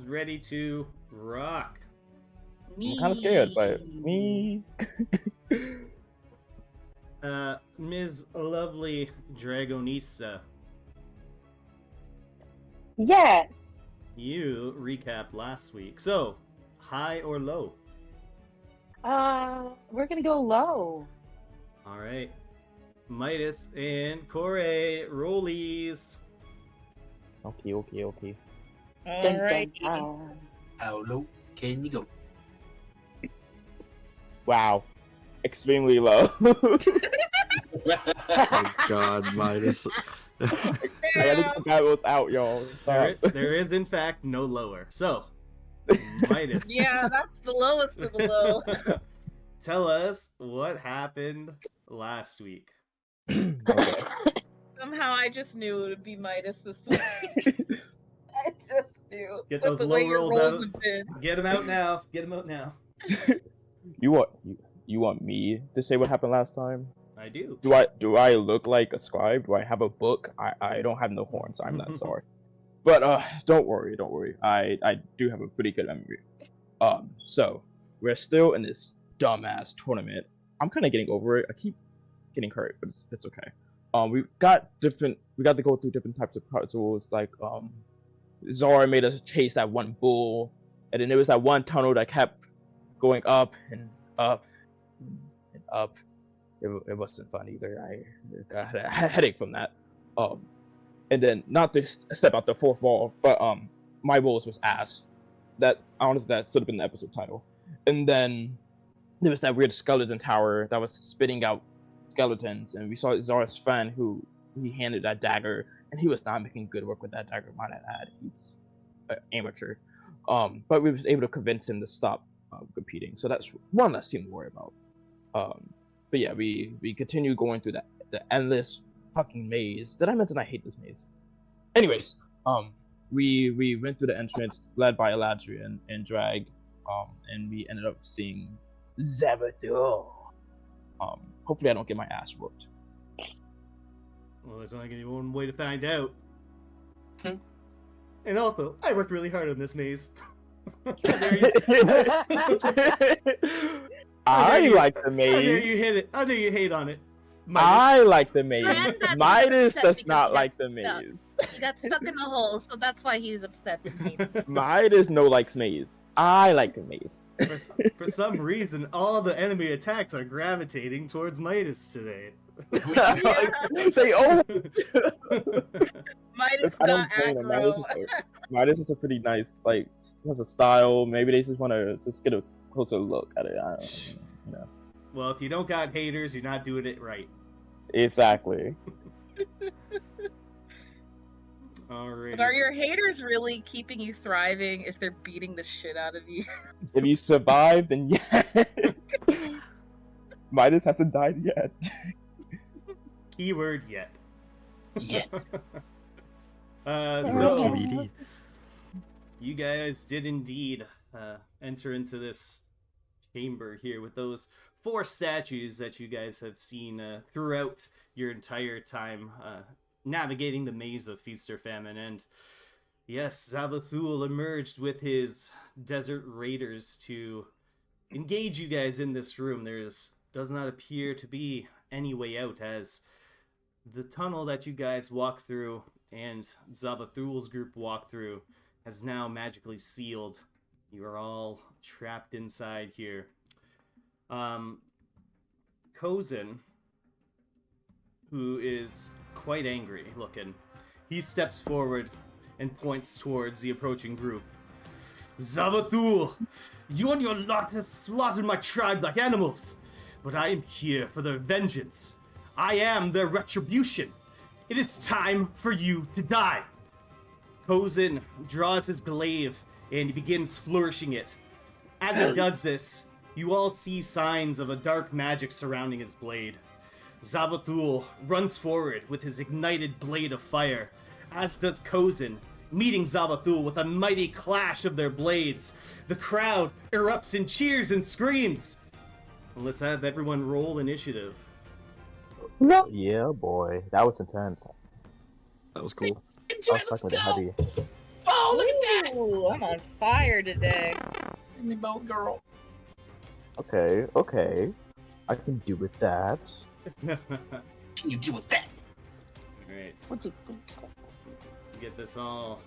ready to rock? I'm kind of scared, but me. Ms. Lovely Dragonista, Yes. you recapped last week. So, high or low? We're gonna go low. All right. Midas and Corey, rollies. Okay. Dun, Alright. dun, dun. How low can you go? Wow. Extremely low. Oh God, Midas. I gotta get the battles out, y'all. Stop. There is, in fact, no lower. So, Midas. Yeah, that's the lowest of the low. Tell us what happened last week. Okay. Somehow I just knew it would be Midas this week. I just knew. Get With those the low way your rolls rolls out. have been. Get them out now. Get them out now. You want me to say what happened last time? I do. Do I look like a scribe? Do I have a book? I don't have no horns. I'm not sorry. But don't worry. I do have a pretty good memory. So we're still in this dumbass tournament. I'm kind of getting over it. I keep getting hurt, but it's okay. We got to go through different types of puzzles. Like Zara made us chase that one bull, and then there was that one tunnel that kept going up and up and up. It wasn't fun either. I got a headache from that. And then not to step out the fourth wall, but my rolls was ass. That honestly, that should have been the episode title. And then there was that weird skeleton tower that was spitting out skeletons, and we saw Zara's friend who he handed that dagger, and he was not making good work with that dagger. Might I add, he's an amateur. But we was able to convince him to stop competing, so that's one less thing to worry about. But yeah, we continue going through the endless fucking maze. Did I mention I hate this maze? Anyways, we went through the entrance led by Eladrian and Drag, and we ended up seeing Zava-Thul. Hopefully I don't get my ass whooped. Well, there's only going to be one way to find out. And also, I worked really hard on this maze. I like the How dare maze. you hit it? How dare you hate on it? I like the maze. Brandon's Midas upset does because not he like got the stuck. maze. He got stuck in the hole, so that's why he's upset with me. Midas no likes maze. I like the maze. For some reason, all the enemy attacks are gravitating towards Midas today. They all. Midas I don't got blame them. aggro. Midas is a pretty nice, like, has a style. Maybe they just want to just get a closer look at it. I don't know. Well, if you don't got haters, you're not doing it right. Exactly. Alright. But are your haters really keeping you thriving if they're beating the shit out of you? If you survive, then yes. Midas hasn't died yet. Keyword yet. Yet. So GBD. you guys did indeed enter into this chamber here with those 4 statues that you guys have seen throughout your entire time navigating the maze of Feast or Famine. And yes, Zava-Thul emerged with his desert raiders to engage you guys in this room. Does not appear to be any way out, as the tunnel that you guys walked through and Zava-Thul's group walked through has now magically sealed. You are all trapped inside here. Kozin, who is quite angry looking, he steps forward and points towards the approaching group. Zava-Thul, you and your lot has slaughtered my tribe like animals, but I am here for their vengeance. I am their retribution. It is time for you to die. Kozin draws his glaive and he begins flourishing it. As he does this, you all see signs of a dark magic surrounding his blade. Zava-Thul runs forward with his ignited blade of fire, as does Kozin, meeting Zava-Thul with a mighty clash of their blades. The crowd erupts in cheers and screams. Let's have everyone roll initiative. No. Yeah, boy, that was intense. That was cool. I was stuck with a heavy. Oh, look at Ooh, I'm on fire today. Give me both, girl. Okay. I can do with that. Can you do with that? Alright. What you? Get this all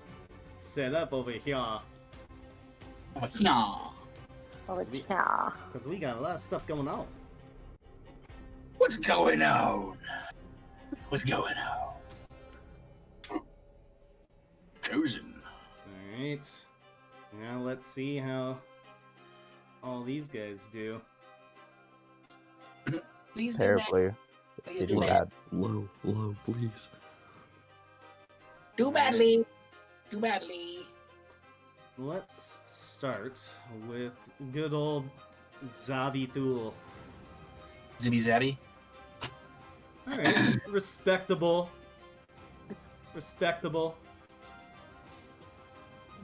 set up over here. Oh, yeah. Oh, Sweet. yeah. Because we got a lot of stuff going on. What's going on? What's going on? Chosen. Alright. Now let's see how all these guys do. Please do Terribly. bad. Please They do do bad. bad. Low, please. Do badly. Do badly. Let's start with good old Zava-Thul. Zibby zabby. Alright. Respectable. Respectable.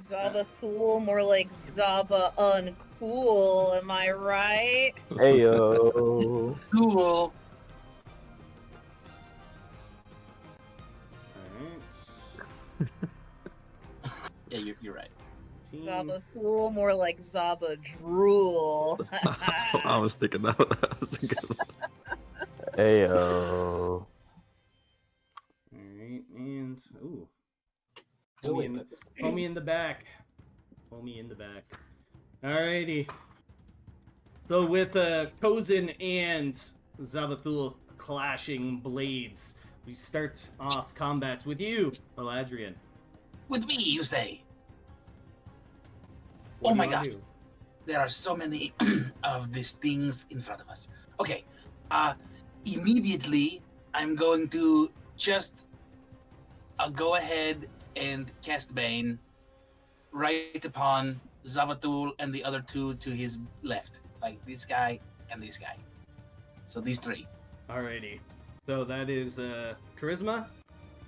Zava-Thul, more like Zava uncool, am I right? Heyo. Cool. Alright. Yeah, you're right. Zava-Thul, more like Zava drool. I was thinking that. I was thinking that. Heyo. Alright, and ooh. Go Homie away, in, Pepper. homie in the back. Homie in the back. Alrighty. So with Kozin and Zava-Thul clashing blades, we start off combat with you, Eladrian. With me, you say? What Oh do my you wanna gosh. do? There are so many of these things in front of us. Okay. Immediately, I'm going to just go ahead and cast Bane right upon Zava-Thul and the other two to his left. Like this guy and this guy. So these three. Alrighty. So that is charisma?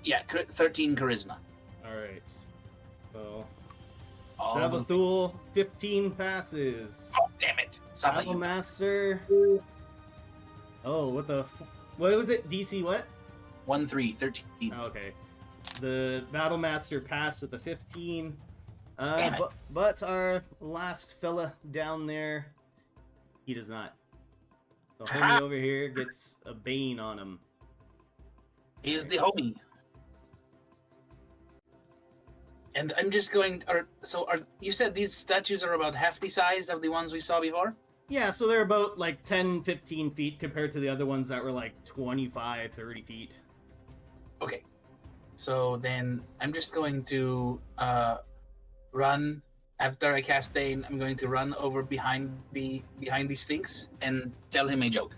Yeah, 13 charisma. Alright. So All of them. Zava-Thul, 15 passes. Oh, damn it. Zava, Battle you. Master. Oh, what the what was it? DC what? 1, 3, 13. Oh, okay. The Battle Master passed with the 15. Damn it. But our last fella down there, he does not. The homie over here gets a Bane on him. He is the homie. And I'm just going. You said these statues are about half the size of the ones we saw before? Yeah, so they're about like 10, 15 feet compared to the other ones that were like 25, 30 feet. Okay. So then I'm just going to run after I cast Bane. I'm going to run over behind the Sphinx and tell him a joke.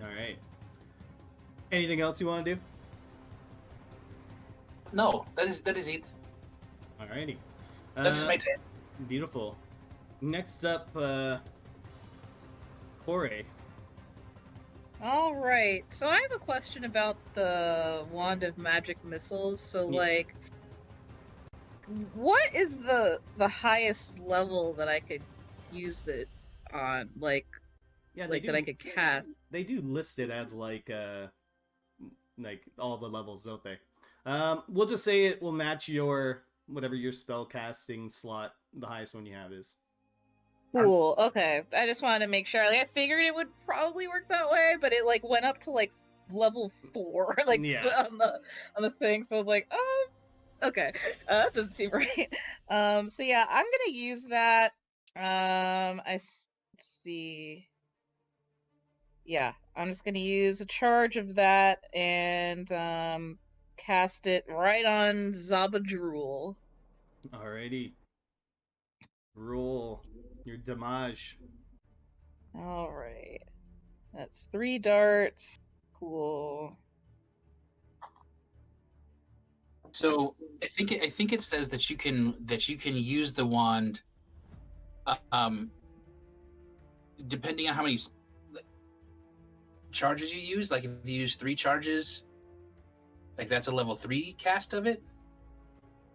Alright. Anything else you want to do? No, that is it. Alrighty. That's my turn. Beautiful. Next up, Kore. Alright, so I have a question about the Wand of Magic Missiles. So, Yeah. like, what is the highest level that I could use it on? Like Yeah, that I could cast? They do list it as like all the levels, don't they? We'll just say it will match your whatever your spell casting slot, the highest one you have is. Cool. Okay, I just wanted to make sure. Like, I figured it would probably work that way, but it like went up to like level 4, like Yeah. on the thing. So I was like, oh, okay, that doesn't seem right. So yeah, I'm gonna use that. Let's see. Yeah, I'm just gonna use a charge of that and cast it right on Zaba Drool. Alrighty. Roll your damage. All right, that's 3 darts. Cool. So I think it says that you can use the wand, depending on how many charges you use. Like if you use 3 charges, like that's a level 3 cast of it.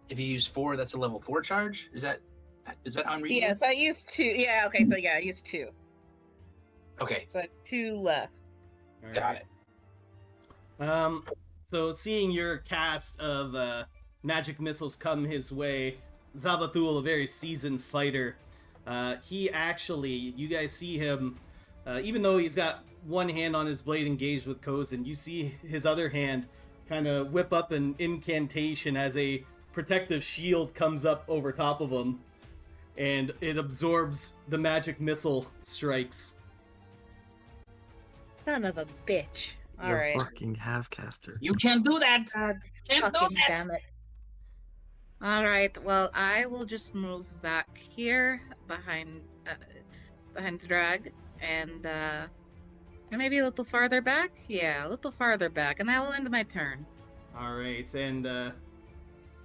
If you use 4, that's a level 4 charge. Is that how I'm reading? Yes, this? I used 2. Yeah, okay, so yeah, I used 2. Okay, So I have 2 left. got it. So seeing your cast of magic missiles come his way, Zava-Thul, a very seasoned fighter, he actually, you guys see him, even though he's got one hand on his blade engaged with Kozin, you see his other hand kind of whip up an incantation as a protective shield comes up over top of him, and it absorbs the magic missile strikes. Son of a bitch. He's All a right. fucking half-caster. You can't do that. God Can't do fucking that. damn it. All right. Well, I will just move back here behind the drag, and maybe a little farther back. Yeah, a little farther back, and that will end my turn. All right, and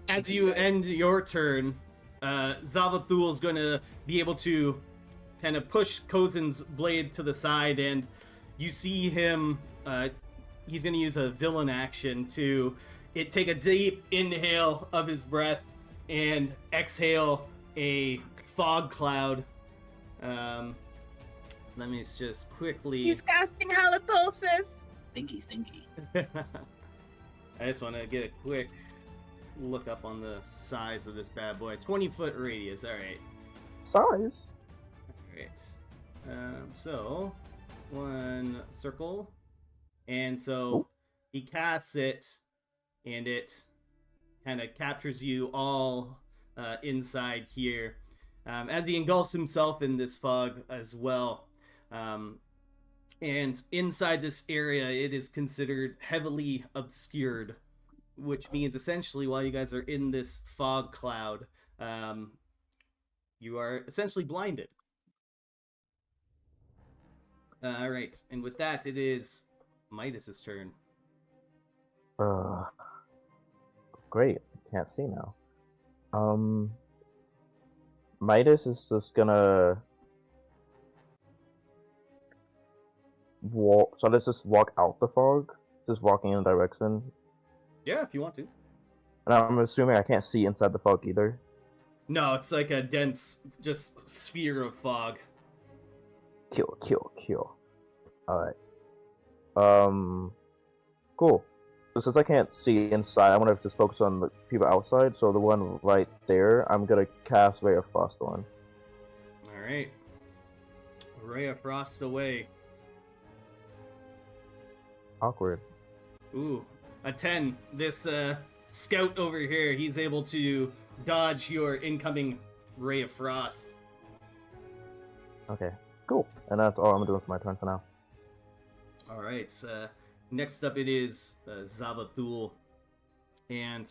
as you end your turn, Zava-Thul's going to be able to kind of push Kozin's blade to the side, and you see him, he's going to use a villain action to take a deep inhale of his breath and exhale a fog cloud. Let me just quickly... He's casting halitosis. Stinky. I just want to get a quick look up on the size of this bad boy. 20-foot radius, alright. Size. Alright. So, one circle. And so, he casts it, and it kind of captures you all inside here. As he engulfs himself in this fog as well. And inside this area, it is considered heavily obscured, which means essentially while you guys are in this fog cloud, you are essentially blinded. All right, and with that, it is Midas's turn. Great. I can't see now. Midas is just gonna walk. So let's just walk out the fog. Just walking in a direction. Yeah, if you want to. And I'm assuming I can't see inside the fog either. No, it's like a dense, just sphere of fog. Kill. Alright. Cool. So since I can't see inside, I want to just focus on the people outside. So the one right there, I'm gonna cast Ray of Frost on. All right. Ray of Frost away. Awkward. Ooh, a 10. This scout over here, he's able to dodge your incoming Ray of Frost. Okay. Cool. And that's all I'm doing for my turn for now. All right. Next up, it is Zava-Thul, and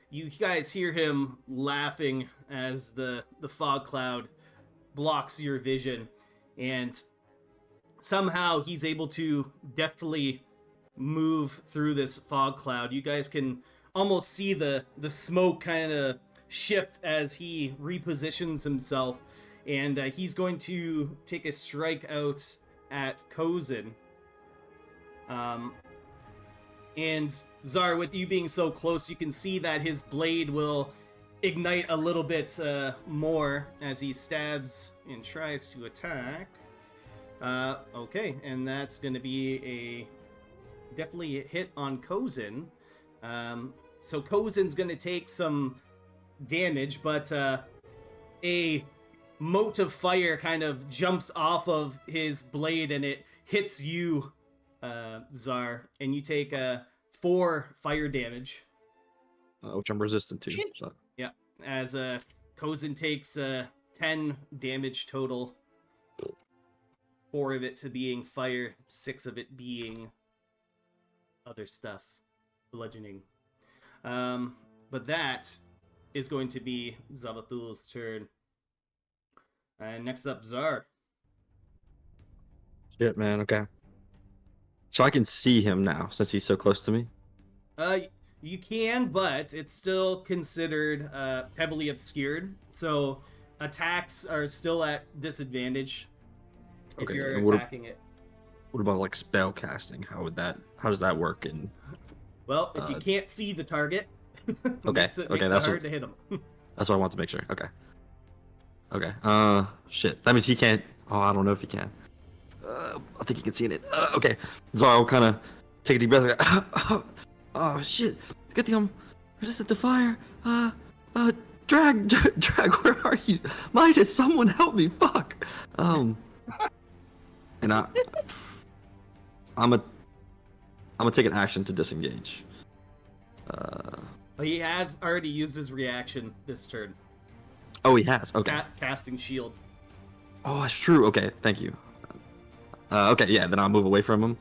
you guys hear him laughing as the fog cloud blocks your vision, and somehow he's able to deftly move through this fog cloud. You guys can almost see the smoke kind of shift as he repositions himself, and he's going to take a strike out at Kozin. And Zar, with you being so close, you can see that his blade will ignite a little bit more as he stabs and tries to attack. Okay, and that's going to be definitely a hit on Kozin. So Kozin's going to take some damage, but a mote of fire kind of jumps off of his blade and it hits you, Zar, and you take 4 fire damage. Which I'm resistant to. So. Yeah, as Kozin takes 10 damage total. 4 of it to being fire, 6 of it being other stuff, bludgeoning. But that is going to be Zava-Thul's turn. And next up, Zar. Shit, man. Okay. So I can see him now since he's so close to me. You can, but it's still considered heavily obscured. So attacks are still at disadvantage if Okay, you're and what attacking it. What about like spell casting? How does that work? And Well, if you can't see the target, okay, makes it that's hard what, to hit him. that's what I want to make sure. Okay. Shit. That means he can't. Oh, I don't know if he can. I think he can see in it. Okay. So I'll kind of take a deep breath. Oh, shit. Good thing Resistant to fire. Drag, where are you? Midas, someone help me! Fuck. And I'm gonna take an action to disengage. He has already used his reaction this turn. Oh, he has. Okay. Casting shield. Oh, that's true. Okay, thank you. Okay, yeah. Then I'll move away from him.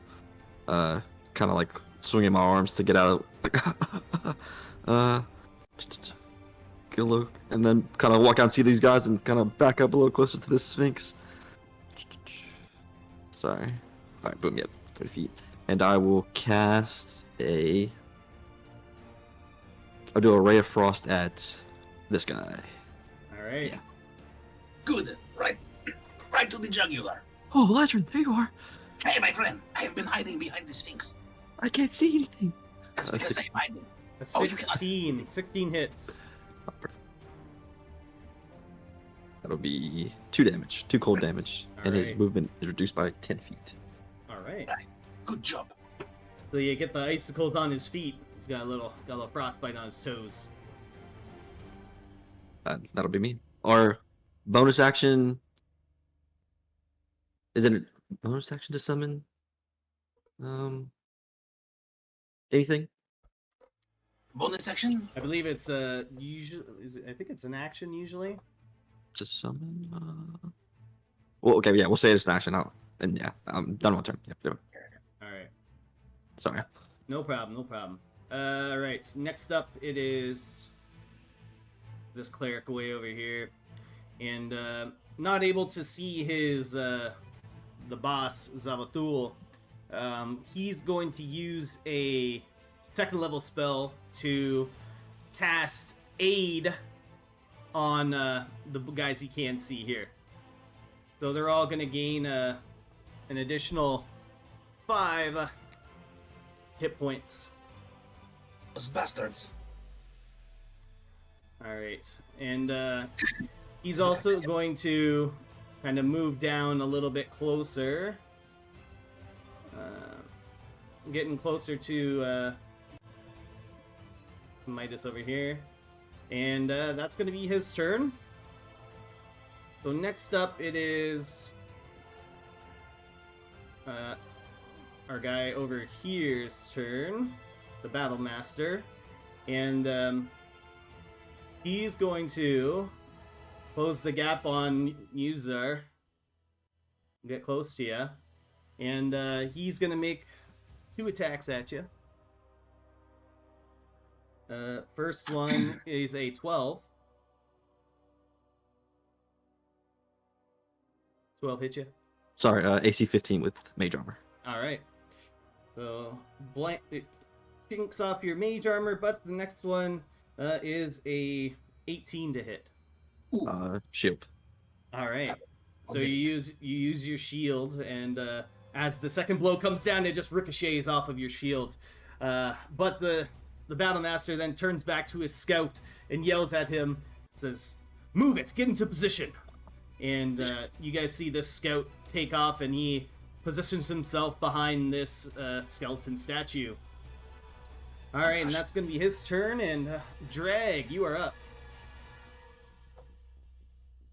Kind of like swinging my arms to get out. Get a look, and then kind of walk out and see these guys, and kind of back up a little closer to this Sphinx. Sorry. All right, boom. Yep, 30 feet, and I will cast a. I'll do a ray of frost at this guy. All right. Yeah. Good. Right to the jugular. Oh, Latrin, there you are. Hey, my friend. I have been hiding behind the Sphinx. I can't see anything. That's because I'm hiding. A Oh, you cannot. 16 hits. Oh, perfect. That'll be 2 damage, 2 cold damage, and his Alright. movement is reduced by 10 feet. All right. Good job. So you get the icicles on his feet. He's got a little frostbite on his toes. That'll be me. Or bonus action. Is it a bonus action to summon? Anything? Bonus section. I believe it's usually. I think it's an action usually. To summon? Well, okay, yeah, we'll say it's an action. And yeah, I'm done with my turn. Yep, yep. All right. Sorry. No problem. No problem. All right. Next up, it is this cleric way over here, and not able to see his the boss Zava-Thul. He's going to use a 2nd level spell to cast aid on the guys he can see here. So they're all going to gain an additional 5 hit points. Those bastards. All right, and he's also going to kind of move down a little bit closer, getting closer to Midas over here, and that's going to be his turn. So next up, it is our guy over here's turn, the Battle Master, and he's going to close the gap on Uzar, get close to you, and he's going to make 2 attacks at you. First one is a 12. 12 hit you. Sorry, AC 15 with mage armor. All right. So it kinks off your mage armor, but the next one is a 18 to hit. Shield. All right. I'll So get you it. use your shield, and as the second blow comes down, it just ricochets off of your shield. But the Battle Master then turns back to his scout and yells at him, says, "Move it! Get into position!" And you guys see this scout take off, and he positions himself behind this skeleton statue. All right, and that's going to be his turn. And Drag, you are up.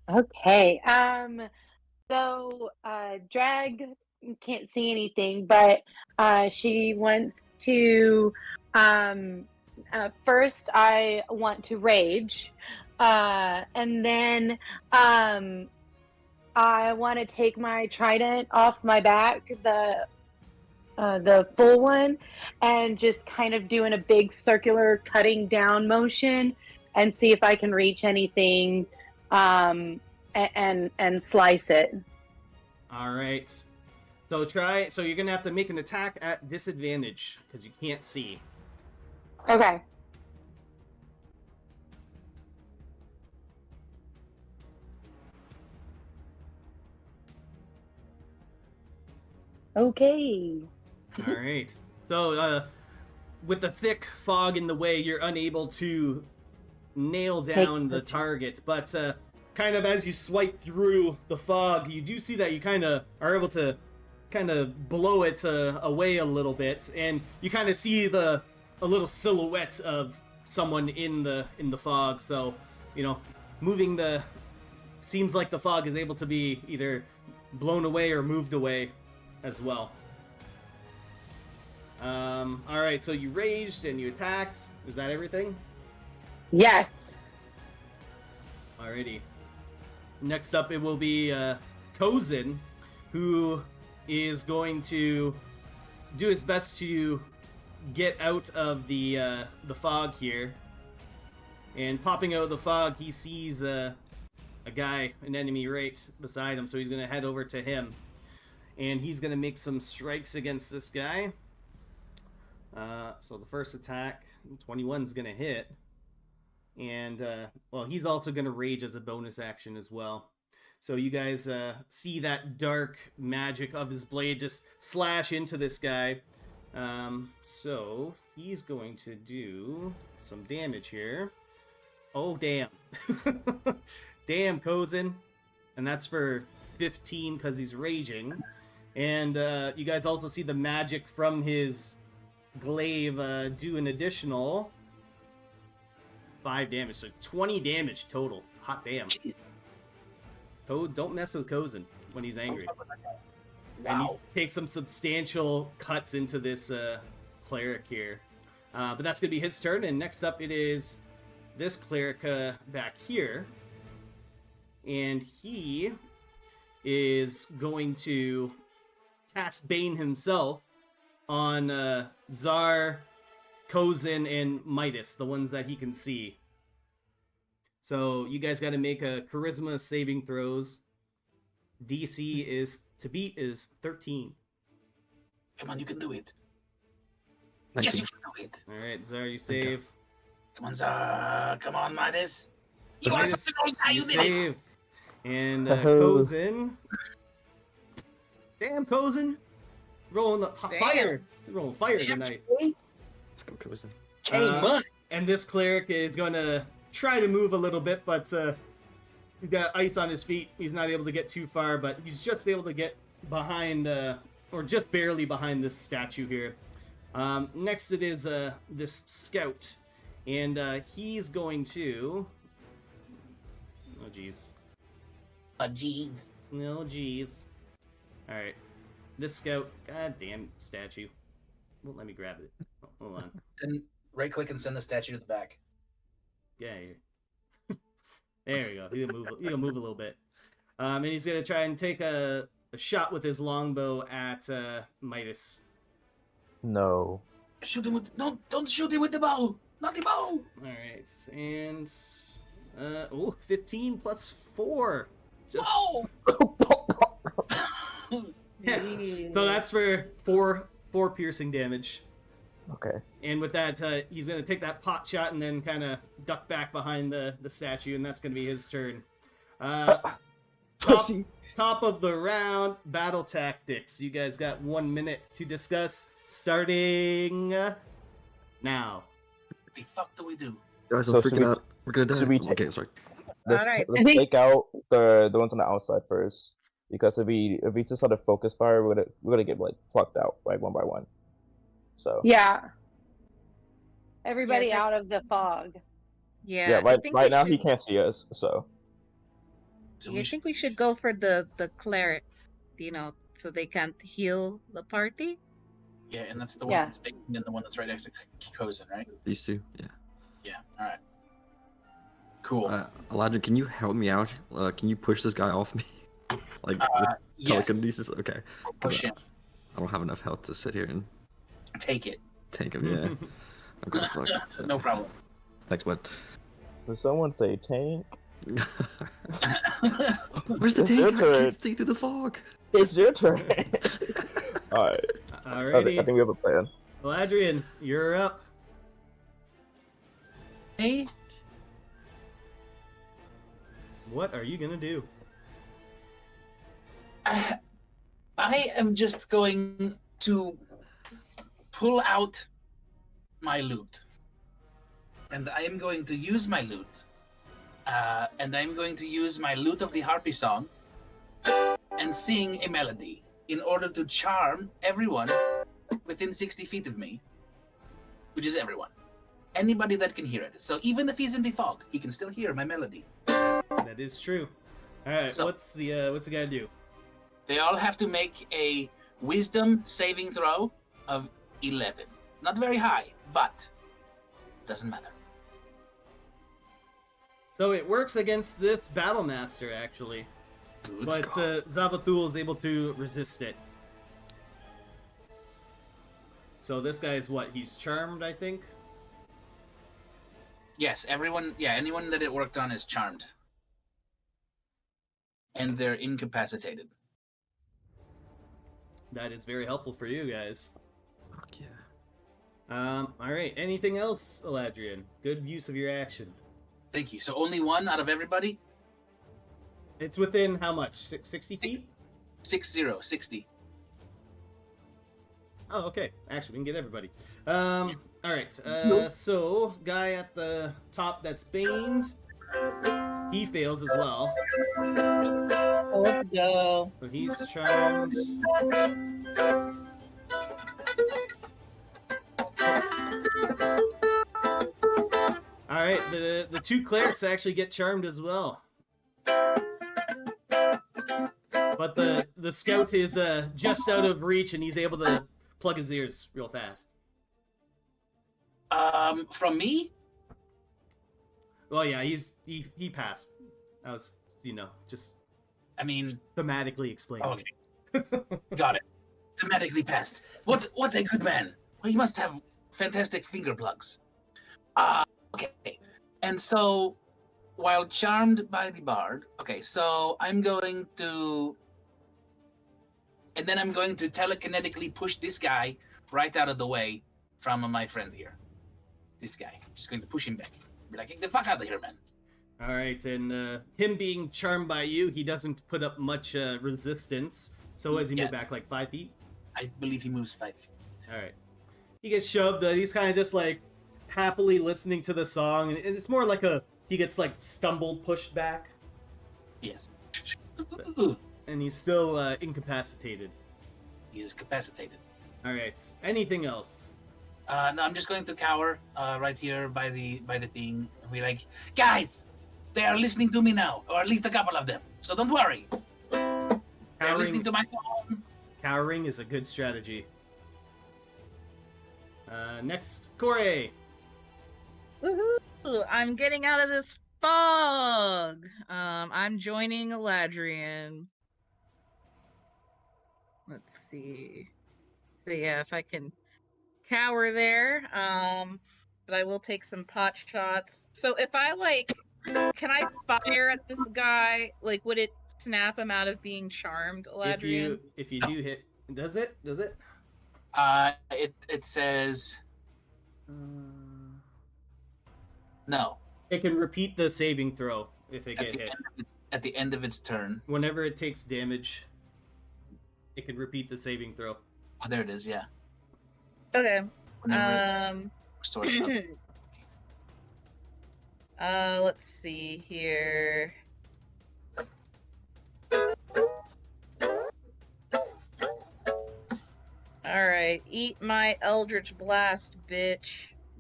Okay. So Drag can't see anything, but she wants to. First, I want to rage, and then I want to take my trident off my back, the full one, and just kind of doing a big circular cutting down motion, and see if I can reach anything. And slice it. All right. So you're going to have to make an attack at disadvantage because you can't see. Okay. Okay. All right. So with the thick fog in the way, you're unable to nail down the target, but kind of as you swipe through the fog, you do see that you kind of are able to kind of blow it away a little bit, and you kind of see a little silhouette of someone in the fog. So, moving the seems like the fog is able to be either blown away or moved away as well. All right, so you raged and you attacked. Is that everything? Yes. Alrighty. Next up, it will be Kozin, who is going to do his best to get out of the fog here. And popping out of the fog, he sees a guy, an enemy right beside him, so he's going to head over to him. And he's going to make some strikes against this guy. So the first attack, 21 is going to hit. And, he's also going to rage as a bonus action as well. So you guys see that dark magic of his blade just slash into this guy. So he's going to do some damage here. Oh, damn. Damn, Kozin. And that's for 15 because he's raging. And you guys also see the magic from his glaive do an additional 5 damage. So 20 damage total. Hot damn. Don't mess with Kozin when he's angry. And he takes some substantial cuts into this cleric here. But that's going to be his turn. And next up it is this cleric back here. And he is going to cast Bane himself on Zar, Kozin, and Midas, the ones that he can see. So you guys got to make a charisma saving throws. DC is to beat is 13. Come on, you can do it. Thank Yes, you. you can do it. All right, Zar, you save. Come on, Zara. Come on, Midas. You are Midas, such an old guy. you You did it. save. And Kozin. Damn, Kozin. Rolling the fire. You're rolling fire tonight. Let's go, Kozin. And this cleric is going to try to move a little bit, but he's got ice on his feet. He's not able to get too far, but he's just able to get behind, or just barely behind this statue here. Next it is this scout, and he's going to... Oh, jeez. Jeez. No, jeez. Alright. This scout... God damn statue. Won't let me grab it. Oh, hold on. Then right-click and send the statue to the back. Get out of here. There we go. He can move a little bit. And he's going to try and take a shot with his longbow at Midas. No. Shoot him with... Don't shoot him with the bow. Not the bow. Alright. And... 15 plus 4. Just... Whoa! Yeah. So that's for 4 piercing damage. Okay. And with that, he's going to take that pot shot and then kind of duck back behind the statue, and that's going to be his turn. Top of the round, battle tactics. You guys got 1 minute to discuss, starting now. What the fuck do we do? Guys, I'm So should freaking we- out. We're gonna die. should we take- Okay, sorry. Let's, Alright. let's take out the ones on the outside first, because if we just sort of focus fire, we're gonna get like plucked out like one by one. So Yeah. Everybody Yes, I- out of the fog. Yeah, yeah, I right think right we now should, he can't see us. So So I we think we should go for the clerics, so they can't heal the party. yeah, and that's the one Yeah. that's big, and then the one that's right next to Kozin, right? These two. Yeah. Yeah. All right. Cool. Elijah, can you help me out? Can you push this guy off me? Like with Yes. telekinesis? Okay. Push him. I don't have enough health to sit here and Take it. tank him. Yeah. Okay, fuck. No problem. Thanks, bud. did someone say tank? Where's the It's your tank? I turn. can't see through the fog. It's your turn. All right. I Alrighty. think we have a plan. Well, Adrian, you're up. Hey, What are you going to do? I am just going to pull out my loot. And I am going to use my loot. And I'm going to use my loot of the Harpy Song and sing a melody in order to charm everyone within 60 feet of me, which is everyone. anybody that can hear it. So even if he's in the fog, he can still hear my melody. That is true. All right, So- what's the guy do? They all have to make a wisdom saving throw of 11. Not very high, but doesn't matter. So it works against this battle master actually, Good but score. Zava-Thul is able to resist it. So this guy is what? He's charmed, I think. Yes, everyone. Yeah, anyone that it worked on is charmed, and they're incapacitated. That is very helpful for you guys. Fuck yeah. All right. Anything else, Eladrian? Good use of your action. Thank you. So only one out of everybody. It's within how much? 60 feet? 60. Oh, okay. Actually, we can get everybody. All right. So guy at the top that's baned, he fails as well. Let's go. So he's charmed. All right. The two clerics actually get charmed as well. But the scout is just out of reach, and he's able to plug his ears real fast. From me. Well, yeah, he passed. I was, just I mean, thematically explaining. okay, got it. Thematically passed. What a good man. Well, he must have fantastic finger plugs. Okay. And so, while charmed by the bard, okay, so I'm going to, and then I'm going to telekinetically push this guy right out of the way from my friend here. This guy. Just going to push him back. Be like, get the fuck out of here, man. All right, and him being charmed by you, he doesn't put up much resistance. So as he move back like 5 feet. I believe he moves 5 feet. All right, he gets shoved. He's kind of just like happily listening to the song, and it's more like he gets like stumbled, pushed back, Yes. and he's still incapacitated. He's capacitated. All right, anything else? No, I'm just going to cower right here by the thing and be like, guys, they are listening to me now, or at least a couple of them. So don't worry. They're listening to my song. Cowering is a good strategy. Next, Corey. Woohoo! I'm getting out of this fog. I'm joining Eladrian. Let's see. So yeah, if I can cower there. But I will take some pot shots. So if I can I fire at this guy? Like, would it snap him out of being charmed, Eladrian? If you do hit, does it? It says no. It can repeat the saving throw if it get hit. At the end of its turn. Whenever it takes damage, it can repeat the saving throw. Oh, there it is. Yeah. Okay. Whenever it restores up. Let's see here. All right, eat my Eldritch Blast, bitch.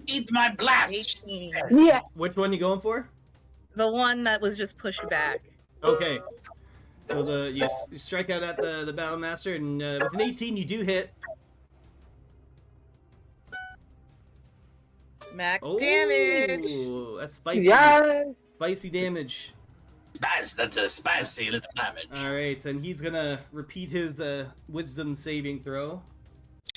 Eat my blast. 18. Yeah. Which one you going for? The one that was just pushed back. Okay. So you strike out at the battle master, and with an 18 you do hit. Max damage. Oh, that's spicy. Yeah. Spicy damage. That's a spicy little damage. All right, and he's gonna repeat his wisdom saving throw.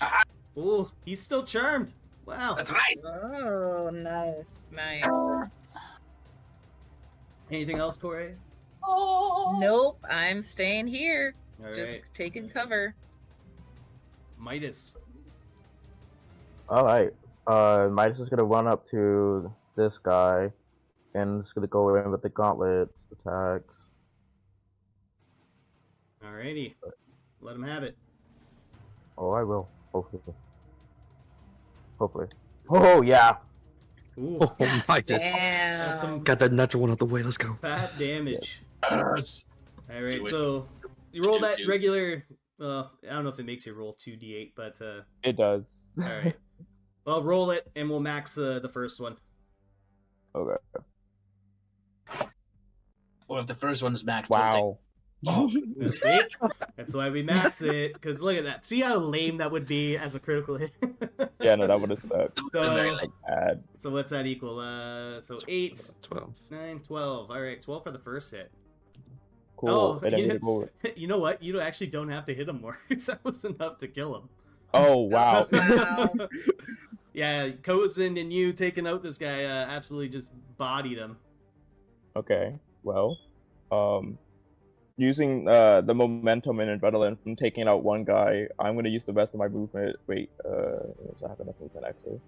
Aha. Oh, he's still charmed. Wow. That's right. Oh, nice. Anything else, Corey? Nope, I'm staying here. All Just right. taking cover. Midas. All right. Midas is gonna run up to this guy, and it's gonna go in with the gauntlets attacks. Alrighty. Let him have it. Oh, I will. Hopefully. Oh yeah. Ooh, Oh my, that's Damn. some got that natural one out the way. Let's go. fat damage. Hurts. Alright, Do it. so you roll that Do. regular. I don't know if it makes you roll 2d8, but It does. alright. Well, roll it, and we'll max the first one. Okay. Or if the first one's maxed, Wow. Oh, See? That's why we max it. Because look at that. See how lame that would be as a critical hit? Yeah, no, that would have sucked. very So, lame. Bad. so what's that equal? So 8, 12. 9, 12. All right, 12 for the first hit. Cool. Oh, And then you we did- go. You know what? You actually don't have to hit him more. That was enough to kill him. Oh wow. Wow. Yeah, Kozin and you taking out this guy absolutely just bodied him. Okay. Well, using the momentum and adrenaline from taking out one guy, I'm gonna use the rest of my movement. Wait, I have enough movement actually.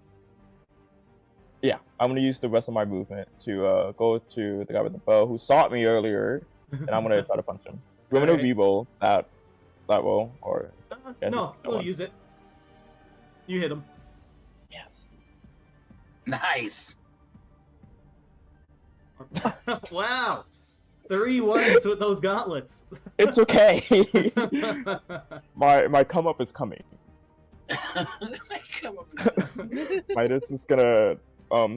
Yeah, I'm gonna use the rest of my movement to go to the guy with the bow who sought me earlier, and I'm gonna try to punch him. Do you want me to Alright. reroll that roll, or yeah, No, just we'll one? use it. You hit him. Yes. Nice. Wow. 3 ones with those gauntlets. It's okay. my come up is coming. Come on. Midas is gonna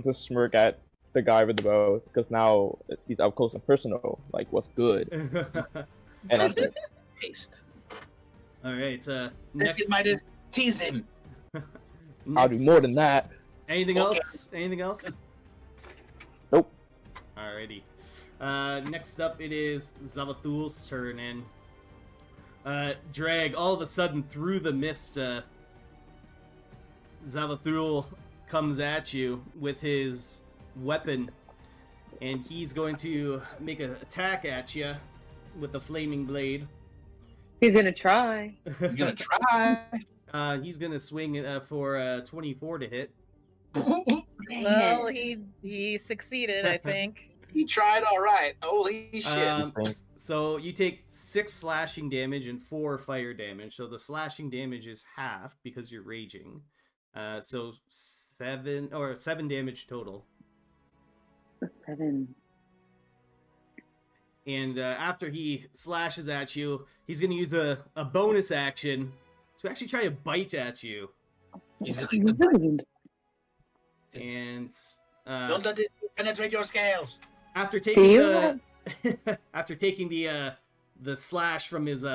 just smirk at the guy with the bow because now he's up close and personal. Like, what's good? And that's it. Taste. All right. Let's Next. get Midas. Tease him. I'll do more than that. Anything Okay. else? Anything else? Nope. Alrighty. Next up, it is Zava-Thul's turn, and Drag, all of a sudden, through the mist, Zava-Thul comes at you with his weapon, and he's going to make an attack at you with the flaming blade. He's gonna try. You're gonna try. He's going to swing for 24 to hit. Dang Well, it. he succeeded, I think. He tried all right. Holy shit. So you take 6 slashing damage and 4 fire damage. So the slashing damage is half because you're raging. So 7 damage total. 7. And after he slashes at you, he's going to use a bonus action to actually try to bite at you. He's gonna- And Don't let this penetrate your scales. after Do taking you the after taking the slash from his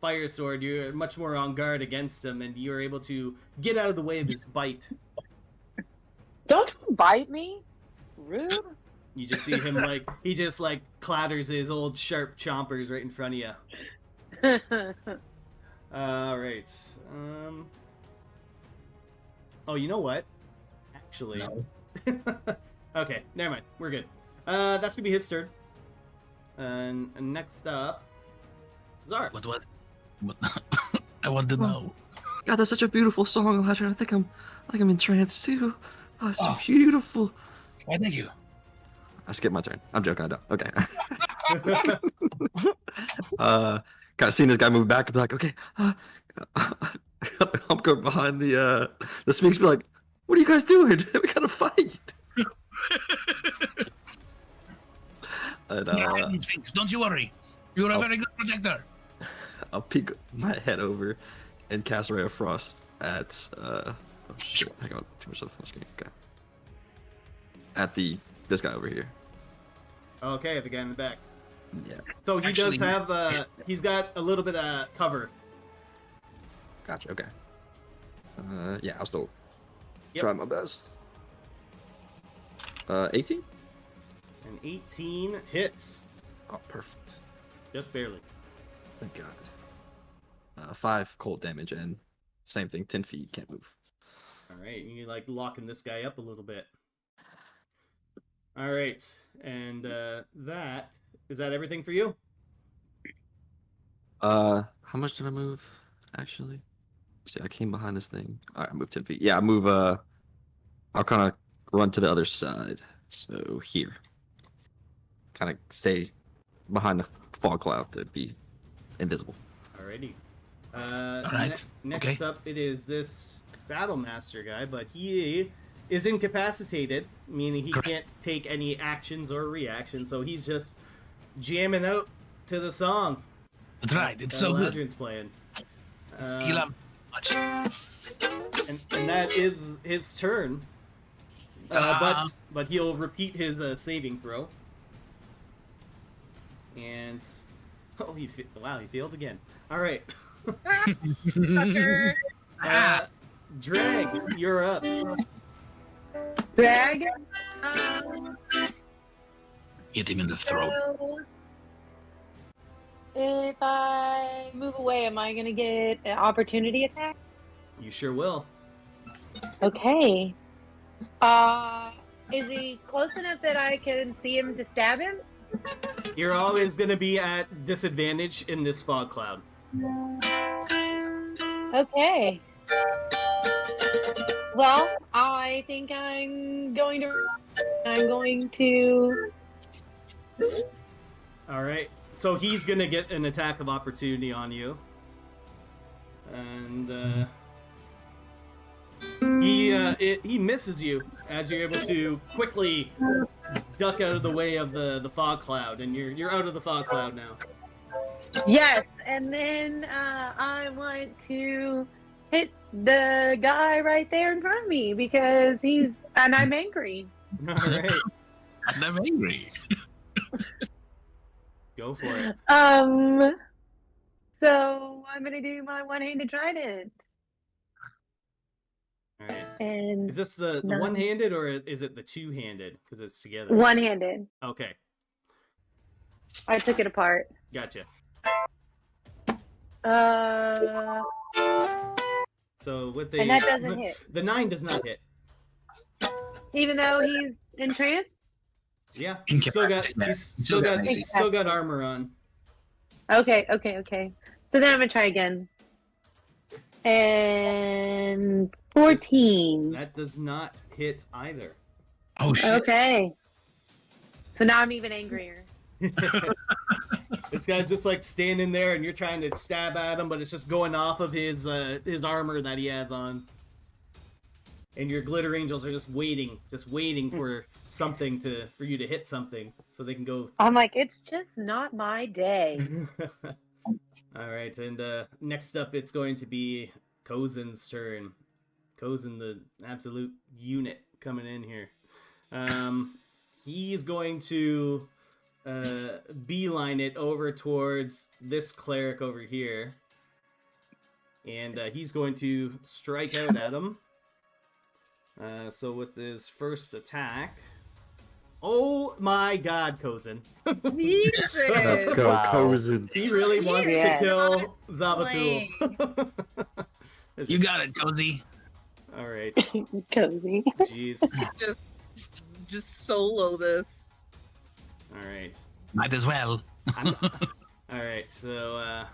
fire sword, you're much more on guard against him, and you're able to get out of the way of his bite. Don't bite me. Rude. You just see him he just clatters his old sharp chompers right in front of you. All right. Oh, you know what? Actually. No. Okay, never mind. We're good. That's gonna be his turn. And next up, Zar. What was? I want to know. God, that's such a beautiful song, Elijah. I think I'm entranced too. Oh, it's so Oh. beautiful. Why, thank you. I skipped my turn. I'm joking. I don't. Okay. Kind of seeing this guy move back and be like, okay. I'm going behind the Sphinx. Be like, what are you guys doing? We gotta fight. And, Yeah, I need things. Don't you worry. You're a very good protector. I'll peek my head over and cast Ray of Frost at oh shit, hang on, too much of the full screen. Okay. At this guy over here. Okay, the guy in the back. Yeah. So he Actually, does have he's got a little bit of cover. Gotcha, okay. Yeah, I'll still Yep. try my best. 18? And 18 hits. Oh, perfect. Just barely. Thank God. 5 cold damage and same thing, 10 feet, can't move. Alright, you're locking this guy up a little bit. Alright, and is that everything for you? How much did I move, actually? See, I came behind this thing. Alright, I moved 10 feet. Yeah, I move, I'll kind of run to the other side. So here. Kind of stay behind the fog cloud to be invisible. Alrighty. Alright, Next okay. up, it is this Battle Master guy, but he is incapacitated, meaning he Correct. can't take any actions or reactions, so he's just jamming out to the song That's right. It's that so good. Ladrin's playing. He loves. much. And that is his turn. But he'll repeat his saving throw. And he failed again. All right. Fucker. Drag, you're up. Drag. Hit him in the throat. So if I move away, am I gonna get an opportunity attack? You sure will. Okay. Is he close enough that I can see him to stab him? You're always going to be at disadvantage in this fog cloud. Okay. Well, I think I'm going to. All right. So he's going to get an attack of opportunity on you. And he misses you as you're able to quickly duck out of the way of the fog cloud, and you're out of the fog cloud now. Yes, and then I want to hit the guy right there in front of me because I'm angry. All right. I'm angry. Go for it. So I'm gonna do my one-handed trident. All right. And Is this the one-handed or is it the two-handed? Because it's together. one-handed. Okay. I took it apart. Gotcha. So with the And that doesn't hit. The 9 does not hit. Even though he's entranced? Yeah. He's still got armor on. Okay. So then I'm gonna try again. And 14. That does not hit either. Oh shit. Okay. So now I'm even angrier. This guy's just like standing there, and you're trying to stab at him, but it's just going off of his armor that he has on. And your glitter angels are just waiting for something for you to hit something, so they can go. I'm like, it's just not my day. All right, and next up, it's going to be Kozen's turn. Kozen, the absolute unit, coming in here. He's going to beeline it over towards this cleric over here, and he's going to strike out at him. So with his first attack, oh my God, Kozen! Jesus. Let's go, Wow. Kozen. He really wants to Yeah. kill Zava-Thul. You got it, Cozy. All right, Cozy. jeez. Just solo this. All right. Might as well. All right, so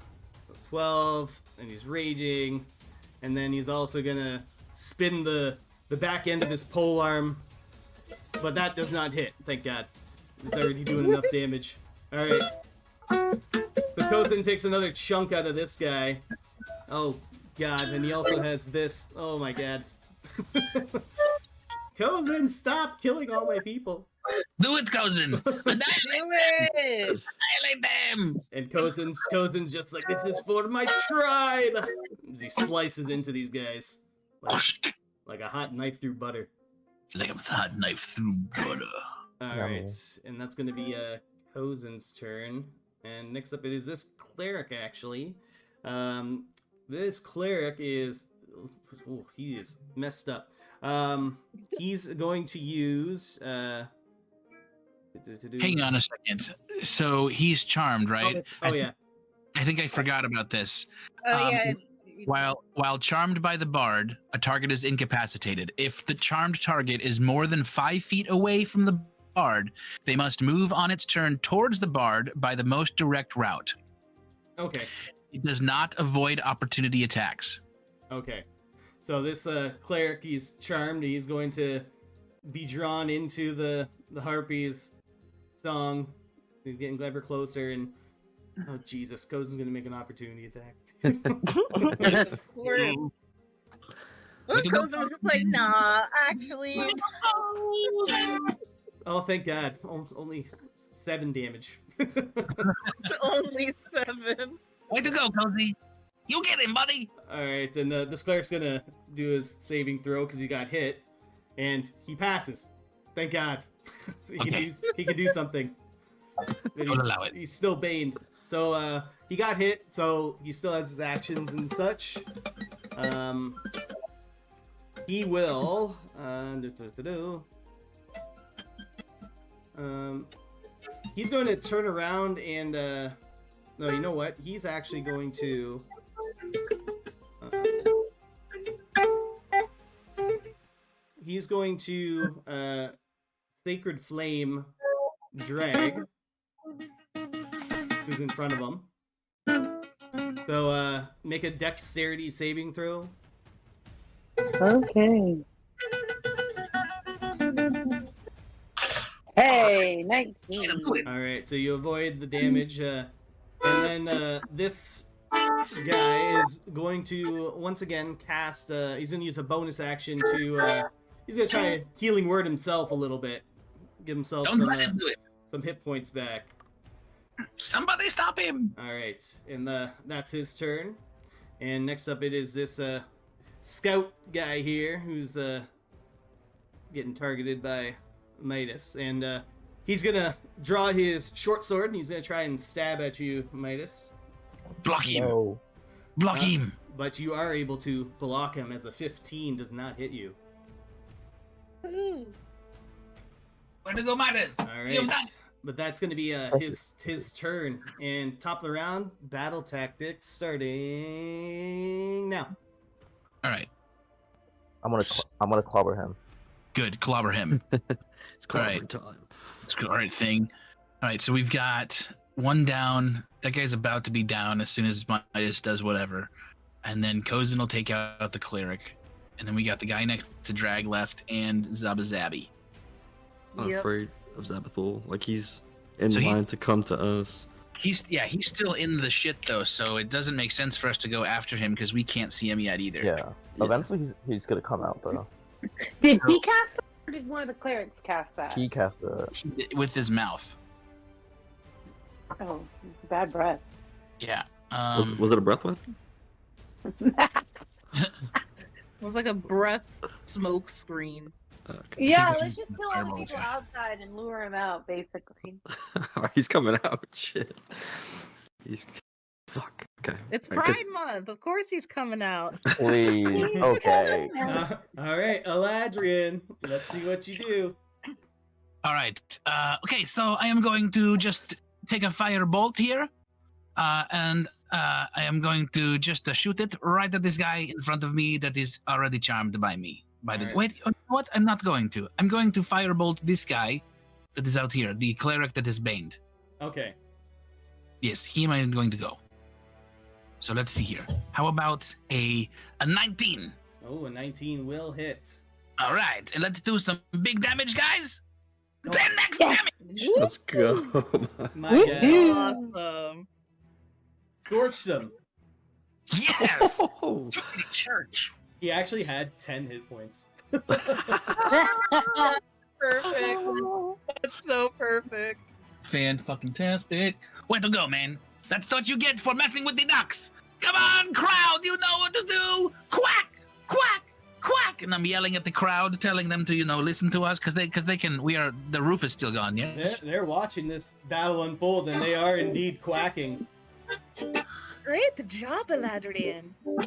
12, and he's raging, and then he's also gonna spin the back end of his pole arm, but that does not hit. Thank God, it's already doing enough damage. All right, so Kozen takes another chunk out of this guy. Oh God, and he also has this. Oh my God. Kozen, stop killing all my people. Do it, Cousin. Annihilate Do it. them. And Kozen's just like, this is for my tribe. As he slices into these guys like a hot knife through butter. Like a hot knife through butter. All Yummy. right, and that's going to be Kozen's turn. And next up, it is this cleric actually. This cleric is, he is messed up. He's going to use. Hang on a second. So he's charmed, right? Oh yeah. I think I forgot about this. Oh yeah. While charmed by the bard, a target is incapacitated. If the charmed target is more than 5 feet away from the bard, they must move on its turn towards the bard by the most direct route. Okay. It does not avoid opportunity attacks. Okay. So this cleric, he's charmed. He's going to be drawn into the harpies song. He's getting ever closer, and oh Jesus, Kozen's going to make an opportunity attack. Of course. Well, Look at Kozen was just like, nah, actually. Oh, thank God. Only 7 damage. Only 7. Way to go, Cozy. You get him, buddy. All right, and this cleric's gonna do his saving throw because he got hit, and he passes. Thank God. He can do something. Don't allow it. He's still baned. So he got hit, so he still has his actions and such. He will. He's going to turn around and. No, you know what? He's actually going to. He's going to Sacred Flame Drag, who's in front of him. So make a dexterity saving throw. Okay. Hey, 19. All right, so you avoid the damage, and then this guy is going to once again cast. He's going to use a bonus action to. He's going to try a healing word himself a little bit, give himself Don't let him do it. some hit points back. Somebody stop him. All right, and that's his turn. And next up, it is this scout guy here who's getting targeted by Midas, and he's gonna draw his short sword and he's gonna try and stab at you, Midas. Block him. No. Block him. But you are able to block him as a 15 does not hit you. Ooh. Where to go, Midas? All right, but that's gonna be his turn. And top of the round, battle tactics starting now. All right. I'm gonna clobber him. Good. Clobber him. It's clobbering Alright. time. It's good. All right, thing. All right, so we've got one down. That guy's about to be down as soon as Midas does whatever. And then Kozin will take out the cleric. And then we got the guy next to Drag left and Zabby. I'm Yep. afraid of Zava-Thul. Like he's in So he- line to come to us. He's still in the shit though, so it doesn't make sense for us to go after him because we can't see him yet either. Yeah. Eventually he's gonna come out though. Did he cast that, or did one of the clerics cast that? He cast it. With his mouth. Oh, bad breath. Yeah. Was it a breath weapon? It was like a breath smoke screen. Okay. Yeah, let's just kill all the Fireballs, people yeah. outside and lure him out, basically. He's coming out. Shit. Fuck. Okay. It's Alright, 'cause- Pride Month. Of course he's coming out. Please. Okay. All right, Eladrian, let's see what you do. All right. Okay, so I am going to just take a fire bolt here, and I am going to just shoot it right at this guy in front of me that is already charmed by me. Alright. Wait, you know what? I'm not going to. I'm going to firebolt this guy that is out here, the cleric that is baned. Okay. Yes, he am I going to go. So let's see here. How about a 19? Oh, a 19 will hit. All right, and let's do some big damage, guys. Oh. 10 max Yeah. damage. Let's go. My God. Awesome. Scorched him. Yes. Oh. Church. He actually had 10 hit points. Perfect. That's so perfect. Fan-fucking-tastic. Way to go, man. That's what you get for messing with the ducks. Come on, crowd, you know what to do. Quack, quack, quack. And I'm yelling at the crowd, telling them to, listen to us, because they can. The roof is still gone, yes? They're watching this battle unfold, and they are indeed quacking. Great job, Eladrian. You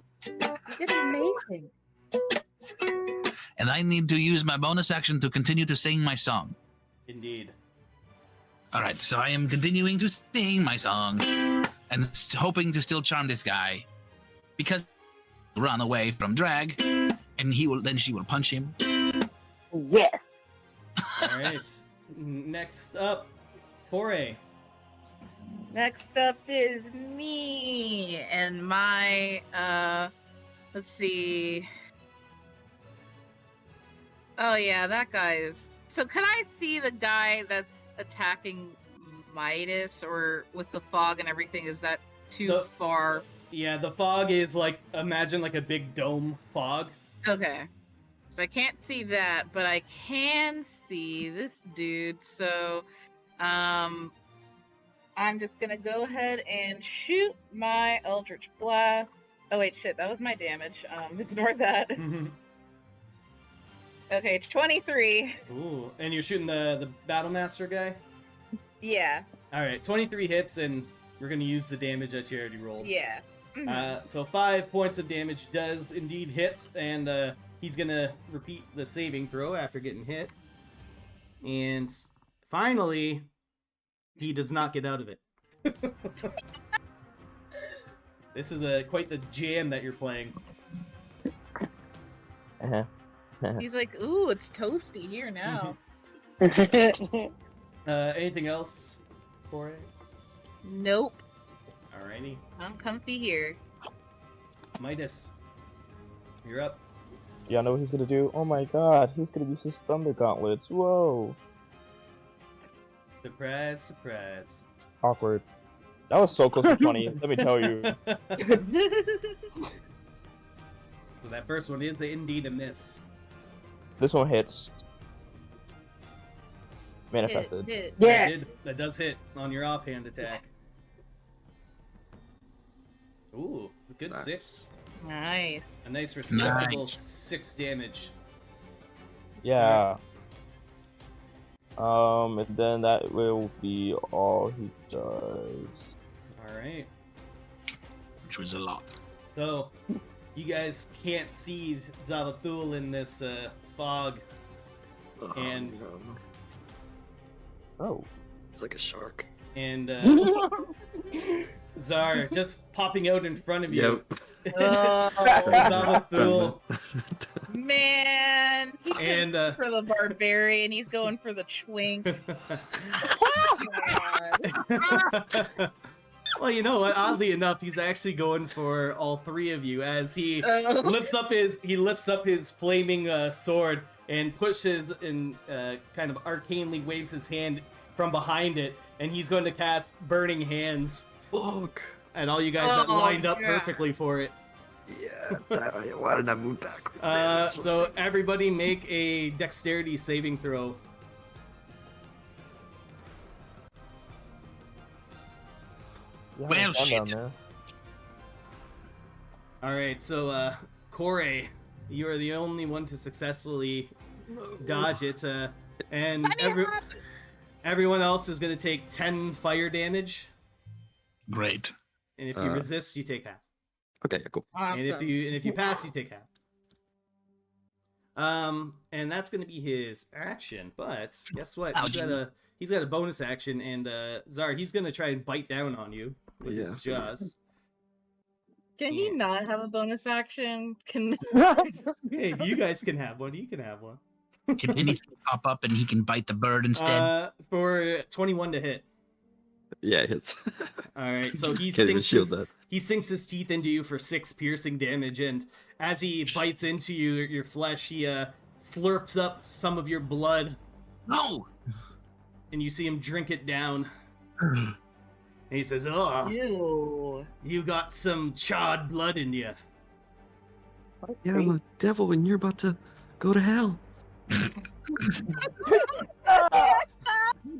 did amazing. And I need to use my bonus action to continue to sing my song. Indeed. All right, so I am continuing to sing my song and hoping to still charm this guy because run away from Drag, and she will punch him. Yes. All right. Next up, Foray. Next up is me and my let's see. Oh yeah, that guy is. So can I see the guy that's attacking Midas, or with the fog and everything? Is that too far? Yeah, the fog is imagine a big dome fog. Okay. So I can't see that, but I can see this dude. So I'm just gonna go ahead and shoot my Eldritch Blast Oh wait, shit, that was my damage. Ignore that. Okay, 23. Ooh, and you're shooting the Battle Master guy? Yeah. Alright, 23 hits, and we're going to use the damage that you already rolled. Yeah. Mhm. So 5 points of damage does indeed hit, and he's going to repeat the saving throw after getting hit. And finally, he does not get out of it. This is quite the jam that you're playing. He's like, ooh, it's toasty here now. Anything else for it? Nope. Alrighty. I'm comfy here. Midas, you're up. Y'all know what he's gonna do? Oh my god, he's gonna use his Thunder Gauntlets. Whoa. Surprise, surprise. Awkward. That was so close to 20, let me tell you. So that first one is indeed a miss. This one hits. Manifested. Hit. Yeah. That does hit on your offhand attack. Ooh, a good Nice. 6. Nice. A nice respectable Nice. 6 damage. Yeah. And then that will be all he does. Alright. Which was a lot. So, you guys can't see Zava-Thul in this fog. Oh, And- no. Oh. It's like a shark. And Zar just popping out in front of you. Yep. Oh, Zava-Thul. man. He And went for the barbarian. He's going for the twink. God. well, you know what? Oddly enough, he's actually going for all 3 of you as he Oh. lifts up his flaming sword and pushes and kind of arcanely waves his hand from behind it, and he's going to cast Burning Hands. Fuck. And all you guys that Oh, lined up yeah. perfectly for it. Yeah. Why did I move backwards? Damn, it's So sticky. everybody make a dexterity saving throw. Yeah, Well, fun down shit. there. All right, so Corey, you are the only one to successfully dodge it, and everyone else is going to take 10 fire damage, Great. and if you resist, you take half. Okay, cool. And if you pass, you take half. And that's going to be his action. But guess what? He's got a bonus action, and Zar, he's going to try and bite down on you with his Yeah. jaws. Can he not have a bonus action? Can Hey, if you guys can have one, you can have one. Can anything pop up and he can bite the bird instead? For 21 to hit. Yeah, it hits. All right, so he Can't even sinks shield his, that. he sinks his teeth into you for 6 piercing damage, and as he bites into your flesh, he slurps up some of your blood, No. and you see him drink it down. And he says, "Oh, Ew. you got some charred blood in you." Yeah, I'm a devil, and you're about to go to hell.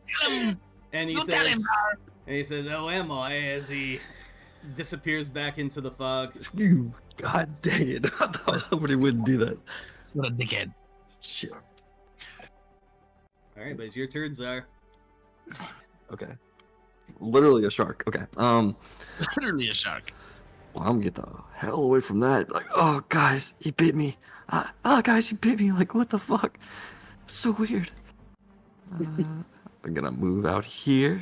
Kill him. And he Go tell him. says, "Oh, am I?" As he disappears back into the fog. You, god dang it! I thought somebody wouldn't do that. What a dickhead. Shit. All right, but it's your turn, Zar. Okay. Literally a shark. Okay. Literally a shark. Well, I'm gonna get the hell away from that. Like, oh, guys, he bit me. Guys, he bit me. Like, what the fuck? It's so weird. I'm gonna move out here,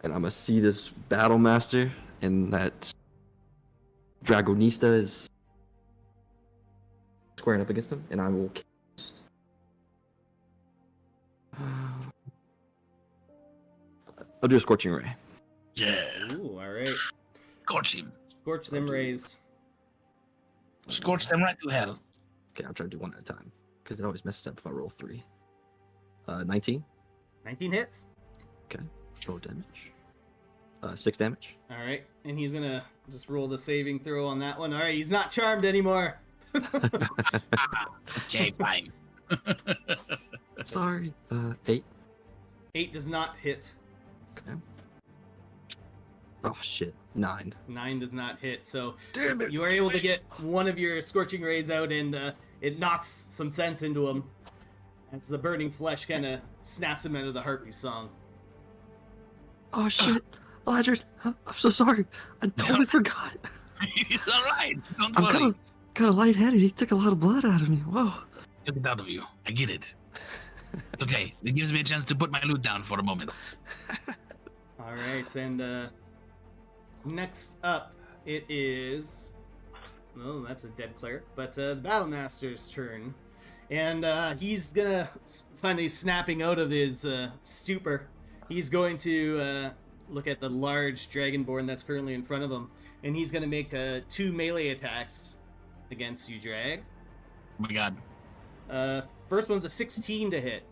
and I'm gonna see this battle master, and that Dragonista is squaring up against him, and I will cast. I'll do a scorching ray. Yeah. Ooh, all right. Scorch him. Scorch them rays. Scorch them right to hell. Okay, I'll try to do one at a time, because it always messes up if I roll 3. 19. 19 hits. Okay. Roll damage. 6 damage. All right, and he's gonna just roll the saving throw on that one. All right, he's not charmed anymore. Okay, fine. Sorry. 8. 8 does not hit. Okay. Oh shit, 9. 9 does not hit. So Damn it! you are able to get one of your scorching rays out, and it knocks some sense into him. As the burning flesh kind of snaps him out of the harpy song. Oh shit, Ladrid, I'm so sorry. I totally forgot. It's all right. Don't I'm worry. kind of lightheaded. He took a lot of blood out of me. Whoa. Took it out of you. I get it. It's okay. It gives me a chance to put my loot down for a moment. All right, and next up it is. Oh, that's a dead cleric, but the battle master's turn, and he's gonna finally snapping out of his stupor. He's going to look at the large dragonborn that's currently in front of him, and he's gonna make 2 melee attacks against you, Drag. Oh my god. First one's a 16 to hit.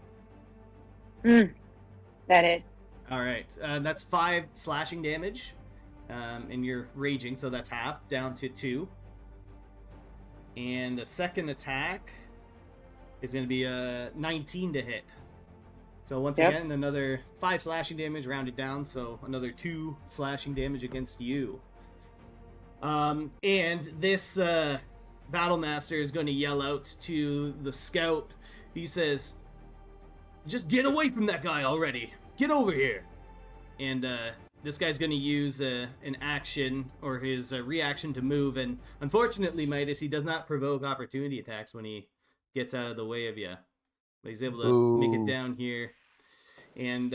That hits. All right, that's 5 slashing damage, and you're raging, so that's half, down to 2. And a second attack is going to be a 19 to hit. So once again, another 5 slashing damage, rounded down, so another 2 slashing damage against you. And this battle master is going to yell out to the scout. He says, "Just get away from that guy already. Get over here." And this guy's going to use an action or his reaction to move. And unfortunately, Midas, he does not provoke opportunity attacks when he gets out of the way of you. But he's able to make it down here. And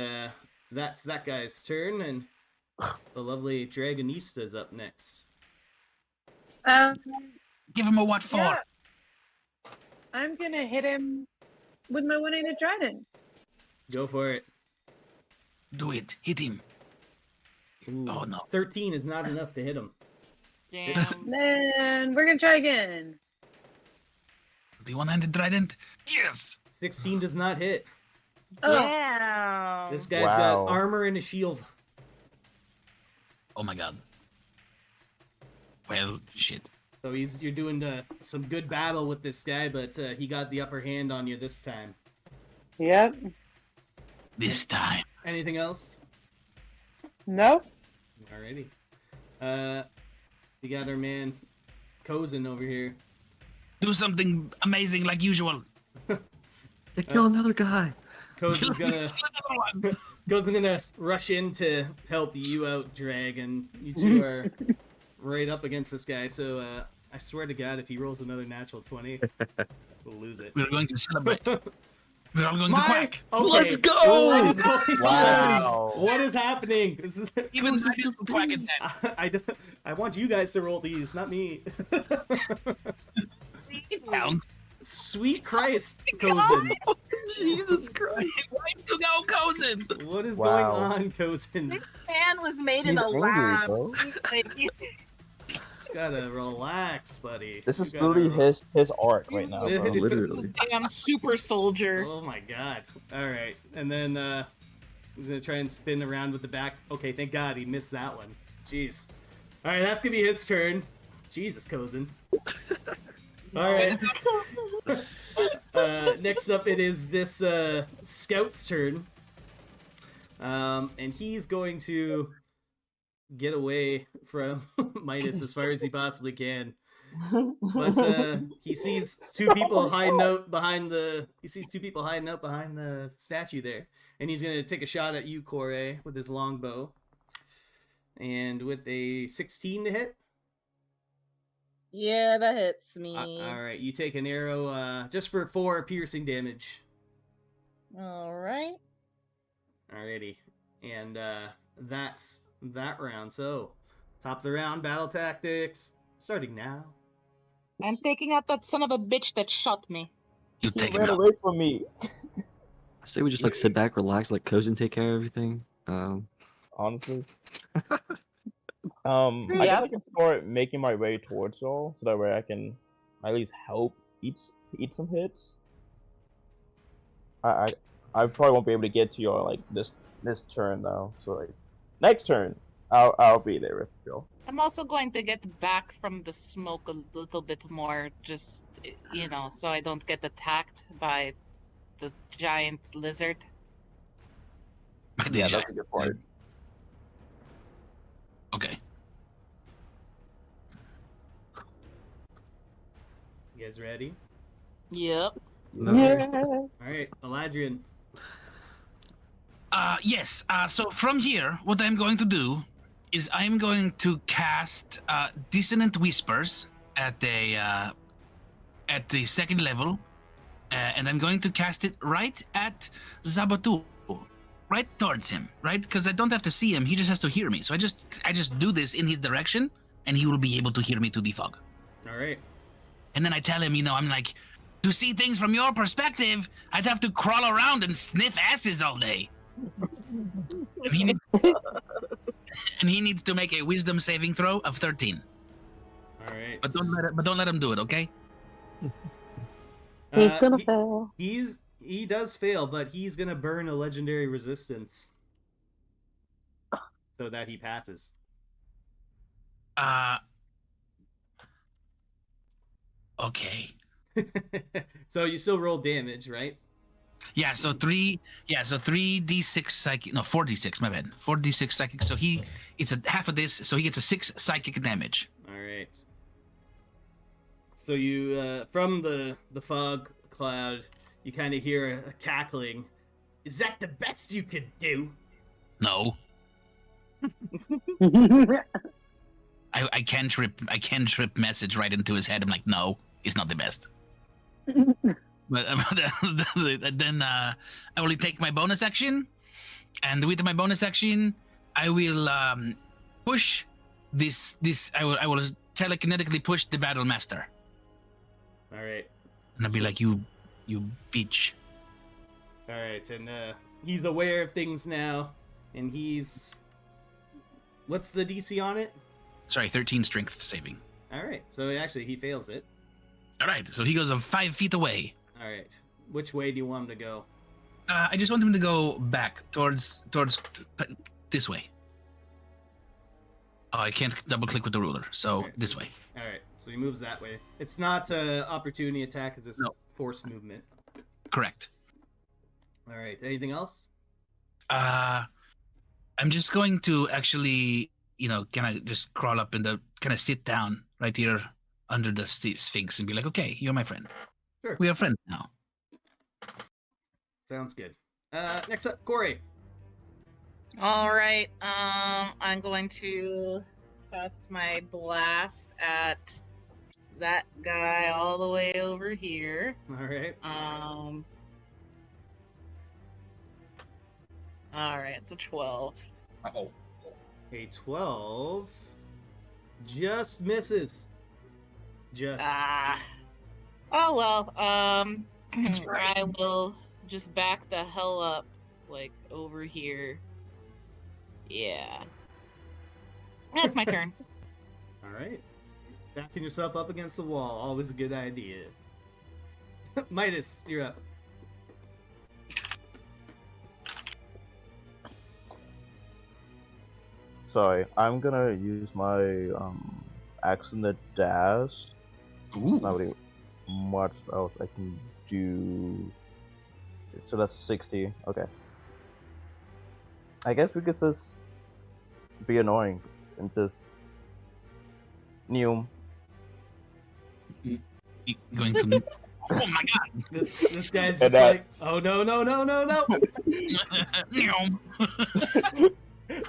that's that guy's turn. And the lovely Dragonista's up next. Give him a what for? Yeah. I'm going to hit him with my one-handed trident. Go for it. Do it. Hit him. Ooh, Oh, no. 13 is not enough to hit him. Damn. Then we're going to try again. The one-handed trident? Yes! 16 does not hit. Damn. This guy's got armor and a shield. Oh my god. Well, shit. So you're doing some good battle with this guy, but he got the upper hand on you this time. Yep. This time. Anything else? Nope. Alrighty. We got our man Kozin over here. Do something amazing like usual. They kill another guy. Kozin's gonna rush in to help you out, Drag, and you two are right up against this guy. So I swear to God, if he rolls another natural 20, we'll lose it. We're going to celebrate. We're all going to quack. Okay. Let's go! What is going Wow. on? What is happening? This is Even I just quack attack. I want you guys to roll these, not me. It counts. Sweet Christ, Kozin. Jesus Christ. Way to go, Kozin! What is Wow. going on, Kozin? This man was made in He's a angry, lab. bro. Like, Just gotta relax, buddy. This is You gotta literally his art right now, bro. Literally. damn super soldier. Oh my god. Alright. And then he's gonna try and spin around with the back. Okay, thank god he missed that one. Jeez. Alright, that's gonna be his turn. Jesus, Kozin. Alright. Next up it is this scout's turn. And he's going to get away from Midas as far as he possibly can. But he sees two people hiding out behind the statue there, and he's gonna take a shot at you, Corey, with his longbow. And with a 16 to hit. Yeah, that hits me. All right, you take an arrow just for 4 piercing damage. All right. Alrighty, and that's that round. So, top of the round, battle tactics starting now. I'm taking out that son of a bitch that shot me. You He take him ran out. away from me. I say we just like sit back, relax, let Kozin take care of everything. Honestly. I guess I can start making my way towards y'all, so that way I can at least help eat some hits. I probably won't be able to get to y'all like this turn though. So like next turn, I'll be there with y'all. I'm also going to get back from the smoke a little bit more, just, you know, so I don't get attacked by the giant lizard. By the Yeah, giant. that's a good part. Okay. You guys ready? Yep. Yes. All right, Eladrian. Yes. So from here, what I'm going to do is I'm going to cast Dissonant Whispers at the second level, and I'm going to cast it right at Zava-Thul, right towards him, right? Because I don't have to see him; he just has to hear me. So I just do this in his direction, and he will be able to hear me to the fog. All right. And then I tell him, I'm like, to see things from your perspective, I'd have to crawl around and sniff asses all day. And he needs to make a wisdom saving throw of 13. All right. But don't let him do it, okay? He's gonna fail. He does fail, but he's gonna burn a legendary resistance so that he passes. Okay. So you still roll damage, right? Yeah, so 3d6 psychic, no, 4d6, my bad. 4d6 psychic, so it's a half of this, so he gets a 6 psychic damage. All right. So you, from the fog cloud, you kind of hear a cackling. Is that the best you could do? No. I can trip message right into his head. I'm like, no, it's not the best. But then I will take my bonus action, and with my bonus action, I will push this. I will telekinetically push the battle master. All right. And I'll be like, you bitch. All right, and he's aware of things now, and what's the DC on it? Sorry, 13 strength saving. All right, so actually he fails it. All right, so he goes 5 feet away. All right, which way do you want him to go? I just want him to go back towards this way. Oh, I can't double click with the ruler, so Okay. this way. All right, so he moves that way. It's not an opportunity attack; it's a No. forced movement. Correct. All right, anything else? I'm just going to actually, kind of just crawl up and kind of sit down right here under the Sphinx and be like, okay, you're my friend. Sure. We are friends now. Sounds good. Next up, Corey. All right. I'm going to cast my blast at that guy all the way over here. All right. All right. It's a 12. Uh-oh. A 12 just misses. Just. Oh well. That's right. I will just back the hell up, like over here. Yeah. That's my turn. All right. Backing yourself up against the wall, always a good idea. Midas, you're up. Sorry, I'm gonna use my action to dash. Ooh. Not really much else I can do. So that's 60. Okay. I guess we could just be annoying and just Neum. Going to. Oh my god! This guy's And just like, oh no.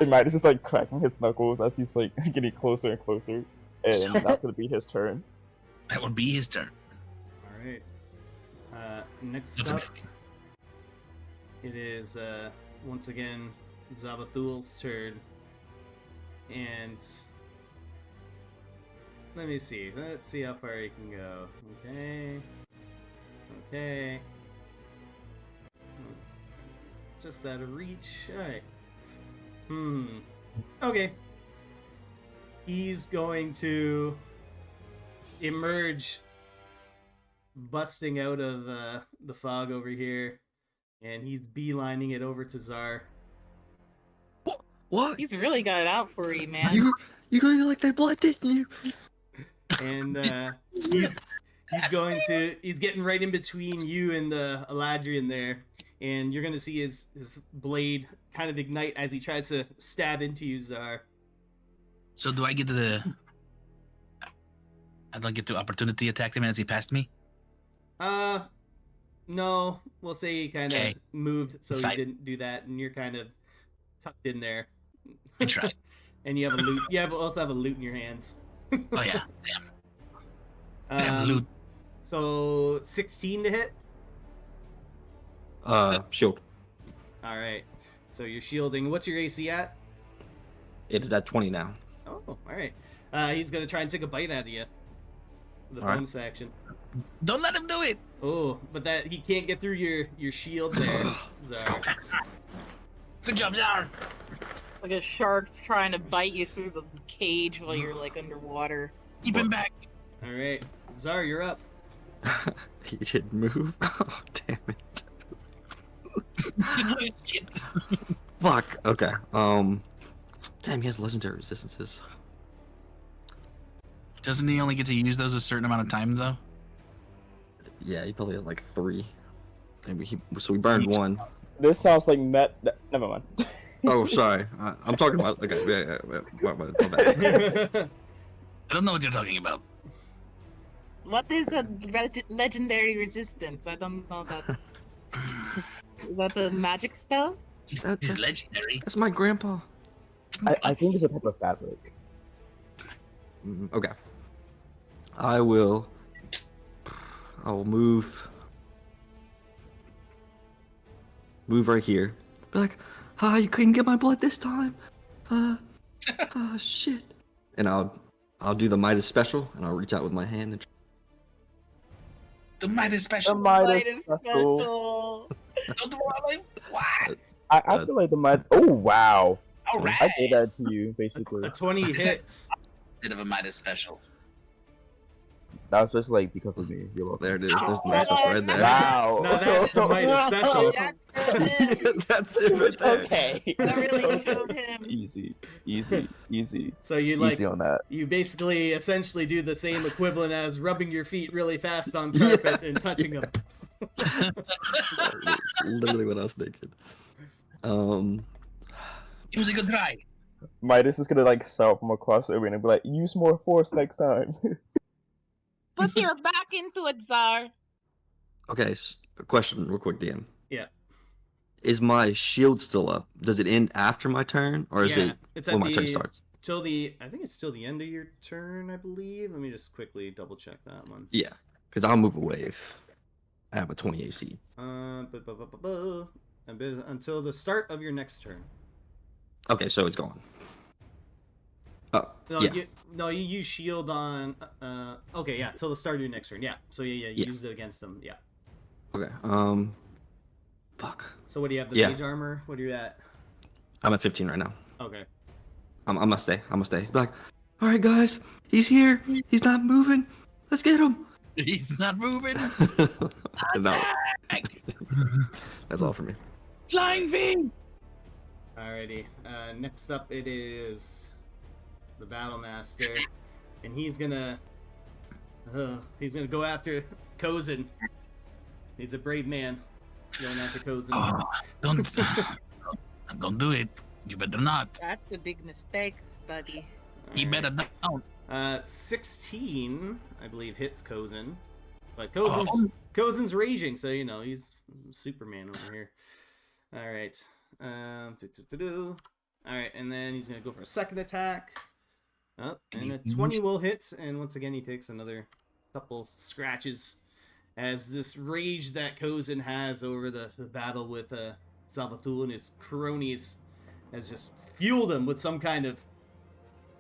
And Midas is like cracking his knuckles as he's like getting closer and closer, and that's gonna be his turn. That would be his turn. All right. Next That's up, amazing. it is once again Zava-Thul's turn, and let me see. Let's see how far he can go. Okay. Just out of reach. All right. Okay. He's going to emerge, busting out of the fog over here, and he's beelining it over to Czar. What? He's really got it out for you, man. You really like that blood, didn't you? And he's getting right in between you and Eladrian there, and you're gonna see his blade kind of ignite as he tries to stab into you, Czar. So do I get the? I don't get to opportunity attack him as he passed me. No. We'll say he kind of Okay. moved, so It's you fine. didn't do that, and you're kind of tucked in there. I tried. And you have a loot. You also have a loot in your hands. Oh yeah. Damn loot. So 16 to hit. Shield. All right. So you're shielding. What's your AC at? It is at 20 now. Oh, all right. He's gonna try and take a bite out of you. The All right. bonus action. Don't let him do it. Oh, but that he can't get through your shield there. Let's Zar. go. Good job, Zar. Like a shark trying to bite you through the cage while you're like underwater. Keep him back. All right, Zar, you're up. He didn't move. Oh, damn it. Shit. Fuck. Okay. Damn, he has legendary resistances. Doesn't he only get to use those a certain amount of time though? Yeah, he probably has like 3. And so we burned 1. This sounds like Never mind. Oh, sorry. I'm talking about. Okay. Yeah. My bad. I don't know what you're talking about. What is a legendary resistance? I don't know that. Is that a magic spell? He's That's- legendary. That's my grandpa. I think it's a type of fabric. Okay. I will move right here. Be like, you couldn't get my blood this time. Shit. And I'll do the Midas special, and I'll reach out with my hand and. The Midas special. The Midas special. Don't worry. What? I feel like the Midas. Oh wow! All right. I did that to you, basically. A 20 hits. Bit of a Midas special. That was just like because of me. You're welcome. There it is. There's the That's- Midas right there. Wow. Now that's the Midas special. That's it right there. Okay. That really showed him. Easy. So you Easy on that. you basically essentially do the same equivalent as rubbing your feet really fast on carpet and touching them. Literally what I was thinking. It was a good try. Midas is gonna like shout from across the arena and be like, "Use more force next time." Put your back into it, Zar. Okay, a question real quick, DM. Yeah. Is my shield still up? Does it end after my turn, or is it it's when at my turn the starts? I think it's till the end of your turn, I believe. Let me just quickly double check that one. Yeah, because I'll move away if I have a 20 AC. Until the start of your next turn. Okay, so it's gone. Oh, No, yeah. you use shield on. Okay, yeah, till the start of your next turn. Yeah. So you Yeah. used it against them. Yeah. Okay. Fuck. So what do you have? The Yeah. mage armor. What are you at? I'm at 15 right now. Okay. I'm gonna stay. Be like, all right, guys, he's here. He's not moving. Let's get him. He's not moving. No. That's all for me. Flying V. Alrighty. Next up, it is the Battle Master, and he's gonna go after Kozin. He's a brave man going after Kozin. Oh, don't do it. You better not. That's a big mistake, buddy. He better not. 16, I believe, hits Kozin, but Kozin's raging, so he's Superman over here. All right. All right, and then he's gonna go for a second attack. And a 20 will hit, and once again he takes another couple scratches as this rage that Kozin has over the battle with Zava-Thul and his cronies has just fueled him with some kind of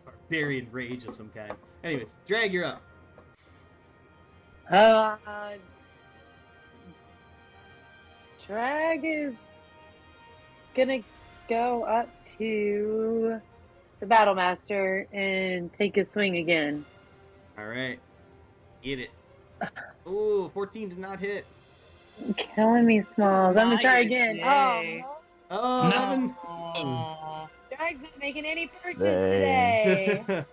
barbarian rage of some kind. Anyways, Drag, you're up. Drag is gonna go up to the Battle Master and take a swing again. All right, get it. Ooh, 14 did not hit. Killing me, Smalls. I'm gonna try Nice, again. yay. Oh, No. 11. Aw. Drag's not making any purchase Dang. today.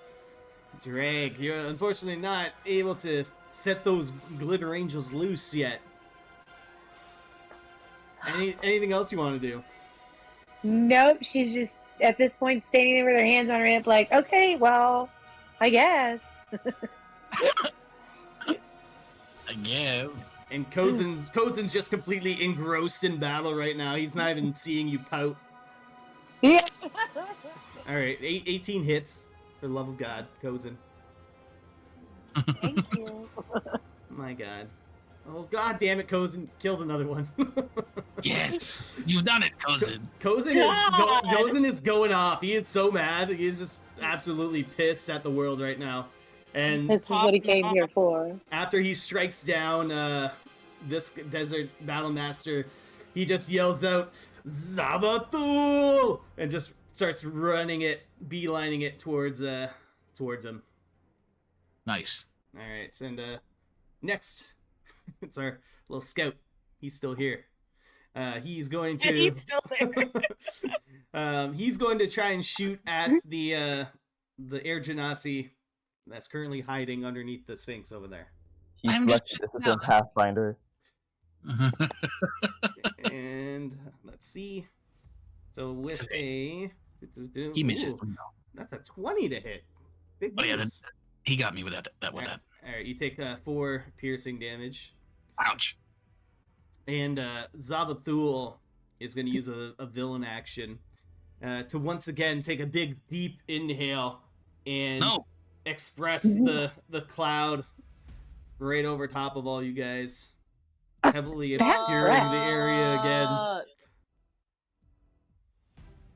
Drag, you're unfortunately not able to set those glitter angels loose yet. Anything else you want to do? Nope, she's just at this point standing there with their hands on her hip, like, okay, well, I guess. I guess. And Kothan's just completely engrossed in battle right now. He's not even seeing you pout. Yeah. All right, 18 hits for the love of God, Kothan. Thank you. My God. Oh, God damn it, Kothan killed another one. Yes, you've done it, cousin. Kothan is going off. He is so mad. He is just absolutely pissed at the world right now. And This is what he came here for. after he strikes down this desert battle master, he just yells out, Zava-Thul! And just starts running it, beelining it towards him. Nice. All right, and next, it's our little scout. He's still here. He's going to. And he's still there. He's going to try and shoot at the air genasi that's currently hiding underneath the Sphinx over there. He's I'm like, just- this is in Pathfinder. And let's see. So with Okay. a He misses. Ooh, that's a 20 to hit. Big Oh, yeah, moves. He got me with that. With that. All right, you take 4 piercing damage. Ouch. And Zava-Thul is going to use a villain action to once again take a big, deep inhale and No. express the cloud right over top of all you guys, heavily obscuring the area again.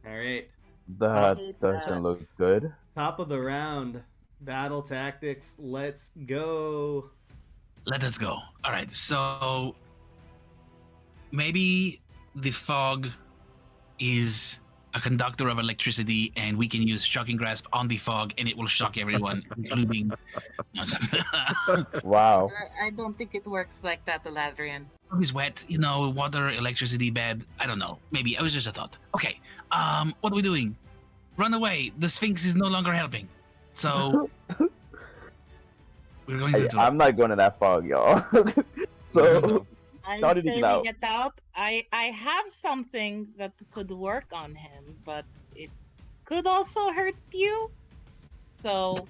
All right, That hate doesn't that. look good. top of the round, battle tactics. Let's go. Let us go. All right. So maybe the fog is a conductor of electricity, and we can use shocking grasp on the fog, and it will shock everyone, including. Wow. I don't think it works like that, Eladrian. Fog is wet, water, electricity, bad. I don't know. Maybe it was just a thought. Okay. What are we doing? Run away. The Sphinx is no longer helping. So we're going to. I'm not going to that fog, y'all. So, I How did he say get out? we get out. I have something that could work on him, but it could also hurt you. So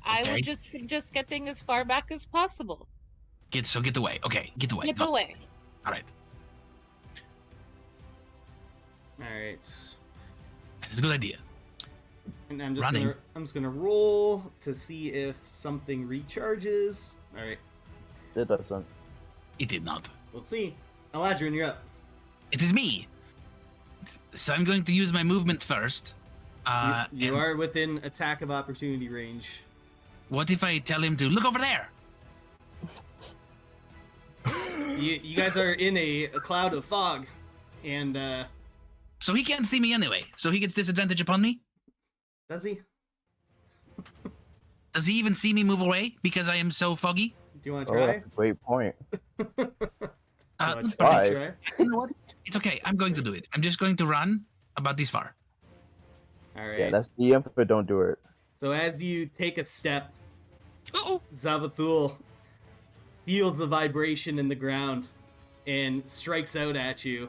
I Okay. would just suggest getting as far back as possible. Get away. Okay, get away. Get Go. away. All right. All right, That's a good idea. and I'm Running. just gonna roll to see if something recharges. All right, it doesn't. It did not. we'll see. Eladrin, you're up. It is me. So I'm going to use my movement first. You and are within attack of opportunity range. What if I tell him to look over there? You guys are in a cloud of fog, and So he can't see me anyway. So he gets disadvantage upon me. does he? Does he even see me move away because I am so foggy? Do you want to Oh, try? that's a great point. Wanna Try. try? You know what? It's okay. I'm going to do it. I'm just going to run about this far. All right. Yeah, that's DM, but don't do it. So as you take a step, Uh-oh. Zava-Thul feels the vibration in the ground and strikes out at you.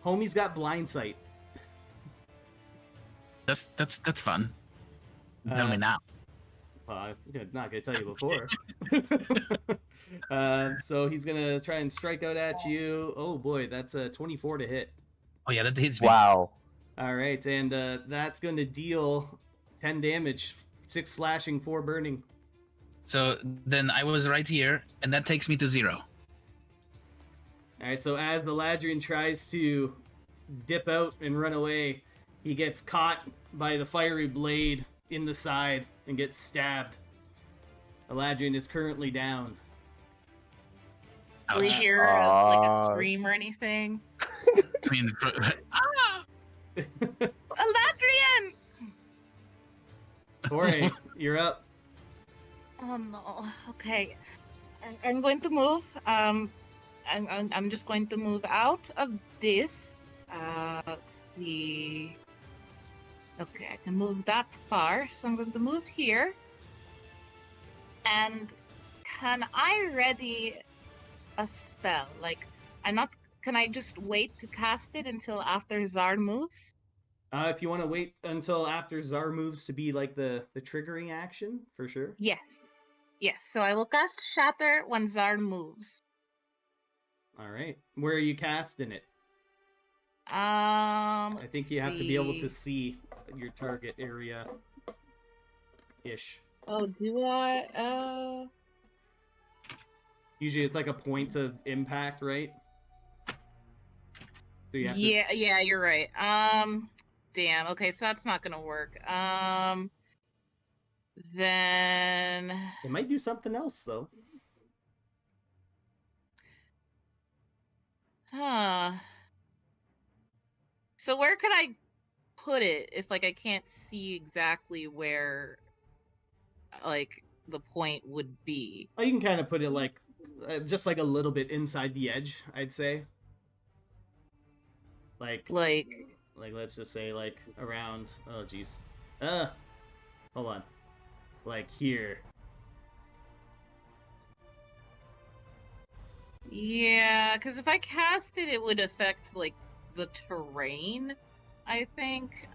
Homie's got blind sight. That's fun. Tell me now. I was not gonna tell you before. So he's gonna try and strike out at you. Oh boy, that's a 24 to hit. Oh yeah, that hits me. Wow. All right, and that's going to deal 10 damage, 6 slashing, 4 burning. So then I was right here, and that takes me to 0. All right, so as the Ladrian tries to dip out and run away, he gets caught by the fiery blade in the side and gets stabbed. Eladrian is currently down. Do we Ouch. hear like a Ah. scream or anything? I mean, ah! Eladrian! Corey, you're up. Oh no. Okay. I'm going to move. I'm just going to move out of this. Let's see. Okay, I can move that far, so I'm going to move here. And can I ready a spell? Like, I'm not. Can I just wait to cast it until after Zard moves? If you want to wait until after Zar moves to be like the triggering action, for sure. Yes. Yes. So I will cast Shatter when Zar moves. All right. Where are you casting it? I I think you have to be able to see your target area. Ish. Oh, do I? Usually it's like a point of impact, right? So you have Yeah, yeah, you're right. Damn. Okay, so that's not gonna work. Then. It might do something else though. Huh. So where could I put it if like I can't see exactly where like the point would be? Oh, you can kind of put it like just like a little bit inside the edge, I'd say. Like let's just say like around. Oh jeez. Hold on. Like here. Yeah, because if I cast it, it would affect like the terrain, I think.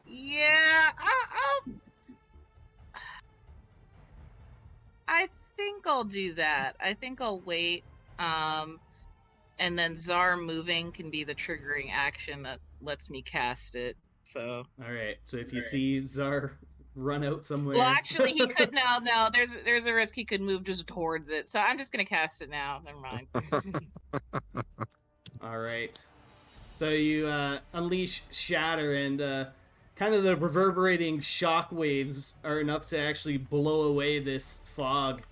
Yeah, I think I'll do that. I think I'll wait. And then Zar moving can be the triggering action that lets me cast it. So. All right. So if you see Zar run out somewhere. Well, actually, he could now. No, there's a risk he could move just towards it. So I'm just gonna cast it now. Never mind. All right. So you unleash Shatter, and kind of the reverberating shock waves are enough to actually blow away this fog.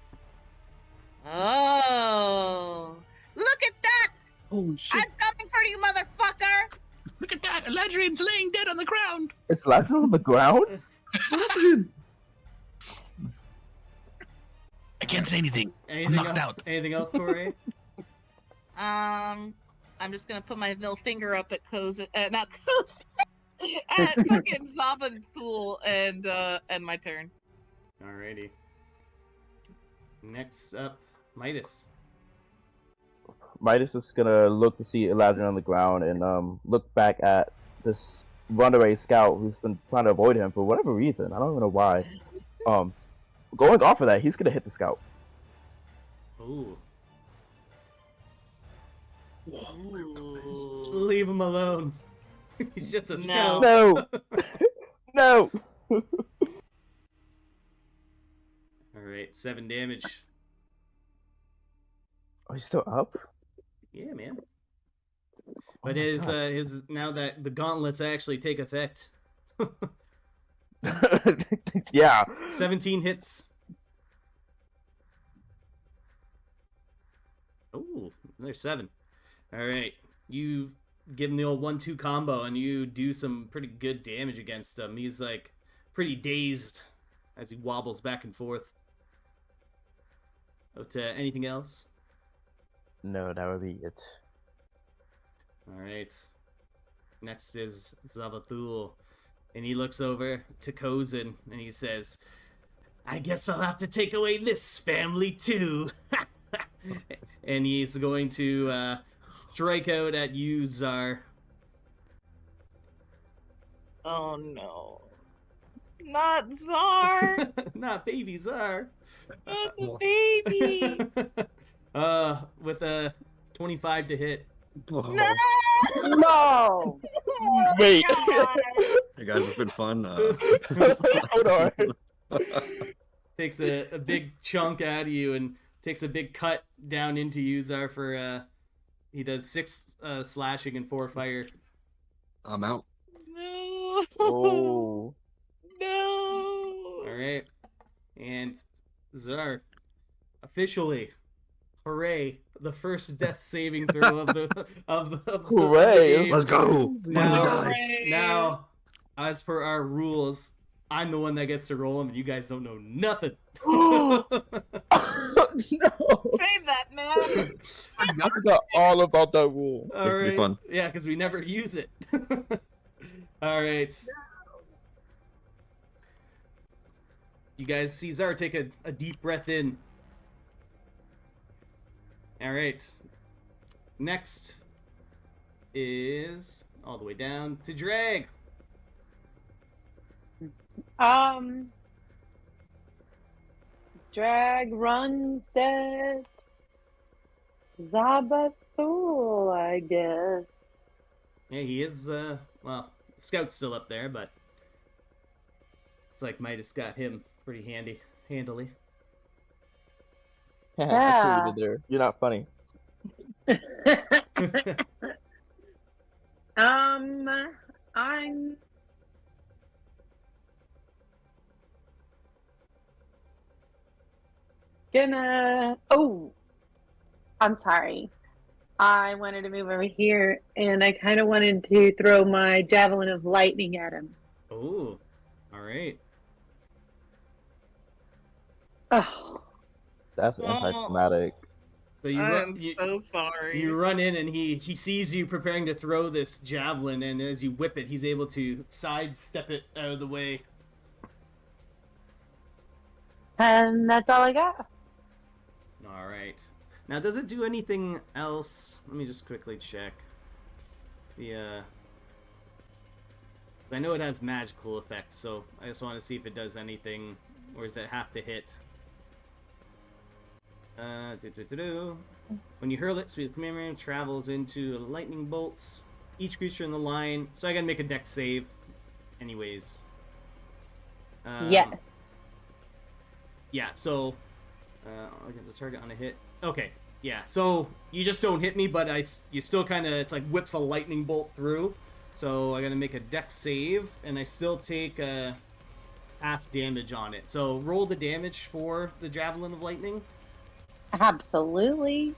Oh, look at that! Oh shit! I'm coming for you, motherfucker! Look at that! Eladrian's laying dead on the ground. It's left on the ground? I can't say anything. I'm knocked out. Anything else, Corey? I'm just gonna put my middle finger up at not Kozen, at fucking Zava-Thul and my turn. Alrighty. Next up, Midas. Midas is gonna look to see Eladrin on the ground and look back at this runaway scout who's been trying to avoid him for whatever reason. I don't even know why. Going off of that, he's gonna hit the scout. Ooh. Ooh. Leave him alone. He's just a scout. No. No. Alright, 7 damage. Oh, he's still up? Yeah, man. Oh But my his God. now that the gauntlets actually take effect. Yeah. 17 hits. Oh, there's 7. Alright. You give him the old 1-2 combo and you do some pretty good damage against him. He's like pretty dazed as he wobbles back and forth. Anything else? No, that would be it. Alright. Next is Zava-Thul. And he looks over to Kozen and he says, I guess I'll have to take away this family too. And he's going to strike out at you, Zar. Oh no. Not Zar! Not baby Zar. Not the baby! With a 25 to hit. Oh. No! No! Wait. Hey guys, it's been fun. Hold on. Takes a big chunk out of you and takes a big cut down into you, Zar, for he does 6 slashing and 4 fire. I'm out. No! Oh. No! Alright. And Zar, officially, hooray, the first death saving throw of the Hooray. game. Let's go. Now- Finally died. Now, as per our rules, I'm the one that gets to roll them, and you guys don't know nothing. No. Save that, man! I forgot all about that rule. All This will be right. fun. Yeah, because we never use it. All right. You guys see Zara take a deep breath in. All right. Next is all the way down to Drag. Drag run set Zava-Thul, I guess. Yeah, he is, well, the scout's still up there, but it's like Midas got him pretty handily. I see what you did there. You're not funny. I'm gonna. Oh, I'm sorry. I wanted to move over here, and I kind of wanted to throw my javelin of lightning at him. Oh, all right. Oh, That's Oh. anticlimactic. So you I'm so sorry. You run in, and he sees you preparing to throw this javelin, and as you whip it, he's able to sidestep it out of the way. and that's all I got. All right. Now, does it do anything else? Let me just quickly check. The 'cause I know it has magical effects, so I just want to see if it does anything, or does it have to hit? When you hurl it, Sweet Commandment travels into lightning bolts. Each creature in the line. So I gotta make a dex save, anyways. Yes. Yeah. So, against the target on a hit. Okay. Yeah. So you just don't hit me, but you still kind of, it's like whips a lightning bolt through. So I gotta make a dex save, and I still take half damage on it. So roll the damage for the javelin of lightning. Absolutely.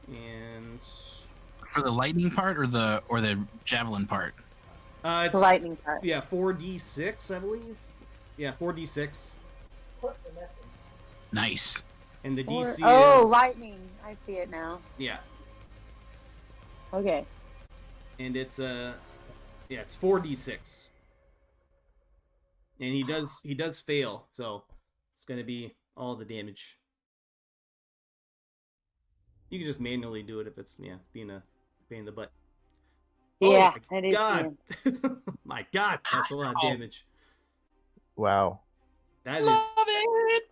And For the lightning part or the javelin part? it's The lightning part. Yeah, 4d6, I believe. Yeah, 4d6, Nice. and the Or- DC oh, is lightning. I see it now. Yeah, Okay. and it's it's 4d6, and he does fail, so it's gonna be all the damage. You can just manually do it if it's being a pain in the butt. Yeah, Oh my it is. God. My God, that's a lot of damage. Wow. That Love is. it.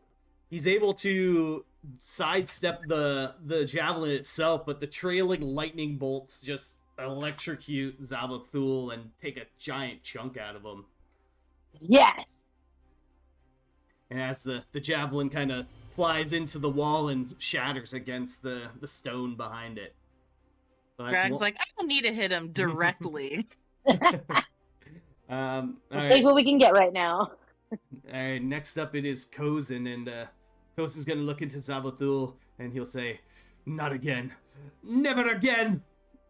He's able to sidestep the javelin itself, but the trailing lightning bolts just electrocute Zava-Thul and take a giant chunk out of him. Yes. And as the javelin kind of flies into the wall and shatters against the stone behind it. So that's Drag's like, I don't need to hit him directly. all We'll right. take what we can get right now. All right, next up it is Kozin, and Kozin's gonna look into Zava-Thul, and he'll say, "Not again, never again,"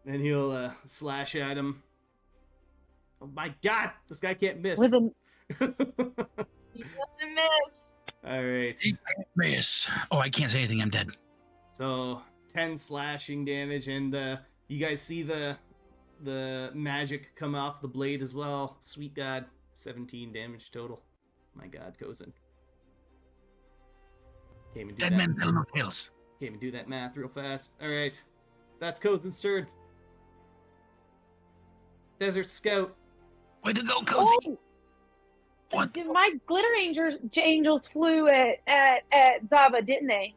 and he'll slash at him. Oh my God, this guy can't miss. With a He doesn't miss. All right, Miss. Oh, I can't say anything. I'm dead. so 10 slashing damage, and you guys see the magic come off the blade as well. Sweet God, 17 damage total. My God, Kozin. Can't even do Dead that. men tell no tales. Can't even do that math real fast. All right, that's Kozin's turn. Desert Scout. Way to go, Cozy. Oh! What? My glitter angels flew at Zava, didn't they?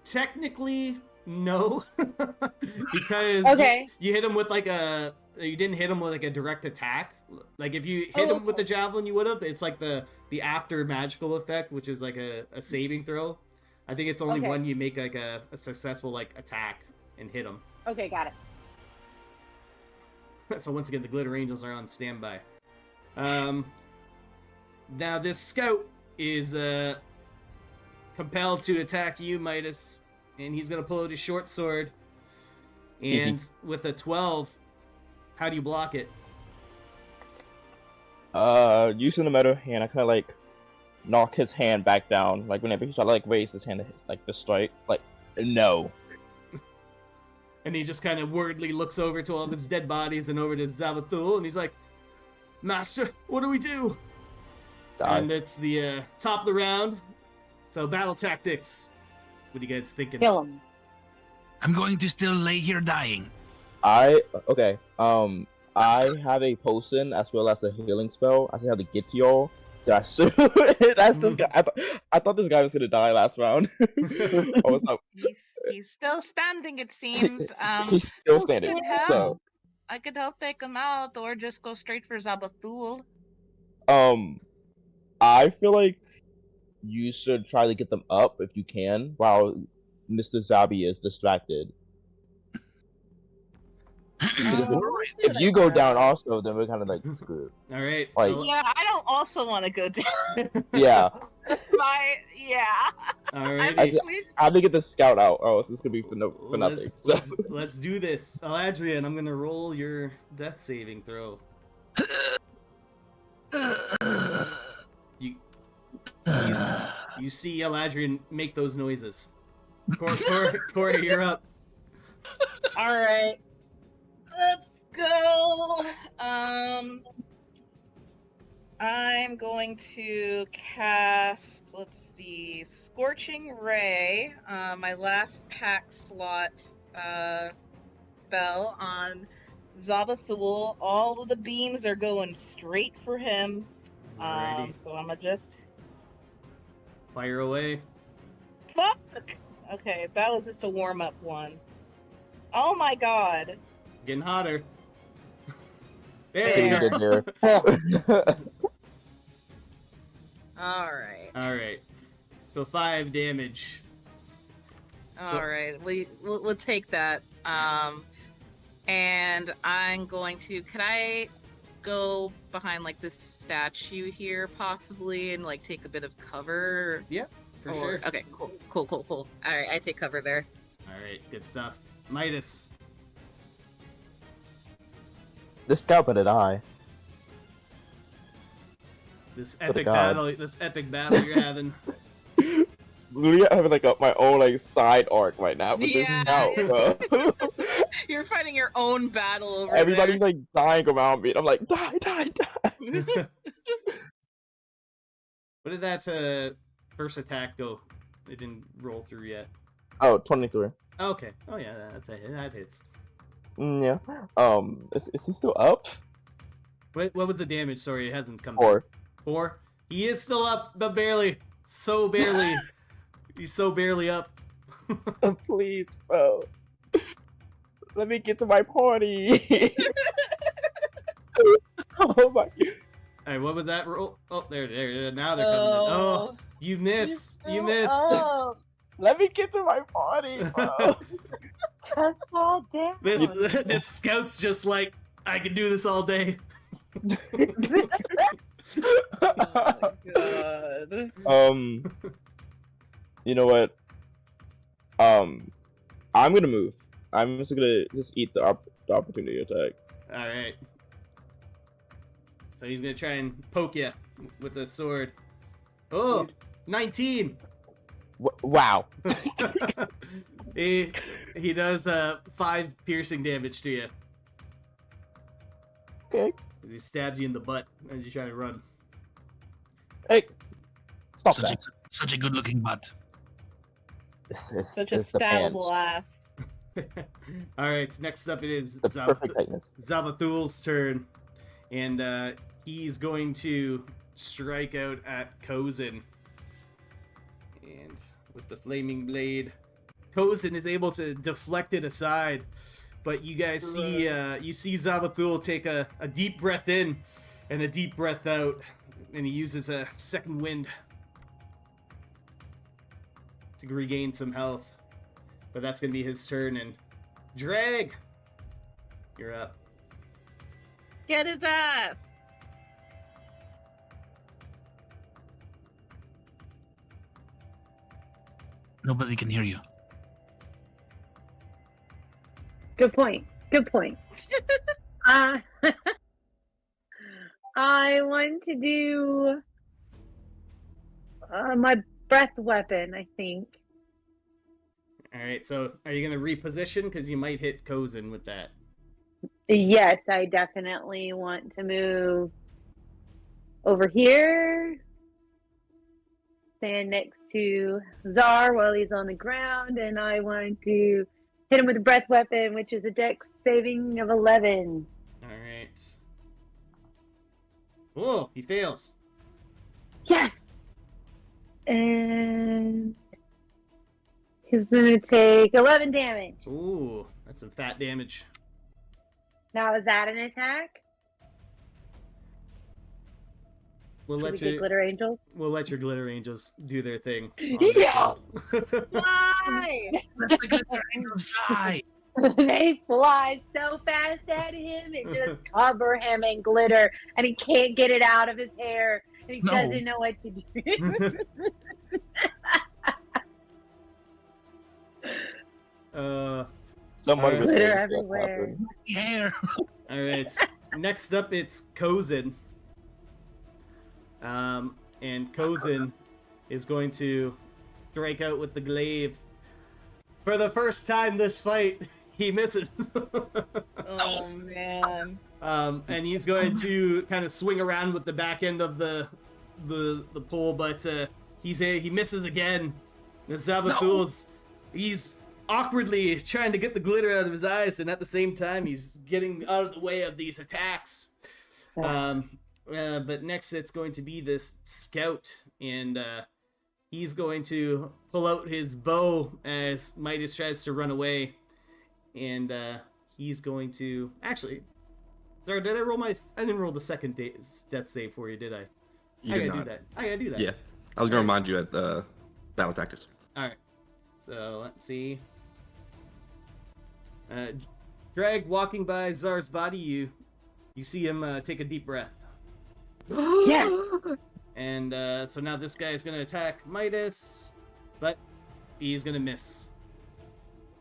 Technically, no, because Okay. you hit him with you didn't hit him with like a direct attack. Like if you hit him with the javelin, you would have. It's like the after magical effect, which is like a saving throw. I think it's only Okay. when you make like a successful like attack and hit him. Okay, got it. So once again, the glitter angels are on standby. Now this scout is compelled to attack you, Midas, and he's gonna pull out his short sword. And with a 12, how do you block it? Using the metal hand, I kind of like knock his hand back down. Like whenever he tries to like raise his hand, like to strike. Like no. And he just kind of worriedly looks over to all of his dead bodies and over to Zava-Thul, and he's like, "Master, what do we do?" Die. And it's the top of the round. So battle tactics. What are you guys thinking? Kill him. I'm going to still lay here dying. Okay. I have a potion as well as a healing spell. I still have to get to y'all. That's this guy. I thought this guy was gonna die last round. Oh, what's up? He's still standing, it seems. He's still I standing. could help. So, I could help take him out, or just go straight for Zava-Thul. I feel like you should try to get them up if you can, while Mr. Zabi is distracted. Because if you go down also, then we're kind of like screwed. All right. Like, Yeah, I don't also want to go down. yeah. Yeah. All right. I have to get the scout out. Oh, so this could be for nothing. So. Let's do this. Adrian, I'm gonna roll your death saving throw. You see Eladrian make those noises. Corey, you're up. All right. Let's go. I'm going to cast, let's see, Scorching Ray, my last pack slot spell on Zava-Thul. All of the beams are going straight for him. So I'm gonna just fire away. Fuck! Okay, that was just a warm-up one. Oh my god. Getting hotter. There you go. Alright. So 5 damage. Alright, we'll take that. And I'm going to, could I go behind like this statue here possibly and like take a bit of cover? Yeah, for sure. Okay, cool. Alright, I take cover there. Alright, good stuff. Midas. The scout better die. This epic battle you're having. Literally having like my own like side arc right now with this scout, bro. You're fighting your own battle over Everybody's there. like dying around me, and I'm like, die. What did that first attack go? It didn't roll through yet. Oh, 23. Okay. Oh yeah, that's a hit. That hits. Yeah. Is he still up? What was the damage? Sorry, it hasn't come. 4. 4. He is still up, but barely. So barely. He's so barely up. Please, bro. Let me get to my party. Oh my. Alright, what was that roll? Oh, there. Now they're coming in. Oh, you miss. You miss. Oh. Let me get to my party, bro. Just fall down. This scout's just like, I can do this all day. Oh my god. You know what? I'm gonna move. I'm just gonna eat the opportunity attack. All right. So he's gonna try and poke you with a sword. Oh, 19. Wow. He does 5 piercing damage to you. Okay. He stabs you in the butt as you try to run. Hey, stop that. Such a good-looking butt. Such a stabbable ass. All right, next up it is The perfect tightness. Zava-Thul's turn, and he's going to strike out at Kozin. And with the flaming blade, Kozin is able to deflect it aside, but you guys see Zava-Thul take a deep breath in and a deep breath out, and he uses a second wind to regain some health. But that's gonna be his turn, and Drag, you're up. Get his ass! Nobody can hear you. Good point. I want to do my breath weapon, I think. Alright, so are you gonna reposition? Because you might hit Kozin with that. Yes, I definitely want to move over here. Stand next to Zar while he's on the ground, and I want to hit him with a breath weapon, which is a dex saving of 11. All right. Oh, he fails. Yes! And he's gonna take 11 damage. Ooh, that's some fat damage. Now, is that an attack? We'll Should let we get you. glitter angels? We'll let your glitter angels do their thing. Yes! Fly! Let the glitter angels fly. They fly so fast at him, it just cover him in glitter, and he can't get it out of his hair, and he No. doesn't know what to do. Someone Alright. with Glitter a- everywhere. Hair. All right. Next up, it's Kozin. And Kozin is going to strike out with the glaive. For the first time this fight, he misses. Oh man. And he's going to kind of swing around with the back end of the pole, but he misses again. The Zava-Thul's, he's awkwardly trying to get the glitter out of his eyes, and at the same time, he's getting out of the way of these attacks. But next, it's going to be this scout, and he's going to pull out his bow as Midas tries to run away, and he's going to actually. Sorry, did I roll my? I didn't roll the second death save for you, did I? You I did gotta not. do that. I gotta do that. Yeah. I was gonna remind you at battle tactics. All right. So let's see. Drag walking by Zar's body. You see him take a deep breath. Yes! And so now this guy is going to attack Midas, but he's going to miss.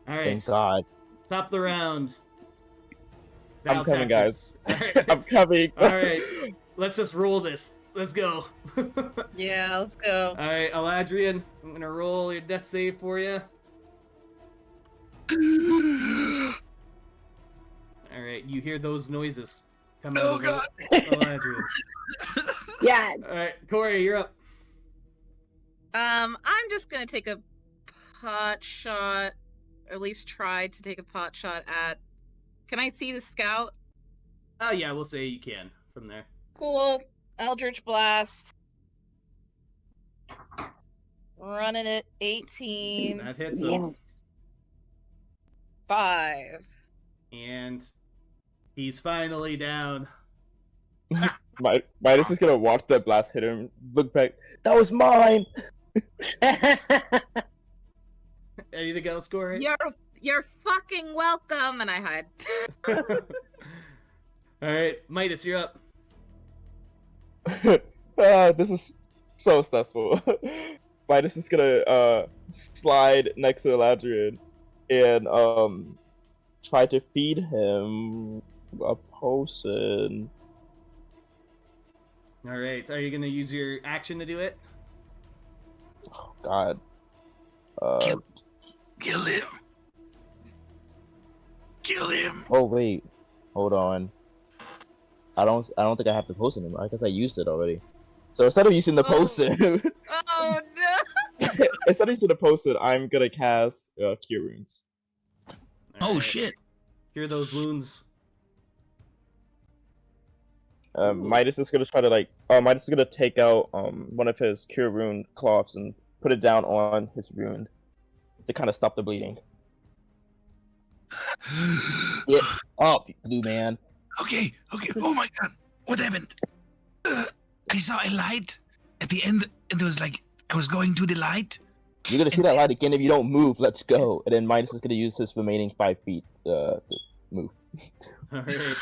All right, Thank God. top of the round. I'm Battle coming, tactics. I'm coming. All right, let's just roll this. Let's go. Yeah, let's go. All right, Eladrian, I'm going to roll your death save for you. All right, you hear those noises coming out Oh, of God. Eladrian. Yeah, All right, Corey, you're up. I'm just gonna take a pot shot, or at least try to take a pot shot at. Can I see the scout? Oh yeah, we'll say you can from there. Cool. Eldritch Blast. Running it 18. That hits yes. him, 5. and he's finally down. Midas is gonna watch that blast hit him, look back. That was mine. Anything else, Corey? You're fucking welcome, and I hide. All right, Midas, you're up. This is so stressful. Midas is gonna slide next to Eladrian and try to feed him a potion. All right, are you gonna use your action to do it? Oh God. Kill him. Kill him. Oh wait, hold on. I don't think I have the potion anymore. I guess I used it already. So instead of using the Oh. potion, Oh no! instead of using the potion, I'm gonna cast Cure Wounds. All Oh right, shit. Cure those wounds. Midas is gonna try to Midas is gonna take out one of his Cure Wound cloths and put it down on his wound to kind of stop the bleeding. Yeah. Oh, blue man. Okay. Oh my god. What happened? I saw a light at the end. It was like I was going to the light. You're gonna see that light again if you don't move. Let's go. And then Midas is gonna use his remaining 5 feet to move. All right.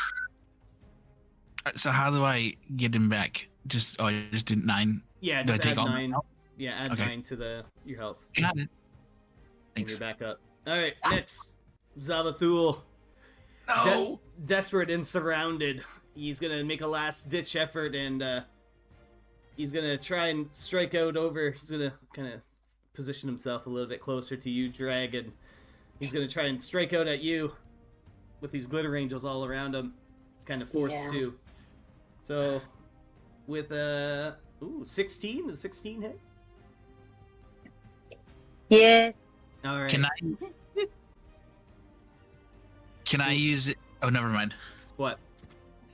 So how do I get him back? I just did 9. Yeah, Do I just take add all my 9. health? Yeah, add Okay. 9 to your health. Got it. And Thanks. you're back up. All right, next, Zava-Thul. No. Desperate and surrounded, he's gonna make a last-ditch effort, and he's gonna try and strike out over. He's gonna kind of position himself a little bit closer to you, Dragon. He's gonna try and strike out at you with these glitter angels all around him. It's kind of forced Yeah. to. So, with 16, does 16 hit? Yes. All right. Can Can I use it? Oh, never mind. What?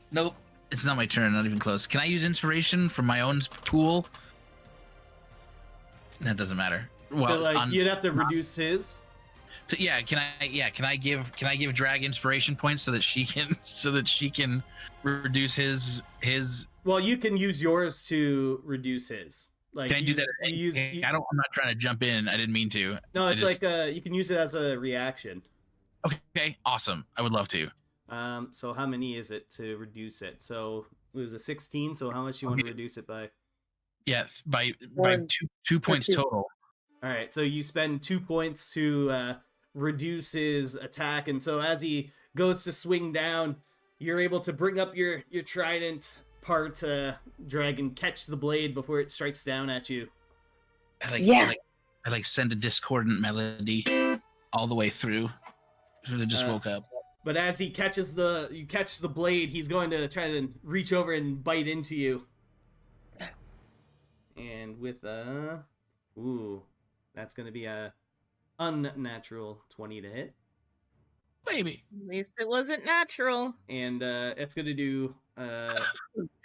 Nope. It's not my turn. Not even close. Can I use inspiration from my own pool? That doesn't matter. Well, So, like, you'd have to reduce his. Can I give Drag inspiration points so that she can reduce his. Well, you can use yours to reduce his. Like, Can I do that? I'm not trying to jump in. I didn't mean to. No, it's like you can use it as a reaction. Okay, awesome. I would love to. So how many is it to reduce it? So it was a 16. So how much do you want to reduce it by? Yeah, by two points total. All right. So you spend 2 points to reduce his attack, and so as he goes to swing down, you're able to bring up your trident part, dragon, catch the blade before it strikes down at you. I send a discordant melody all the way through. Should have just woke up. But as he catches you catch the blade, he's going to try to reach over and bite into you. And with that's going to be a unnatural 20 to hit. Baby. At least it wasn't natural. And it's going to do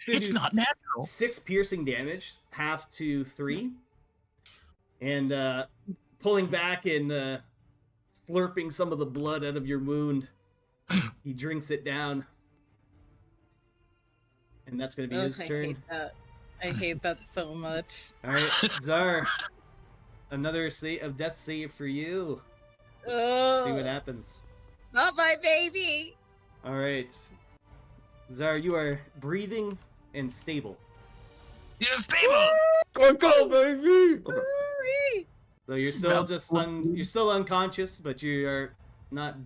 it's not natural. 6 piercing damage, half to 3. And pulling back and slurping some of the blood out of your wound, he drinks it down. And that's going to be his turn. I hate that so much. All right, Zar. Another death save for you. Let's see what happens. Not my baby. All right. Zar, you are breathing and stable. You're stable. Go, baby. So you're still you're still unconscious, but you are not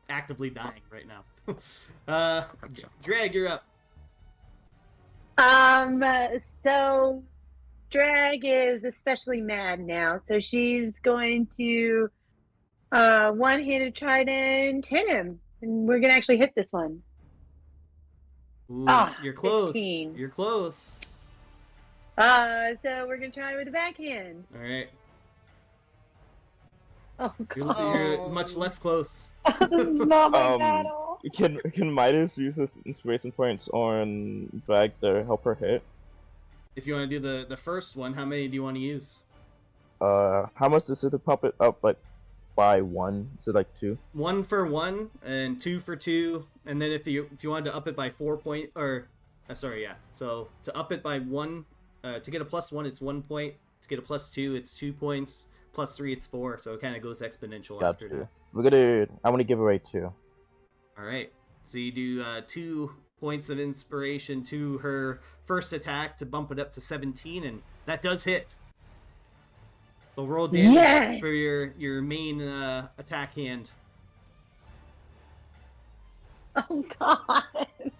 actively dying right now. Drag, you're up. So Drag is especially mad now, so she's going to one-handed trident hit him, and we're gonna actually hit this one. Ooh, you're close. 15. You're close. So we're gonna try with the backhand. All right. Oh god. You're much less close. This is not my battle. Can Midas use his inspiration points on Drag to help her hit? If you want to do the first one, how many do you want to use? How much is it to pump it up by 1? Is it like 2? 1 for 1 and 2 for 2, and then if you wanted to up it by 4 point so to up it by 1, to get a +1 it's 1 point, to get a +2 it's 2 points, +3 it's 4, so it kind of goes exponential after that. I want to give away 2. All right, so you do 2 points of inspiration to her first attack to bump it up to 17, and that does hit. So roll damage for your main attack hand. Oh god.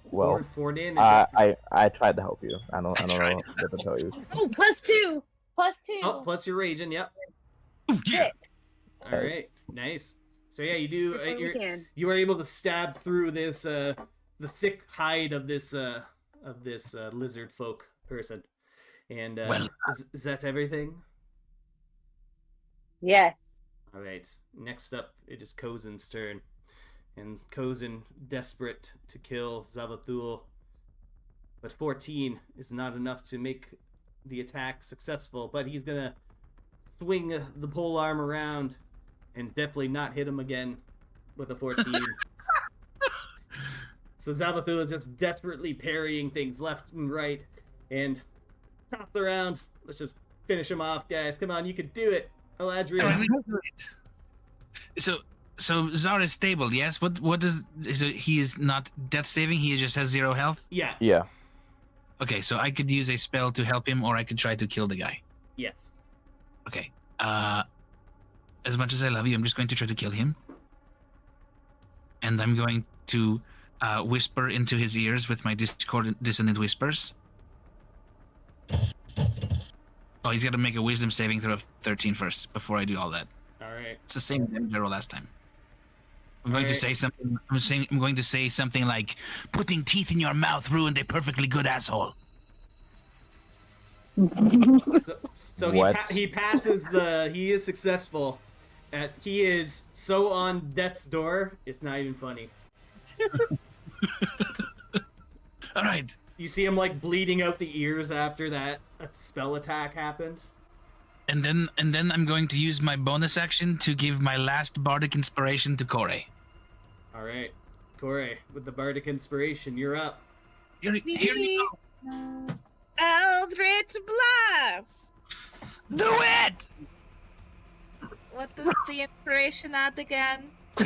Well, 4 damage. I tried to help you. I don't know what to tell you. Oh, +2. +2. Oh, plus your raging. Yep. Yeah. All right, nice. So yeah, you do. You are able to stab through this the thick hide of this lizard folk person, and is that everything? Yes. All right. Next up, it is Kozen's turn, and Kozen, desperate to kill Zava-Thul, but 14 is not enough to make the attack successful. But he's gonna swing the pole arm around and definitely not hit him again with a 14. So Zava-Thul is just desperately parrying things left and right, and top of the round. Let's just finish him off, guys. Come on, you can do it. Eladria. So Zara is stable, yes? What does he is not death saving, he just has 0 health? Yeah. Okay, so I could use a spell to help him, or I could try to kill the guy. Yes. Okay. As much as I love you, I'm just going to try to kill him. And I'm going to whisper into his ears with my discordant dissonant whispers. Oh, he's got to make a wisdom saving throw of 13 first before I do all that. All right. It's the same damage I rolled last time. I'm going to say something. I'm going to say something like, "Putting teeth in your mouth ruined a perfectly good asshole." So he passes he is successful, He is so on death's door, it's not even funny. All right. You see him like bleeding out the ears after that spell attack happened. And then I'm going to use my bonus action to give my last bardic inspiration to Kore. All right, Corey, with the bardic inspiration, you're up. Here you go. Eldritch Blast! Do it! What does the inspiration add again? You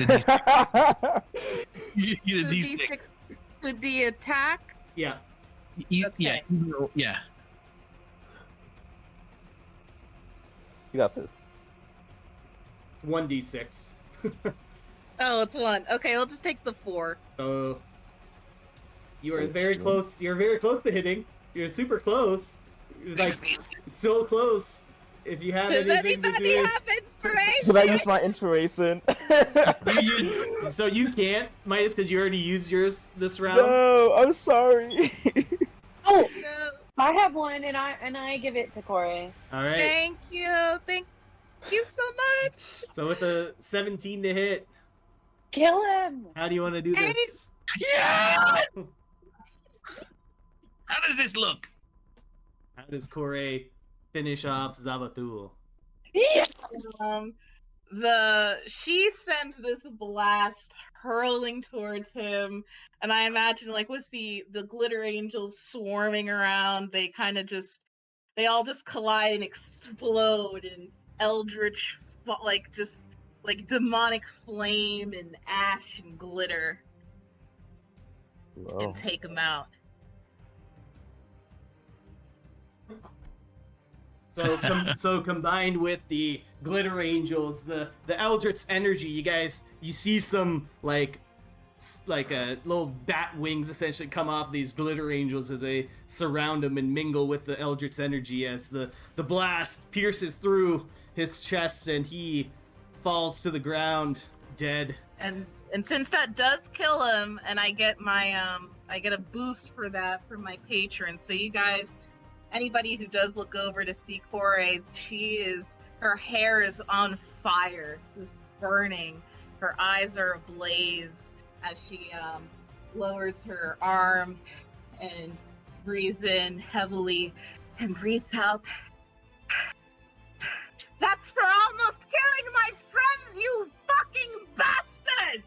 get a To D6. to the attack? Yeah. Yeah. Okay. Yeah. You got this. It's 1d6. Oh, it's 1. Okay, I'll just take the 4. So you are Oh, very true. close. You're very close to hitting. You're super close. You're like so close. If you have Does anything to anybody do, have inspiration? Can I use my inspiration? so you can't, Midas, because you already used yours this round. No, I'm sorry. Oh, No. I have one, and I give it to Corey. All right. Thank you. Thank you so much. So with a 17 to hit, Kill him. how do you want to do this? Yeah! How does this look? How does Corey finish off Zava-Thul? Yeah. She sends this blast hurling towards him, and I imagine like with the glitter angels swarming around, they all just collide and explode in eldritch, just demonic flame and ash and glitter, and take him out. So combined with the glitter angels, the eldritch energy, you see some like little bat wings essentially come off these glitter angels as they surround him and mingle with the eldritch energy as the blast pierces through his chest and he falls to the ground dead. And since that does kill him, and I get a boost for that from my patron. So you guys, anybody who does look over to see Corey, her hair is on fire, just burning. Her eyes are ablaze as she lowers her arm and breathes in heavily and breathes out. That's for almost killing my friends, you fucking bastard!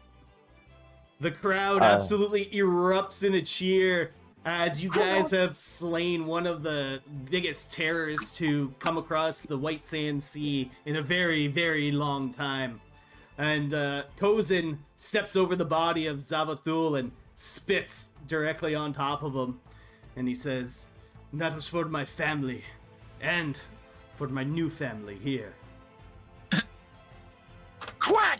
The crowd absolutely erupts in a cheer as you guys have slain one of the biggest terrors to come across the White Sand Sea in a very, very long time. And Kozin steps over the body of Zava-Thul and spits directly on top of him. And he says, "That was for my family, and for my new family here." Quack!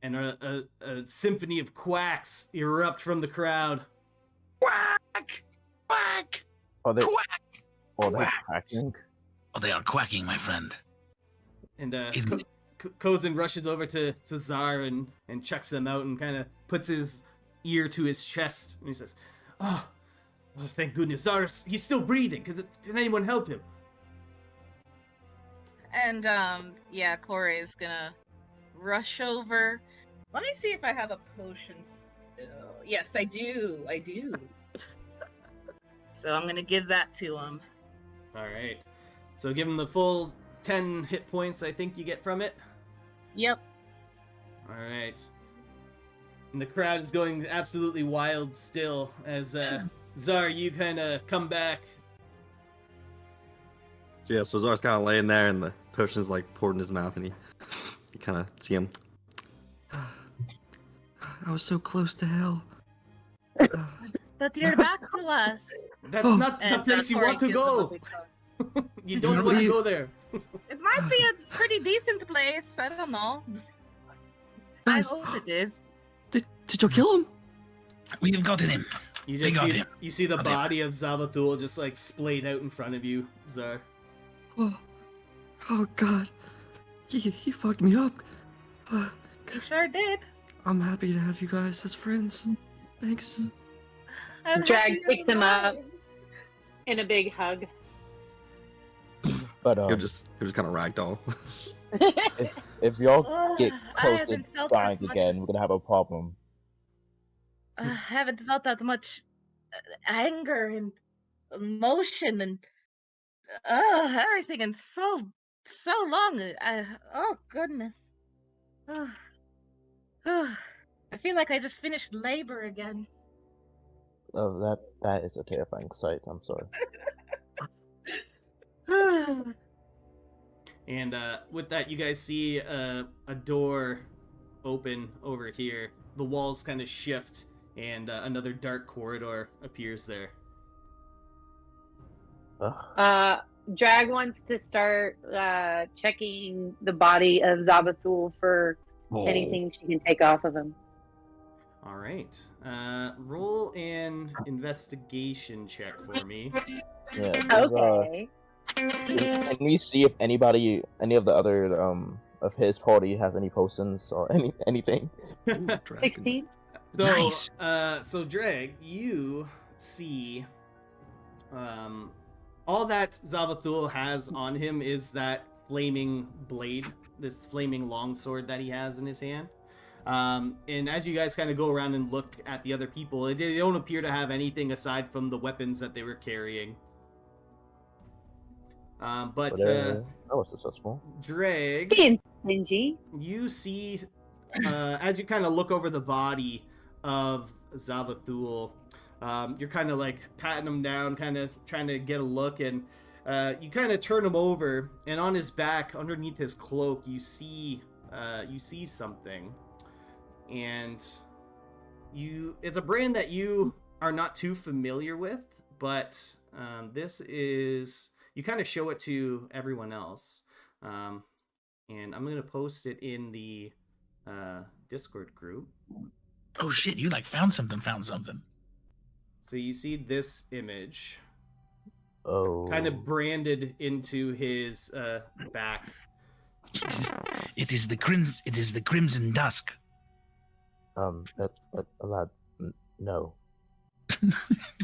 And a symphony of quacks erupt from the crowd. Quack! Quack! Oh, they're Quack! hacking. Oh, they are quacking, my friend. And Isn't- Kozin rushes over to Zar and checks him out and kind of puts his ear to his chest. And he says, oh thank goodness. Zar, he's still breathing. Can anyone help him? And yeah, Corey is gonna rush over. Let me see if I have a potion still. Yes, I do. So I'm gonna give that to him. All right. So give him the full 10 hit points I think you get from it. Yep. All right. And the crowd is going absolutely wild still as Zar, you kind of come back. So yeah, so Zar's kind of laying there, and the potion's like poured in his mouth, and you kind of see him. I was so close to hell. But you're back to us. That's not the place you Corey want to gives him a go. big hug. You don't want to go there. It might be a pretty decent place. I don't know. I Guys, hope it is. did you kill him? We have gotten him. You They just got see, him. you see the Got him. body of Zava-Thul just like splayed out in front of you, Zar. Oh God, he fucked me up. You sure did. I'm happy to have you guys as friends. Thanks. I'm Drag happy picks you're him up. alive. In a big hug. But He'll just kind of ragdoll. If y'all get I close to haven't felt dying that much again, we're gonna have a problem. I haven't felt that much anger and emotion and everything in so long. Oh goodness. I feel like I just finished labor again. Oh, that is a terrifying sight. I'm sorry. And with that, you guys see a door open over here. The walls kind of shift, and another dark corridor appears there. Ugh. Drag wants to start checking the body of Zava-Thul for anything she can take off of him. All right. Roll an investigation check for me. Yeah. Okay. Can we see if any of the other of his party has any potions or anything? Ooh, dragon. 16. So, Nice. So Drag, you see, all that Zava-Thul has on him is that flaming blade, this flaming longsword that he has in his hand. And as you guys kind of go around and look at the other people, they don't appear to have anything aside from the weapons that they were carrying. But that was successful. Drag, Being stingy. you see, as you kind of look over the body of Zava-Thul, you're kind of like patting him down, kind of trying to get a look, and you kind of turn him over, and on his back, underneath his cloak, you see something, and it's a brand that you are not too familiar with, but this is, you kind of show it to everyone else, and I'm gonna post it in the Discord group. Oh shit! You like found something. So you see this image Oh. kind of branded into his back. It is the crimson dusk. A lot. No.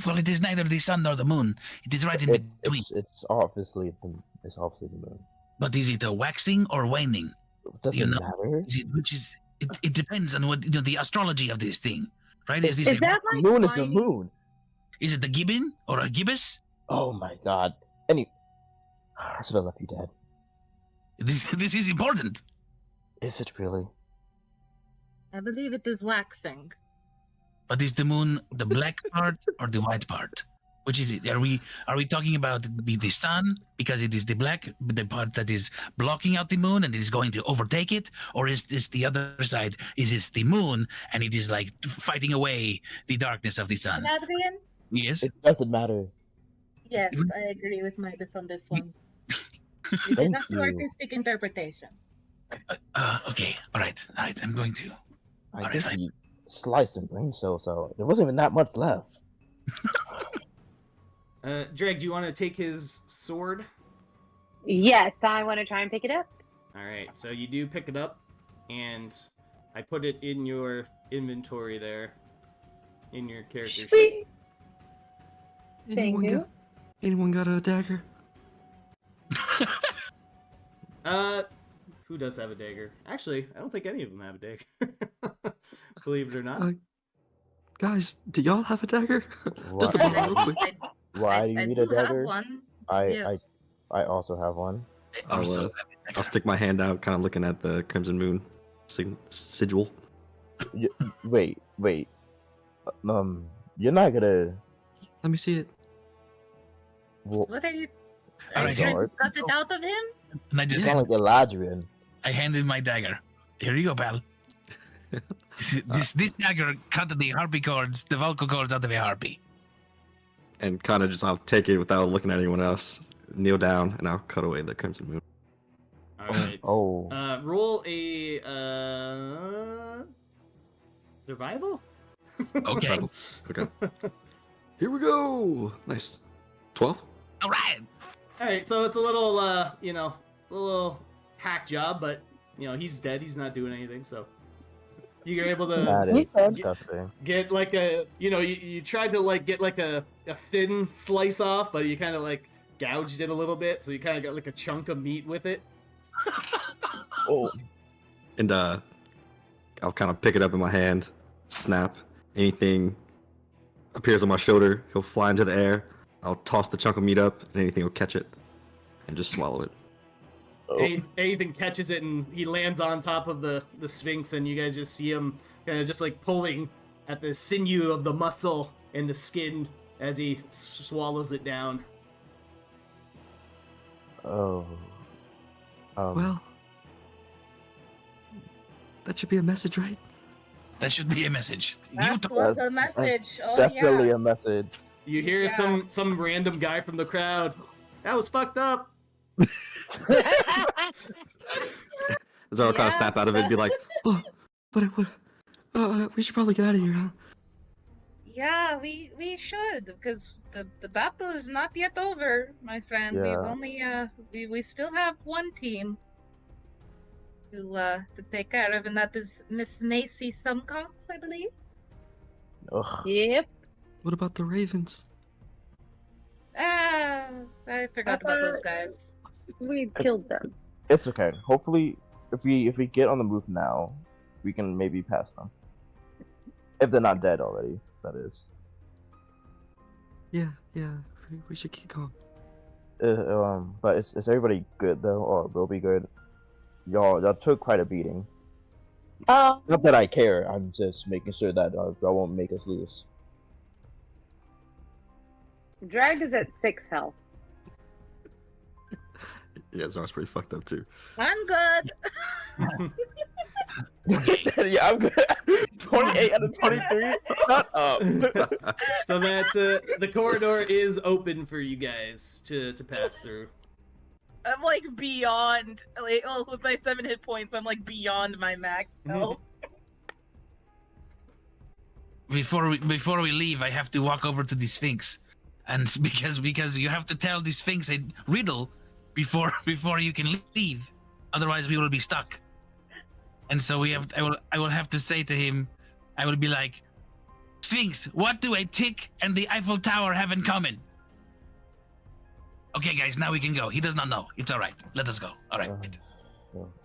Well, it is neither the sun nor the moon. It is right in between. It's obviously the moon. But is it a waxing or waning? Doesn't You know, matter. It depends on what the astrology of this thing, right? Is Is that like Moon is a finding- moon. Is it the gibbon or a gibbous? Oh my god. I should have left you dead. This is important. Is it really? I believe it is waxing. But is the moon the black part or the white part? Which is it? Are we talking about the sun because it is the part that is blocking out the moon and it is going to overtake it, or is this the other side? Is this the moon and it is like fighting away the darkness of the sun? Adrian? Yes. It doesn't matter. Yes, I agree with Midas on this one. It is Thank up to you. artistic interpretation. Okay. All right. I'm going to. I Alright, think fine. he sliced and brain cells out. There wasn't even that much left. Drag, do you want to take his sword? Yes, I want to try and pick it up. All right, so you do pick it up, and I put it in your inventory there, in your character sheet. Sweet. Anyone you. got, anyone got a dagger? Who does have a dagger? Actually, I don't think any of them have a dagger. Believe it or not. Guys, do y'all have a dagger? Just Why- a moment, real quick. Why do you need a do have dagger? one. I Yes. also have one. I'll stick my hand out, kind of looking at the Crimson Moon sigil. Wait. You're not gonna. Let me see it. Well, What are you All are right, you trying to Lord. cut it out of him? And I you just sound like Eladrian. I handed my dagger. Here you go, pal. This dagger cut the harpy cords, the vocal cords out of a harpy. And kind of I'll take it without looking at anyone else. Kneel down, and I'll cut away the Crimson Moon. All right. Oh. Roll a survival. Okay. Okay. Here we go. Nice. 12? All right. All right, so it's a little, a little hack job, but he's dead. He's not doing anything, so you're able to That We is said- disgusting. get like a, you tried to like get like a thin slice off, but you kind of like gouged it a little bit, so you kind of got like a chunk of meat with it. Oh. And I'll kind of pick it up in my hand, snap. Anything appears on my shoulder, he'll fly into the air. I'll toss the chunk of meat up, and anything will catch it, and just swallow it. Anything catches it, and he lands on top of the Sphinx, and you guys just see him kind of just like pulling at the sinew of the muscle and the skin as he swallows it down. Oh. Well, that should be a message, right? That should be a message. That was a message. Oh Definitely yeah. a message. You hear some random guy from the crowd. That was fucked up. Zara kind of snap out of it and be like, oh, but we should probably get out of here, huh? Yeah, we should, because the battle is not yet over, my friend. Yeah. We've only we still have one team to take care of, and that is Miss Macy Sumconch, I believe. Ugh. Yep. What about the Ravens? I forgot about those guys. We killed them. It's okay. Hopefully, if we get on the move now, we can maybe pass them. If they're not dead already, that is. Yeah, we should keep going. But is everybody good though, or will be good? Y'all took quite a beating. Not that I care. I'm just making sure that y'all won't make us lose. Drag is at 6 health. Yeah, Zara's pretty fucked up too. I'm good. Yeah, I'm good. 28 out of 23. Shut up. So that the corridor is open for you guys to pass through. I'm like beyond. Like, with my 7 hit points, I'm like beyond my max health. Before we leave, I have to walk over to the Sphinx, and because you have to tell the Sphinx a riddle before you can leave, otherwise we will be stuck. And so I will have to say to him, I will be like, Sphinx, what do a tick and the Eiffel Tower have in common? Okay, guys, now we can go. He does not know. It's all right. Let us go. All right.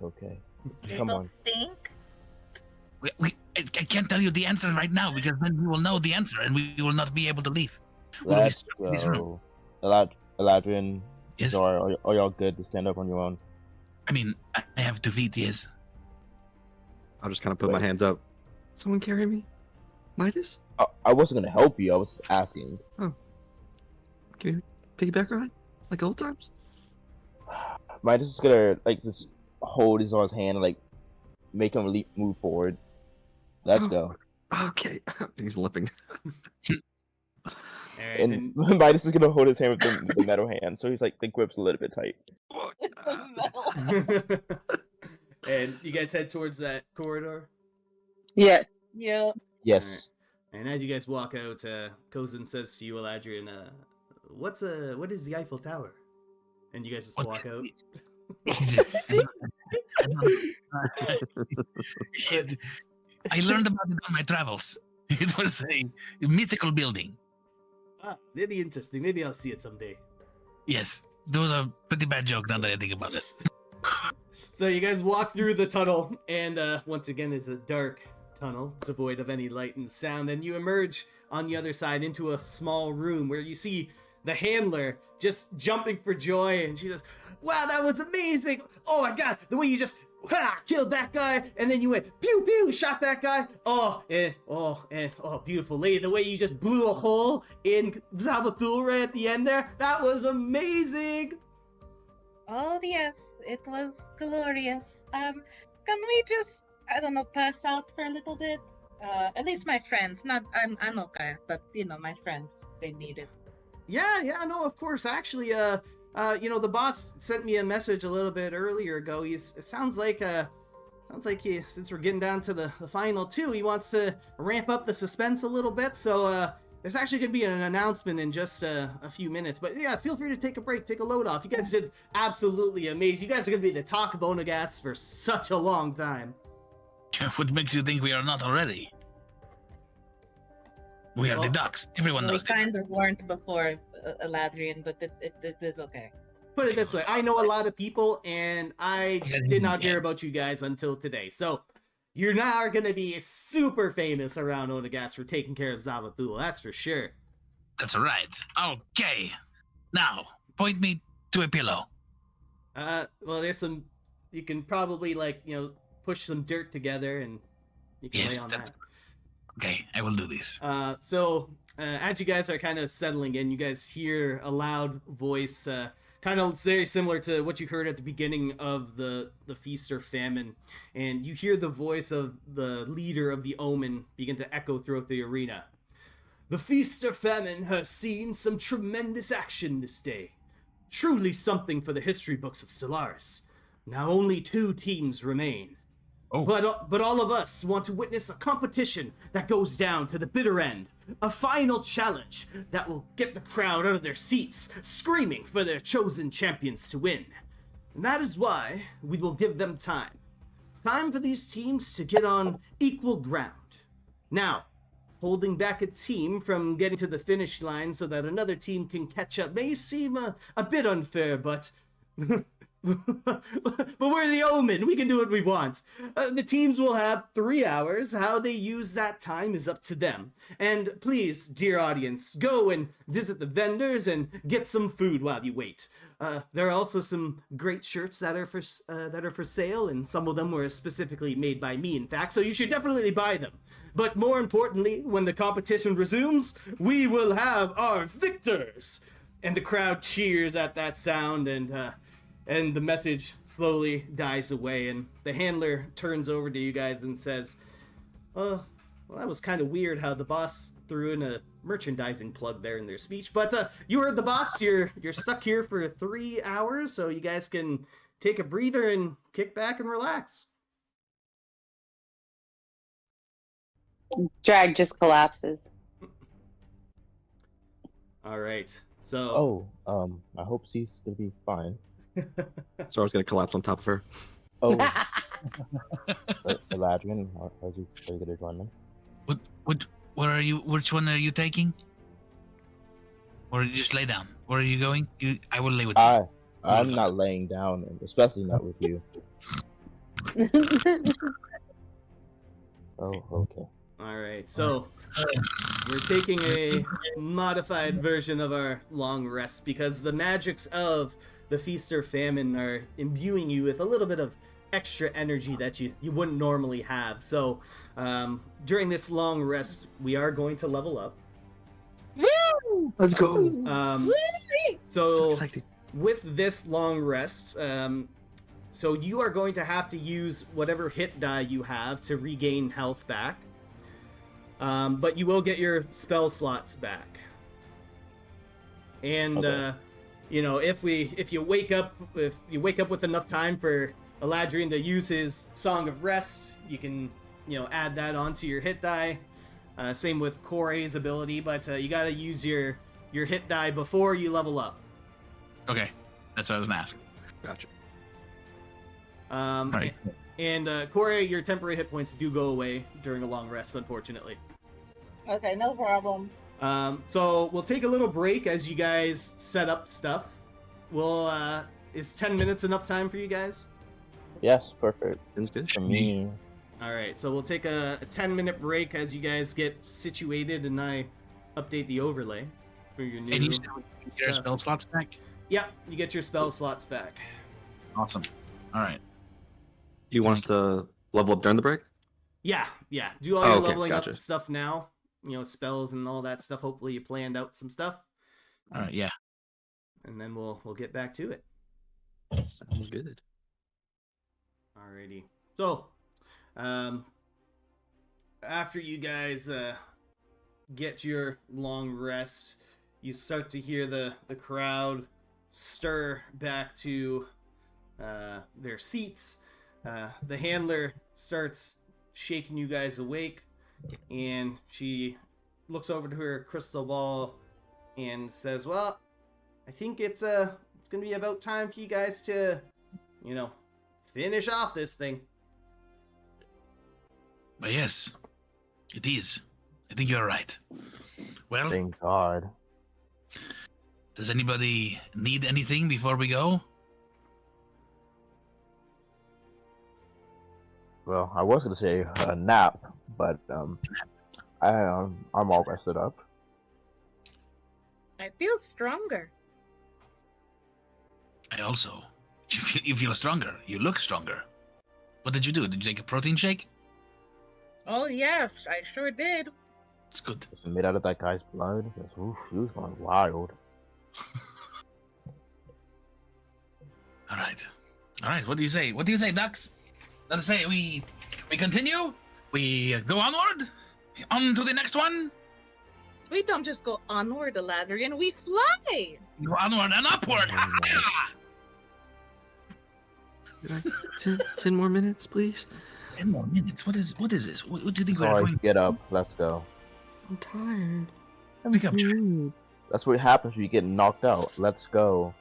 Okay. They Come don't on. stink. I can't tell you the answer right now because then we will know the answer and we will not be able to leave. We will be Let's stuck in this room. go. Eladrin, Yes. Zara, are y'all good to stand up on your own? I mean, I have 2 feet, yes. I'll just kind of put my hands up. Someone carry me? Midas? I wasn't gonna help you. I was just asking. Can we piggyback ride? Like old times? Midas is gonna like just hold his hand and like make him move forward. Let's go. Okay. He's limping. Alright, And Midas is gonna hold his hand with the metal hand, so he's like the grip's a little bit tight. and you guys head towards that corridor. Yeah. Yeah. Yes. And as you guys walk out, Kozin says to you, Eladrian, what is the Eiffel Tower? And you guys just What- walk out. I learned about it on my travels. It was a mythical building. Ah, really interesting. Maybe I'll see it someday. Yes, it was a pretty bad joke now that I think about it. So you guys walk through the tunnel, and once again, it's a dark tunnel, devoid of any light and sound, and you emerge on the other side into a small room where you see the handler just jumping for joy, and she says, wow, that was amazing! Oh my god, the way you just killed that guy, and then you went pew pew, shot that guy. Oh, beautiful lady, the way you just blew a hole in Zava-Thul right at the end there, that was amazing! Oh yes, it was glorious. Can we just, I don't know, pass out for a little bit? At least my friends. Not, I'm okay, but my friends, they need it. Yeah, no, of course. Actually, the boss sent me a message a little bit earlier ago. It sounds like he, since we're getting down to the final 2, he wants to ramp up the suspense a little bit. So, there's actually going to be an announcement in just a few minutes. But yeah, feel free to take a break, take a load off. You guys did absolutely amazing. You guys are going to be the talk of Onagats for such a long time. What makes you think we are not already? We are the ducks. Everyone We knows that. kind of weren't before Eladrian, but it is okay. put it this way. I know a lot of people, and I did not hear about you guys until today. So you're now going to be super famous around Onagas for taking care of Zava-Thul. That's for sure. That's right. Okay. Now, point me to a pillow. Well, there's some. You can probably push some dirt together, and you can lay on that. Okay, I will do this. So as you guys are kind of settling in, you guys hear a loud voice, kind of very similar to what you heard at the beginning of the feast or famine, and you hear the voice of the leader of the Omen begin to echo throughout the arena. The feast or famine has seen some tremendous action this day. Truly something for the history books of Stellaris. Now only 2 teams remain. Oh. But all of us want to witness a competition that goes down to the bitter end. A final challenge that will get the crowd out of their seats, screaming for their chosen champions to win. And that is why we will give them time. Time for these teams to get on equal ground. Now, holding back a team from getting to the finish line so that another team can catch up may seem a bit unfair, but... but we're the Omen. We can do what we want. The teams will have 3 hours. How they use that time is up to them. And please, dear audience, go and visit the vendors and get some food while you wait. There are also some great shirts that are for sale, and some of them were specifically made by me, in fact, so you should definitely buy them. But more importantly, when the competition resumes, we will have our victors! And the crowd cheers at that sound, and the message slowly dies away, and the handler turns over to you guys and says, well, that was kind of weird how the boss threw in a merchandising plug there in their speech, but you heard the boss. You're stuck here for 3 hours, so you guys can take a breather and kick back and relax. Drag just collapses. All right, so... I hope she's gonna be fine. So I was gonna collapse on top of her. Oh, Ladrian, are you gonna join them? Where are you? Which one are you taking? Or you just lay down? Where are you going? I will lay with you. I'm not laying down, and especially not with you. Oh, okay. All right, so we're taking a modified version of our long rest because the magics of the feast or famine are imbuing you with a little bit of extra energy that you wouldn't normally have. So during this long rest, we are going to level up. Woo! Let's go. So exciting. With this long rest, so you are going to have to use whatever hit die you have to regain health back. But you will get your spell slots back. And Okay. if you wake up with enough time for Eladrian to use his Song of Rest, you can add that onto your hit die. Same with Corey's ability, but you got to use your hit die before you level up. Okay, that's what I was gonna ask. Gotcha. Right. And Corey, your temporary hit points do go away during a long rest, unfortunately. Okay, no problem. So we'll take a little break as you guys set up stuff. Is 10 minutes enough time for you guys? Yes, perfect. Sounds good. For me, All right, so we'll take a 10-minute break as you guys get situated, and I update the overlay for your new And you still get your stuff. spell slots back? Yep, you get your spell slots back. Awesome. All right. You want us to level up during the break? Yeah. Do all your Okay, leveling gotcha. up stuff now. Spells and all that stuff. Hopefully you planned out some stuff, All right. Yeah. and then we'll get back to it. Sounds good. Alrighty. So, after you guys get your long rest, you start to hear the crowd stir back to their seats. The handler starts shaking you guys awake, and she looks over to her crystal ball and says, "Well, I think it's gonna be about time for you guys to, finish off this thing." But yes, it is. I think you're right. Well, thank God. Does anybody need anything before we go? Well, I was gonna say a nap, but I'm all rested up. I feel stronger. I also. You feel stronger. You look stronger. What did you do? Did you take a protein shake? Oh yes, I sure did. It's good. It's made out of that guy's blood. Oof, he was going wild. All right. What do you say? Ducks? Let's say we continue. We go onward. On to the next one. We don't just go onward, Eladrian. We fly. Go onward and upward. Could I 10 more minutes, please? 10 more minutes. What is this? What do you think we're Sorry, going? get up. Let's go. I'm tired. I think I'm trying. That's what happens when you get knocked out. Let's go.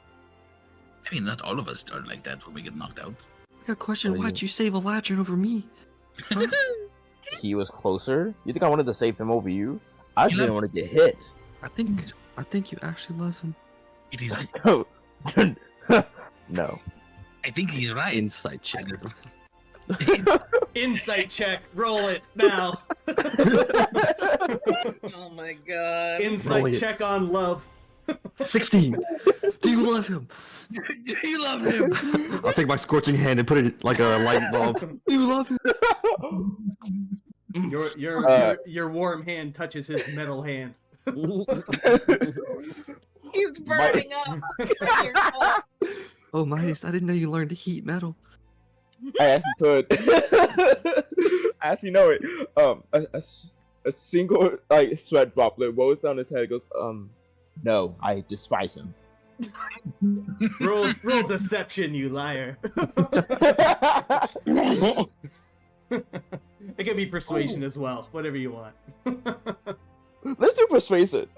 I mean, not all of us are like that when we get knocked out. I got a question. Oh, Why'd you save Eladrin over me? Huh? He was closer. You think I wanted to save him over you? I You didn't love- want to get hit. I think you actually love him. It is. No. I think he's right. Insight check. Insight check. Roll it now. Oh my god. Insight Roll it. check on love. 16. Do you love him? Do you love him? I'll take my scorching hand and put it like a light bulb. Do you love him? Your warm hand touches his metal hand. He's burning up. Your fault. Oh, Midas, I didn't know you learned to heat metal. I actually could. I actually know it. A single like sweat droplet rolls down his head. And goes, no, I despise him. Roll deception, you liar. It can be persuasion as well. Whatever you want. Let's do persuasive.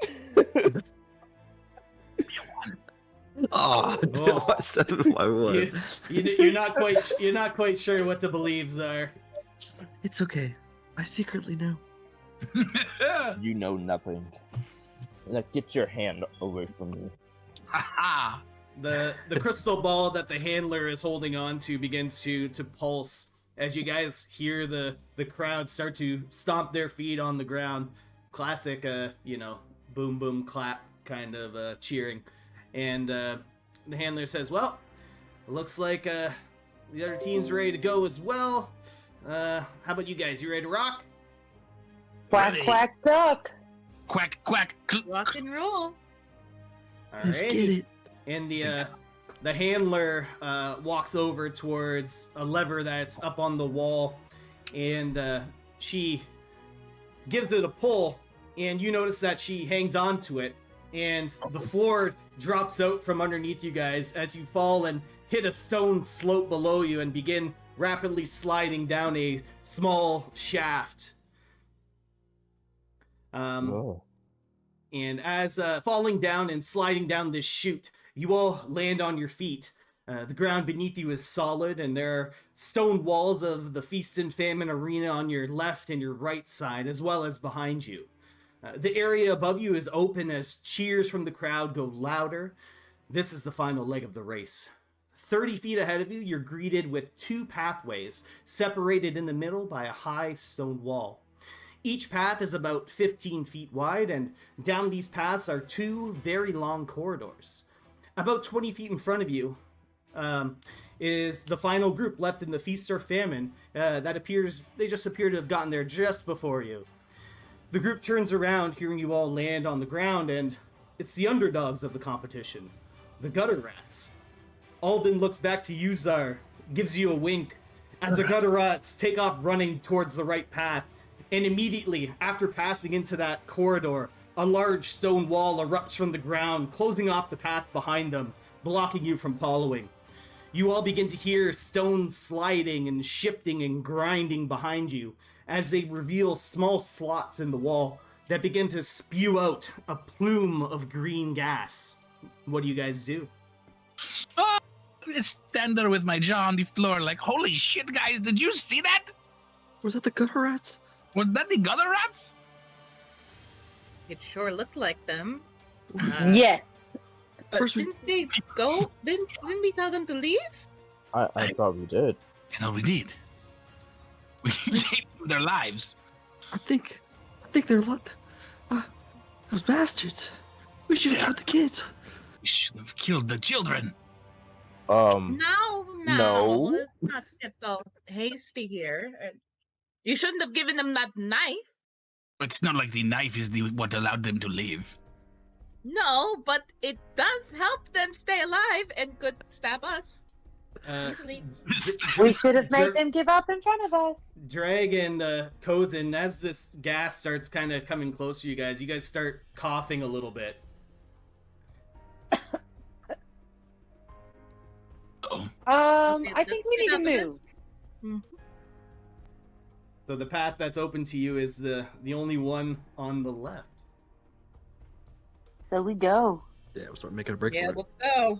Oh, Oh. I said I would. You're not quite sure what to believe, Czar. It's okay. I secretly know. You know nothing. Like, get your hand away from me. Ha The crystal ball that the handler is holding on to begins to pulse as you guys hear the crowd start to stomp their feet on the ground. Classic, boom boom clap kind of cheering. And the handler says, "Well, it looks like the other team's ready to go as well. How about you guys? You ready to rock?" Quack, Ready. quack, duck. Quack, quack. Rock and roll. Let's Alright. get it. And the handler walks over towards a lever that's up on the wall, and she gives it a pull, and you notice that she hangs on to it, and the floor drops out from underneath you guys as you fall and hit a stone slope below you and begin rapidly sliding down a small shaft. Oh. And as falling down and sliding down this chute, you all land on your feet. The ground beneath you is solid, and there are stone walls of the Feast and Famine arena on your left and your right side, as well as behind you. The area above you is open as cheers from the crowd go louder. This is the final leg of the race. 30 feet ahead of you, you're greeted with two pathways, separated in the middle by a high stone wall. Each path is about 15 feet wide, and down these paths are two very long corridors. About 20 feet in front of you is the final group left in the Feast or Famine. They just appear to have gotten there just before you. The group turns around, hearing you all land on the ground, and it's the underdogs of the competition, the Gutter Rats. Alden looks back to you, Czar, gives you a wink, as the Gutter Rats take off running towards the right path, and immediately, after passing into that corridor, a large stone wall erupts from the ground, closing off the path behind them, blocking you from following. You all begin to hear stones sliding and shifting and grinding behind you as they reveal small slots in the wall that begin to spew out a plume of green gas. What do you guys do? Oh, I just stand there with my jaw on the floor like, holy shit, guys, did you see that? Was that the gutter rats? Was that the gutter rats? It sure looked like them. Yes. But First we- didn't they go? Didn't we tell them to leave? I thought we did. I thought we did. We gave them their lives. I think they're those bastards. We should have killed the kids. We should have killed the children. No. No. Let's not get all hasty here. You shouldn't have given them that knife. It's not like the knife is what allowed them to live. No, but it does help them stay alive and could stab us. Easily. We should have made them give up in front of us. Drag and Kozin, as this gas starts kind of coming close to you guys start coughing a little bit. Oh, I think we need to move. So the path that's open to you is the only one on the left. So we go. Yeah, we'll start making a break Yeah, for it. let's go.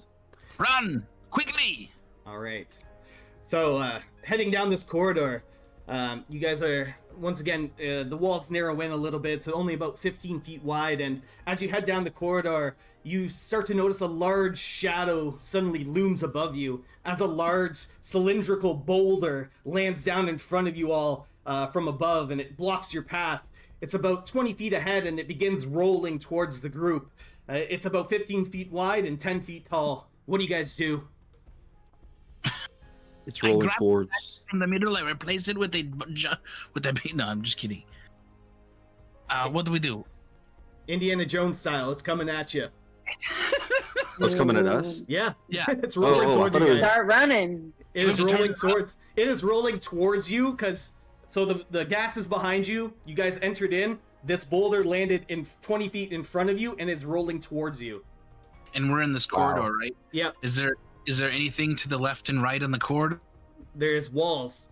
run quickly! All right. So heading down this corridor, you guys are once again the walls narrow in a little bit, so only about 15 feet wide. And as you head down the corridor, you start to notice a large shadow suddenly looms above you as a large cylindrical boulder lands down in front of you all from above, and it blocks your path. It's about 20 feet ahead, and it begins rolling towards the group. It's about 15 feet wide and 10 feet tall. What do you guys do? It's I rolling grab towards. From the middle, I replace it with a no, I'm just kidding. What do we do? Indiana Jones style, it's coming at you. What's coming at us? Yeah, Yeah. it's rolling I towards thought you it was- guys. Start running. It is You have to rolling turn towards. It is rolling towards you because the gas is behind you. You guys entered in. This boulder landed in 20 feet in front of you and is rolling towards you. And we're in this Wow. corridor, right? Yep. Is there anything to the left and right on the corridor? There's walls.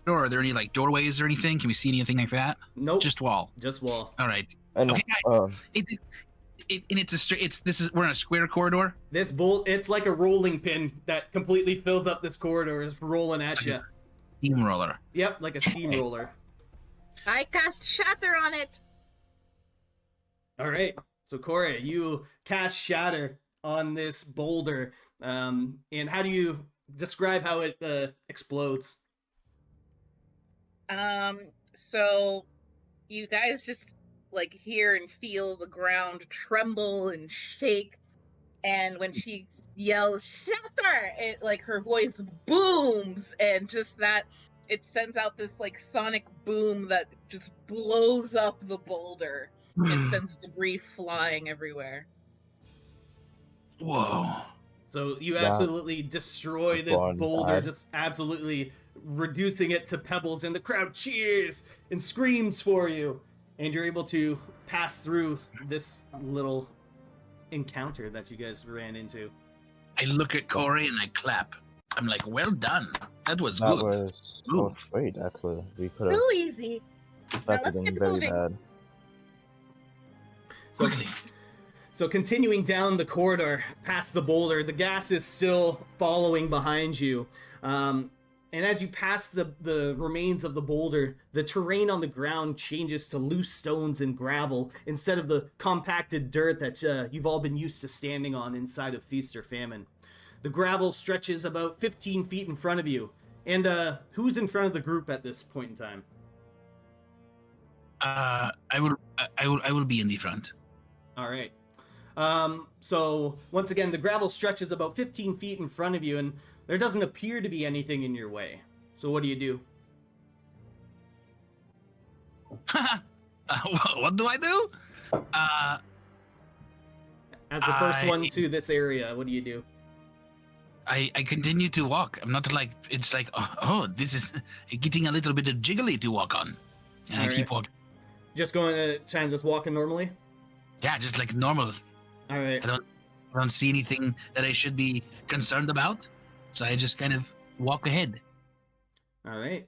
Or are there any like doorways or anything? Can we see anything like that? Nope. Just wall. Just wall. All right. And Okay, we're in a square corridor. This bolt. It's like a rolling pin that completely fills up this corridor. Is rolling at you. Steamroller. Yep, like a steamroller. I cast Shatter on it. All right. So Corey, you cast Shatter on this boulder. And how do you describe how it explodes? So you guys just like hear and feel the ground tremble and shake, and when she yells "Shatter," it like her voice booms, and just that it sends out this like sonic boom that just blows up the boulder. It sends debris flying everywhere. Whoa. So you That absolutely destroy this fun, boulder, Dad. just absolutely reducing it to pebbles, and the crowd cheers and screams for you. And you're able to pass through this little encounter that you guys ran into. I look at Corey and I clap. I'm like, well done. That was that good. was Move. great, actually. We could have Too easy. affected let's them get very moving. bad. So, Quickly. so continuing down the corridor past the boulder, the gas is still following behind you. And as you pass the remains of the boulder, the terrain on the ground changes to loose stones and gravel instead of the compacted dirt that you've all been used to standing on inside of Feast or Famine. The gravel stretches about 15 feet in front of you. And who's in front of the group at this point in time? I will be in the front. All right. So once again, the gravel stretches about 15 feet in front of you, and there doesn't appear to be anything in your way. So what do you do? What do I do? As the first I- one to this area, what do you do? I continue to walk. I'm not like, it's like, oh, this is getting a little bit of jiggly to walk on. And I Alright. keep walking. Just going to try and just walking normally? Yeah, just like normal. All right. I don't see anything that I should be concerned about. So I just kind of walk ahead. All right.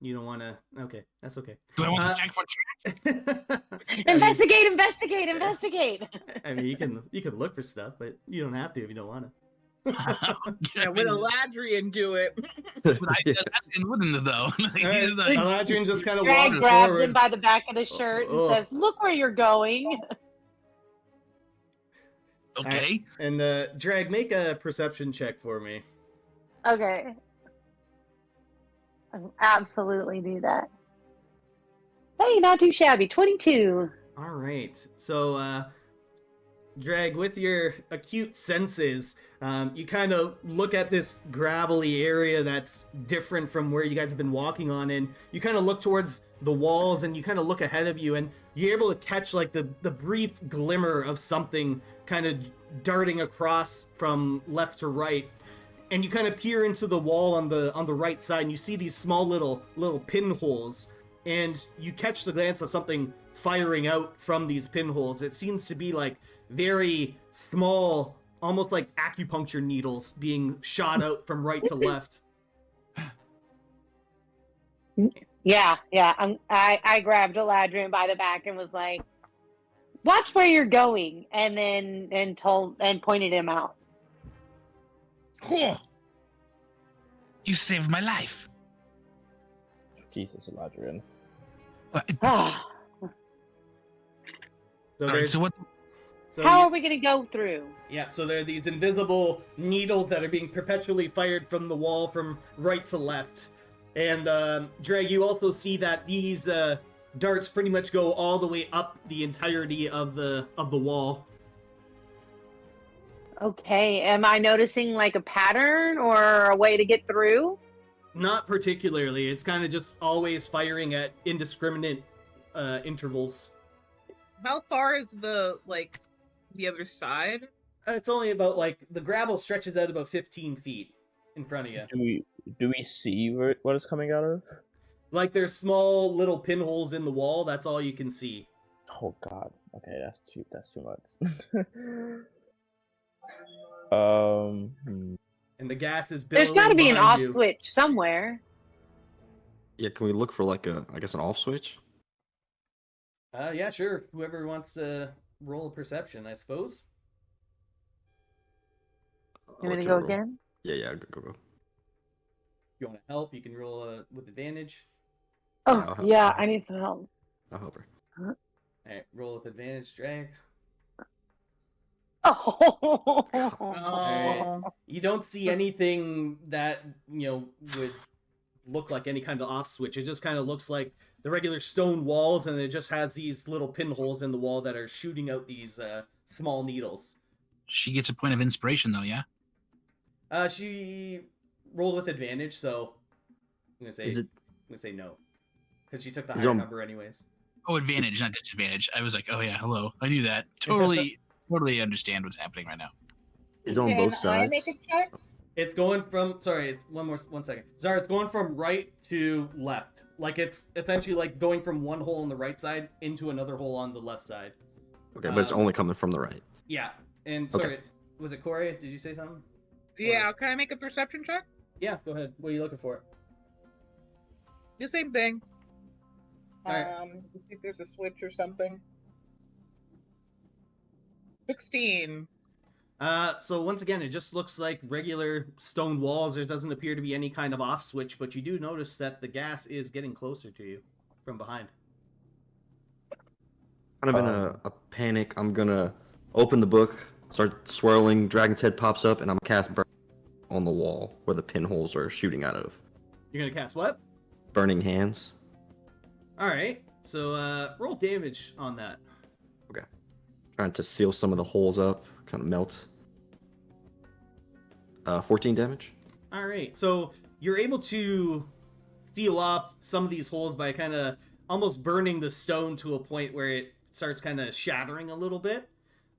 You don't want to... Okay, that's okay. Do I want to check for traps? Investigate! I mean, you can look for stuff, but you don't have to if you don't want to. Yeah, with Eladrian do it. I wouldn't though. Like, All right. he's like, Eladrian just kind of Drag walks grabs forward. him by the back of the shirt and Oh. says, "Look where you're going." Okay. And Drag, make a perception check for me. Okay. I'll absolutely do that. Hey, not too shabby. 22. All right. So, Drag, with your acute senses, you kind of look at this gravelly area that's different from where you guys have been walking on, and you kind of look towards the walls, and you kind of look ahead of you, and you're able to catch like the brief glimmer of something kind of darting across from left to right. And you kind of peer into the wall on the right side, and you see these small little pinholes, and you catch the glance of something firing out from these pinholes. It seems to be like very small, almost like acupuncture needles being shot out from right to left. Yeah. I grabbed Eladrin by the back and was like, "Watch where you're going," and pointed him out. Oh, you saved my life. Jesus, Eladrin. Ah, So All right, there's so what? how are we going to go through? Yeah, so there are these invisible needles that are being perpetually fired from the wall from right to left. And Drag, you also see that these darts pretty much go all the way up the entirety of the wall. Okay, am I noticing like a pattern or a way to get through? Not particularly. It's kind of just always firing at indiscriminate intervals. How far is the other side? It's only about like the gravel stretches out about 15 feet in front of you. Do we see what it's coming out of? Like there's small little pinholes in the wall. That's all you can see. Oh God. Okay, that's too much. And the gas is billowing There's got to be an behind off you. switch somewhere. Yeah, can we look for like an off switch? Yeah, sure. Whoever wants to roll a perception, I suppose. You want Or to go roll. again? Yeah, go. If you want to help, you can roll with advantage. Oh, I'll help. yeah, I need some help. I'll help her. All right, roll with advantage, Drag. Oh. Alright. You don't see anything that, would look like any kind of off switch. It just kind of looks like the regular stone walls, and it just has these little pinholes in the wall that are shooting out these small needles. She gets a point of inspiration, though, yeah? She rolled with advantage, so I'm gonna say no, because she took the higher number anyways. Oh, advantage, not disadvantage. I was like, oh, yeah, hello. I knew that. Totally understand what's happening right now. Is it on both Can I sides? make a check? It's going from it's one second. Sorry, it's going from right to left. Like it's essentially like going from one hole on the right side into another hole on the left side. Okay, but it's only coming from the right. Yeah. And sorry, was it Corey? Did you say something? Yeah, can I make a perception check? Yeah, go ahead. What are you looking for? The same thing. Alright. Let's see if there's a switch or something. 16. So once again, it just looks like regular stone walls. There doesn't appear to be any kind of off switch, but you do notice that the gas is getting closer to you from behind. Kind of in a panic, I'm gonna open the book, start swirling, dragon's head pops up, and I'm gonna cast burn on the wall where the pinholes are shooting out of. You're gonna cast what? Burning hands. Alright. So roll damage on that. Okay. Trying to seal some of the holes up, kind of melt. 14 damage. Alright, so you're able to seal off some of these holes by kind of almost burning the stone to a point where it starts kind of shattering a little bit.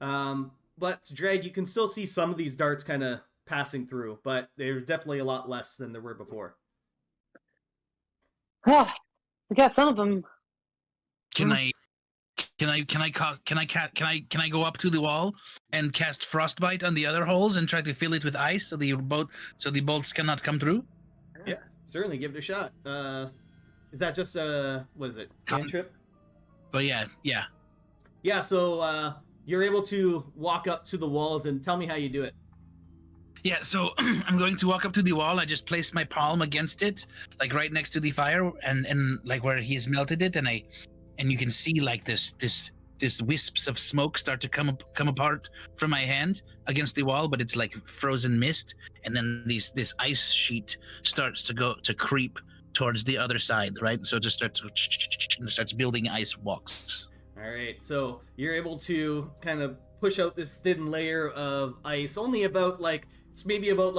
But Drag, you can still see some of these darts kind of passing through, but they're definitely a lot less than there were before. Oh, we got some of them. Can I go up to the wall and cast frostbite on the other holes and try to fill it with ice so the bolts cannot come through? Yeah, certainly give it a shot. Is that just what is it? Cantrip? But yeah. Yeah, so you're able to walk up to the walls, and tell me how you do it. Yeah, so I'm going to walk up to the wall. I just place my palm against it, like right next to the fire, and like where he's melted it, and you can see like this this wisps of smoke start to come apart from my hand against the wall, but it's like frozen mist, and then this ice sheet starts to creep towards the other side, right? So it just starts building ice walks. All right, so you're able to kind of push out this thin layer of ice, only about it's maybe about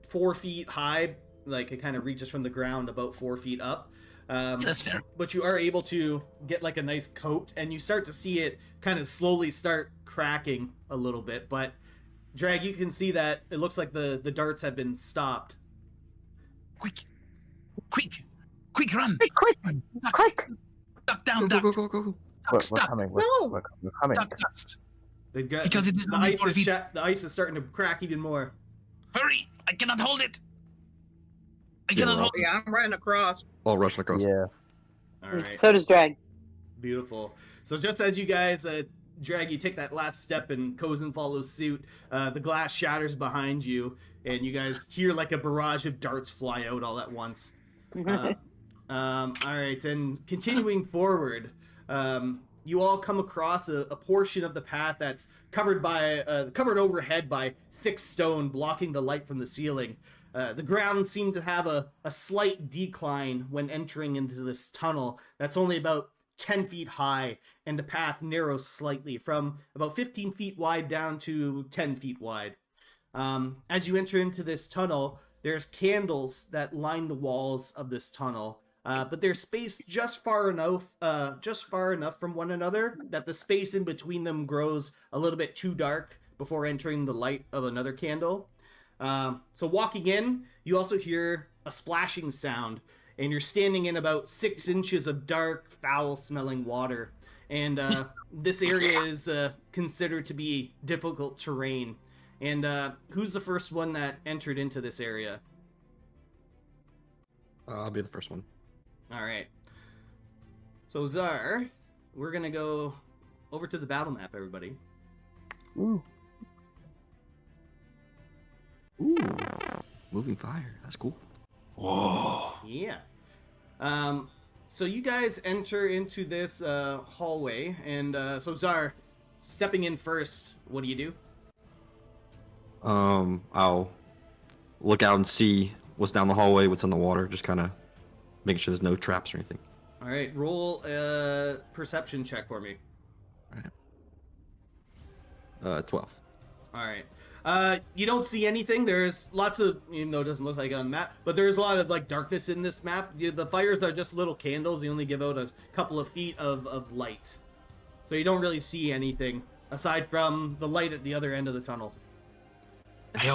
4 feet high, like it kind of reaches from the ground about 4 feet up. That's fair. But you are able to get a nice coat, and you start to see it kind of slowly start cracking a little bit. But Drag, you can see that it looks like the darts have been stopped. Quick, run! Quick! Duck down, Go, ducks. go. We're Duck, coming. No. We're coming. duck, ducks. Because it is the only ice 4 is feet. the ice is starting to crack even more. Hurry! I cannot hold it. I cannot hold it. Yeah, I'm running across. All rushing across. Yeah. All right. So does Drag. Beautiful. So just as you guys, Drag, you take that last step and Cozen follows suit, the glass shatters behind you, and you guys hear a barrage of darts fly out all at once. All right, and continuing forward, you all come across a portion of the path that's covered overhead by thick stone blocking the light from the ceiling. The ground seemed to have a slight decline when entering into this tunnel that's only about 10 feet high, and the path narrows slightly from about 15 feet wide down to 10 feet wide. As you enter into this tunnel, there's candles that line the walls of this tunnel, but they're spaced just far enough from one another that the space in between them grows a little bit too dark before entering the light of another candle. So walking in, you also hear a splashing sound, and you're standing in about 6 inches of dark, foul-smelling water. And this area is considered to be difficult terrain. And who's the first one that entered into this area? I'll be the first one. All right. So Zar, we're gonna go over to the battle map, everybody. Ooh. Ooh, moving fire. That's cool. Whoa. Yeah. So you guys enter into this hallway, and so Zar, stepping in first, what do you do? I'll look out and see what's down the hallway, what's in the water, just kind of making sure there's no traps or anything. All right, roll a perception check for me. All right. 12. All right. You don't see anything. There's lots of, it doesn't look like it on the map, but there's a lot of darkness in this map. The fires are just little candles. You only give out a couple of feet of light. So you don't really see anything aside from the light at the other end of the tunnel. I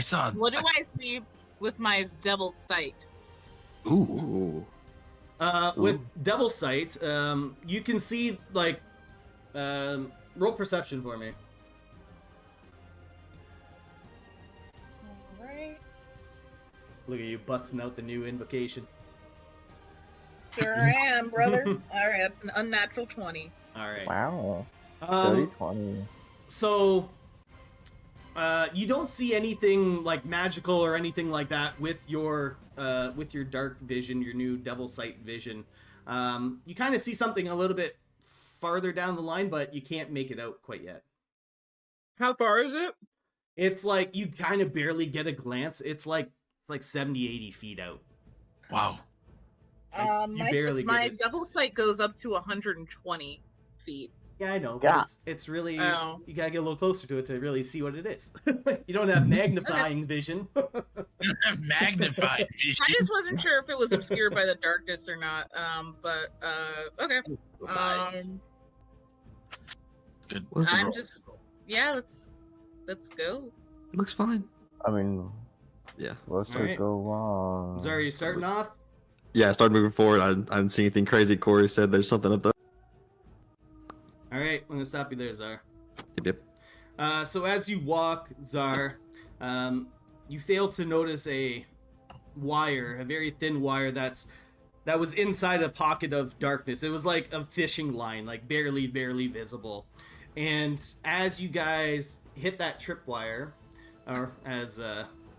saw. What do I see with my devil sight? Ooh. With Devil Sight, you can see, roll perception for me. Alright. Look at you busting out the new invocation. Sure am, brother. Alright, that's an unnatural 20. All right. Wow. Dirty 20. So, you don't see anything magical or anything like that with your dark vision, your new Devil Sight vision. You kind of see something a little bit farther down the line, but you can't make it out quite yet. How far is it? It's you kind of barely get a glance. It's like 70, 80 feet out. Wow. You barely my get it. devil sight goes up to 120 feet. Yeah, I know. Yeah. But it's really, Oh. you gotta get a little closer to it to really see what it is. You don't have magnifying vision. Magnified vision. I just wasn't sure if it was obscured by the darkness or not. But okay. Good. Well, I'm just let's go. it looks fine. I mean, Yeah. what's to Alright. go wrong? Zara, you starting off? Yeah, I started moving forward. I didn't see anything crazy. Corey said there's something up there. All right, I'm gonna stop you there, Zar. Yep. So as you walk, Zar, you fail to notice a wire, a very thin wire that was inside a pocket of darkness. It was like a fishing line, barely visible. And as you guys hit that tripwire, or as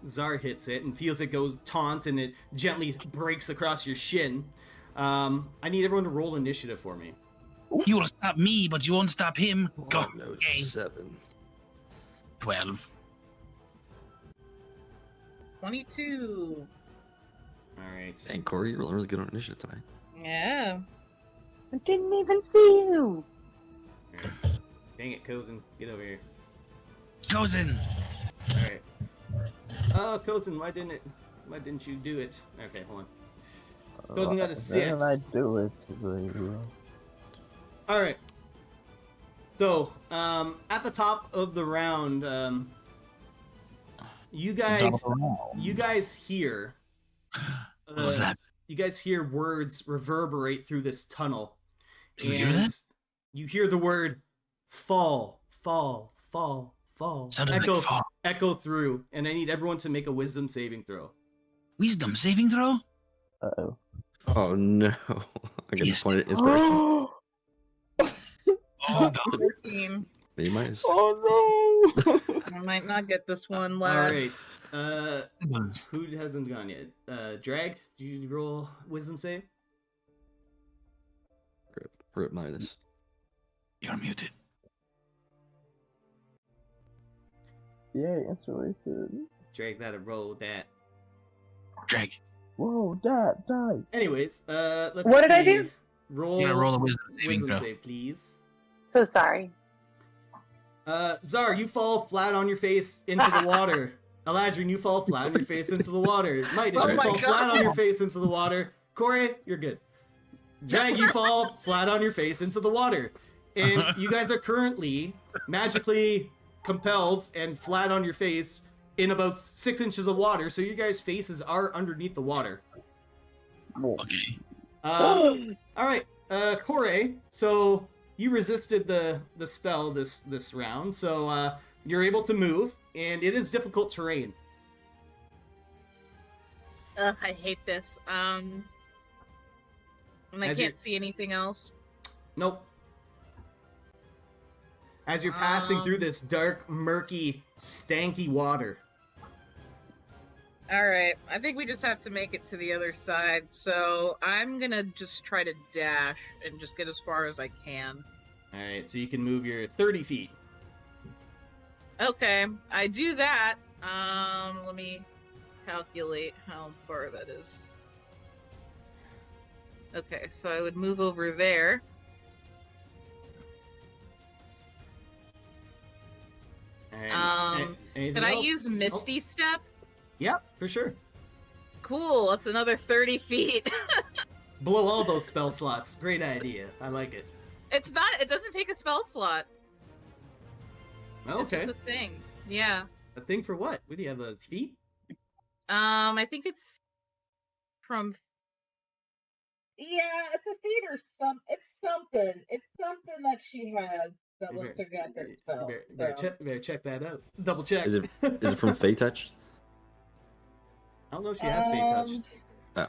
Zar hits it and feels it goes taunt and it gently breaks across your shin, I need everyone to roll initiative for me. You will stop me, but you won't stop him. Go. Oh, no, Okay. 7. 12. 22. All right. Dang, Corey, you're really good on initiative tonight. Yeah. I didn't even see you. All right. Dang it, Cozen, get over here. Chosen. All right. Oh, Cozen, why didn't you do it? Okay, hold on. Cozen got a 6. Then I do it to you. All right. So, at the top of the round, you guys hear. What was that? You guys hear words reverberate through this tunnel. Did you hear that? You hear the word fall, fall, fall, fall. Sounded like fall. Echo through, and I need everyone to make a wisdom saving throw. Wisdom saving throw? Uh-oh. Oh no. I get Yes. disappointed inspiration. Oh, God. 13. B minus. Oh no! I might not get this one All left. right. Who hasn't gone yet? Drag, did you roll wisdom save? Rip minus. You're muted. Yay, inspiration. Drag that and roll that. Drag. Whoa, that dice. Anyways, let's What did I see. do? Roll, You gotta roll a wisdom saving wisdom throw. save, please. So sorry. Zar, you fall flat on your face into the water. Eladrin, you fall flat on your face into the water. Midas, Oh you my fall God. flat on your face into the water. Corey, you're good. Drag, you fall flat on your face into the water. And you guys are currently magically compelled and flat on your face in about 6 inches of water, so you guys' faces are underneath the water. Okay. Alright, Corey, so you resisted the spell this round, so you're able to move, and it is difficult terrain. Ugh, I hate this. And I As can't see anything else. Nope. As you're passing through this dark, murky, stanky water. Alright, I think we just have to make it to the other side, so I'm gonna just try to dash and just get as far as I can. Alright, so you can move your 30 feet. Okay, I do that. Let me calculate how far that is. Okay, so I would move over there. And anything Could I else? use Misty Step? Yep, for sure. Cool, that's another 30 feet. Blow all those spell slots. Great idea. I like it. It's not, it doesn't take a spell slot. It's Okay. just a thing. Yeah. A thing for what? What do you have, a feat? I think it's from. Yeah, it's a feat or it's something. It's something that she has that You lets her get that spell. better check that out. Double check. Is it from Fey Touch? I don't know if she has Fate touched. Oh.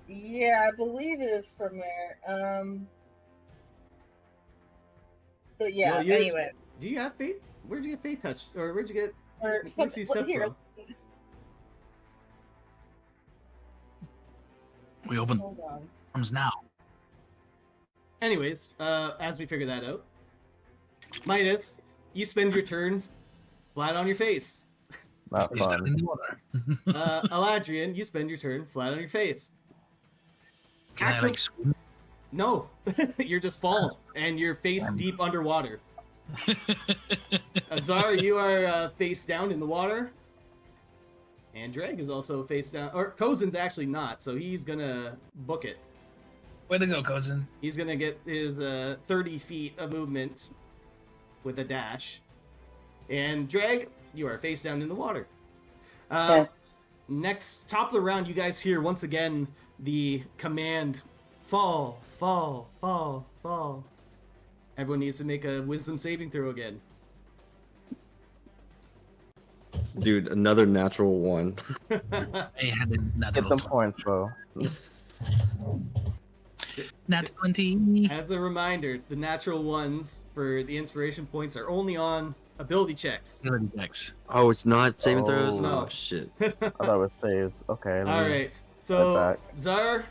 Yeah, I believe it is from there. But yeah, Well, you're- anyway. Do you have Fate? Where'd you get Fate touched? Or where'd you get Or Let's see Sephiroth. here, We open hold on. arms now. Anyways, as we figure that out, Midas, you spend your turn flat on your face. Not Is that fun. in the water? Eladrian, you spend your turn flat on your face. Can I like swim? No, you're just fall, and you're face deep underwater. Azar, you are face down in the water. And Dreg is also face down. Or Kozen's actually not, so he's gonna book it. Way to go, cousin. He's gonna get his 30 feet of movement with a dash. And Dreg, you are face down in the water. Okay. Next, top of the round, you guys hear once again the command, fall, fall, fall, fall. Everyone needs to make a wisdom saving throw again. Dude, another natural one. I had a Get natural them points, bro. Nat 20. As a reminder, the natural ones for the inspiration points are only on ability checks. Ability checks. Oh, it's not saving throws? Oh. No. Oh, shit. I thought it was saves. Okay. let me- Alright, so back. Zar,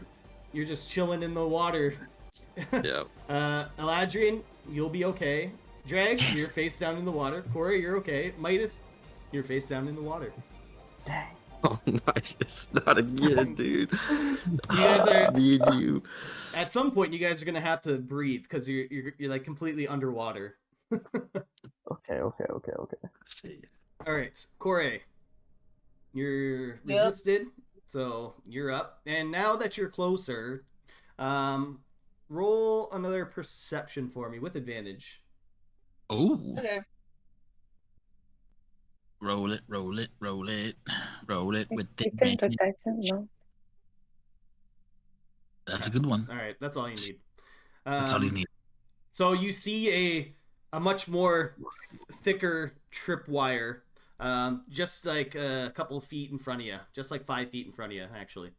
you're just chilling in the water. Yeah. Eladrian, you'll be okay. Drag, Yes. you're face down in the water. Corey, you're okay. Midas, you're face down in the water. Oh my, it's not again, dude. You guys are Me and you. at some point. You guys are gonna have to breathe because you're like completely underwater. Okay. See. All right, Corey, you're resisted, so you're up. And now that you're closer, roll another perception for me with advantage. Oh, Okay. roll it, roll it, roll it, roll it with the You think that advantage. that's no? That's a good one. All right, that's all you need. That's all you need. So you see a much more thicker tripwire, just like a couple of feet in front of you, just like 5 feet in front of you, actually.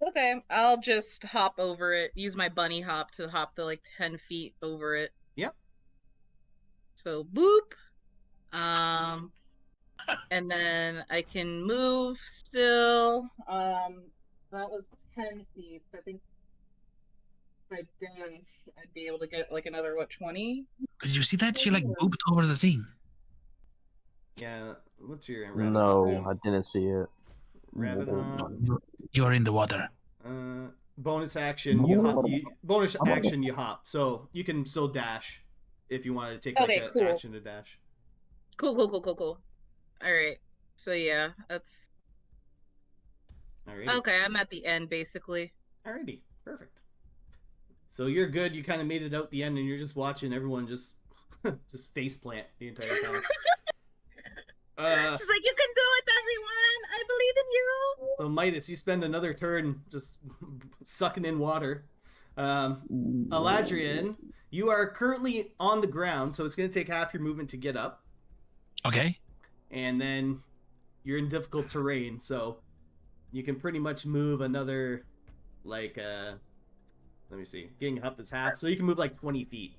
Okay, I'll just hop over it. Use my bunny hop to hop the like 10 feet over it. Yep. So boop. And then I can move still. That was 10 feet. So I think if I dash, I'd be able to get like another 20? Did you see that? She like booped over the thing. Yeah. What's your No, I didn't see it. rabbit hop? You're in the water. Bonus action. You hop. Bonus action. You hop. So you can still dash if you wanted to take like Okay, an cool. action to dash. Cool. All right. So yeah, that's Alrighty. okay. I'm at the end basically. Alrighty. Perfect. So you're good. You kind of made it out the end, and you're just watching everyone just just face plant the entire time. She's like, "You can do it, everyone! I believe in you!" So Midas, you spend another turn just sucking in water. Eladrian, you are currently on the ground, so it's going to take half your movement to get up. Okay. And then you're in difficult terrain, so you can pretty much move another, like, let me see. Getting up is half, so you can move like 20 feet.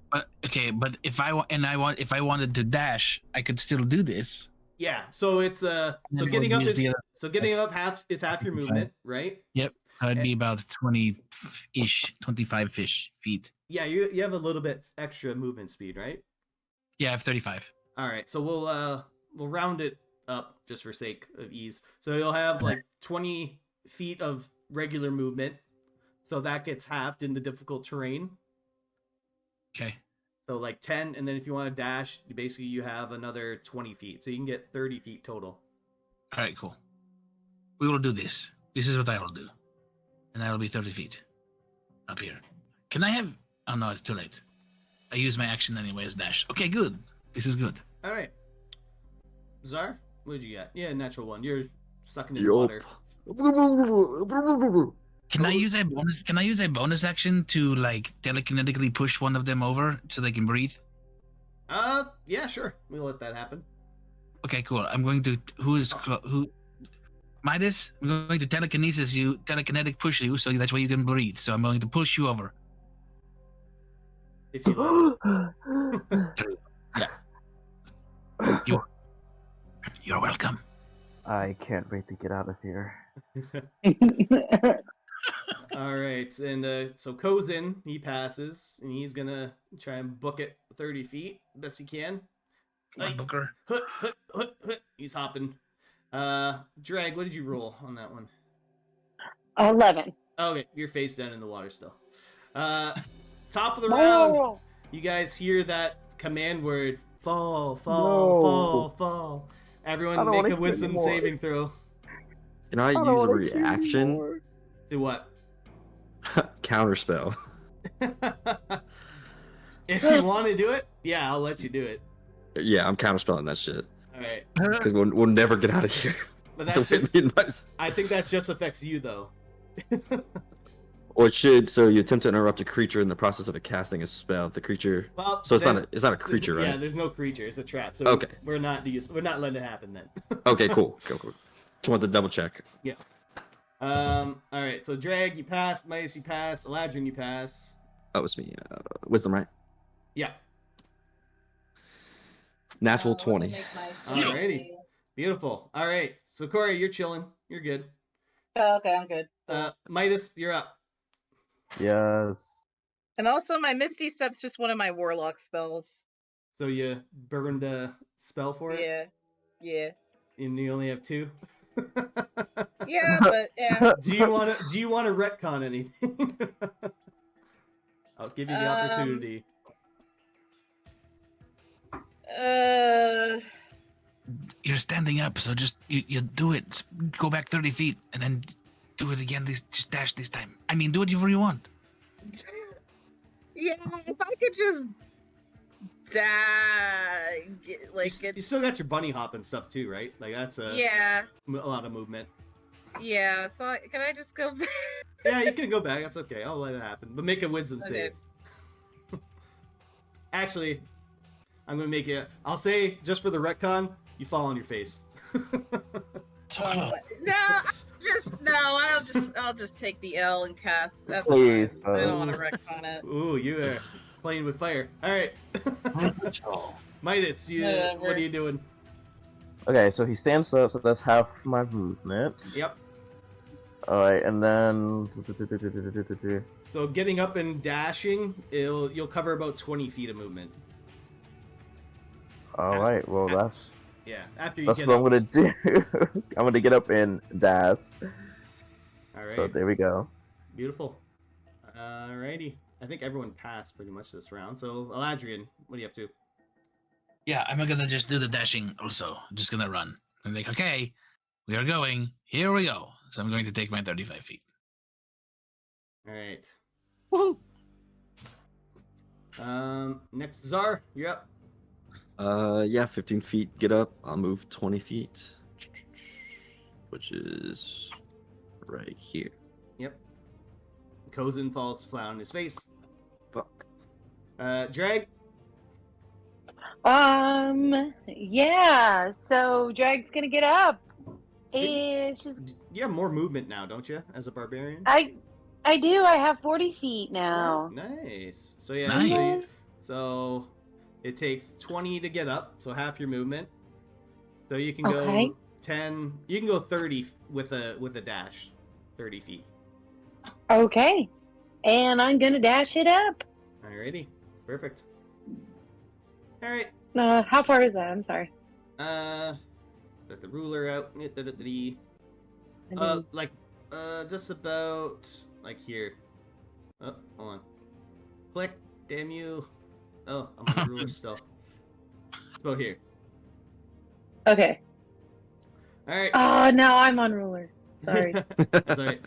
But okay, but if I wanted to dash, I could still do this. Yeah, so it's so then getting we'll up use is the so getting up half is half your movement, right? Yep. That'd be about 20-ish, 25-ish feet. Yeah, you have a little bit extra movement speed, right? Yeah, I have 35. All right, so we'll round it up just for sake of ease. So you'll have like 20 feet of regular movement, so that gets halved in the difficult terrain. Okay. So like 10, and then if you want to dash, you have another 20 feet, so you can get 30 feet total. All right, cool. We will do this. This is what I will do, and I will be 30 feet up here. Can I have? Oh no, it's too late. I use my action anyway as dash. Okay, good. This is good. All right, Zar, what did you get? Yeah, natural one. You're sucking in Yup. water. Can I use a bonus? Can I use a bonus action to like telekinetically push one of them over so they can breathe? Yeah, sure. We'll let that happen. Okay, cool. I'm going to who? Midas. I'm going to telekinetic push you, so that's why you can breathe. So I'm going to push you over. If you like. You're welcome. I can't wait to get out of here. All right, and so Kozin, he passes, and he's gonna try and book it 30 feet best he can. Come on, Booker. Hut. He's hopping. Drag, what did you roll on that one? 11. Okay, you're face down in the water still. Top of the round, you guys hear that command word, fall. Everyone make a wisdom saving throw. Can I use a reaction? Do what? Counterspell. If you want to do it, yeah, I'll let you do it. Yeah, I'm counterspelling that shit. All right, Because we'll never get out of here. but that's Me just. and my- I think that just affects you though. Or it should. So you attempt to interrupt a creature in the process of a casting a spell. The creature. Well, So it's then- not a creature, right? Yeah, there's no creature. It's a trap. So Okay. we're not letting it happen then. Okay, cool. Just want to double check. All right. So Drag, you pass. Mice, you pass. Eladrin, you pass. Oh, it's me. Wisdom, right? Yeah. Natural 20. Alrighty. Beautiful. All right. So Corey, you're chilling. You're good. Oh, okay, I'm good. Midas, you're up. Yes. And also, my Misty Step's just one of my Warlock spells. So you burned a spell for it? Yeah. And you only have 2? Yeah, but yeah. Do you want to retcon anything? I'll give you the opportunity. You're standing up, so just you do it. Go back 30 feet and then do it again. Just dash this time. I mean, do whatever you want. Yeah, if I could just die, You still got your bunny hop and stuff too, right? Like that's a lot of movement. Yeah, so can I just go back? Yeah, you can go back. That's okay. I'll let it happen. But make a wisdom save. Actually, I'm gonna make it. I'll say just for the retcon, you fall on your face. I'll just take the L and cast. That's Please, fine. I don't want to retcon it. Ooh, you are playing with fire. All right, Midas, what are you doing? Okay, so he stands up, so that's half my movement. Yep. Alright, and then... So getting up and dashing, you'll cover about 20 feet of movement. Alright, well that's... Yeah, after you That's get what up. I'm gonna do. I'm gonna get up and dash. Alright. So there we go. Beautiful. Alrighty. I think everyone passed pretty much this round. So, Eladrian, what are you up to? Yeah, I'm gonna just do the dashing also. I'm just gonna run. I'm like, okay, we are going. Here we go. So I'm going to take my 35 feet. Alright. Woohoo! Next, Zar, you're up. Yeah, 15 feet. Get up. I'll move 20 feet, which is right here. Yep. Kozin falls flat on his face. Fuck. Drag. Yeah. So Drag's gonna get up. And she's. You have more movement now, don't you, as a barbarian? I do. I have 40 feet now. Nice. So yeah. Nice. So it takes 20 to get up, so half your movement. So you can Okay. go 10. You can go 30 with a dash. 30 feet. Okay. And I'm gonna dash it up. Alrighty. Perfect. Alright. How far is that? I'm sorry. Got the ruler out. Just about like here. Oh, hold on. Click. Damn you. Oh, I'm on the ruler still. It's about here. Okay. Alright. Oh, now I'm on ruler. Sorry. That's alright.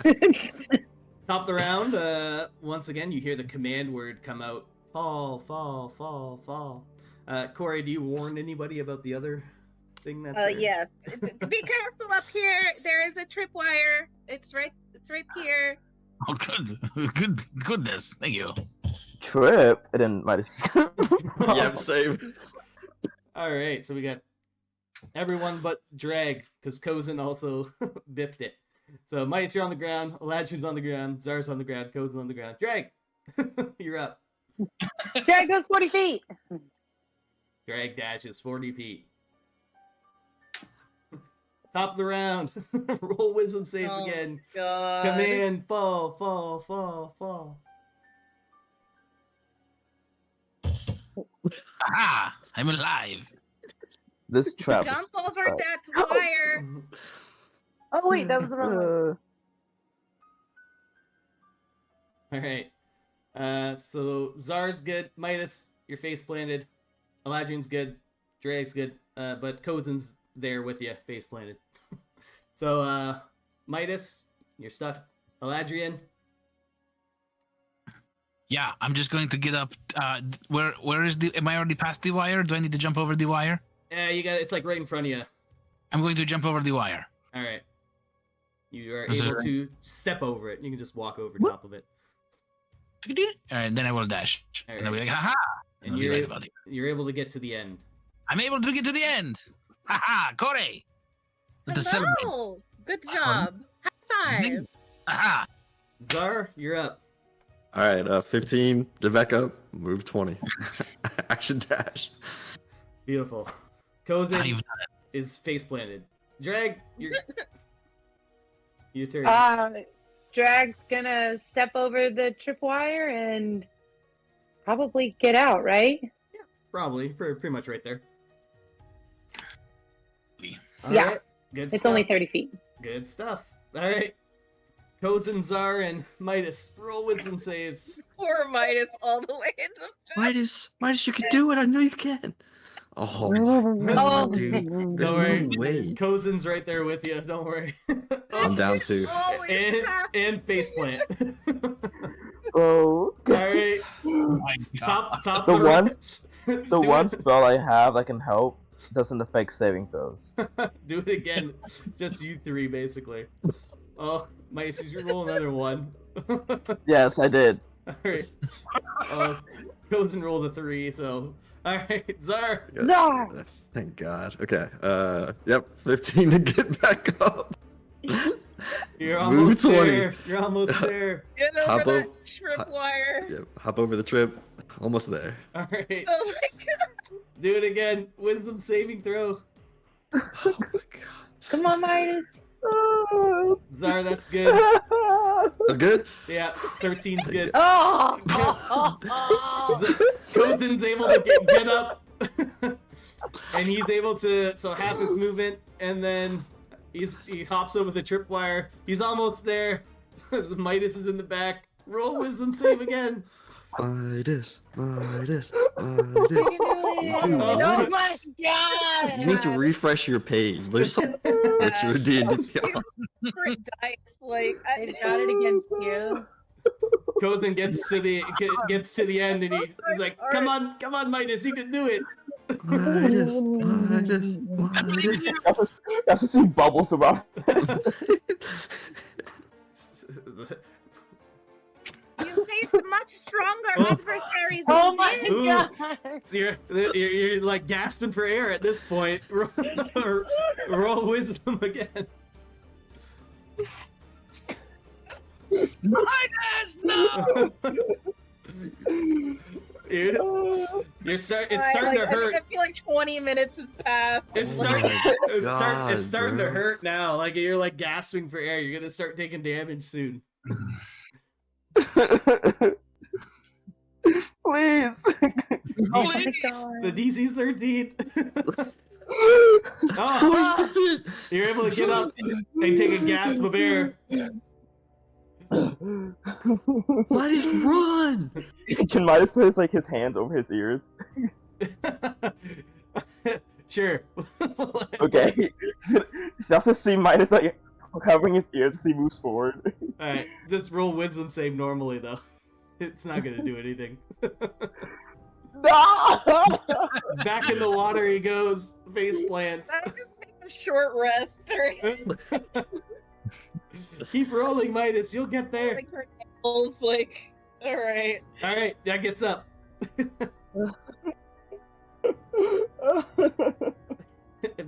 Top of the round, once again, you hear the command word come out. Fall, fall, fall, fall. Corey, do you warn anybody about the other thing that's there? Yes. Be careful up here. There is a tripwire. It's right here. Oh, goodness. Thank you. Trip, and then Midas. Yeah, save. Alright, so we got everyone but Drag, because Kozin also biffed it. So Mites, you're on the ground, Eladrian's on the ground, Zar's on the ground, Kozin on the ground. Drag! You're up. Drag goes 40 feet. Drag dashes 40 feet. Top of the round. Roll wisdom saves again. God. Command, fall, fall, fall, fall. Aha! I'm alive. This trap. Jump over that wire. Oh, wait, that was the wrong one. Alright. So Zar's good. Midas, your face planted. Eladrian's good. Drag's good. But Kozin's there with you, face planted. So, Midas, you're stuck. Eladrian. Yeah, I'm just going to get up. Where is am I already past the wire? Do I need to jump over the wire? Yeah, it's like right in front of you. I'm going to jump over the wire. Alright. You are Is able it- to step over it. You can just walk over top of it. Alright, then I will dash. And I'll be like, haha! And I'll be right about it. you're able to get to the end. I'm able to get to the end! Haha! Corey! Let's celebrate. Hello. Good job. High five. Aha! Zar, you're up. All right, 15 to back up, move 20. Action dash. Beautiful. Now Kozin you've is face planted. Drag, your turn. Drag's gonna step over the tripwire and probably get out, right? Probably. Pretty much right there. All Yeah. right, good It's stuff. only 30 feet. Good stuff. All right. Kozin, Zar, and Midas, roll wisdom saves. Poor Midas all the way in the back. Midas, you can do it. I know you can. Oh my god, dude. Don't There's worry. no way. Kozin's right there with you. Don't worry. I'm down too. And faceplant. Oh. All right. Oh my god. Top The of one, Let's the do one it. spell I have that can help doesn't affect saving throws. Do it again. Just you three, basically. Oh, Midas, you roll another one. Yes, I did. All right. Kozin rolled a 3, so. All right, Zar. Zar! Thank God. Okay. Yep. 15 to get back up. You're Move almost 20. there. You're almost there. Get Hop over that up. tripwire. Yep. Hop over the trip. Almost there. All right. Oh my god. Do it again. Wisdom saving throw. Oh my God. Come on, Midas. Zar, that's good. That's good. Yeah, 13's good. Oh! Kozin's able to get up. And he's able to, so half his movement, and then he hops over the tripwire. He's almost there. Midas is in the back. Roll wisdom save again. Midas. Midas. You can do it. Dude, Oh my god! You need to refresh your page. There's so much you did. Different dice, like I They've got it against you. Kozin gets to the end, and he's like, "Come on, Midas, you can do it." Midas. Midas. Midas. That's just see bubbles around. You face much stronger adversaries. Oh my Ooh. god! So you're like gasping for air at this point. Roll wisdom again. Midas, no! It's starting to hurt. I feel like 20 minutes has passed. It's Oh starting. my It's starting God, to bro. hurt now. Like you're like gasping for air. You're gonna start taking damage soon. Please. Oh my god! The DC's 13. Oh, Oh, he did it. you're able to get up and take a gasp of air. Midas, run! Can Midas put his hands over his ears? Sure. Okay. He also see Midas like covering his ears as he moves forward. Alright, just roll wisdom save normally though. It's not gonna do anything. No! Back in the water he goes, face plants. I just take a short rest. Keep rolling, Midas, you'll get there. Like her nails, like, alright. Alright, that gets up.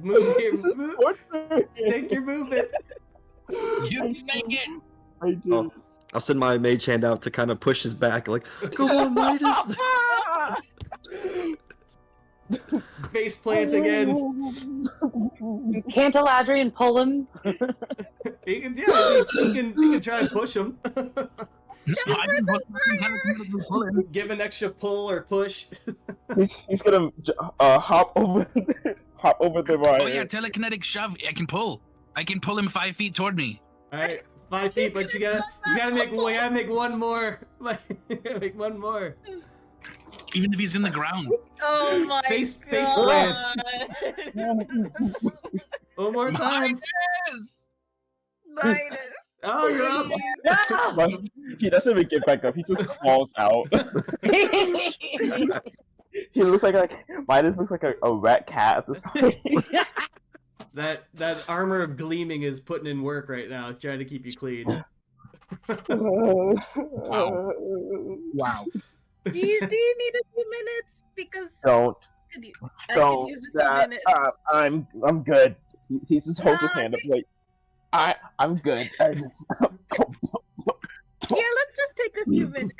Move here. This is Move. torture. Take your movement. You can make it. I do. Oh, I'll send my mage hand out to kind of push his back, like, come on, Midas! Face plant again. You can't Eladrian pull him. You can, yeah, you can try and push him. Give an extra pull or push. He's gonna hop over the wire. Oh yeah, telekinetic shove. I can pull him 5 feet toward me. Alright, 5 feet, but he's gotta make one more. Make one more. Even if he's in the ground. Oh my Face god. plants. One more time. Midas! Midas. Oh, you're up. No! He doesn't even get back up. He just falls out. He looks like Midas looks like a rat cat at this point. That armor of gleaming is putting in work right now. It's trying to keep you clean. Wow. Do you need a few minutes? Because Don't. I Don't. could use a few minutes. I'm good. He just holds his hand up like, I'm good. I just. Yeah, let's just take a few minutes.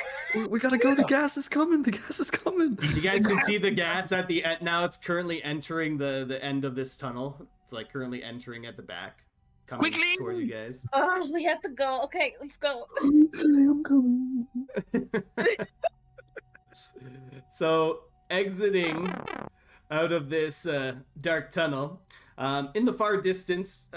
We gotta go, the gas is coming, the gas is coming! You guys can see the gas at the end. Now it's currently entering the end of this tunnel. It's like currently entering at the back. coming Quickly! towards you guys. Oh, we have to go. Okay, let's go. I'm coming. So, exiting out of this dark tunnel, in the far distance,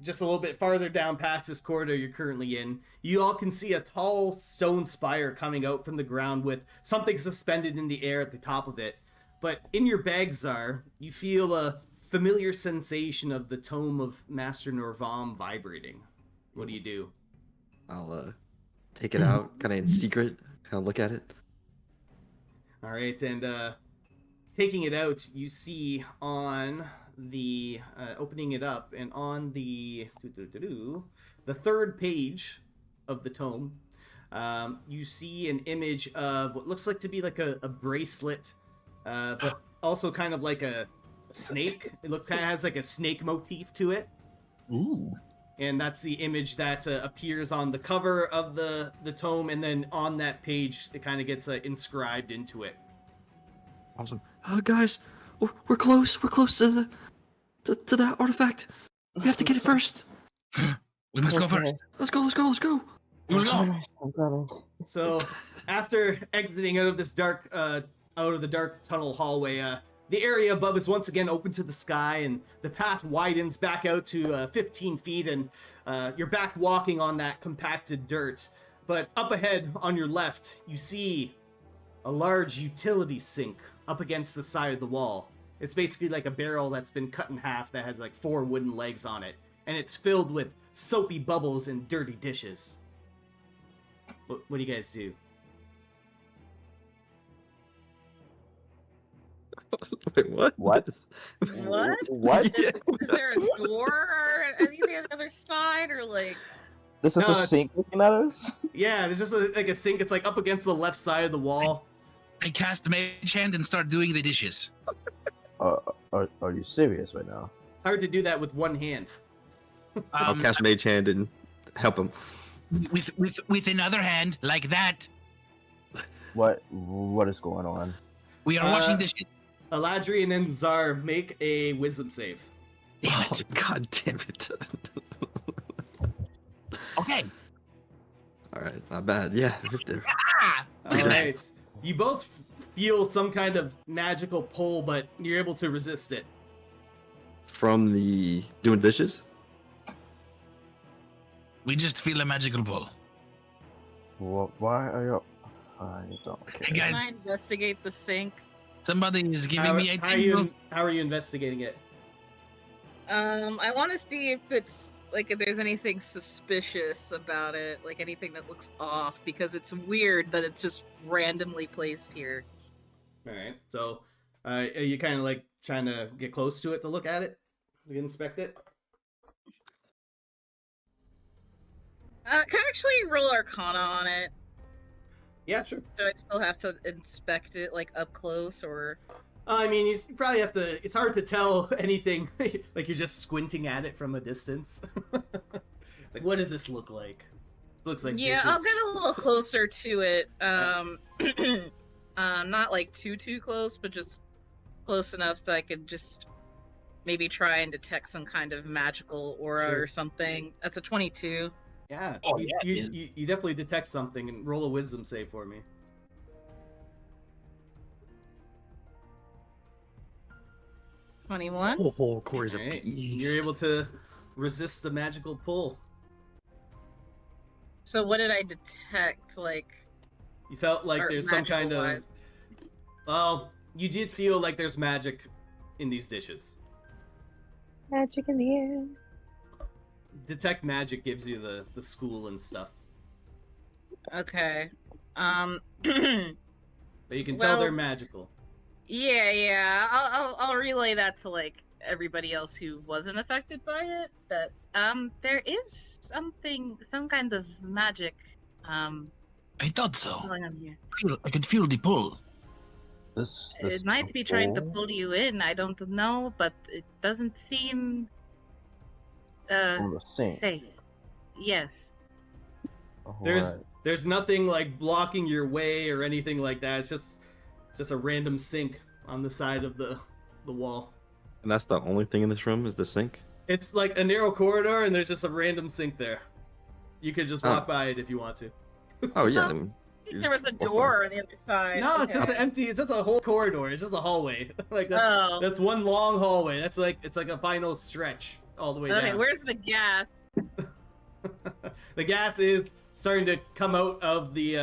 just a little bit farther down past this corridor you're currently in, you all can see a tall stone spire coming out from the ground with something suspended in the air at the top of it. But in your bag, Czar, you feel a familiar sensation of the Tome of Master Norvom vibrating. What do you do? I'll take it out, kind of in secret, kind of look at it. All right, and taking it out, you see on the opening it up, and on the third page of the tome, you see an image of what looks like to be like a bracelet, but also kind of like a snake. It kind of has like a snake motif to it. Ooh. And that's the image that appears on the cover of the tome, and then on that page, it kind of gets inscribed into it. Awesome. Guys, we're close. We're close to that artifact. We have to get it first. We must go first. Let's go. We will go. I'm coming. So, after exiting out of this dark, out of the dark tunnel hallway, the area above is once again open to the sky, and the path widens back out to 15 feet, and you're back walking on that compacted dirt. But up ahead, on your left, you see a large utility sink up against the side of the wall. It's basically like a barrel that's been cut in half that has like 4 wooden legs on it, and it's filled with soapy bubbles and dirty dishes. What do you guys do? Wait, what? What? What? What? Yeah. Is there a door or anything on the other side, or like? This is No, a it's- sink looking at us? Yeah, there's just like a sink. It's like up against the left side of the wall. I cast Mage Hand and start doing the dishes. Are you serious right now? It's hard to do that with one hand. I'll cast Mage Hand and help him. With another hand, like that. What is going on? We are washing dishes. Eladrian and Czar, make a wisdom save. Damn Oh, it. God damn it. Okay. All right, not bad. Yeah, right there. Ah! Look at that. Alright. You both feel some kind of magical pull, but you're able to resist it. From the doing dishes? We just feel a magical pull. Why are you? I don't Hey, care. guys. Can I investigate the sink? Somebody is giving me a How are you investigating it? I want to see if it's like if there's anything suspicious about it, like anything that looks off, because it's weird that it's just randomly placed here. Alright, so are you kind of like trying to get close to it to look at it? You inspect it? Can I actually roll Arcana on it? Yeah, sure. Do I still have to inspect it like up close, or? I mean, you probably have to. It's hard to tell anything. Like you're just squinting at it from a distance. It's like, what does this look like? It looks like Yeah, dishes. I'll get a little closer to it. Not like too close, but just close enough so I could just maybe try and detect some kind of magical aura Sure. or something. That's a 22. Yeah, Oh, you, yeah, you definitely detect something, and roll a wisdom save for me. 21. Oh, Corey's a Alright, beast. you're able to resist the magical pull. So what did I detect? Like, You felt like Or there's some kind of. magical-wise. Well, you did feel like there's magic in these dishes. Magic in the air. Detect magic gives you the school and stuff, okay. but you can tell Well- they're magical. Yeah. I'll relay that to like everybody else who wasn't affected by it. That there is some kind of magic I thought so. going on here. I could feel the pull. This It might be trying to hole? pull you in. I don't know, but it doesn't seem From the sink. safe. Yes. There's nothing like blocking your way or anything like that. It's just a random sink on the side of the wall. And that's the only thing in this room is the sink? It's like a narrow corridor, and there's just a random sink there. You could just walk by it if you want to. Oh yeah. Then There was a door on the other side. No, it's just Okay. an empty. It's just a whole corridor. It's just a hallway. Like that's one long hallway. It's like a final stretch all the way Okay, down. where's the gas? The gas is starting to come out of the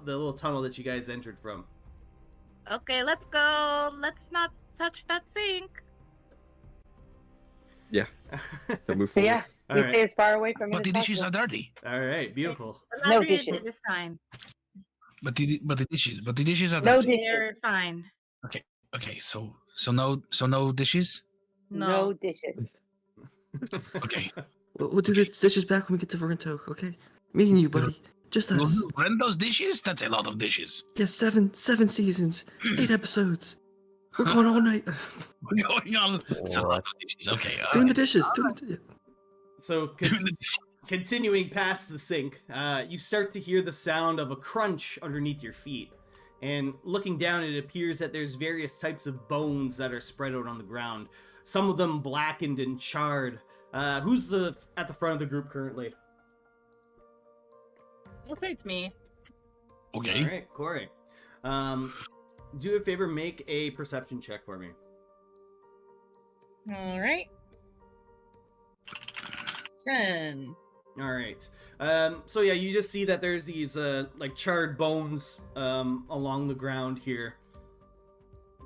little tunnel that you guys entered from. Okay, let's go. Let's not touch that sink. Yeah. Move So forward. yeah, All we right. stay as far away from it But as the dishes possible. are dirty. All right, beautiful. No Laundry dishes. is fine. But the dishes are No dirty. dishes. They're fine. Okay, so no dishes. No dishes. Okay. We'll do the dishes back when we get to Verento, okay? Me and you, buddy. Just We'll us. rent those dishes. That's a lot of dishes. Yes, seven seasons, 8 episodes. We're going all night. We're going on. It's a lot of dishes. Okay. all Doing the right. dishes. So Doing the dishes. continuing past the sink, you start to hear the sound of a crunch underneath your feet. And looking down, it appears that there's various types of bones that are spread out on the ground. Some of them blackened and charred. Who's at the front of the group currently? We'll say it's me. Okay. All right, Corey. Do a favor, make a perception check for me. All right. 10. All right. So yeah, you just see that there's these like charred bones along the ground here.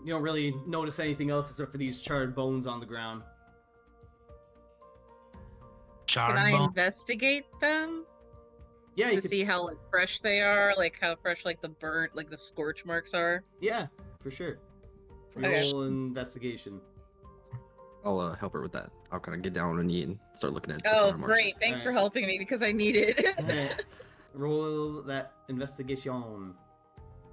You don't really notice anything else except for these charred bones on the ground. Can I Charbon. investigate them Yeah, you to could, see how like fresh they are, like how fresh like the burnt, like the scorch marks are? yeah, for sure. Okay. Roll investigation. I'll help her with that. I'll kind of get down on a knee and start looking at the Oh, fire marks. great! Thanks for Alright. helping me because I need it. Alright. Roll that investigation.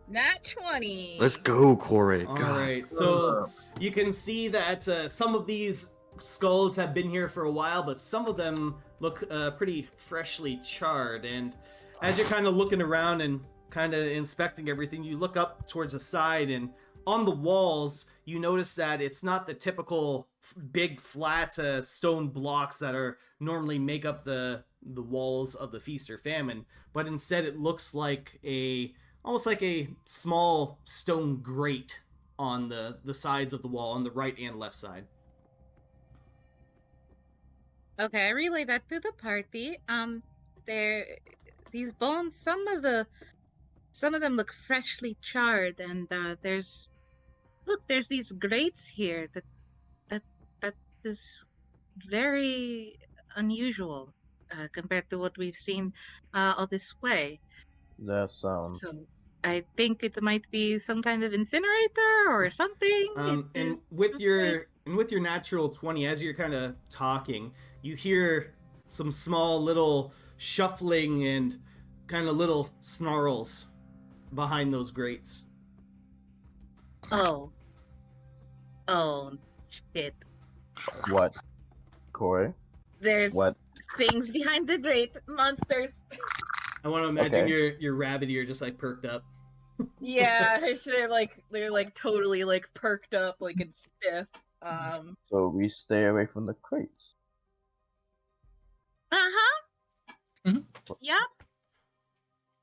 Nat 20. Let's go, Corey. All God. right, so you can see that some of these skulls have been here for a while, but some of them look pretty freshly charred. And as you're kind of looking around and kind of inspecting everything, you look up towards the side, and on the walls, you notice that it's not the typical big flat stone blocks that are normally make up the walls of the Feast or Famine, but instead it looks like almost like a small stone grate on the sides of the wall on the right and left side. Okay, I relay that to the party. These bones. Some of them look freshly charred, and there's these grates here that is very unusual compared to what we've seen all this way. That's So I think it might be some kind of incinerator or something. And with your natural 20, as you're kind of talking, you hear some small little shuffling and kind of little snarls behind those grates. Oh shit! what, Corey? There's What? things behind the grate. Monsters. I want to imagine Okay. your rabbit ear just like perked up. Yeah, they're like totally like perked up, like it's stiff. So we stay away from the crates. Mhm. Yeah.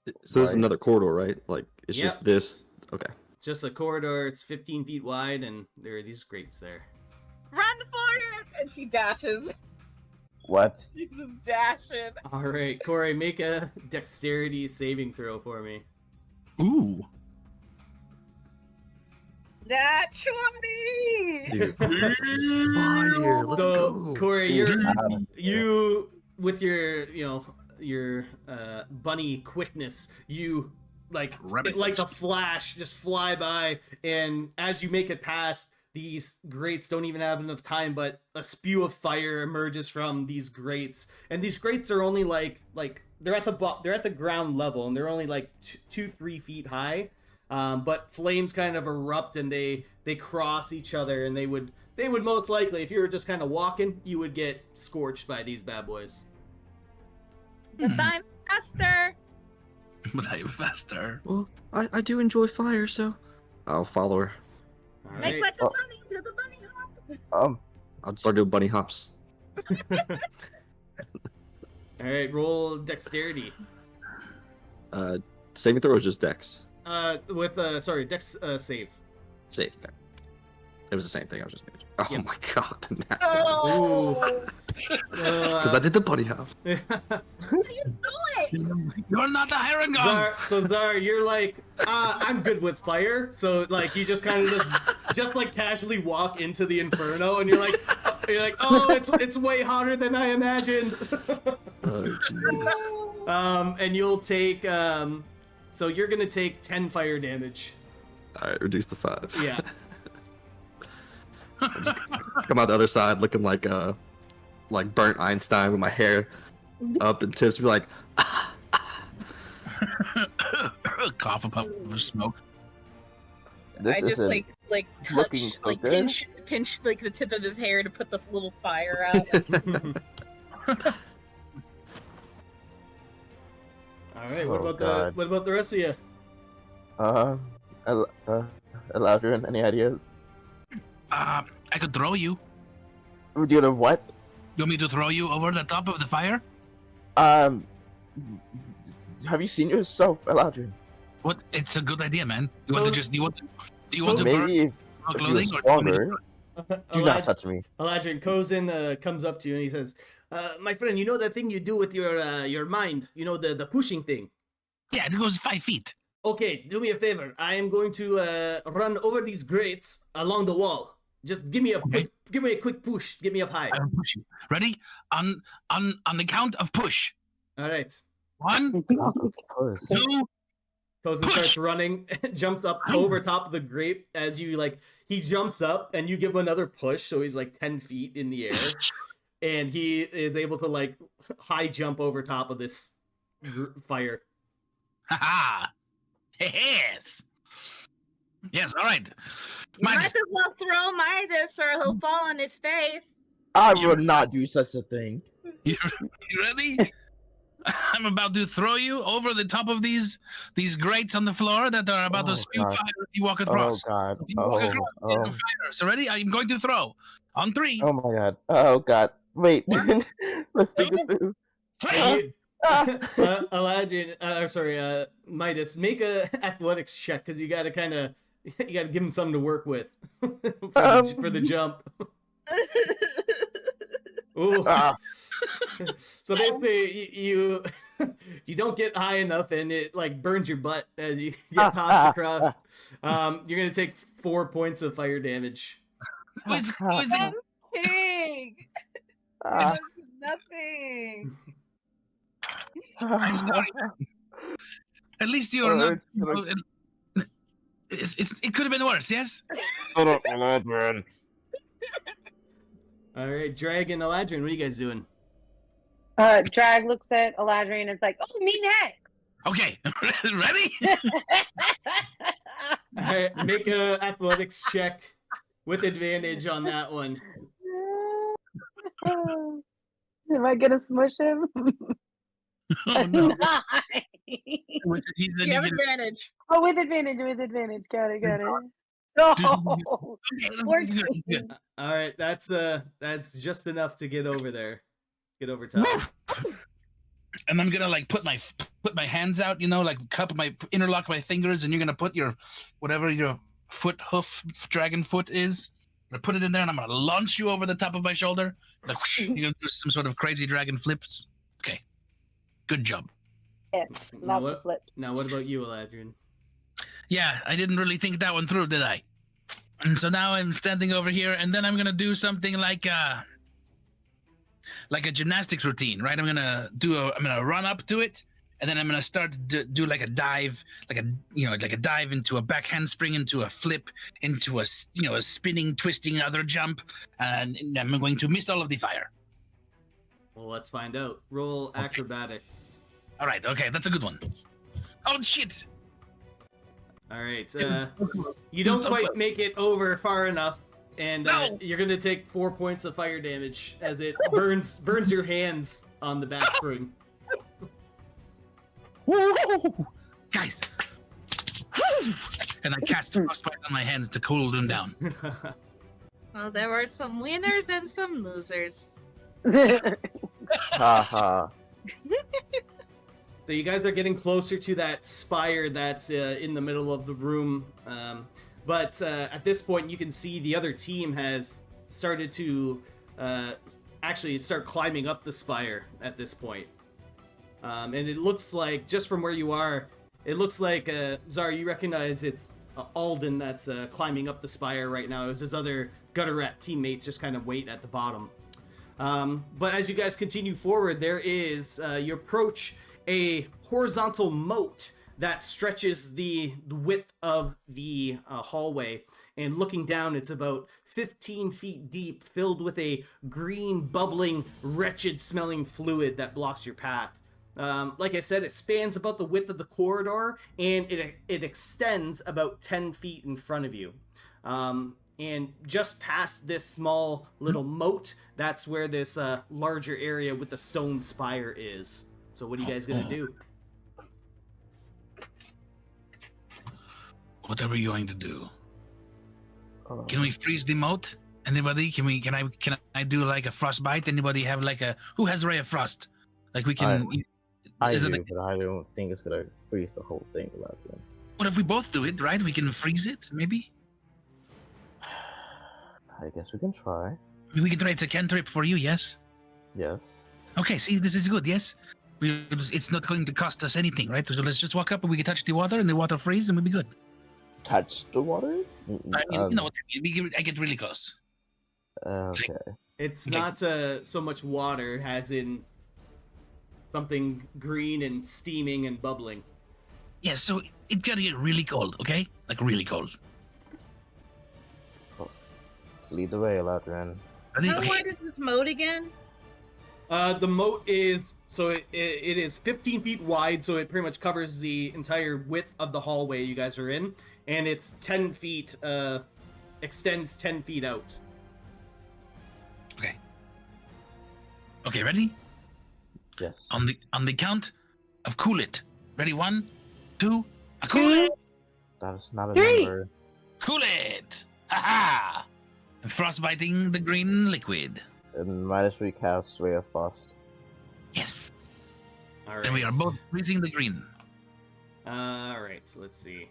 So this is Right. another corridor, right? Like it's Yep. just this. Okay. It's just a corridor. It's 15 feet wide, and there are these grates there. Run for it! And she dashes. What? She's just dashing. All right, Corey, make a dexterity saving throw for me. Ooh. Nat 20! Dude. Fire. Let's So, go. Corey, Dude. you with your bunny quickness, you Rabbit like a speed. flash just fly by, and as you make it past, these grates don't even have enough time, but a spew of fire emerges from these grates, and these grates are only like they're at the ground level, and they're only like 2-3 feet high, but flames kind of erupt, and they cross each other, and they would most likely, if you were just kind of walking, you would get scorched by these bad boys. The time faster! But I'm faster. Well, I do enjoy fire, so I'll follow her. All Make right. like a Oh. bunny to the bunny hop! I'll start doing bunny hops. All right, roll dexterity. Saving throw is just dex. With dex save. Save. Okay. It was the same thing I was just making. Oh Yeah. my god. Oh. Because I did the bunny hop. You're not the Harangon. Zar, you're like, I'm good with fire. So like, you just kind of just like casually walk into the inferno, and you're like, oh, it's way hotter than I imagined. Oh jeez. And you'll take, so you're gonna take 10 fire damage. All right, reduce the 5. Yeah. Come out the other side looking like burnt Einstein with my hair up and tips. Be like, Cough a puff of smoke. This I just isn't like looking touch, so like good. pinch like the tip of his hair to put the little fire out. All right. Oh, God. What about the rest of you? Eladrin, any ideas? I could throw you. Do you know what? You want me to throw you over the top of the fire? Have you seen yourself, Eladrin? What? It's a good idea, man. You want to just do you want to Maybe burn if you're clothing or do you want me to- stronger, do not touch me. Eladrin Kozin comes up to you and he says, "My friend, you know that thing you do with your mind? You know the pushing thing. Yeah, it goes 5 feet. Okay, do me a favor. I am going to run over these grates along the wall. Just give me a quick push. Get me up high. I will push you. Ready? On the count of push. All right." 1, 2. Kozin starts running, jumps up over top of the grate as you he jumps up and you give him another push, so he's like 10 feet in the air, and he is able to high jump over top of this fire. Ha! Yes. Yes. All right. You might Midas, as well throw Midas or he'll fall on his face. I would not do such a thing. you ready? I'm about to throw you over the top of these grates on the floor that are about to spew God. fire if you walk across. Oh God. If you walk across, Oh. it'll fire. So ready? I'm going to throw. On 3. Oh my God. Oh God. Wait. Let's think this through. 3. Eladrin, Midas, make a athletics check because you gotta give him something to work with for the jump. Ooh. So basically, you don't get high enough, and it burns your butt as you get tossed across. You're gonna take 4 points of fire damage. Who is it? Nothing. Ah. Nothing. I'm sorry. At least you're not. It could have been worse. Yes. Shut up, Eladrin. All right, Dragon, Eladrin, what are you guys doing? Drag looks at Eladrin and is like, "Oh, me next." Okay. Ready? All right, make a athletics check with advantage on that one. Am I gonna smush him? Oh no. You have advantage. Oh, with advantage. Got it. No. Good. All right, that's just enough to get over there. Get over top. And I'm gonna put my hands out, interlock my fingers, and you're gonna put your whatever your dragon foot is. I'm gonna put it in there, and I'm gonna launch you over the top of my shoulder. You're gonna do some sort of crazy dragon flips. Okay, good job. Yeah, Now lots of flips. what about you, Eladrin? Yeah, I didn't really think that one through, did I? And so now I'm standing over here, and then I'm gonna do something like a gymnastics routine, right? I'm gonna run up to it, and then I'm gonna start to do like a dive, like a dive into a back handspring, into a flip, into a spinning, twisting other jump, and I'm going to miss all of the fire. Well, let's find out. Roll acrobatics. All right, okay, that's a good one. Oh shit! All right, you don't quite make it over far enough, and you're gonna take 4 points of fire damage as it burns your hands on the back spring. Woo! Guys, and I cast frostbite on my hands to cool them down. Well, there were some winners and some losers. Haha. So you guys are getting closer to that spire that's in the middle of the room. But at this point, you can see the other team has started to actually start climbing up the spire at this point. And it looks like, just from where you are, it looks like, Zara, you recognize it's Alden that's climbing up the spire right now, as his other Gutterette teammates just kind of wait at the bottom. But as you guys continue forward, there is, you approach a horizontal moat that stretches the width of the hallway. And looking down, it's about 15 feet deep, filled with a green, bubbling, wretched-smelling fluid that blocks your path. Like I said, it spans about the width of the corridor, and it extends about 10 feet in front of you. And just past this small little moat, that's where this larger area with the stone spire is. So what are you guys gonna do? What are we going to do? Can we freeze the moat? Anybody? Can I do like a frostbite? Anybody have like who has ray of frost? Like we can. I do, but I don't think it's gonna freeze the whole thing about it. What if we both do it? Right? We can freeze it, maybe. I guess we can try. We can try. It's a cantrip for you, yes. Yes. Okay. See, this is good. Yes. It's not going to cost us anything, right? So let's just walk up and we can touch the water, and the water freezes, and we'll be good. Touch the water? I mean, no, I get really close. Okay. It's not so much water as in something green and steaming and bubbling. Yeah, so it gotta get really cold, okay? Like really cold. Lead the way, Eladrin. How wide is this moat again? The moat is, so it is 15 feet wide, so it pretty much covers the entire width of the hallway you guys are in, and it's 10 feet, extends 10 feet out. Okay, ready? Yes. On the count of cool it. Ready? 1, 2, cool it! That is not a 3. number. Cool it! Ha-ha! Frostbiting the green liquid. And -3 cast Ray of Frost. Yes. All right. And we are both freezing the green. All right, so let's see.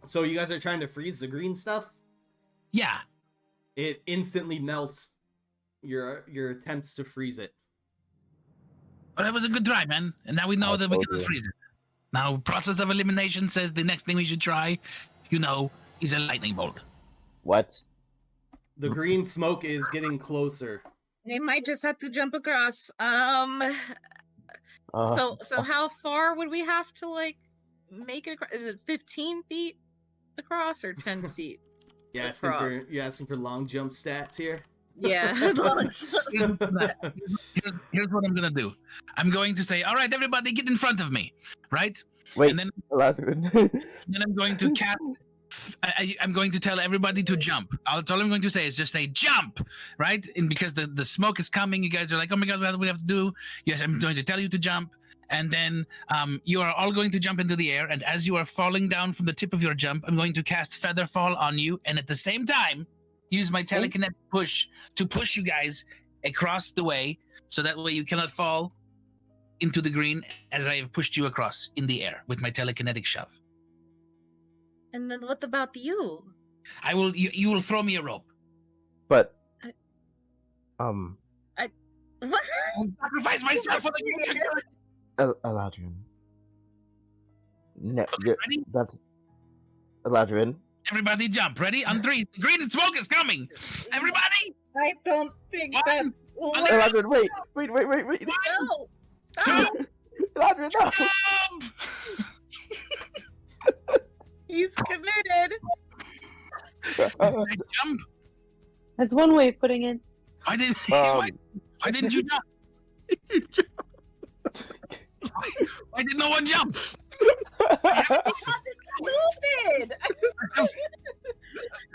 So you guys are trying to freeze the green stuff? Yeah. It instantly melts your attempts to freeze it. Well, that was a good try, man. And now we know that we told can you. freeze it. Now, process of elimination says the next thing we should try, is a lightning bolt. What? The green smoke is getting closer. They might just have to jump across. So how far would we have to make it across? Is it 15 feet across or 10 feet? You asking for long jump stats here? Yeah. Here's what I'm gonna do. I'm going to say, all right, everybody, get in front of me, right? Wait, And then, Eladrin. then I'm going to cast. I'm going to tell everybody to jump. All I'm going to say is just say jump, right? And because the smoke is coming, you guys are like, oh my god, what do we have to do? Yes, I'm going to tell you to jump, and then you are all going to jump into the air. And as you are falling down from the tip of your jump, I'm going to cast Featherfall on you, and at the same time, use my telekinetic push to push you guys across the way, so that way you cannot fall into the green as I have pushed you across in the air with my telekinetic shove. And then what about you? I will. You will throw me a rope. But What? I'll sacrifice myself for the Eladrin. No, Okay, ready? that's Eladrin. Everybody jump. Ready? On 3. The green smoke is coming. Everybody. I don't think that. 1, Eladrin, wait. No. 2, Eladrin, no. jump. He's committed. Jump. That's one way of putting it. Why didn't you jump? Why did no one jump? Stupid.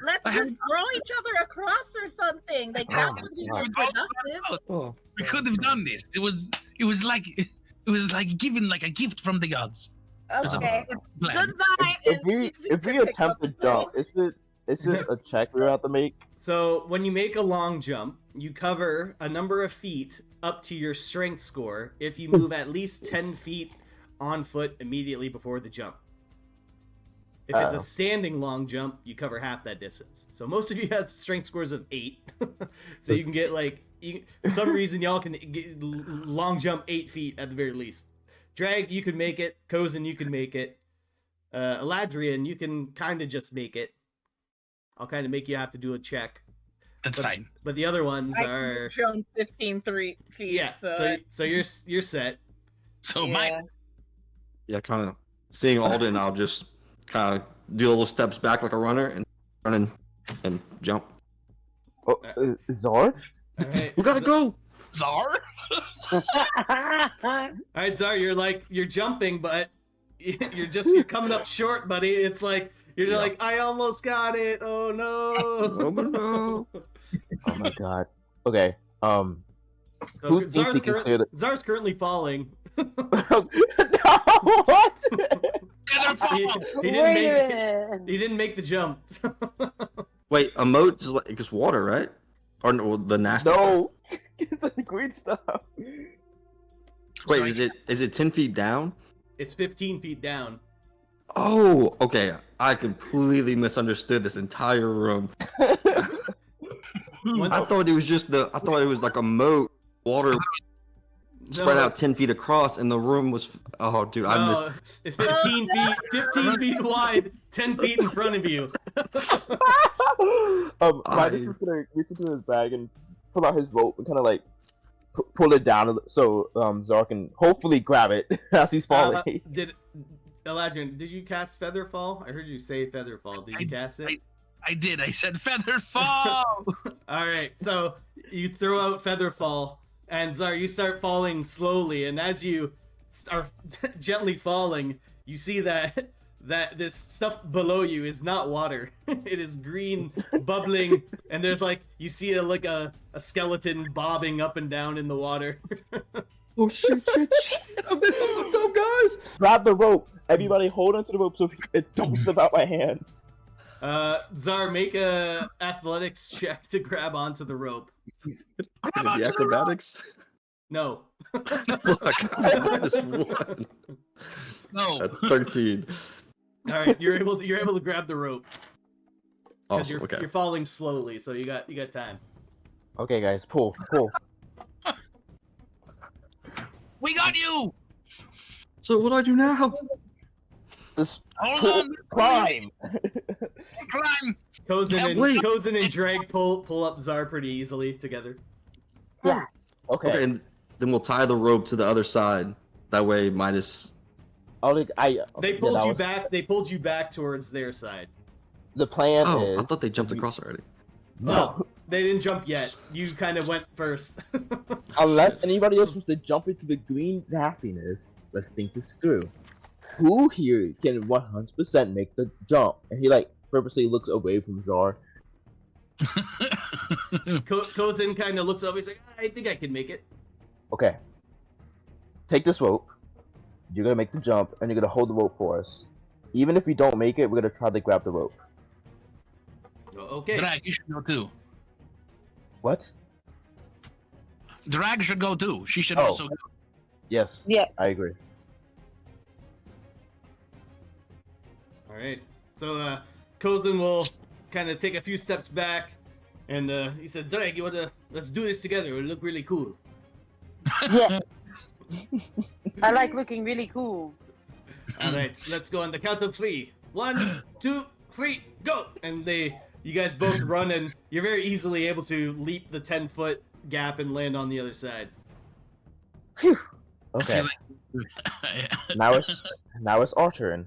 Let's just throw each other across or something. That would be more productive. Oh, We could have done this. It was like given like a gift from the gods. Okay. Plan. Goodbye. If we attempt to jump, is it Is it a check we have to make? So when you make a long jump, you cover a number of feet up to your strength score if you move at least 10 feet on foot immediately before the jump. If it's a standing long jump, you cover half that distance. So most of you have strength scores of 8. So you can get for some reason y'all can get long jump 8 feet at the very least. Drag, you can make it. Kozin, you can make it. Eladrian, you can kind of just make it. I'll kind of make you have to do a check. That's fine. But the other ones are jump 15 feet. Yeah. So you're set. So my Yeah, kind of seeing Alden, I'll just kind of do little steps back like a runner and run and jump. Oh, Zar? All right. We gotta go. Czar. All right, Zar, you're jumping, but you're coming up short, buddy. It's like you're like, I almost got it. Oh no. Oh no. Oh my god. Okay. So Who thinks he can clear the... Zar's currently falling. What? he didn't make the jump. Wait, a moat is like it's water, right? Or no, the nasty. No. It's the green stuff. Wait, So is it 10 feet down? It's 15 feet down. Oh, okay. I completely misunderstood this entire room. Once- I thought it was like a moat, water spread out 10 feet across, and the room was. Oh, dude, I missed. It's 15 feet wide, 10 feet in front of you. Midas is gonna reach into his bag and pull out his rope and kind of like pull it down so Zar can hopefully grab it as he's falling. Eladrian, did you cast Featherfall? I heard you say Featherfall. Did you cast it? I did. I said feather fall. All right, so you throw out Featherfall, and Zar, you start falling slowly, and as you are gently falling, you see that this stuff below you is not water. It is green, bubbling, and there's you see a skeleton bobbing up and down in the water. Oh shit! I'm fucked up, guys. Grab the rope. Everybody hold onto the rope so it don't slip out my hands. Zar, make a athletics check to grab onto the rope. The acrobatics. No. Fuck. -1. No. At 13. All right, you're able to grab the rope because Awesome, okay. you're falling slowly, so you got time. Okay, guys, pull. We got you. So what do I do now? Just Hold on. climb. Climb. Kozin and Drag pull up Zar pretty easily together. Yeah. Okay. And then we'll tie the rope to the other side. That way, Midas. They pulled you back. They pulled you back towards their side. The plan Oh, is. I thought they jumped across already. No, they didn't jump yet. You kind of went first. Unless anybody else wants to jump into the green nastiness, let's think this through. Who here can 100% make the jump? And he purposely looks away from Zar. Kozin kind of looks over. He's like, I think I can make it. Okay. Take this rope. You're gonna make the jump, and you're gonna hold the rope for us. Even if we don't make it, we're gonna try to grab the rope. Okay. Drag, you should go too. What? Drag should go too. She should Oh. also go. Yes. Yeah. I agree. All right. So Kozin will kind of take a few steps back, and he said, "Drag, let's do this together. It'll look really cool." Yeah. I like looking really cool. All right, let's go on the count of 3. 1, 2, 3, go! And you guys both run, and you're very easily able to leap the 10-foot gap and land on the other side. Phew. Okay. Now it's our turn.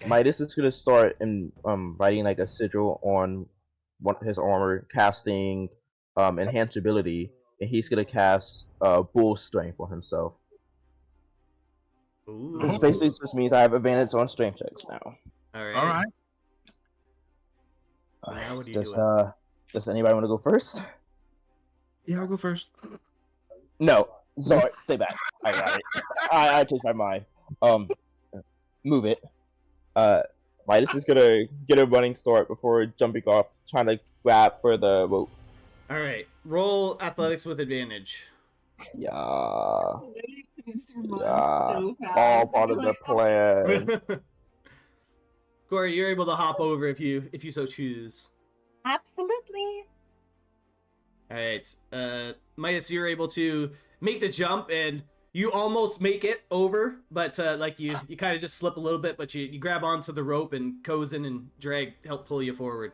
Midas is gonna start in writing a sigil on his armor, casting enhanced ability, and he's gonna cast bull strength on himself. Ooh. Which basically just means I have advantage on strength checks now. All right. All right. So now what do you Does do? does anybody want to go first? Yeah, I'll go first. No, sorry, stay back. I got it. I changed my mind. Move it. Midas is gonna get a running start before jumping off, trying to grab for the rope. All right, roll athletics with advantage. Yeah, all part of the plan. Corey, you're able to hop over if you so choose. Absolutely. All right, Midas, you're able to make the jump, and you almost make it over, but like you kind of just slip a little bit, but you grab onto the rope, and Cozen and Drag help pull you forward.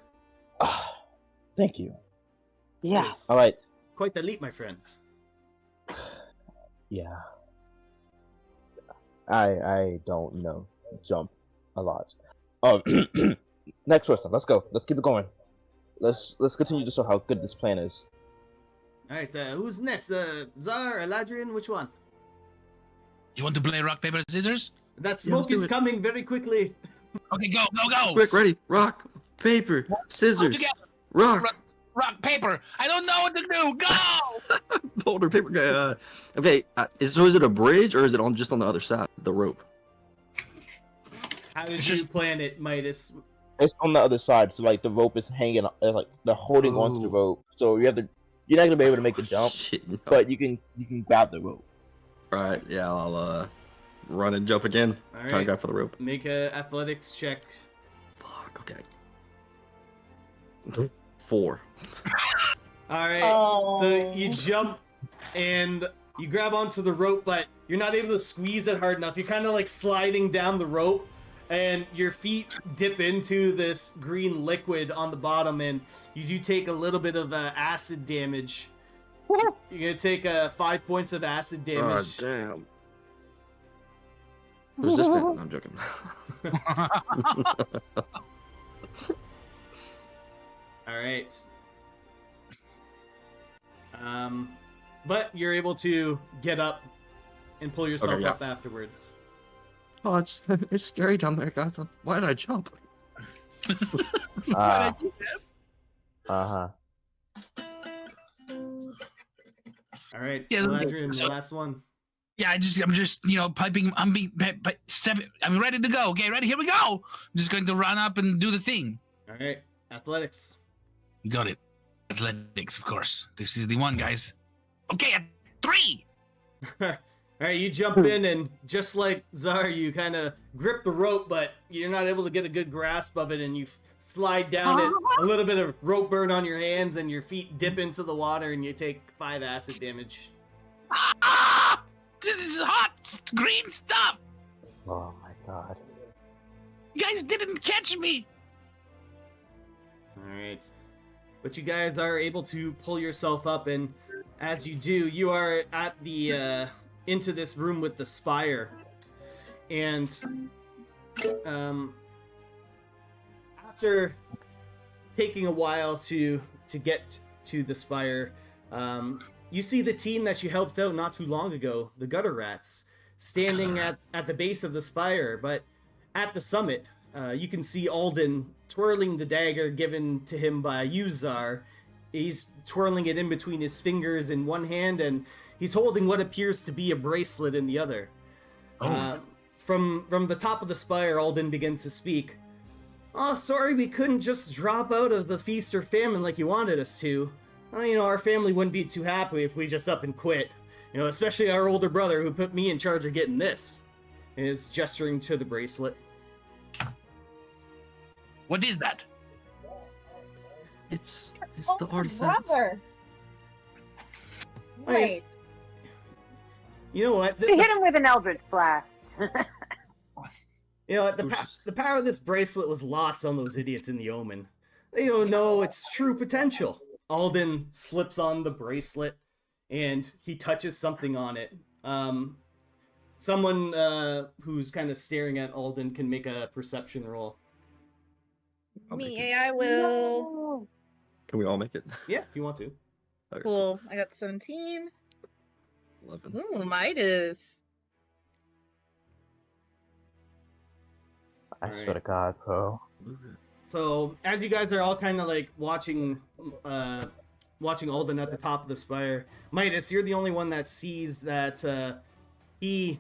Thank you. Yeah. Yes. All right. Quite the leap, my friend. Yeah. I don't know jump a lot. Next person. Let's go. Let's keep it going. Let's continue to show how good this plan is. All right, who's next? Zar, Eladrian, which one? You want to play rock, paper, scissors? That let's smoke do is it. coming very quickly. Okay, go, go, go! Quick, ready. Rock, paper, scissors. Together. Rock. Rock, paper. I don't know what to do. Go! Boulder, paper. Okay. Is it a bridge or is it just on the other side? The rope. How did you plan it, Midas? It's on the other side, so like the rope is hanging, like they're holding onto the rope. So you're not gonna be able to make the jump, Shit, no. but you can grab the rope. All right. Yeah, I'll run and jump again. All Trying to right, grab for the rope. make a athletics check. Fuck. Okay. 4. All right, Oh. so you jump and you grab onto the rope, but you're not able to squeeze it hard enough. You're kind of like sliding down the rope, and your feet dip into this green liquid on the bottom, and you do take a little bit of acid damage. You're gonna take 5 points of acid Oh, damage. damn. Resistant. No, I'm joking. All right. But you're able to get up and pull yourself Okay, yeah. up afterwards. Oh, it's scary down there, guys. Why did I jump? Uh huh. All right, Yeah, Eladrian, so- the last one. Yeah, I'm just, piping. I'm ready to go. Okay, ready? Here we go. I'm just going to run up and do the thing. All right, athletics. You got it. Athletics, of course. This is the one, guys. Okay, at 3. All right, you jump in, and just like Zar, you kind of grip the rope, but you're not able to get a good grasp of it, and you slide down it. A little bit of rope burn on your hands, and your feet dip into the water, and you take 5 acid damage. Ah! This is hot green stuff. Oh my god. You guys didn't catch me. All right, but you guys are able to pull yourself up, and as you do, you are at the into this room with the spire, and after taking a while to get to the spire, you see the team that you helped out not too long ago, the Gutter Rats, standing at the base of the spire. But at the summit, you can see Alden twirling the dagger given to him by Uzar. He's twirling it in between his fingers in one hand, and he's holding what appears to be a bracelet in the other. From the top of the spire, Alden begins to speak. Oh, sorry we couldn't just drop out of the feast or famine like you wanted us to. Well, our family wouldn't be too happy if we just up and quit. Especially our older brother who put me in charge of getting this. And is gesturing to the bracelet. What is that? It's the artifact. Brother. Wait. Wait. You know what? Hit him with an Eldritch Blast. You know what? The power of this bracelet was lost on those idiots in the Omen. They don't know its true potential. Alden slips on the bracelet, and he touches something on it. Someone who's kind of staring at Alden can make a perception roll. I'll make Me, it. I will. Can we all make it? Yeah, if you want to. Okay, Cool. I got 17. 11. Ooh, Midas. I swear to God, bro. So as you guys are all kind of like watching Alden at the top of the spire, Midas, you're the only one that sees that he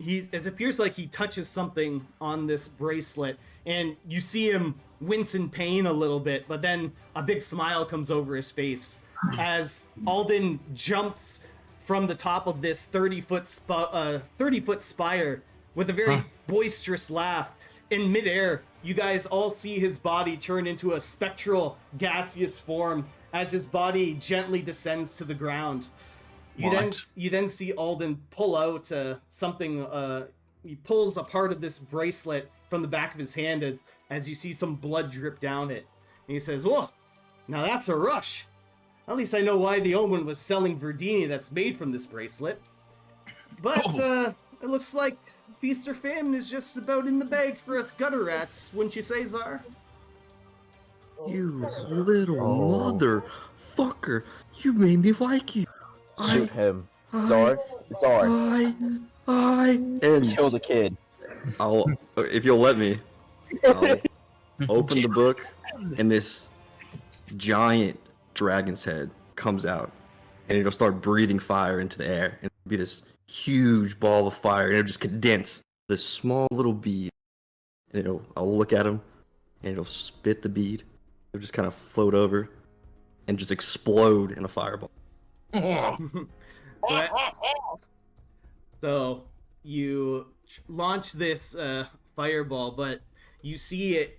it appears like he touches something on this bracelet, and you see him wince in pain a little bit, but then a big smile comes over his face as Alden jumps from the top of this 30-foot spire with a very boisterous laugh. In midair, you guys all see his body turn into a spectral, gaseous form as his body gently descends to the ground. You then see Alden pull out something. He pulls a part of this bracelet from the back of his hand as you see some blood drip down it. And he says, "Whoa, now that's a rush. At least I know why the Omen was selling Verdini that's made from this bracelet. But it looks like Feast or Famine is just about in the bag for us gutter rats, wouldn't you say, Czar?" You little motherfucker! You made me like you. Shoot him. Czar. And Kill the kid. if you'll let me, I'll open the book, and this giant dragon's head comes out, and it'll start breathing fire into the air, and it'll be this huge ball of fire, and it'll just condense this small little bead, and I'll look at him, and it'll spit the bead. It'll just kind of float over, and just explode in a fireball. So you launch this fireball, but you see it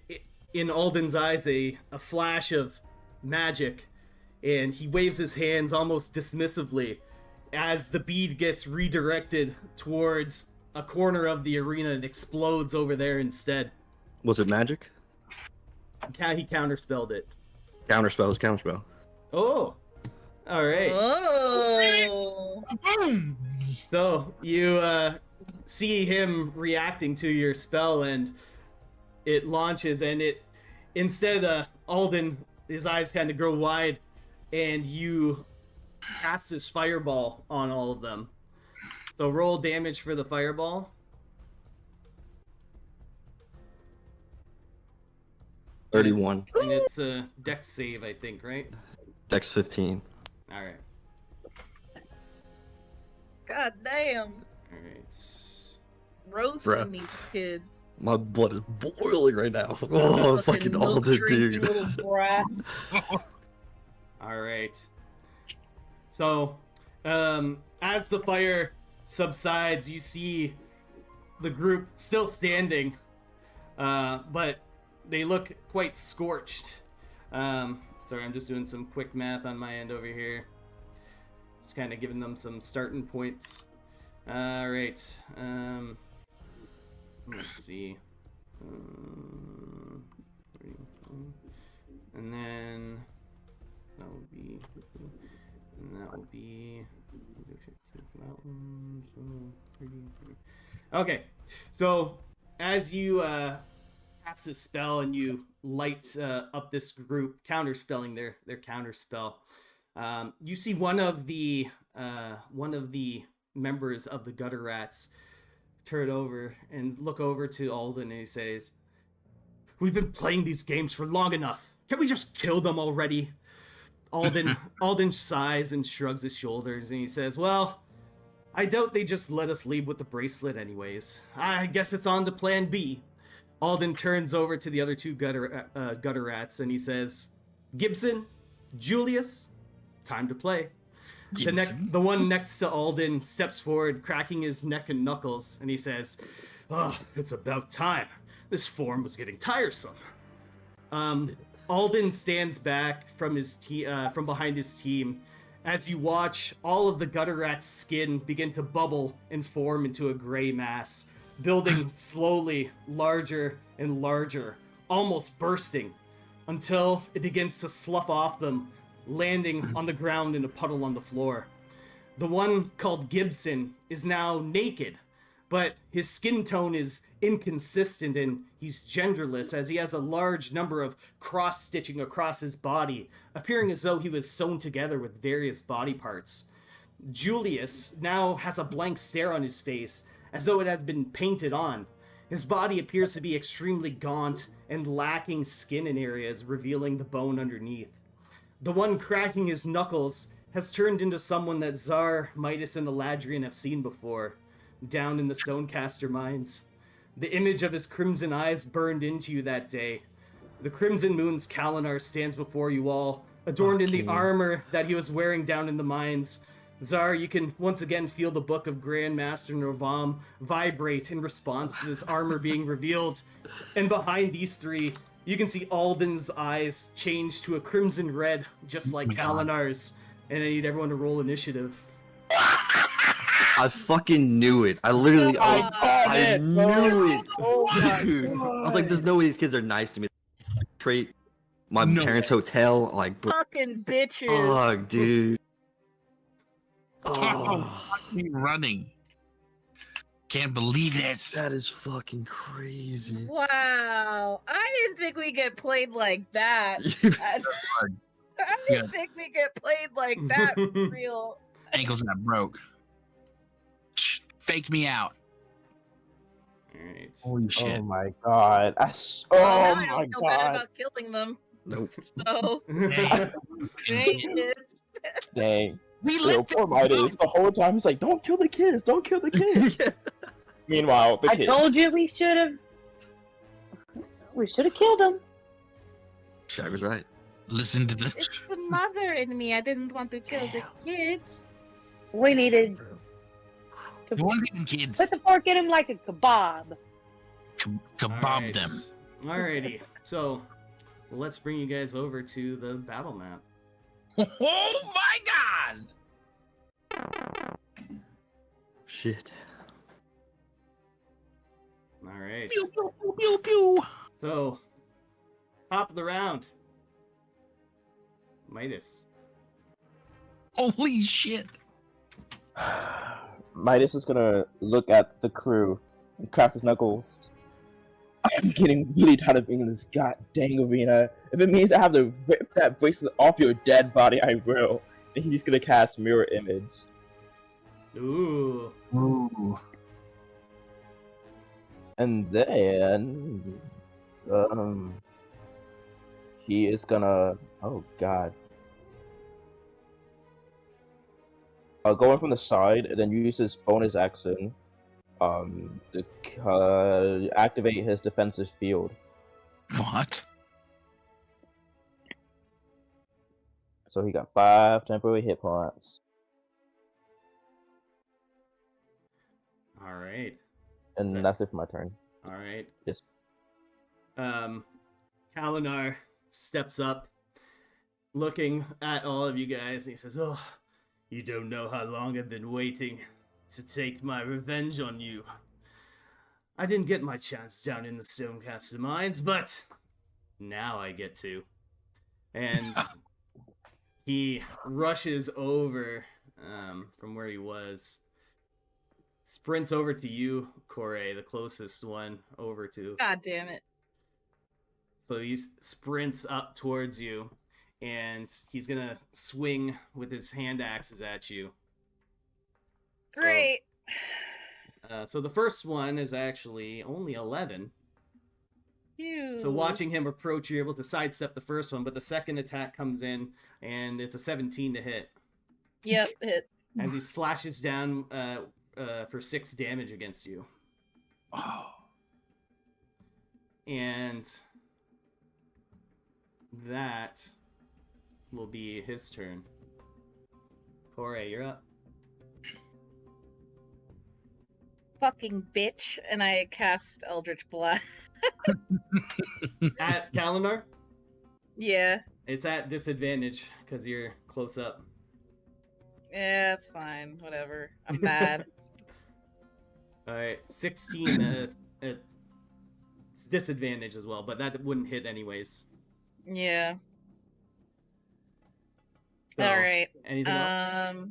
in Alden's eyes a flash of magic, and he waves his hands almost dismissively as the bead gets redirected towards a corner of the arena and explodes over there instead. Was it magic? He counterspelled it. Counterspell. Oh, all right. Oh. So you see him reacting to your spell, and it launches, and instead Alden, his eyes kind of grow wide, and you cast this fireball on all of them. So roll damage for the fireball. $31. And it's a dex save, I think, right? Dex 15. All right. God damn. All right. Roasting Bruh. these kids. My blood is boiling right now. Oh, fucking Alden, dude. Little brat. All right. So, as the fire subsides, you see the group still standing, but they look quite scorched. Sorry, I'm just doing some quick math on my end over here. Just kind of giving them some starting points. All right. Let's see. And then that would be. And that would be. Okay, so as you cast this spell and you light up this group, counterspelling their counterspell, you see one of the members of the gutter rats turn over and look over to Alden, and he says, "We've been playing these games for long enough. Can't we just kill them already?" Alden sighs and shrugs his shoulders, and he says, "Well, I doubt they just let us leave with the bracelet anyways. I guess it's on to plan B." Alden turns over to the other two gutter rats, and he says, "Gibson, Julius, time to play." The one next to Alden steps forward, cracking his neck and knuckles, and he says, "Oh, it's about time. This form was getting tiresome." Alden stands back from from behind his team as you watch all of the gutter rat's skin begin to bubble and form into a gray mass, building slowly larger and larger, almost bursting, until it begins to slough off them, landing on the ground in a puddle on the floor. The one called Gibson is now naked, but his skin tone is inconsistent and he's genderless, as he has a large number of cross-stitching across his body, appearing as though he was sewn together with various body parts. Julius now has a blank stare on his face, as though it has been painted on. His body appears to be extremely gaunt and lacking skin in areas, revealing the bone underneath. The one cracking his knuckles has turned into someone that Czar, Midas, and Eladrian have seen before. down in the Stonecaster mines. The image of his crimson eyes burned into you that day. The Crimson Moon's Kalinar stands before you all, adorned in the Fucking- armor that he was wearing down in the mines. Zar, you can once again feel the book of Grandmaster Norvom vibrate in response to this armor being revealed. And behind these three, you can see Alden's eyes change to a crimson red, just like my God. Kalinar's. And I need everyone to roll initiative. I fucking knew it. I literally, Oh, I knew it. Oh my Dude. I was like, there's no way these kids are nice to me. Trade my No parents' way. hotel, like, Fucking bitches. fuck, dude. Oh, fucking running. Can't believe this. That is fucking crazy. Wow. I didn't think we get played like that. I Yeah. didn't think we get played like that for real. Ankles got broke. Faked me out. Alright. Holy shit. Oh my god. Well, Oh now I my don't feel bad god. about killing them. Nope. So, Dang. dang it. Dang. We Yo, let poor them Midas. The whole time he's like, don't kill the kids, don't kill the kids. Meanwhile, the I kids. told you we should have killed him. Shag was right. listen to the. It's the mother in me. I didn't want to kill the kids. We needed to You want them kids? put the fork in him like a kebab. Kebab Alright. them. Alrighty. So, let's bring you guys over to the battle map. Oh my god! Shit. Alright. Pew pew pew pew pew. So, top of the round. Midas. Holy shit! Midas is gonna look at the crew and crack his knuckles. I'm getting really tired of being in this goddamn arena. If it means I have to rip that bracelet off your dead body, I will. And he's gonna cast Mirror Image. Ooh. Ooh. And then... He is gonna... Oh god. Go in from the side and then use his bonus action to activate his defensive field. What? So he got 5 temporary hit points. Alright. And So- that's it for my turn. Alright. Yes. Kalinar steps up, looking at all of you guys, and he says, "Oh, you don't know how long I've been waiting to take my revenge on you. I didn't get my chance down in the Stonecaster mines, but now I get to." And he rushes over from where he was, sprints over to you, Corey, the closest one over to. God damn it. So he sprints up towards you, and he's gonna swing with his hand axes at you. So- Great. So the first one is actually only 11. Phew. So watching him approach, you're able to sidestep the first one, but the second attack comes in, and it's a 17 to hit. Yep, hits. And he slashes down for 6 damage against you. Oh. And that will be his turn. Corey, you're up. Fucking bitch. And I cast Eldritch Blast. At Kalinar, Yeah. it's at disadvantage because you're close up. Yeah, it's fine. Whatever. I'm mad. Alright, 16. It's disadvantage as well, but that wouldn't hit anyways. Yeah. So, All right. Anything else?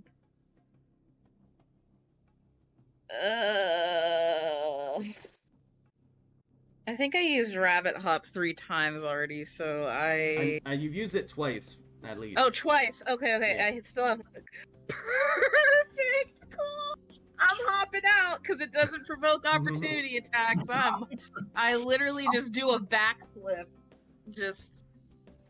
I think I used Rabbit Hop 3 times already, so You've used it twice, at least. Oh, twice. Okay. Yeah. I still have. Perfect. Cool. I'm hopping out because it doesn't provoke opportunity attacks. I literally just do a backflip. Just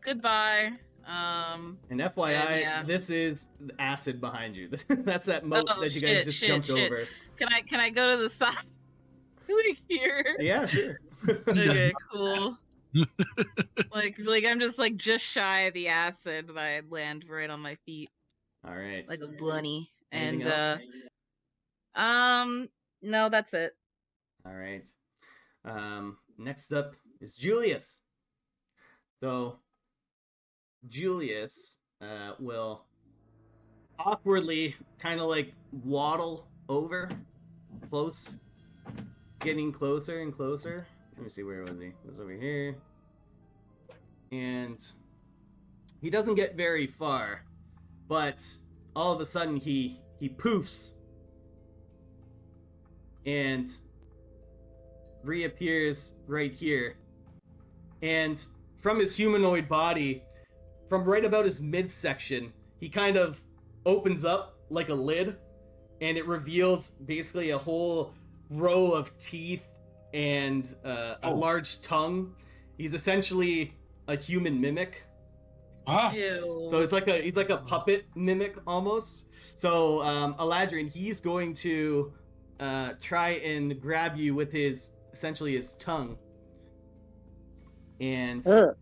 goodbye. And FYI, yeah. this is acid behind you. That's that moat Oh, that you guys just jumped over. Can I go to the side? Like here? Yeah, sure. Okay, cool. like I'm just shy of the acid, but I land right on my feet All right. like a bunny. Anything And else? no, that's it. All right. Next up is Julius. So Julius will awkwardly kind of like waddle over close, getting closer and closer. Let me see, where was he? He was over here. And he doesn't get very far, but all of a sudden he poofs and reappears right here. And from his humanoid body, from right about his midsection, he kind of opens up like a lid, and it reveals basically a whole row of teeth and a large tongue. He's essentially a human mimic. Ew. So he's like a puppet mimic almost. So Aladrin, he's going to try and grab you with his tongue. And does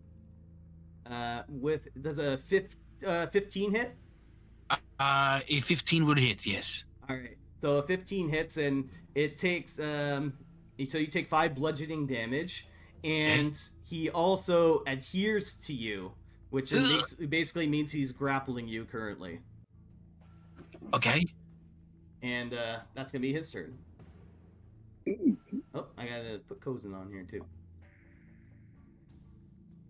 a 15 hit? A 15 would hit, yes. All right. So a 15 hits, and it takes so you take 5 bludgeoning damage, and he also adheres to you, which basically means he's grappling you currently. Okay. And that's gonna be his turn. Oh, I gotta put Kozin on here too.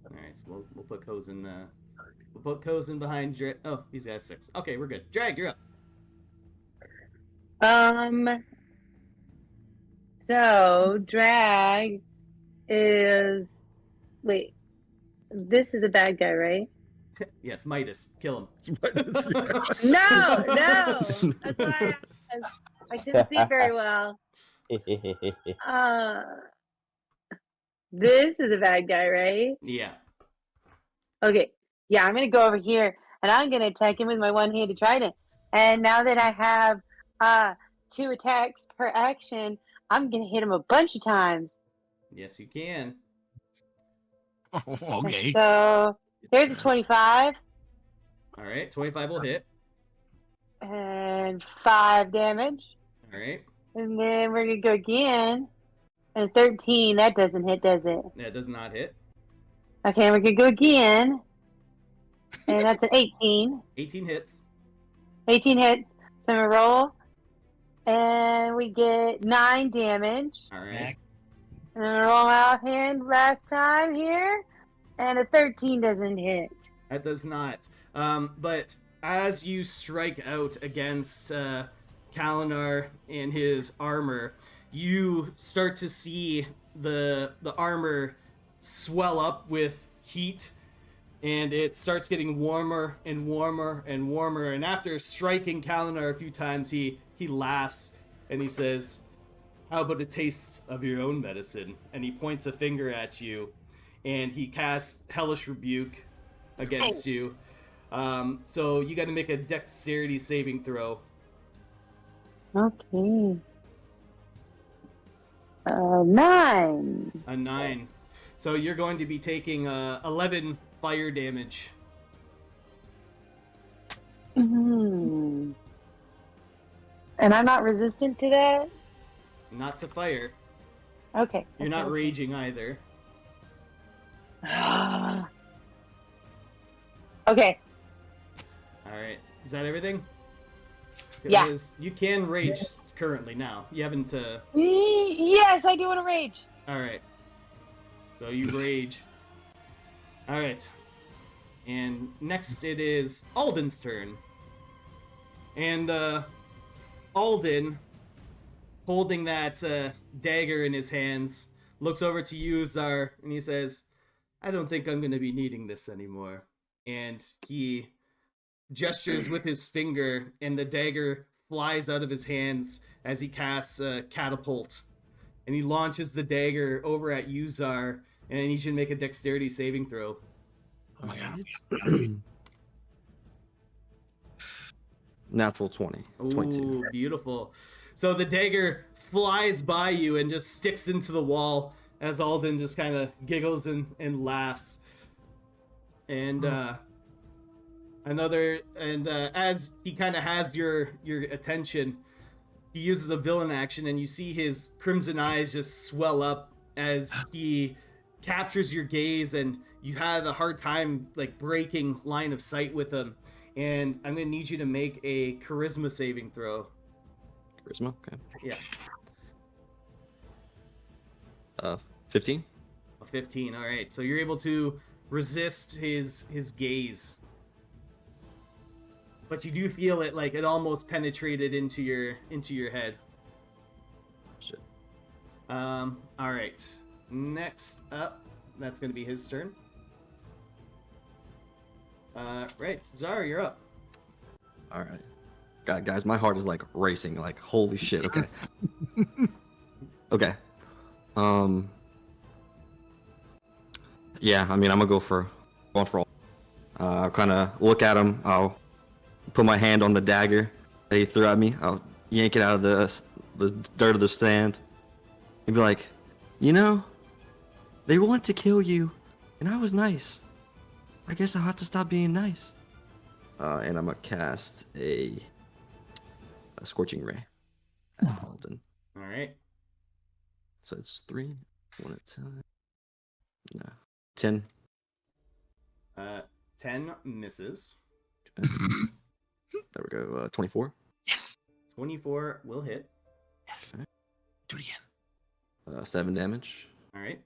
All right, so we'll put Kozin. We'll put Kozin behind. Oh, he's got 6. Okay, we're good. Drag, you're up. So Drag is. Wait, this is a bad guy, right? Yes, Midas. Kill him. No. That's why I couldn't see very well. This is a bad guy, right? Yeah. Okay. Yeah, I'm gonna go over here and I'm gonna attack him with my one-handed trident. And now that I have 2 attacks per action, I'm gonna hit him a bunch of times. Yes, you can. Okay. So there's a 25 All right, 25 will hit. and 5 damage. All right. And then we're gonna go again. And 13, that doesn't hit, does it? Yeah, it does not hit. Okay, we're gonna go again. And that's an 18. 18 hits. 18 hits. So I'm gonna roll. And we get 9 damage. All right. And I'm gonna roll my offhand last time here. And a 13 doesn't hit. That does not. But as you strike out against Kalinar and his armor, you start to see the armor swell up with heat, and it starts getting warmer and warmer and warmer. And after striking Kalinar a few times, he laughs and he says, "How about a taste of your own medicine?" And he points a finger at you, and he casts Hellish Rebuke against you. So you got to make a dexterity saving throw. Okay. 9. A 9. So you're going to be taking 11 fire damage. And I'm not resistant to that? Not to fire. Okay. You're not raging either. Okay. Alright. Is that everything? Yeah. Because you can rage currently now. You haven't... Yes, I do want to rage. Alright. So you rage. Alright. And next it is Alden's turn. And Alden, holding that dagger in his hands, looks over to you, Zar, and he says, "I don't think I'm going to be needing this anymore." And he gestures with his finger, and the dagger flies out of his hands as he casts Catapult. And he launches the dagger over at Uzar, and I need you to make a dexterity saving throw. Oh my god. Natural 20. 22. Ooh, beautiful. So the dagger flies by you and just sticks into the wall as Alden just kind of giggles and laughs. And as he kind of has your attention, he uses a villain action, and you see his crimson eyes just swell up as he captures your gaze, and you had a hard time like breaking line of sight with him. And I'm gonna need you to make a charisma saving throw. Charisma? Okay. Yeah. 15? A 15. All right. So you're able to resist his gaze, but you do feel it like it almost penetrated into your head. Shit. All right. Next up, that's gonna be his turn. Right, Zara, you're up. All right. God, guys, my heart is like racing. Like, holy shit. Okay. Okay. Yeah, I mean, I'm gonna go for all. I'll kind of look at him. I'll put my hand on the dagger that he threw at me. I'll yank it out of the dirt of the sand. And be like, you know, they want to kill you, and I was nice. I guess I'll have to stop being nice. And I'm gonna cast a scorching ray at Alden. All right. So it's 3, 1 at a time. No, 10. 10 misses. There we go. 24. Yes. 24 will hit. Yes. Do it again. 7 damage. All right.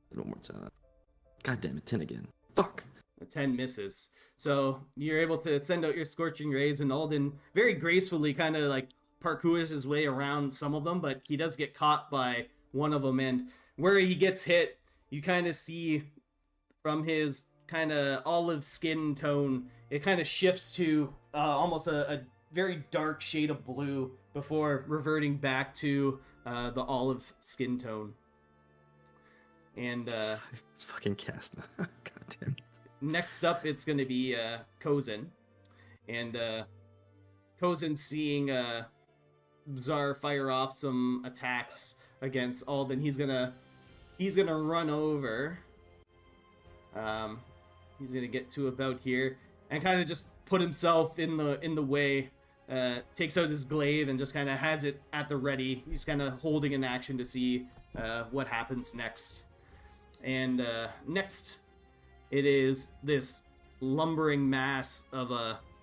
And 1 more time. God damn it, 10 again. Fuck. 10 misses. So you're able to send out your scorching rays, and Alden very gracefully kind of like parkours his way around some of them, but he does get caught by one of them. And where he gets hit, you kind of see from his kind of olive skin tone, it kind of shifts to almost a very dark shade of blue before reverting back to the olive skin tone. And it's fucking cast now. God damn it. Next up, it's going to be Kozin. And Kozin, seeing Zar fire off some attacks against Alden, he's gonna run over. He's gonna get to about here and kind of just put himself in the way. Takes out his glaive and just kind of has it at the ready. He's kind of holding an action to see what happens next. And next, it is this lumbering mass of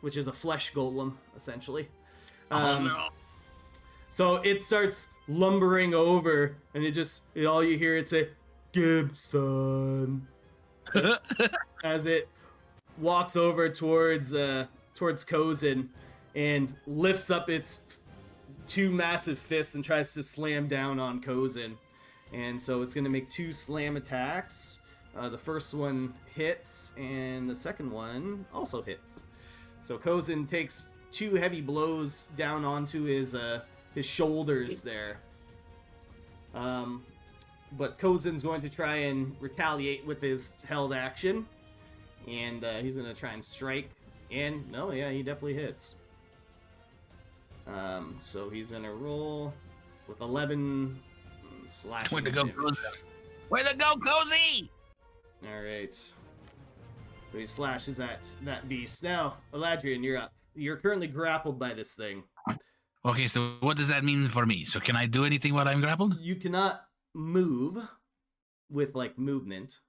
which is a flesh golem, essentially. Oh no. So it starts lumbering over, and all you hear it say, Gibson, as it walks over towards Kozin and lifts up its 2 massive fists and tries to slam down on Kozin. And so it's going to make 2 slam attacks. The first one hits, and the second one also hits. So Kozin takes 2 heavy blows down onto his shoulders there. But Kozin's going to try and retaliate with his held action. And he's going to try and strike. And, no, yeah, he definitely hits. So he's going to roll with 11 slashing Way to go, damage. Cozy. Way to go, Cozy! Alright. So he slashes at that beast. Now, Eladrian, you're up. You're currently grappled by this thing. Okay, so what does that mean for me? So can I do anything while I'm grappled? You cannot move with, like, movement.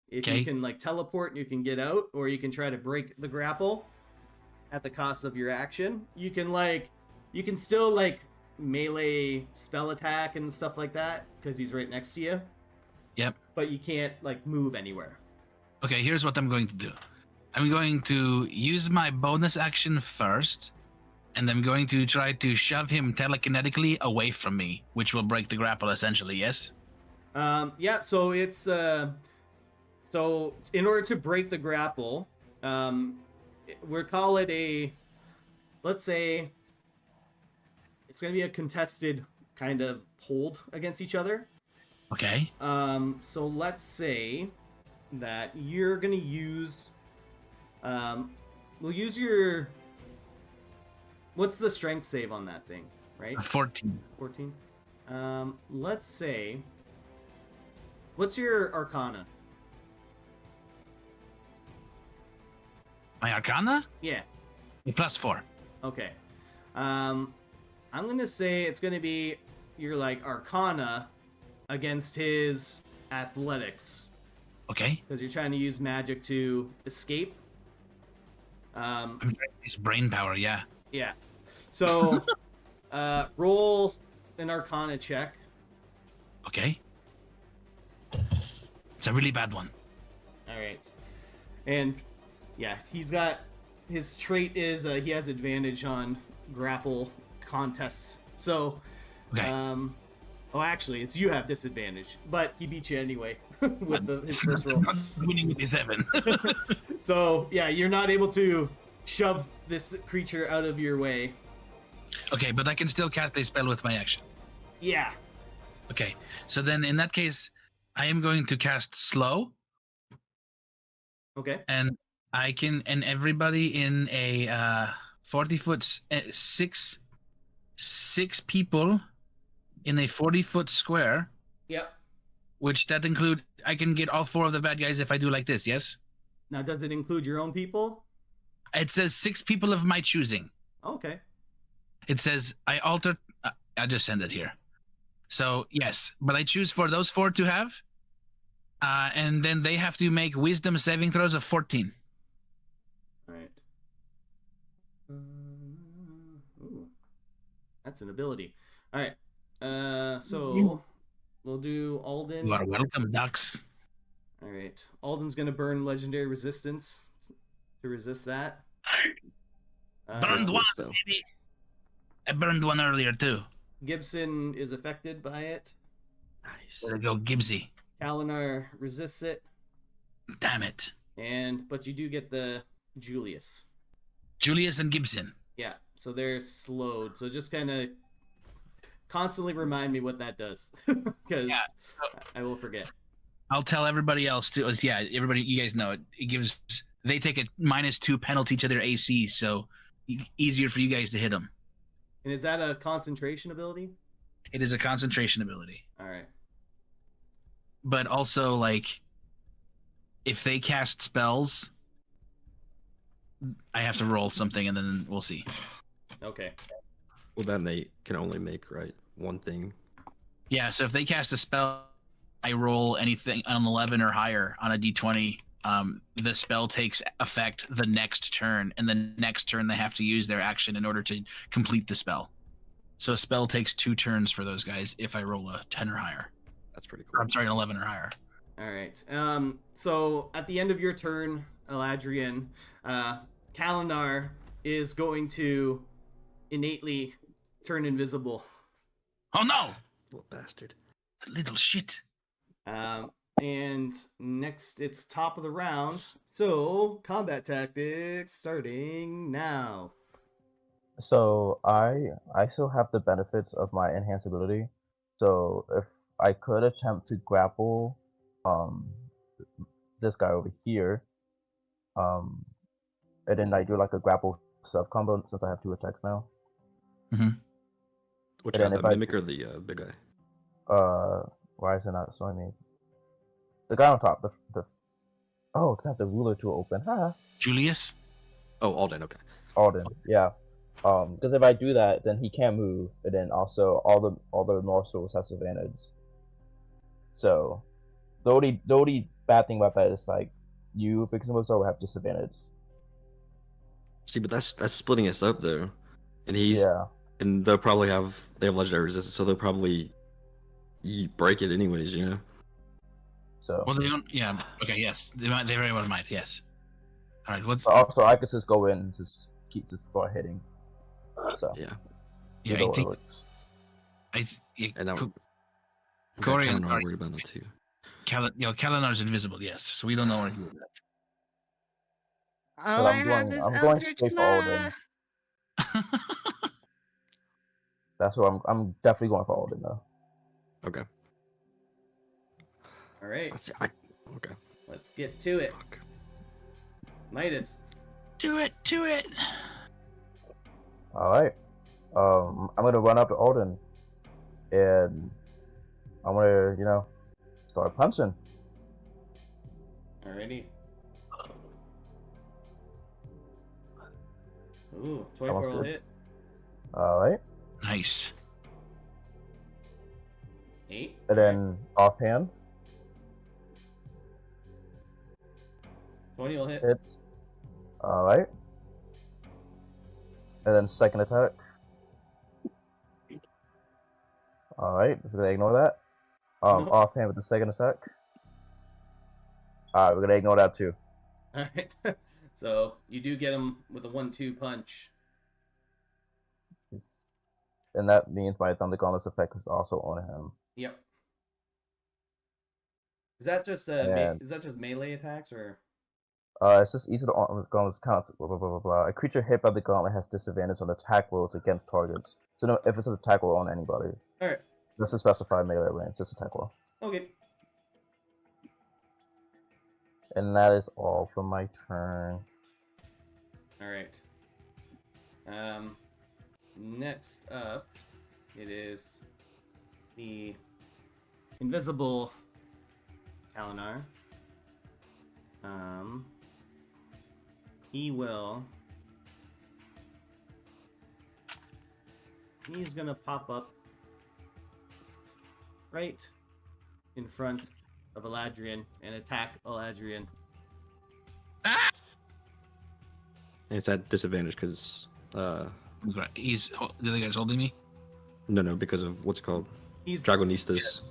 If you can, like, teleport, you can get out, or you can try to break the grapple at the cost of your action. You can still, like, melee spell attack and stuff like that, because he's right next to you. Yep. But you can't, like, move anywhere. Okay, here's what I'm going to do. I'm going to use my bonus action first, and I'm going to try to shove him telekinetically away from me, which will break the grapple, essentially, yes? Yeah, so it's... So, in order to break the grapple, we'll call it a... Let's say... It's going to be a contested kind of hold against each other. Okay. So let's say that you're gonna use. We'll use your. What's the strength save on that thing? Right. 14. 14. Let's say. What's your Arcana? My Arcana? Yeah. +4. Okay. I'm gonna say it's gonna be your like Arcana against his Athletics. Okay. Because you're trying to use magic to escape. I'm trying to use brain power, yeah. Yeah. So, roll an Arcana check. Okay. It's a really bad one. All right. And yeah, he's got his trait is he has advantage on grapple contests. So, Okay. oh, actually, it's you have disadvantage, but he beat you anyway with his first roll. Winning with the 7. So yeah, you're not able to shove this creature out of your way. Okay, but I can still cast a spell with my action. Yeah. Okay, so then in that case, I am going to cast slow, Okay. and I can, and everybody in a 40-foot, six people in a 40-foot square, Yep. which that include, I can get all 4 of the bad guys if I do like this, yes? Now, does it include your own people? It says 6 people of my choosing. Okay. It says I alter. I'll just send it here. So yes, but I choose for those 4 to have, and then they have to make Wisdom saving throws of 14. All right. Ooh, that's an ability. All right. So we'll do Alden. You are welcome, ducks. All right. Alden's gonna burn legendary resistance to resist that. Burned one, spell. baby. I burned one earlier too. Gibson is affected by it. Nice. There we go, Gibbsy. Kalinar resists it, Damn it. but you do get the Julius. Julius and Gibson. Yeah, so they're slowed. So just kind of constantly remind me what that does, because Yeah. I will forget. I'll tell everybody else too. Yeah, everybody, you guys know it. It gives, they take a -2 penalty to their AC, so easier for you guys to hit them. And is that a concentration ability? It is a concentration ability. All right. But also, like, if they cast spells, I have to roll something, and then we'll see. Okay. Well, then they can only make, right, one thing. Yeah, so if they cast a spell, I roll anything on 11 or higher on a d20. The spell takes effect the next turn, and the next turn they have to use their action in order to complete the spell. So a spell takes 2 turns for those guys if I roll a 10 or higher. That's pretty Or, cool. I'm sorry, an 11 or higher. All right. So at the end of your turn, Eladrian, Kalinar is going to innately turn invisible. Oh no! Little bastard. Little shit. And next, it's top of the round. So combat tactics starting now. So I still have the benefits of my enhanced ability. So if I could attempt to grapple this guy over here, and then I do like a grapple sub combo since I have 2 attacks now. Which And guy, then the if I- mimic or the big guy? Why is it not showing me? The guy on top, the oh, it's got the ruler tool open. Huh. Julius? Oh, Alden, okay. Alden, yeah. Because if I do that, then he can't move, and then also all the North Souls has advantage. So, the only bad thing about that is like you fixing with will have disadvantage. See, but that's splitting us up though, and he's Yeah. and they have legendary resistance, so they'll probably break it anyways, you know. So. Well, they don't. Yeah. Okay. Yes. They very well might. Yes. All right. What? But also, I could just go in and just start hitting. So. Yeah. Yeah. either I way think. works. And now Corey I'm and not worried about that too. Kalinar's invisible. Yes. So we don't know where he is. All But I I'm have going- is I'm going Eldritch straight for Alden. Blast. That's what I'm definitely going for Alden though. Okay. All right. Okay. Let's get to it. Fuck. Midas. Do it. All right. I'm gonna run up to Odin, and I'm gonna, start punching. Alrighty. Ooh, Almost 24 will good. hit. All right. Nice. 8. And then offhand 20 will hit. hits. All right. And then second attack. All right. We're gonna ignore that. Nope. Offhand with the second attack. All right. We're gonna ignore that too. Alright. So you do get him with a 1-2 punch. And that means my Thunder Gauntlets effect is also on him. Yep. Is that just And- is that just melee attacks or? It's just each of the gauntlets counts. Blah, blah, blah, blah, blah. A creature hit by the gauntlet has disadvantage on attack rolls against targets. So no, if it's an attack roll on anybody, All right. that's a specified melee range. Just attack roll. Okay. And that is all for my turn. All right. Next up, it is the invisible Kalinar. He's gonna pop up right in front of Eladrian and attack Eladrian. And it's at disadvantage because He's the other guy's holding me. no, because of what's it called? He's Dragonistas.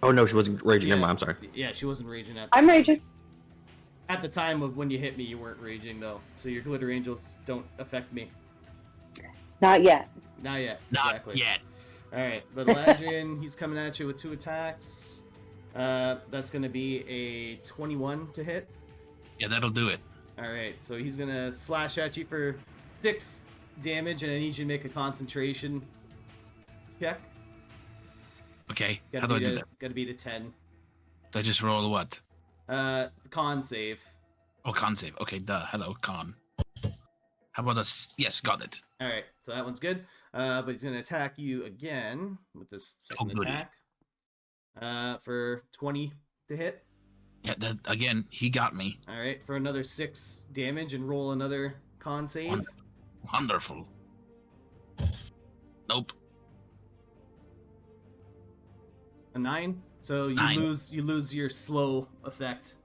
Oh no, she wasn't raging. Never mind, I'm sorry. Yeah, she wasn't raging at. I'm raging. At the time of when you hit me, you weren't raging though, so your glitter angels don't affect me. Not yet. Not yet. Not exactly. yet. All right, but Eladrian, he's coming at you with 2 attacks. That's going to be a 21 to hit. Yeah, that'll do it. All right, so he's going to slash at you for 6 damage, and I need you to make a concentration check. Okay. How do I do that? Got to beat a 10. Do I just roll a what? Con save. Oh, con save. Okay, duh. Hello, con. How about us? Yes, got it. All right, so that one's good. But he's going to attack you again with this second goody. attack. For 20 to hit. Yeah, that again. He got me. All right, for another 6 damage and roll another con save. Wonderful. Nope. A 9. So you 9. lose your slow effect.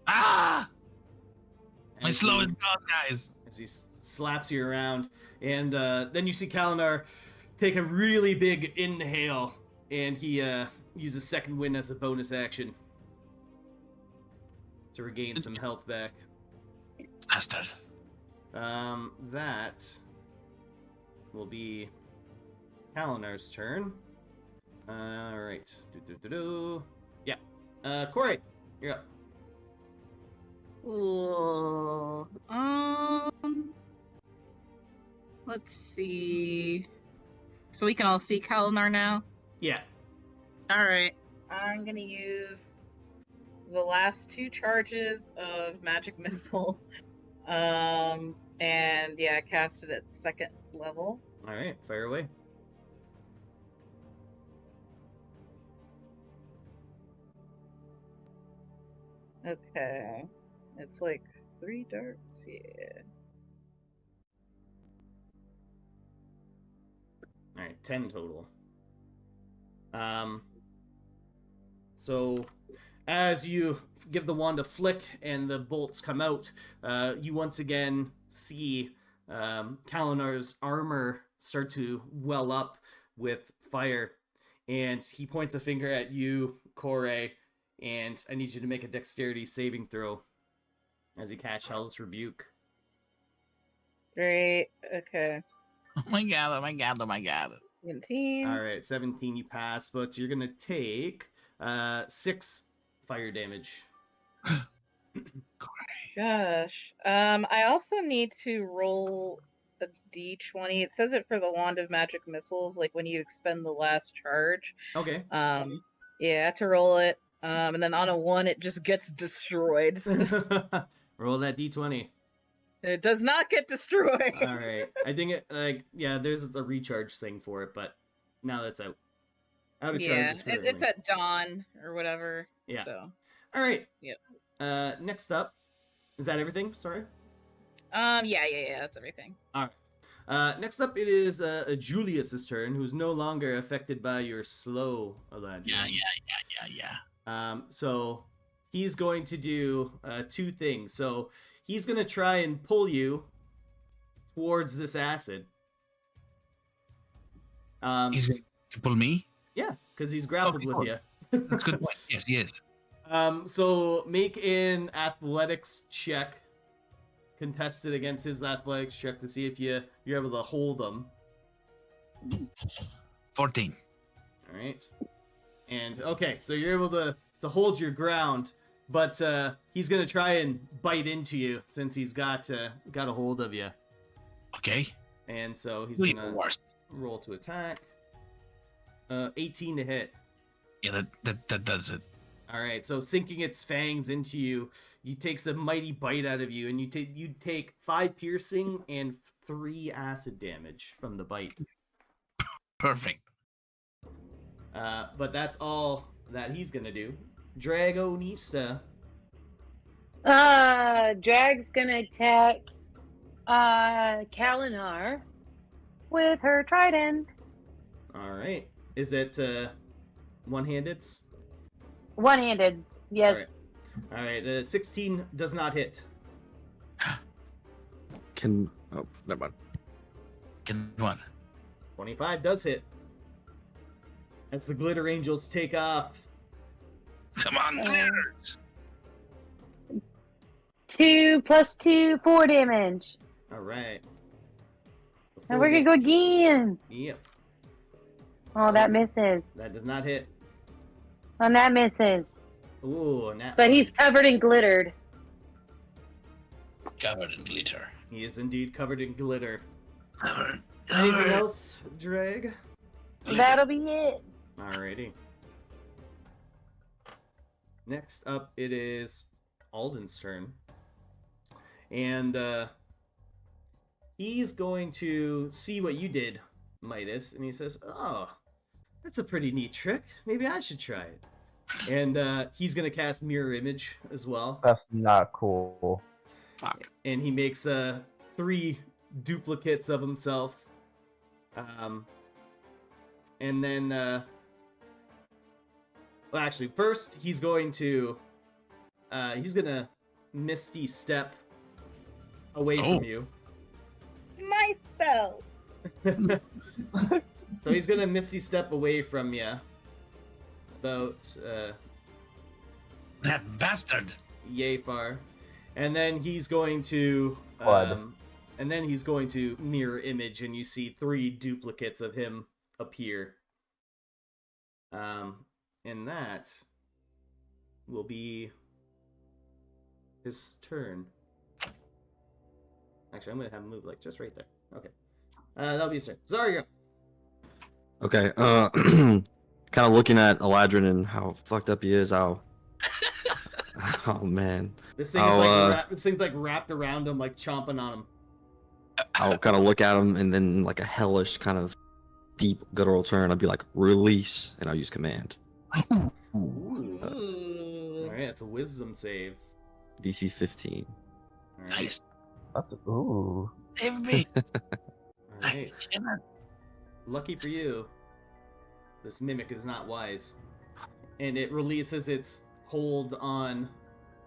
Ah! My as slow he- is gone, guys. As he slaps you around, and then you see Kalinar take a really big inhale, and he uses second wind as a bonus action to regain some health back. Bastard. That will be Kalinar's turn. All right. Yeah. Corey, you're up. Ooh. Let's see. So we can all see Kalinar now? Yeah. Alright. I'm gonna use the last 2 charges of Magic Missile. And yeah, cast it at 2nd level. All right. Fire away. Okay. It's like 3 darts, yeah. All right, 10 total. So as you give the wand a flick and the bolts come out, you once again see Kalinar's armor start to well up with fire, and he points a finger at you, Kore, and I need you to make a dexterity saving throw as you catch Hell's Rebuke. Great. Okay. Oh my god, oh my god, oh my god. 17. All right, 17 you pass, but you're gonna take 6 fire damage. Gosh. I also need to roll a d20. It says it for the Wand of Magic Missiles, like when you expend the last charge. Okay. Yeah, to roll it. And then on a 1, it just gets destroyed. Roll that d20. It does not get destroyed. All right. I think there's a recharge thing for it, but now that's out. Out of Yeah, charges. it's at dawn or whatever. Yeah. So. All right. Yep. Next up, is that everything? Sorry. Yeah. That's everything. All right. Next up, it is Julius's turn, who's no longer affected by your slow Eladrin. Yeah. So he's going to do 2 things. So he's going to try and pull you towards this acid. He's going to pull me? Yeah, because he's grappled with you. That's a good point. Yes, he is. So make an athletics check, contested against his athletics check to see if you're able to hold him. 14. All right. And okay, so you're able to hold your ground, but he's gonna try and bite into you since he's got a hold of you. Okay. And so he's Really gonna worse. roll to attack. 18 to hit. Yeah, that does it. All right, so sinking its fangs into you, he takes a mighty bite out of you, and you take 5 piercing and 3 acid damage from the bite. Perfect. But that's all that he's gonna do. Dragonista. Drag's gonna attack Kalinar with her trident. All right. Is it one-handed? One-handed, yes. All right. 16 does not hit. Oh, never mind. Can one. 25 does hit. As the glitter angels take off. Come on, glitters. 2 + 2, 4 damage. All right. And we're gonna go again. Yep. Oh, that misses. That does not hit. And that misses. Ooh, and that. But he's covered in glittered. Covered in glitter. He is indeed covered in glitter. Covered. Anything else, Drag? That'll be it. Alrighty. Next up, it is Alden's turn. And he's going to see what you did, Midas, and he says, "Oh, that's a pretty neat trick. Maybe I should try it." And he's going to cast Mirror Image as well. That's not cool. Fuck. And he makes 3 duplicates of himself. And then, well, actually, first he's gonna Misty Step away from you. My spell. So he's gonna Misty Step away from you. About That bastard. yay far, and then he's going to Blood. and then he's going to Mirror Image, and you see 3 duplicates of him appear. And that will be his turn. Actually, I'm gonna have him move like just right there. Okay. That'll be his turn. Zarya. Okay. Kind of looking at Eladrin and how fucked up he is. Oh man. This thing's like wrapped around him, like chomping on him. I'll kind of look at him and then like a hellish kind of deep guttural turn. I'll be like, release, and I'll use command. All Ooh. right, it's a Wisdom save. DC 15. All right. Nice. Ooh. Save me. All right. Lucky for you, this mimic is not wise, and it releases its hold on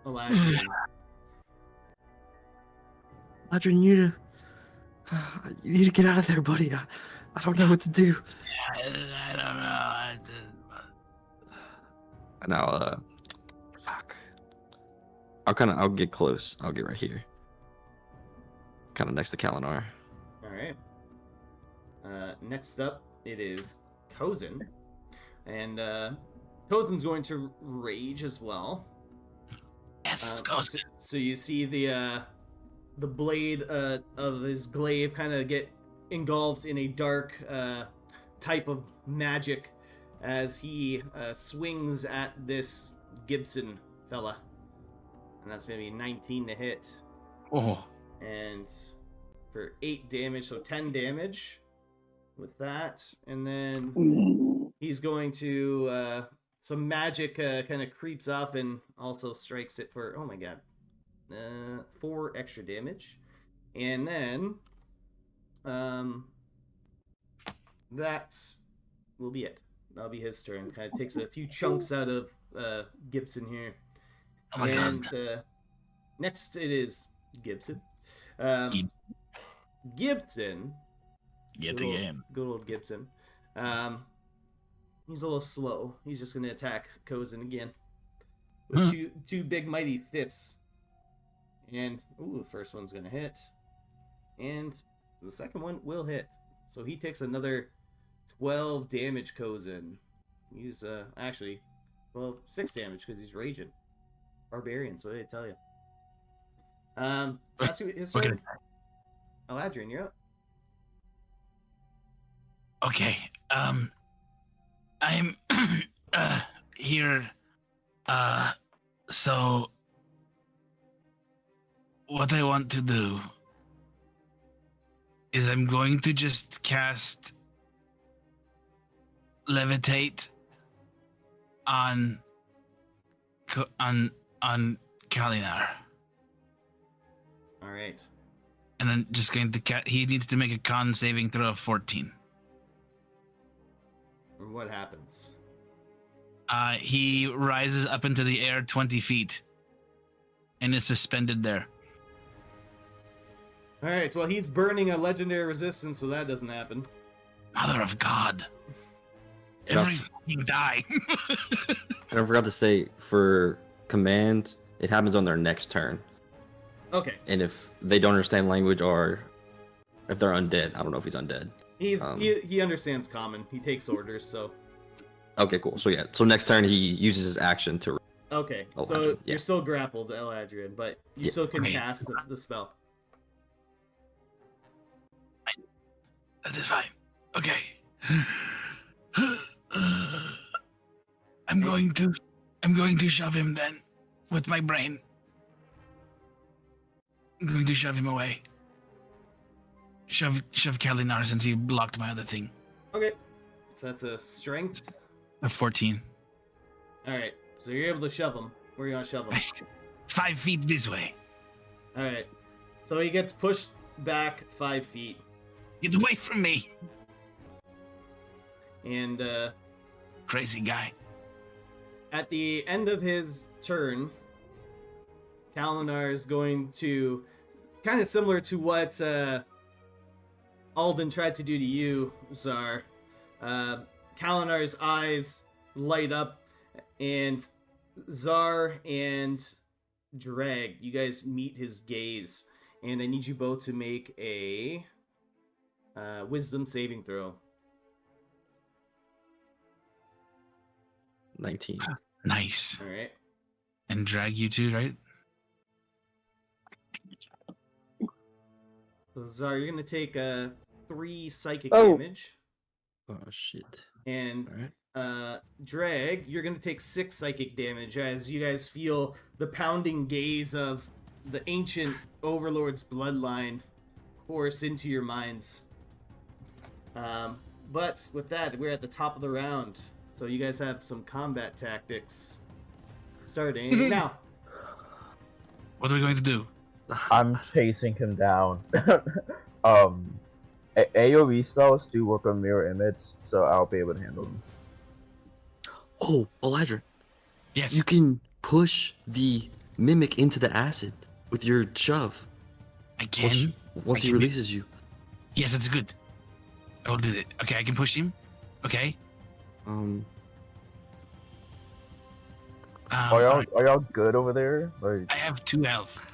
Eladrin. Eladrin, you need to get out of there, buddy. I don't know what to do. I don't know. And fuck. I'll get close. I'll get right here. Kind of next to Kalinar. All right. Next up, it is Kozin, and Kozin's going to rage as well. Yes, goes. So you see the blade of his glaive kind of get engulfed in a dark type of magic as he swings at this Gibson fella. And that's going to be 19 to hit. Oh, And for 8 damage, so 10 damage with that. And then he's going to... some magic kind of creeps up and also strikes it for... Oh my god. 4 extra damage. And then... that will be it. That'll be his turn. Kind of takes a few chunks out of Gibson here. oh my And god. next it is Gibson. Gib- Gibson. Yet Good old- again. Good old Gibson. He's a little slow. He's just going to attack Kozin again. With two big mighty fists. And, ooh, the first one's going to hit. And the second one will hit. So he takes another 12 damage, Kozin. He's, actually, well, 6 damage because he's raging. Barbarians, what did I tell you? That's his Okay. turn. Eladrin, you're up. Okay. I'm here. So what I want to do is I'm going to just cast levitate on Kalinar. All right. And then just going to he needs to make a con saving throw of 14. And what happens? He rises up into the air 20 feet and is suspended there. All right. Well, he's burning a legendary resistance, so that doesn't happen. Mother of God. Yeah. Every fucking die. And I forgot to say, for command, it happens on their next turn. Okay. And if they don't understand language or if they're undead, I don't know if he's undead. He understands common. He takes orders, so. Okay, cool. So yeah, so next turn he uses his action to. Okay. Eladrin, So yeah. you're still grappled, Eladrin, but you Yeah. still can Okay. cast the spell. That is fine. Okay. I'm going to shove him then with my brain. I'm going to shove him away. Shove Kalinar since he blocked my other thing. Okay. So that's a strength. A 14. All right. So you're able to shove him. Where are you gonna shove him? 5 feet this way. All right. So he gets pushed back 5 feet, Get away from me. and Crazy guy. at the end of his turn, Kalinar is going to, kind of similar to what Alden tried to do to you, Zar. Kalinar's eyes light up, and Zar and Drag, you guys meet his gaze, and I need you both to make a wisdom saving throw. 19. Nice. All right. And drag you too, right? So Zar, you're gonna take 3 psychic Oh. damage, Oh shit. and Alright. Drag, you're gonna take 6 psychic damage as you guys feel the pounding gaze of the ancient Overlord's bloodline course into your minds. But with that, we're at the top of the round, so you guys have some combat tactics starting now. What are we going to do? I'm chasing him down. AoE spells do work on mirror image, so I'll be able to handle them. Oh, Eladrin, Yes. you can push the mimic into the acid with your shove. I Once, can. once I he can be- releases you. Yes, that's good. I will do it. Okay, I can push him. Okay. Are y'all good over there? Like, I have 2 health.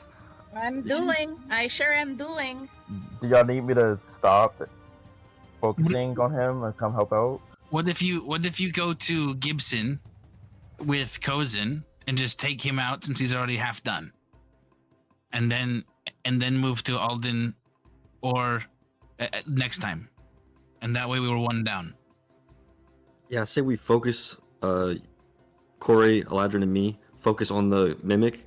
I'm dueling. I sure am dueling. do y'all need me to stop focusing on him and come help out? What if you go to Gibson with Kozin and just take him out since he's already half done, and then move to Alden, or next time, and that way we were 1 down. Yeah, say we focus Corey, Eladrin, and me focus on the mimic.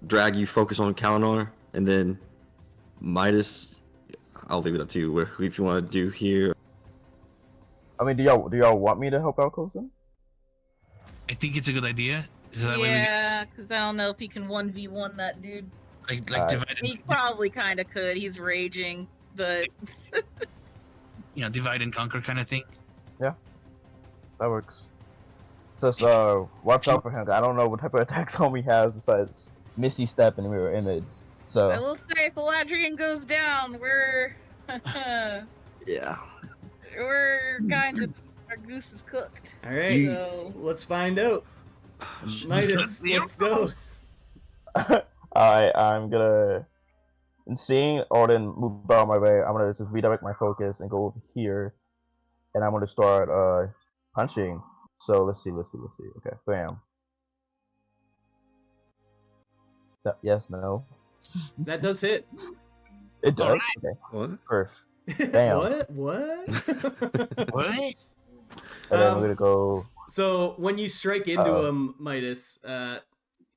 Drag, you focus on Kalinar, and then Midas, I'll leave it up to you. If you want to do here. I mean, do y'all want me to help out Coulson? I think it's a good idea. So that way we Yeah, because I don't know if he can 1v1 that dude. like Alright. He probably kind of could. He's raging, but divide and conquer kind of thing. That works. Just watch out for him. I don't know what type of attacks homie has besides Misty Step and Mirror Image. I So will say if Eladrian goes down, we're Yeah. we're kind of our goose is cooked. All right, So let's find out. Midas, let's go. I'm gonna, in seeing Arden move out of my way, I'm gonna just redirect my focus and go over here, and I'm gonna start punching. So let's see. Okay, bam. Yes, no. That does hit. It does. Alright. Okay. What? Perfect. Damn. What? What? And then we're gonna go. So when you strike into Uh-oh. him, Midas,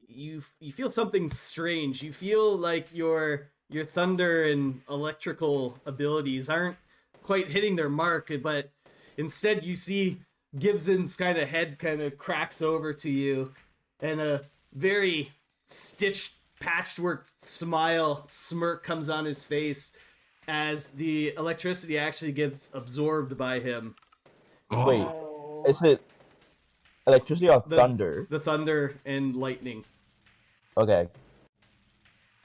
you feel something strange. You feel like your thunder and electrical abilities aren't quite hitting their mark, but instead you see Gibson's kind of head kind of cracks over to you, and a very stitched, patchwork smirk comes on his face as the electricity actually gets absorbed by him. Oh. Wait, is it electricity or The- thunder? The thunder and lightning. Okay.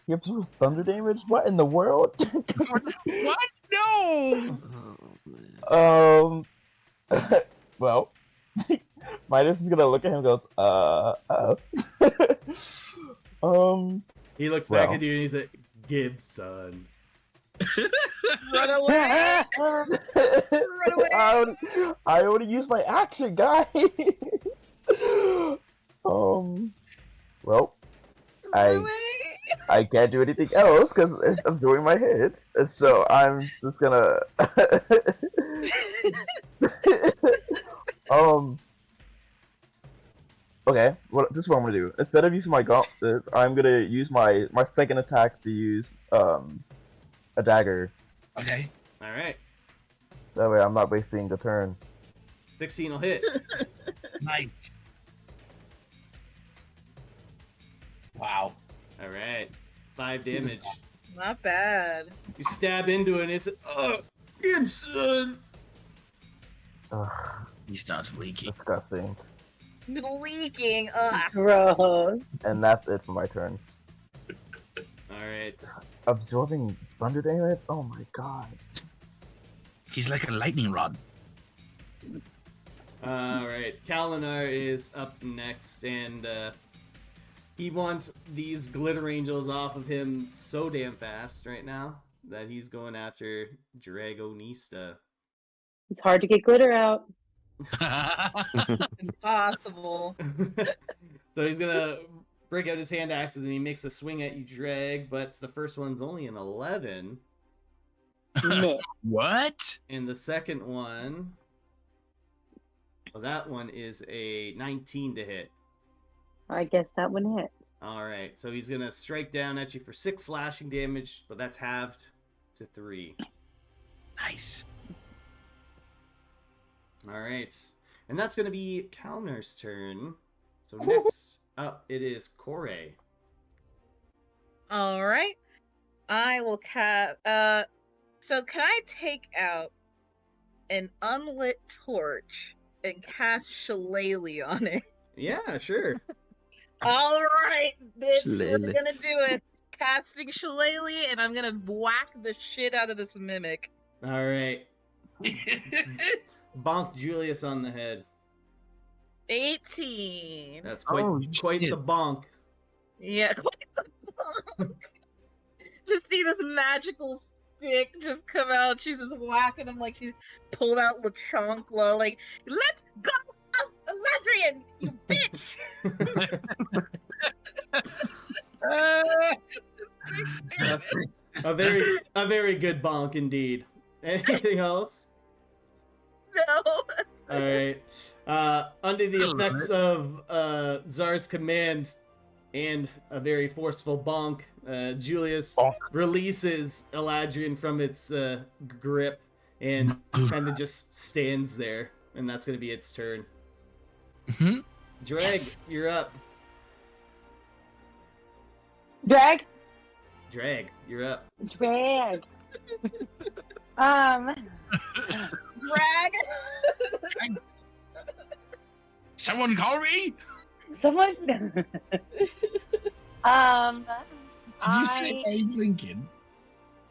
He absorbs thunder damage? What in the world? What? No! Oh, man. Well, Midas is gonna look at him and goes, He looks back Well. at you and he's like, Gibson. run away! Run away! I already used my action, guy. Well, Run away! I can't do anything else because I'm doing my hits, and so I'm just gonna. Okay, well, this is what I'm gonna do. Instead of using my gauntlets, I'm gonna use my second attack to use a dagger. Okay. All right. That way, I'm not wasting the turn. 16 will hit. Nice. Wow. All right. 5 damage. Not bad. You stab into it and it's, Gibson. Ugh, He starts leaking. disgusting. Leaking. Ugh. Gross. And that's it for my turn. All right. Absorbing thunder damage? Oh my god. He's like a lightning rod. All right. Kalinar is up next, and he wants these glitter angels off of him so damn fast right now that he's going after Dragonista. It's hard to get glitter out. Impossible. So he's gonna break out his hand axes and he makes a swing at you, Drag, but the first one's only an 11, Miss. What? and the second one, well, that one is a 19 to hit. I guess that one hit. All right, so he's gonna strike down at you for 6 slashing damage, but that's halved to 3. Nice. All right, and that's gonna be Kalner's turn. So next up, it is Corey. All right. I will so can I take out an unlit torch and cast Shillelagh on it? Yeah, sure. All right, bitch. We're Shillelagh. gonna do it. Casting Shillelagh, and I'm gonna whack the shit out of this mimic. All right, bonk Julius on the head. 18. That's quite quite shit. the bonk. Yeah. Just see this magical stick just come out. She's just whacking him like she pulled out LeChonkla. Like, let's go, Eladrian, you bitch! A very good bonk indeed. Anything else? No, that's All right. Under the effects of Czar's command and a very forceful bonk, Julius Bonk. releases Eladrian from its grip and kind of just stands there, and that's going to be its turn. Mhm. Drag, Yes. you're up. Drag. You're up. Drag. Drag. Someone call me? Someone. Did you say Abe Lincoln?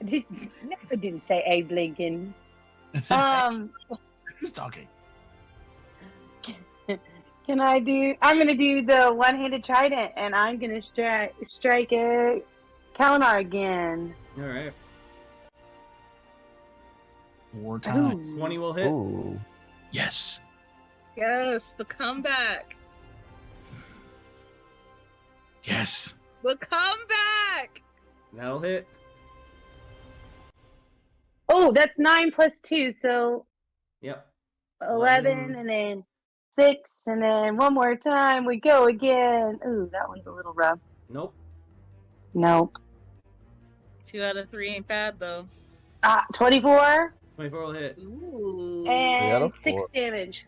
No, I didn't say Abe Lincoln. Who's talking? Can I do? I'm gonna do the one-handed trident, and I'm gonna strike a Kalinar again. All right. 4 times. 20 will hit. Ooh. Yes. Yes, the comeback. Yes. The comeback. That'll hit. Oh, that's 9 plus 2, so Yep. 11, and then 6, and then one more time we go again. Ooh, that one's a little rough. Nope. Nope. 2 out of 3 ain't bad though. 24 24 will hit. Ooh. and of 6 4. damage.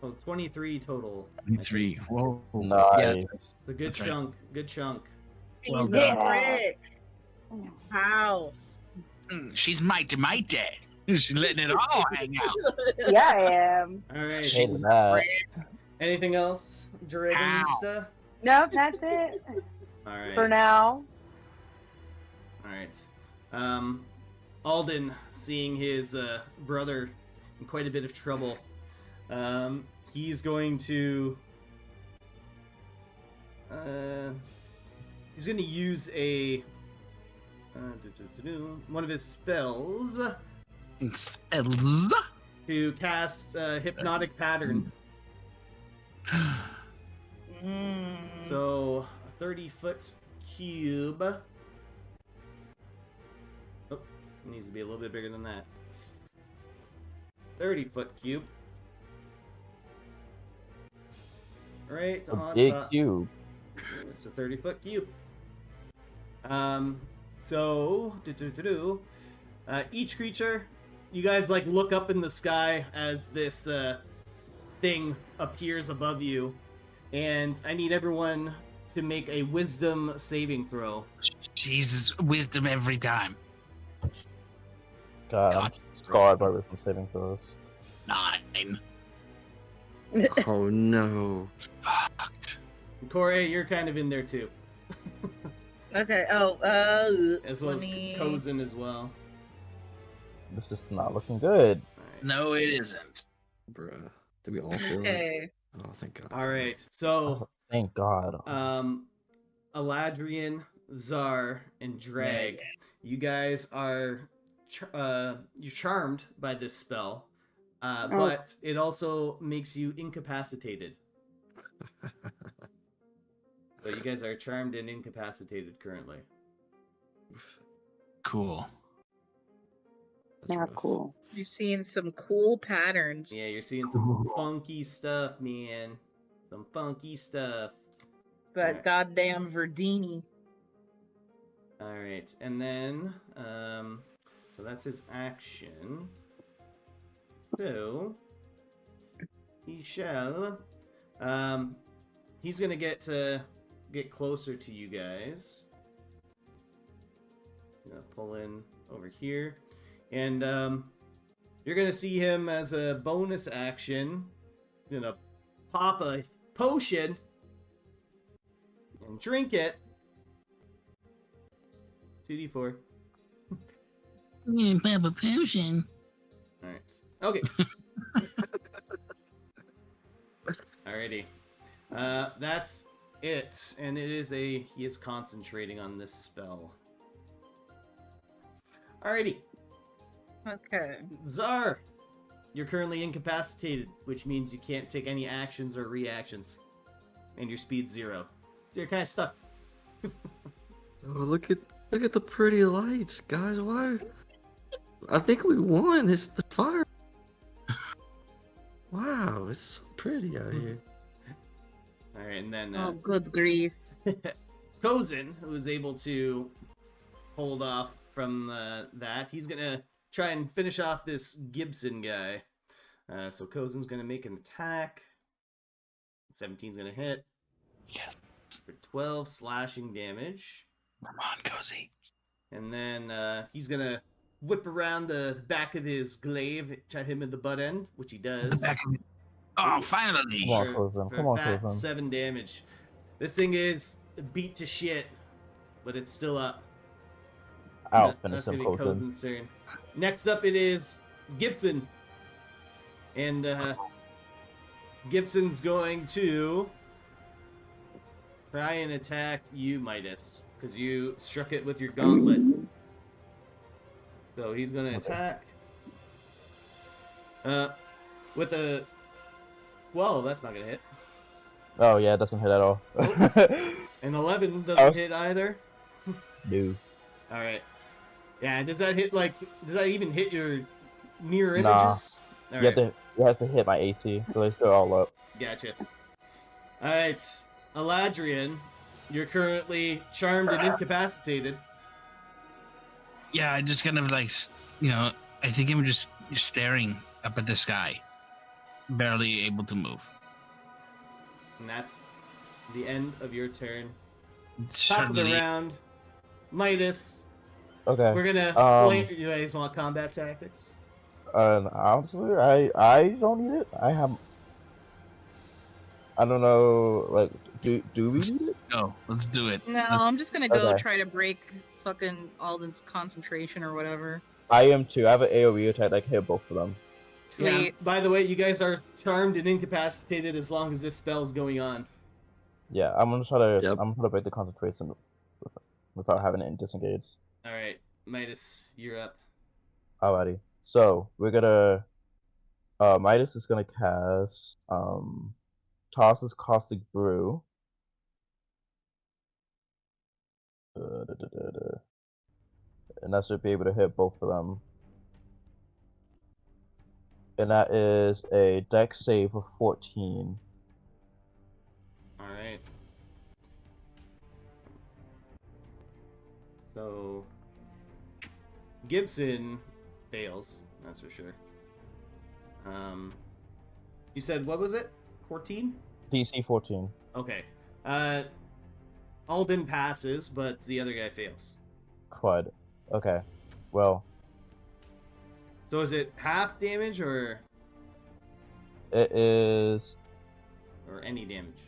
So 23 total. 3. Whoa. Nice. It's a good That's right. chunk. Good chunk. Well He's done. rich. House. She's mighty. She's letting it all hang out. Yeah, I am. All right. Hate that. Anything else, Dragonista? Nope, that's it All right. for now. All right. Alden, seeing his brother in quite a bit of trouble, he's going to use a one of his spells Spells. to cast hypnotic pattern. So a 30-foot cube. Oh, it needs to be a little bit bigger than that. 30-foot cube. Right A on big top. cube. It's a 30-foot cube. So each creature, you guys like look up in the sky as this thing appears above you, and I need everyone to make a wisdom saving throw. Jesus, wisdom every time. God, I'm God. scarred by wisdom saving throws. 9. Oh no. Fucked. Corey, you're kind of in there too, Okay. as well as 20. Cozen as well. This is not looking good. No, it isn't. Bruh. Did we all feel it? Okay. Oh, thank God. All right, so Thank God. Eladrian, Czar, and Drag, you guys are you're charmed by this spell, but it also makes you incapacitated. So you guys are charmed and incapacitated currently. Cool. That's Not rough. cool. You're seeing some cool patterns. Yeah, you're seeing some funky stuff, man. Some funky stuff. That Alright. goddamn Verdini. All right, and then so that's his action. So he shall he's gonna get closer to you guys. I'm gonna pull in over here, and you're gonna see him as a bonus action. Gonna pop a potion and drink it. 2d4. Papa potion. All right. Okay. Alrighty. That's it, and it is he is concentrating on this spell. Alrighty. Okay. Czar, you're currently incapacitated, which means you can't take any actions or reactions, and your speed's 0. So you're kind of stuck. Oh, look at the pretty lights, guys. Why? I think we won. It's the fire. Wow. It's so pretty out here. All right, and then Oh, good grief. Kozin, who was able to hold off from that, he's gonna try and finish off this Gibson guy. So Kozin's gonna make an attack. 17's gonna hit. Yes. For 12 slashing damage. Come on, Cozy. And then he's gonna whip around the back of his glaive, try to hit him at the butt end, which he does. Oh, finally! Come on, Kozin. Come on, fat Kozin. 7 damage. This thing is beat to shit, but it's still up. I'll That's finish him, gonna be Kozin. Kozin's turn. Next up, it is Gibson, and Gibson's going to try and attack you, Midas, because you struck it with your gauntlet. So he's going to attack. With a 12, that's not going to hit. Oh yeah, it doesn't hit at all. An 11 doesn't hit either. No. All right. Yeah, does that hit, like, does that even hit your mirror Nah. images? All right. You have to hit my AC, so they still all up. Gotcha. All right, Eladrian, you're currently charmed and incapacitated. Yeah, I just kind of like, I think I'm just staring up at the sky, barely able to move. And that's the end of your turn. Top of Suddenly, the round, Midas. Okay. We're gonna play. You guys want combat tactics? Honestly, I don't need it. I don't know. Like, do we need it? go. Let's do it. No, I'm just gonna go Okay. try to break fucking Alden's concentration or whatever. I am too. I have an AoE attack that can hit both of them. Sweet. Yeah. By the way, you guys are charmed and incapacitated as long as this spell's going on. Yeah, I'm gonna try to. Yep. I'm gonna break the concentration without having it disengaged. All right, Midas, you're up. Alrighty. So we're gonna. Midas is gonna cast Toss's Caustic Brew. And that should be able to hit both of them. And that is a dex save of 14. All right. So Gibson fails. That's for sure. You said what was it? 14? DC 14. Okay. Alden passes, but the other guy fails. Quad. Okay. Well, So is it half damage or it is. any damage?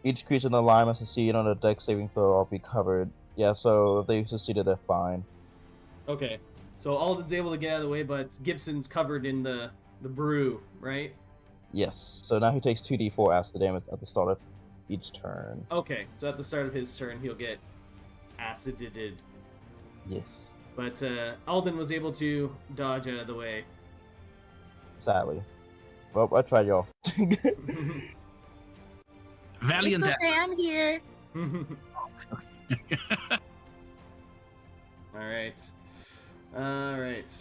Each creature in the line must succeed on a dex saving throw or be covered. Yeah, so if they succeeded, they're fine. Okay. So Alden's able to get out of the way, but Gibson's covered in the brew, right? Yes. So now he takes 2d4 acid damage at the start of each turn. Okay. So at the start of his turn, he'll get acided. Yes. But Alden was able to dodge out of the way. Sadly. Well, I tried, y'all. Valiant. It's okay, I'm here. Alright. Alright.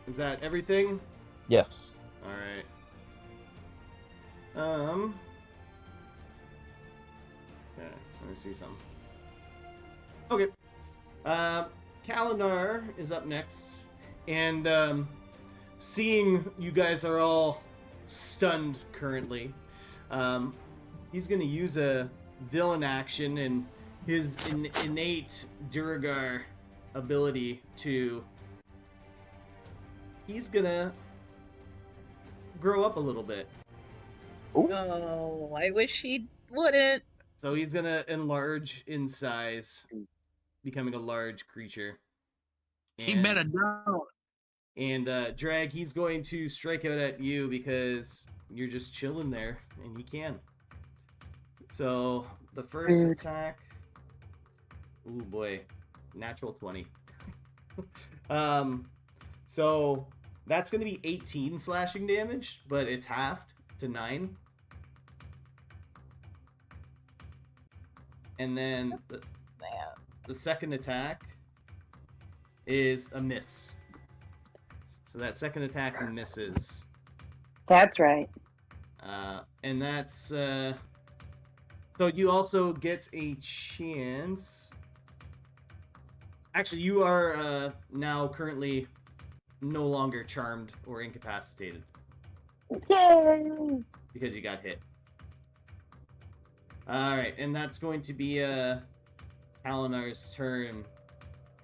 Is that everything? Yes. Alright. Okay, let me see some. Okay. Kalinar is up next. And seeing you guys are all stunned currently, he's going to use a villain action and his innate Duragar ability to... He's going to grow up a little bit. Oh, I wish he wouldn't. So he's going to enlarge in size, becoming a large creature. He better don't. And Drag, he's going to strike out at you because you're just chilling there, and he can. So the first attack, ooh boy, natural 20. So that's going to be 18 slashing damage, but it's halved to 9. And then the second attack is a miss. So that second attack misses. That's right. And that's so you also get a chance. Actually, you are now currently no longer charmed or incapacitated Yay! because you got hit. All right, and that's going to be Kalinar's turn.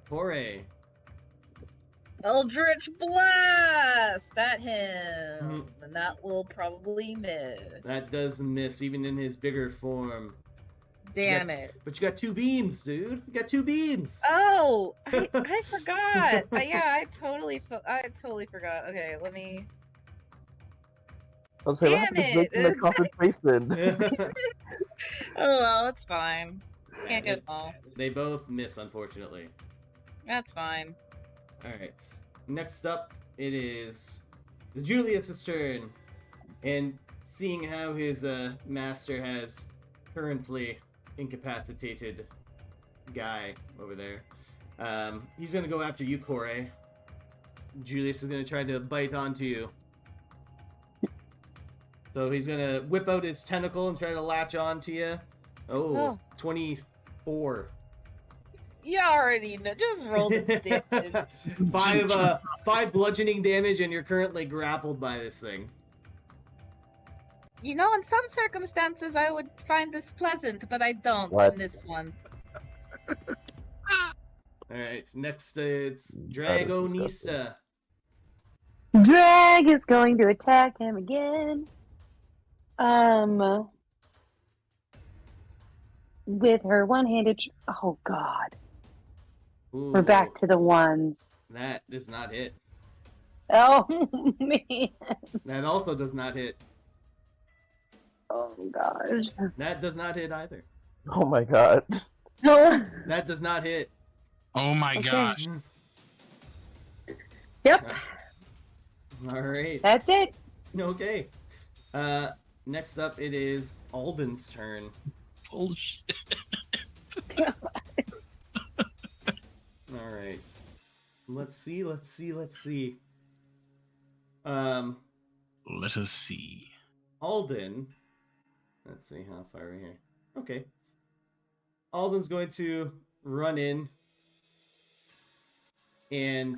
Foray. Eldritch Blast at him. Mhm. And that will probably miss. That does miss, even in his bigger form. Damn it. But you got 2 beams, dude. You got 2 beams. Oh, I forgot. Yeah, I totally forgot. Okay, let me. I'll say, what happened to Damn breaking the it. concentration? Oh well, it's fine. Can't get them all. They both miss, unfortunately. That's fine. Alright. Next up, it is the Julius's turn. And seeing how his master has currently incapacitated guy over there, he's going to go after you, Corey. Julius is going to try to bite onto you. So he's going to whip out his tentacle and try to latch onto you. Oh, 24. You already know. Just roll the damage. 5 bludgeoning damage, and you're currently grappled by this thing. You know, in some circumstances, I would find this pleasant, but I don't What? in this one. Alright, next it's Dragonista. Drag is going to attack him again. With her one-handed. Oh God, Ooh, we're back to the ones. That does not hit. Oh man. That also does not hit. Oh gosh. That does not hit either. Oh my god. That does not hit. Oh my Okay. gosh. Yep, Alright. that's it. Okay. Next up it is Alden's turn. Bullshit. Alright. Let's see. Let us see. Alden. Let's see how far we're here. Okay. Alden's going to run in. And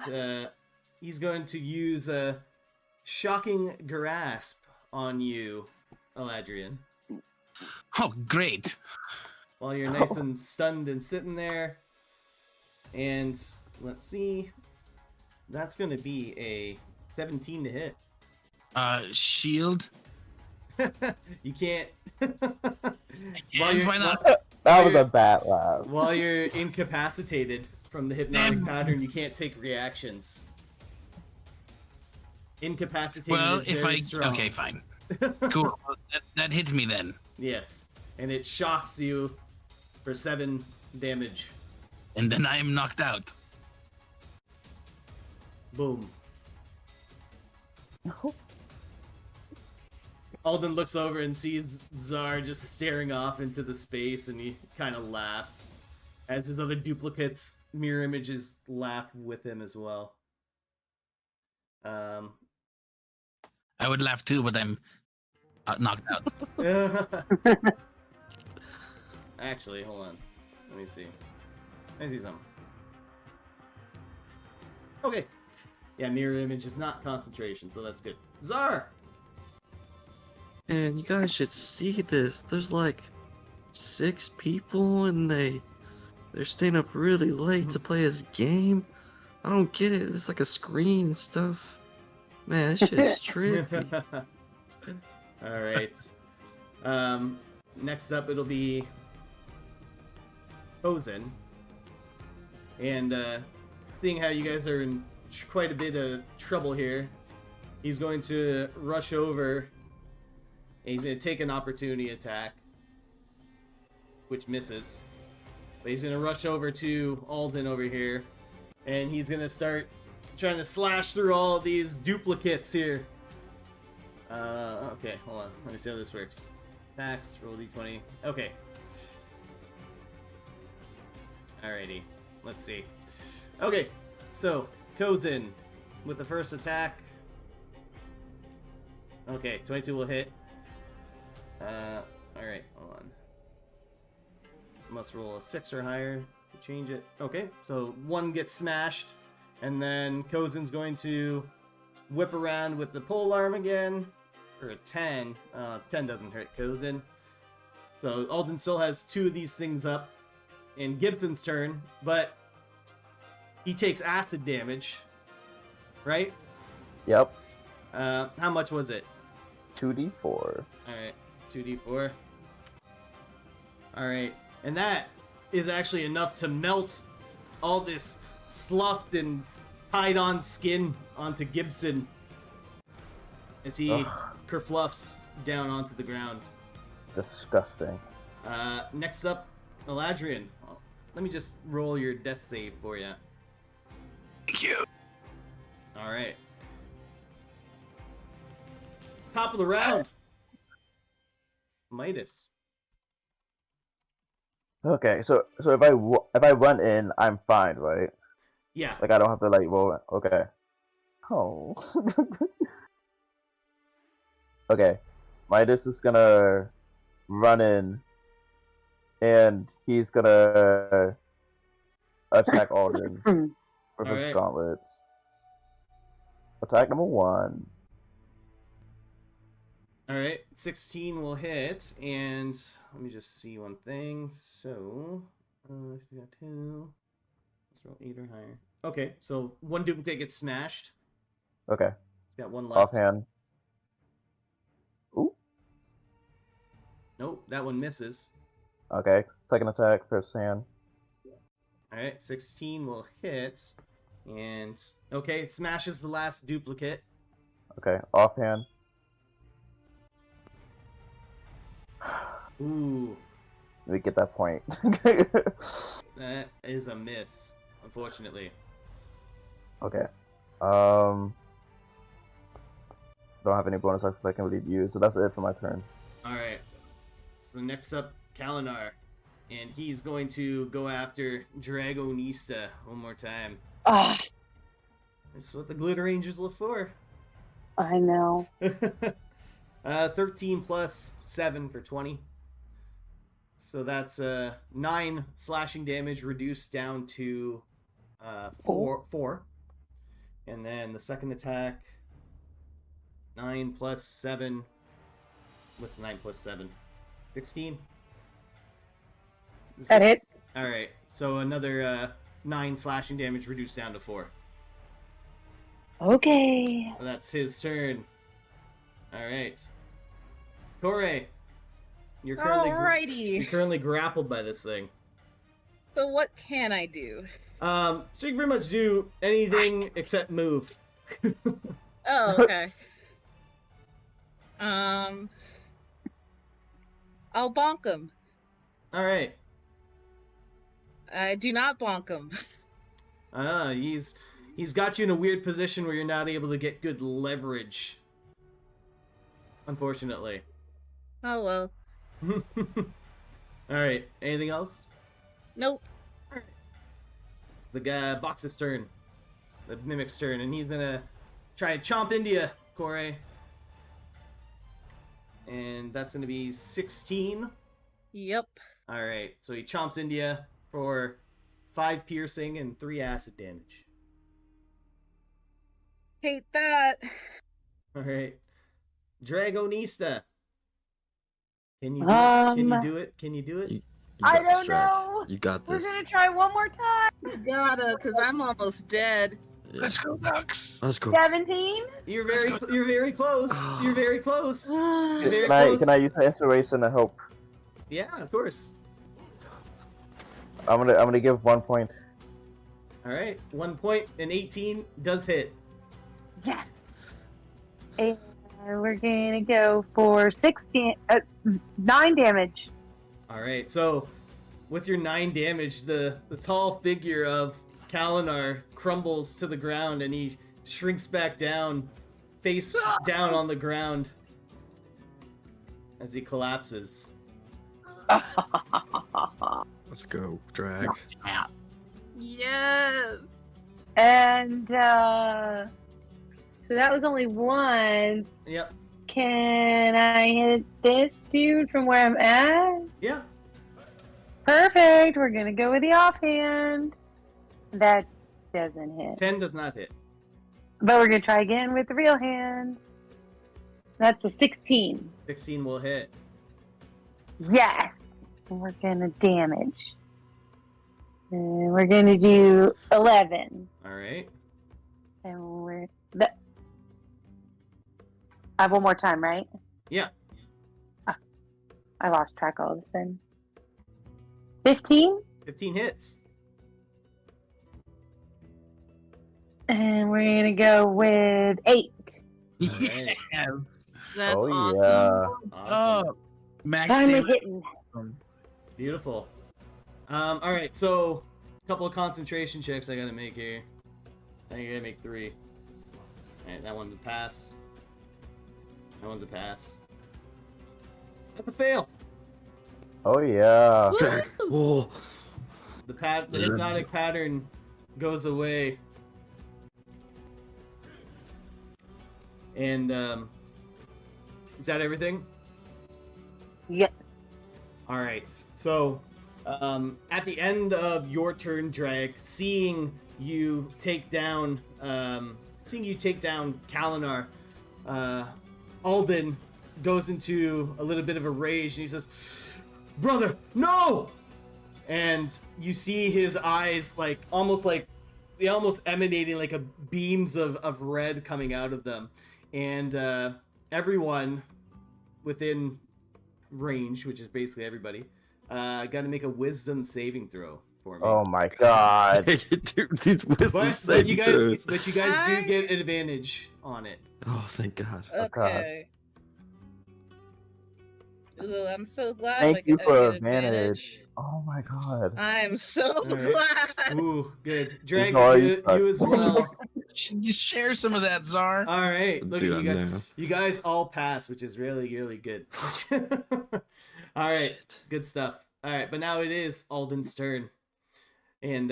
he's going to use a shocking grasp on you, Eladrian. Oh, great. While you're nice and stunned and sitting there. And let's see. That's going to be a 17 to hit. Shield. You can't. And why not? That was a bad laugh. While you're incapacitated from the hypnotic pattern, you can't take reactions. Incapacitated Well, is if very I strong. okay, fine, cool. Well, that hits me then, Yes, and it shocks you for 7 damage. and then I am knocked out. Boom. Alden looks over and sees Czar just staring off into the space, and he kind of laughs. As his other duplicates, mirror images, laugh with him as well. I would laugh too, but I'm knocked out. Actually, hold on. Let me see. I see something. Okay. Yeah, mirror image is not concentration, so that's good. Czar! And you guys should see this. There's like 6 people, and they're staying up really late to play this game. I don't get it. It's like a screen and stuff. Man, this shit's trippy. Alright. Next up, it'll be Ozen. And seeing how you guys are in quite a bit of trouble here, he's going to rush over. And he's going to take an opportunity attack, which misses. But he's going to rush over to Alden over here, and he's going to start trying to slash through all of these duplicates here. Okay, hold on. Let me see how this works. Attacks, roll d20. Okay. Alrighty. Let's see. Okay, so, Kozin with the first attack. Okay, 22 will hit. Alright, hold on. Must roll a 6 or higher to change it. Okay, so 1 gets smashed, and then Kozen's going to whip around with the polearm again for a 10. 10 doesn't hurt Kozen. So Alden still has 2 of these things up in Gibson's turn, but he takes acid damage, right? Yep. How much was it? 2d4. Alright, 2d4. Alright, and that is actually enough to melt all this sloughed and tied on skin onto Gibson as he kerfluffs down onto the ground. Disgusting. Next up, Eladrian. Let me just roll your death save for you. Thank you. Alright. Top of the round. Midas. Okay, so if I run in, I'm fine, right? Yeah. Like I don't have to like roll. Okay. Oh. Okay. Midas is gonna run in, and he's gonna attack Alden with his Alright. gauntlets. Attack number 1. Alright, 16 will hit, and let me just see one thing. So, if you got 2, let's roll 8 or higher. Okay, so 1 duplicate gets smashed. Okay. It's got 1 left. Offhand. Ooh. Nope, that one misses. Okay. Second attack, first hand. Alright, 16 will hit, and okay, smashes the last duplicate. Okay. Offhand. Ooh, Let me get that point. that is a miss, unfortunately. Okay. Don't have any bonus actions I can really use, so that's it for my turn. Alright, so next up, Kalinar. And he's going to go after Dragonista one more time. Ah, That's what the Glitter Rangers look for. I know. 13 plus 7 for 20. So that's 9 slashing damage reduced down to 4. And then the second attack, 9 plus 7. What's 9 plus 7? 16? That hits. Alright, so another 9 slashing damage reduced down to 4. Okay. That's his turn. Alright. Corey, you're Alrighty. currently grappled by this thing. So what can I do? So you can pretty much do anything except move. Oh, okay. I'll bonk him. Alright. I do not bonk him. He's got you in a weird position where you're not able to get good leverage. Unfortunately. Oh well. Alright, anything else? Nope. It's the guy Box's turn. The Mimic's turn, and he's gonna try and chomp into you, Corey. And that's gonna be 16. Yep. Alright, so he chomps into you for 5 piercing and 3 acid damage. Hate that. Alright. Dragonista. Can you do it? Can you do it? Can you do it? You I got this, don't Drag. know. You got We're this. gonna try one more time. You gotta, cause I'm almost dead. Yeah. Let's go, Ducks. Let's go. 17. You're very close. You're very close. You're very Can I close. use my inspiration to help? Yeah, of course. I'm gonna give 1 point. Alright, 1 point and 18 does hit. Yes. And we're gonna go for 9 damage. Alright, so with your 9 damage, the tall figure of Kalinar crumbles to the ground and he shrinks back down, face down on the ground as he collapses. Let's go, Drag. Yeah. Yes. And so that was only one. Yep. Can I hit this dude from where I'm at? Yeah. Perfect. We're gonna go with the offhand. That doesn't hit. 10 does not hit. But we're gonna try again with the real hands. That's a 16. 16 will hit. Yes. We're gonna damage. And we're gonna do 11. All right. And we're I have one more time, right? Yeah. I lost track all of a sudden. 15. 15 hits. And we're gonna go with 8. Alright. Yeah. That's Oh awesome. yeah. Awesome. Oh, max Finally damage. hitting. Beautiful. All right. So, a couple of concentration checks I gotta make here. I think I gotta make 3. All right, that one's a pass. That one's a pass. That's a fail. Oh yeah. Drag. Oh. The hypnotic pattern goes away. And is that everything? Yeah. All right. So, at the end of your turn, Drag, seeing you take down Kalinar, Alden goes into a little bit of a rage, and he says, "Brother, no!" And you see his eyes almost emanating like a beams of red coming out of them, and everyone within range, which is basically everybody, got to make a wisdom saving throw for me. Oh my god. Dude, these wisdom but saving you throws. guys do get an advantage on it. Oh, thank God. Okay. Ooh, I'm so glad Thank you I for get advantage. Oh my god. I'm so All right. glad. Ooh, good. Drag, Sorry. you as well. You share some of that, Czar. All right, look Dude, at you I guys. know. You guys all pass, which is really, really good. All right, Shit. good stuff. All right, but now it is Alden's turn, and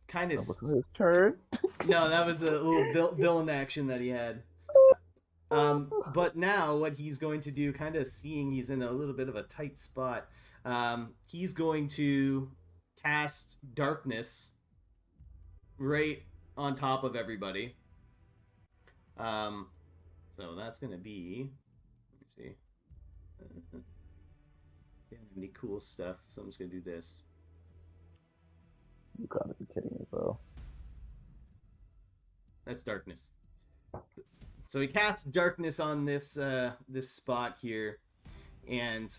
kind of That was his turn. no, that was a little villain action that he had. But now what he's going to do, kind of seeing he's in a little bit of a tight spot, he's going to cast darkness right on top of everybody. So that's gonna be. Let me see. They don't have any cool stuff, so I'm just gonna do this. You gotta be kidding me, bro. That's darkness. So he casts darkness on this this spot here, and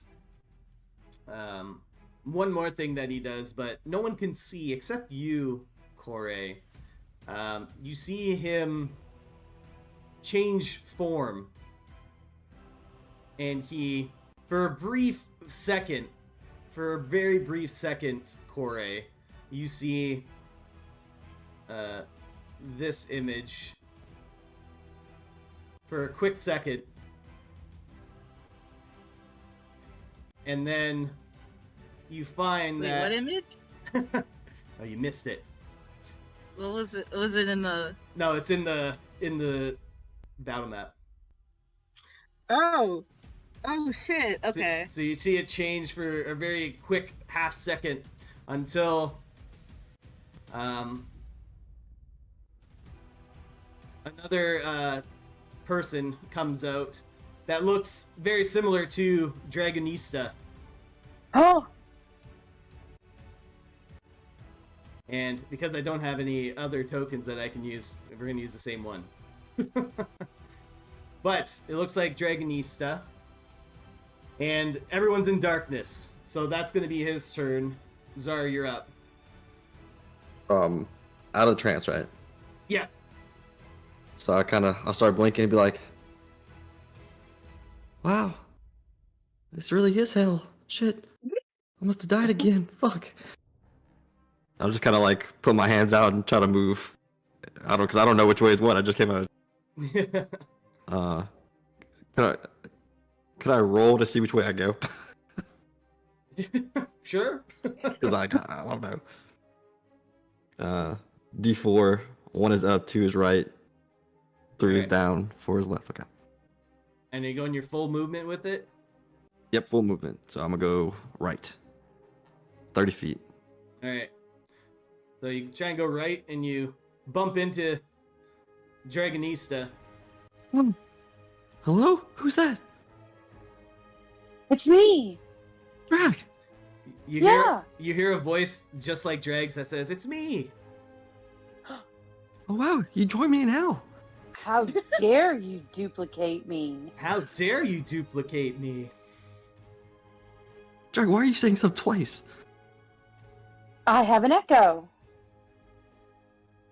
one more thing that he does, but no one can see except you, Corey. You see him change form, and he, for a very brief second, Corey, you see this image for a quick second, and then you find Wait, that what image? oh, you missed it. What was it? Was it in the? No, it's in the battle map. Oh, oh shit. Okay. So you see it change for a very quick half second until another person comes out that looks very similar to Dragonista. Oh, And because I don't have any other tokens that I can use, we're going to use the same one. But it looks like Dragonista. And everyone's in darkness. So that's going to be his turn. Zara, you're up. Out of the trance, right? Yeah. So I'll start blinking and be like, wow, this really is hell. Shit. I must have died again. Fuck. I'll just kind of like put my hands out and try to move. Because I don't know which way is what. I just came out. Could I roll to see which way I go? Sure. Because I don't know. D4. 1 is up, 2 is right, 3 is Alright. down, 4 is left. Okay. And you're going your full movement with it? Yep, full movement. So I'm gonna go right. 30 feet. Alright. So you try and go right, and you bump into Dragonista. Hello? Who's that? It's me. Drag. You hear a voice just like Drag's that says, "It's me." Oh wow, you join me now. How dare you duplicate me? How dare you duplicate me? Drag, why are you saying stuff twice? I have an echo.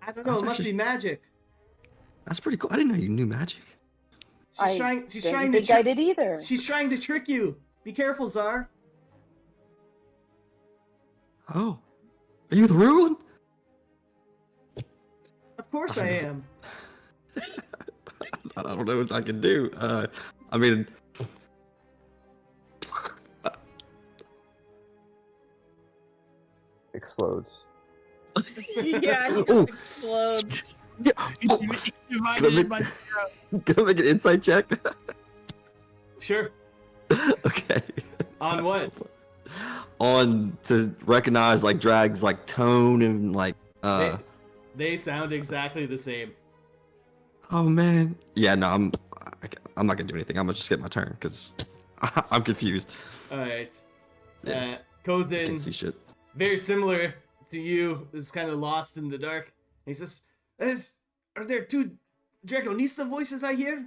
I don't know, That's it must actually- be magic. That's pretty cool. I didn't know you knew magic. She's trying didn't to think I did either. She's trying to trick you. Be careful, Czar. Oh. Are you the real one? Of course I am. I don't know what I can do. I mean... Explodes. Yeah, he Oh. explodes. Divided by Can I make an insight check? Sure. Okay. On what? On to recognize like Drag's like tone and like They sound exactly the same. oh man. Yeah, no, I'm not gonna do anything. I'm gonna just get my turn because I'm confused. Alright. Yeah. Goes I in can't see shit. very similar to you, is kind of lost in the dark. He says, "Are there two Dragonista voices I hear?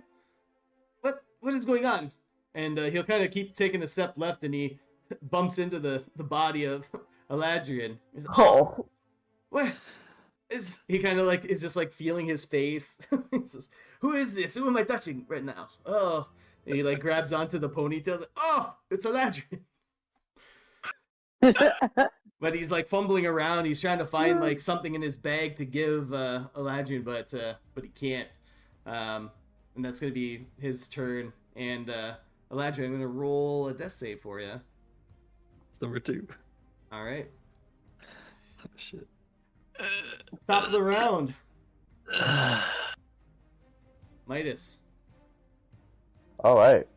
What is going on?" And he'll kind of keep taking a step left, and he bumps into the body of Eladrian. He's like, Oh. what is he kind of like is just like feeling his face. He says, "Who is this? Who am I touching right now?" Oh, and he like grabs onto the ponytail. Like, "Oh, it's Eladrian." But he's like fumbling around. He's trying to find like something in his bag to give Eladrian, but he can't. And that's gonna be his turn. And Eladrian, I'm gonna roll a death save for you. It's number 2. All right. Oh, shit. Top of the round. Midas. All right.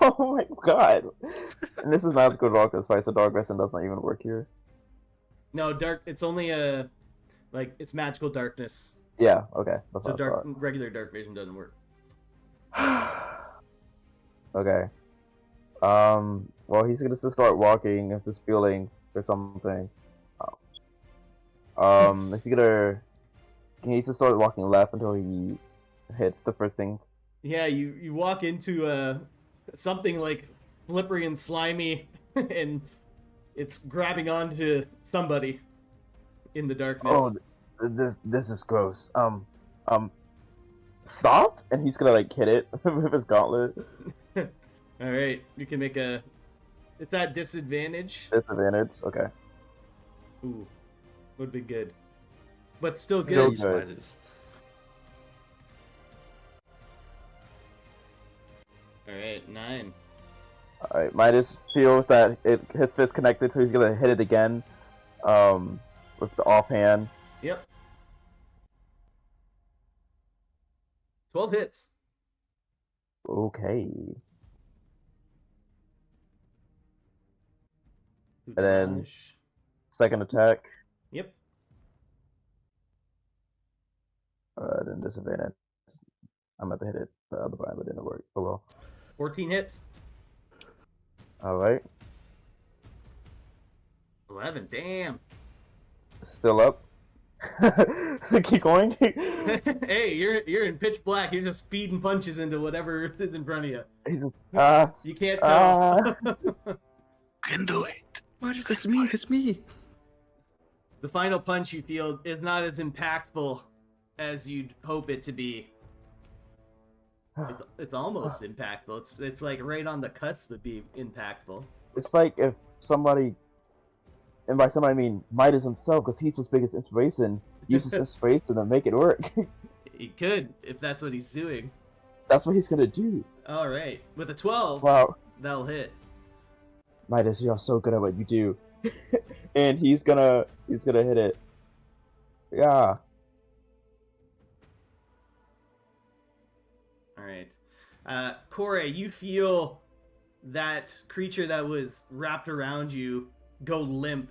Oh my god. And this is magical darkness, right? So dark vision does not even work here. No, dark. It's only it's magical darkness. Yeah. Okay. That's So what I dark, regular dark vision doesn't work. thought. Okay. Well, he's gonna just start walking and just feeling for something. Is he gonna? Can he just start walking left until he hits the first thing? Yeah, you walk into something like slippery and slimy, and it's grabbing onto somebody in the darkness. Oh, this is gross. Stop! And he's gonna like hit it with his gauntlet. All right, you can make a. It's at disadvantage. Disadvantage. Okay. Ooh, would be good, but still Still good. good. All right, 9. All right. Midas feels that his fist connected, so he's gonna hit it again. With the offhand. Yep. 12 hits. Okay. And then- Dodge. Second attack. Yep. Then disadvantage. I'm about to hit it the other way, but it didn't work. Oh well. 14 hits. All right. 11. Damn. Still up. Keep going. Hey, you're in pitch black. You're just feeding punches into whatever is in front of you. He's just, You can't tell. Can do it. What is this me? It's me. The final punch you feel is not as impactful as you'd hope it to be. It's almost impactful. It's like right on the cusp of being impactful. It's like if somebody, and by somebody I mean Midas himself, because he's his biggest inspiration, uses inspiration to make it work. He could, if that's what he's doing. That's what he's gonna do. All right, with a 12, Wow, that'll hit. Midas, you're so good at what you do. And he's gonna hit it. Yeah. right. Kore, you feel that creature that was wrapped around you go limp,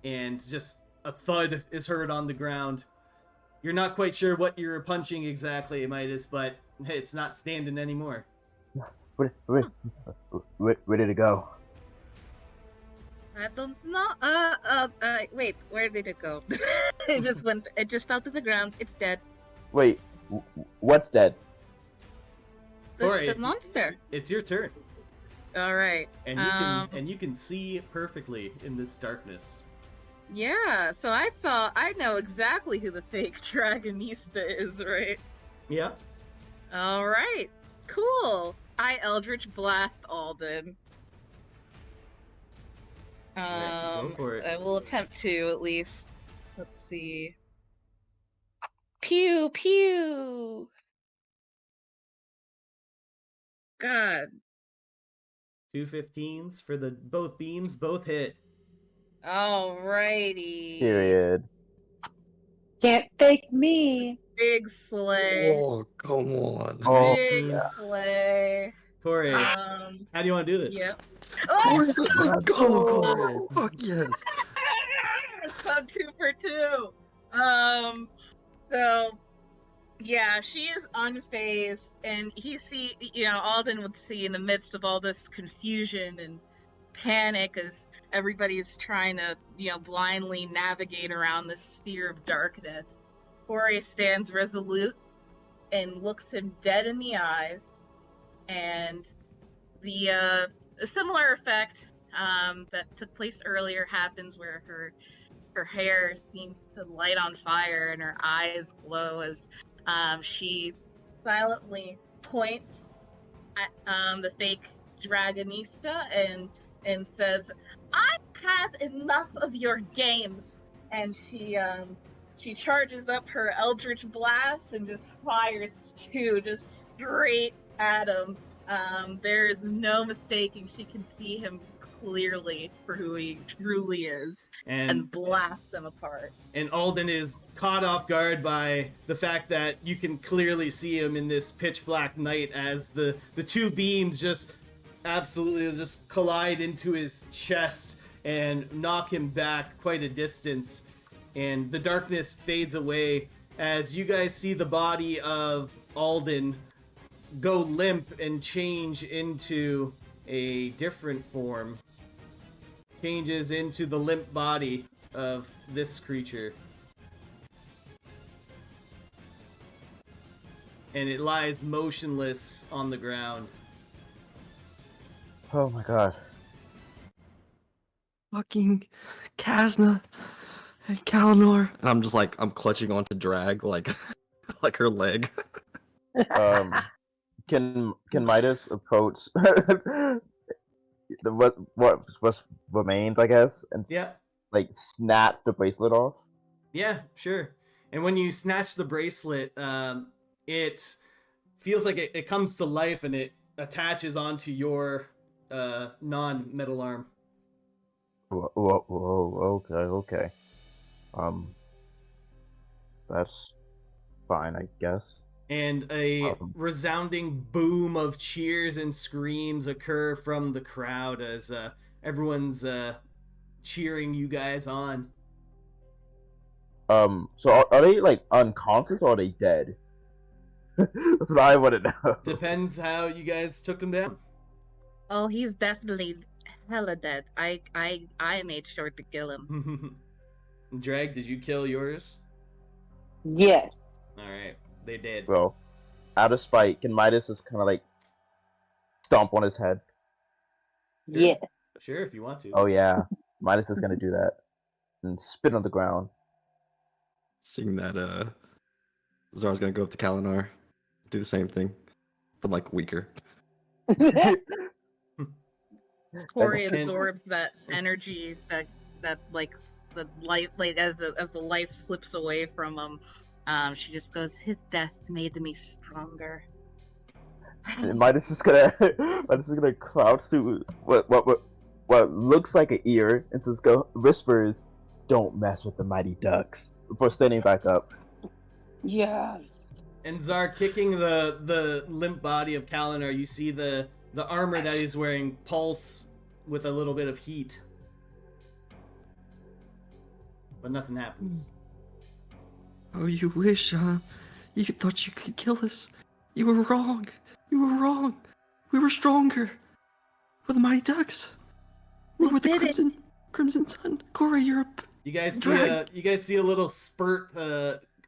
and just a thud is heard on the ground. You're not quite sure what you're punching exactly, Midas, but it's not standing anymore. Where did it go? I don't know. Wait, where did it go? It just went. It just fell to the ground. It's dead. Wait, what's dead? The monster. It's your turn, All right. and you can see perfectly in this darkness. Yeah. So I know exactly who the fake Dragonista is, right? Yeah. All right. Cool. I Eldritch Blast Alden. Right, go for it. I will attempt to at least. Let's see. Pew pew. God. 2 15s for the both beams, both hit. Alrighty. Period. Can't fake me. Big slay. Oh, come on. Oh, Big yeah. slay. Corey, How how do you want to do this? Yep. Corey, let's go, Corey. Fuck yes. I'm 2 for 2. So yeah, she is unfazed, and Alden would see in the midst of all this confusion and panic as everybody's trying to, blindly navigate around this sphere of darkness. Corey stands resolute and looks him dead in the eyes, and a similar effect that took place earlier happens, where her hair seems to light on fire and her eyes glow as she silently points at the fake Dragonista and says, "I've had enough of your games." And she charges up her Eldritch Blast and just fires 2 just straight at him. There is no mistaking. She can see him clearly for who he truly is, and blasts them apart. And Alden is caught off guard by the fact that you can clearly see him in this pitch black night as the 2 beams just absolutely just collide into his chest and knock him back quite a distance. And the darkness fades away as you guys see the body of Alden go limp and change into a different form. Changes into the limp body of this creature. And it lies motionless on the ground. Oh my god. Fucking Kasna and Kalinor. And I'm just like, I'm clutching onto Drag, like, like her leg. Can Midas approach what remains, I guess, and Yeah. like snatch the bracelet off? Yeah, sure. And when you snatch the bracelet, it feels like it comes to life and it attaches onto your non-metal arm. Whoa, okay. That's fine, I guess. And a resounding boom of cheers and screams occur from the crowd as everyone's cheering you guys on. So are they like unconscious or are they dead? That's what I want to know. Depends how you guys took him down. Oh, he's definitely hella dead. I made sure to kill him. Drag, did you kill yours? Yes. Alright, they did. Well, out of spite, can Midas just kind of like stomp on his head? Sure. Yes. Sure, if you want to. Oh yeah, Midas is gonna do that and spit on the ground. Seeing that, Zara's gonna go up to Kalinor, do the same thing, but like weaker. Corey absorbs that energy that like the light, like as the life slips away from him. She just goes, "His death made me stronger." And Midas is gonna crouch to what looks like an ear and just whispers, "Don't mess with the mighty ducks," before standing back up. Yes. And Zar, kicking the limp body of Kalinar, you see the armor that he's wearing pulse with a little bit of heat. But nothing happens. Oh, you wish, huh? You thought you could kill us. You were wrong. You were wrong. We were stronger. We're the Mighty Ducks. We're with the Crimson Sun. Corey, you're up. You guys see a little spurt.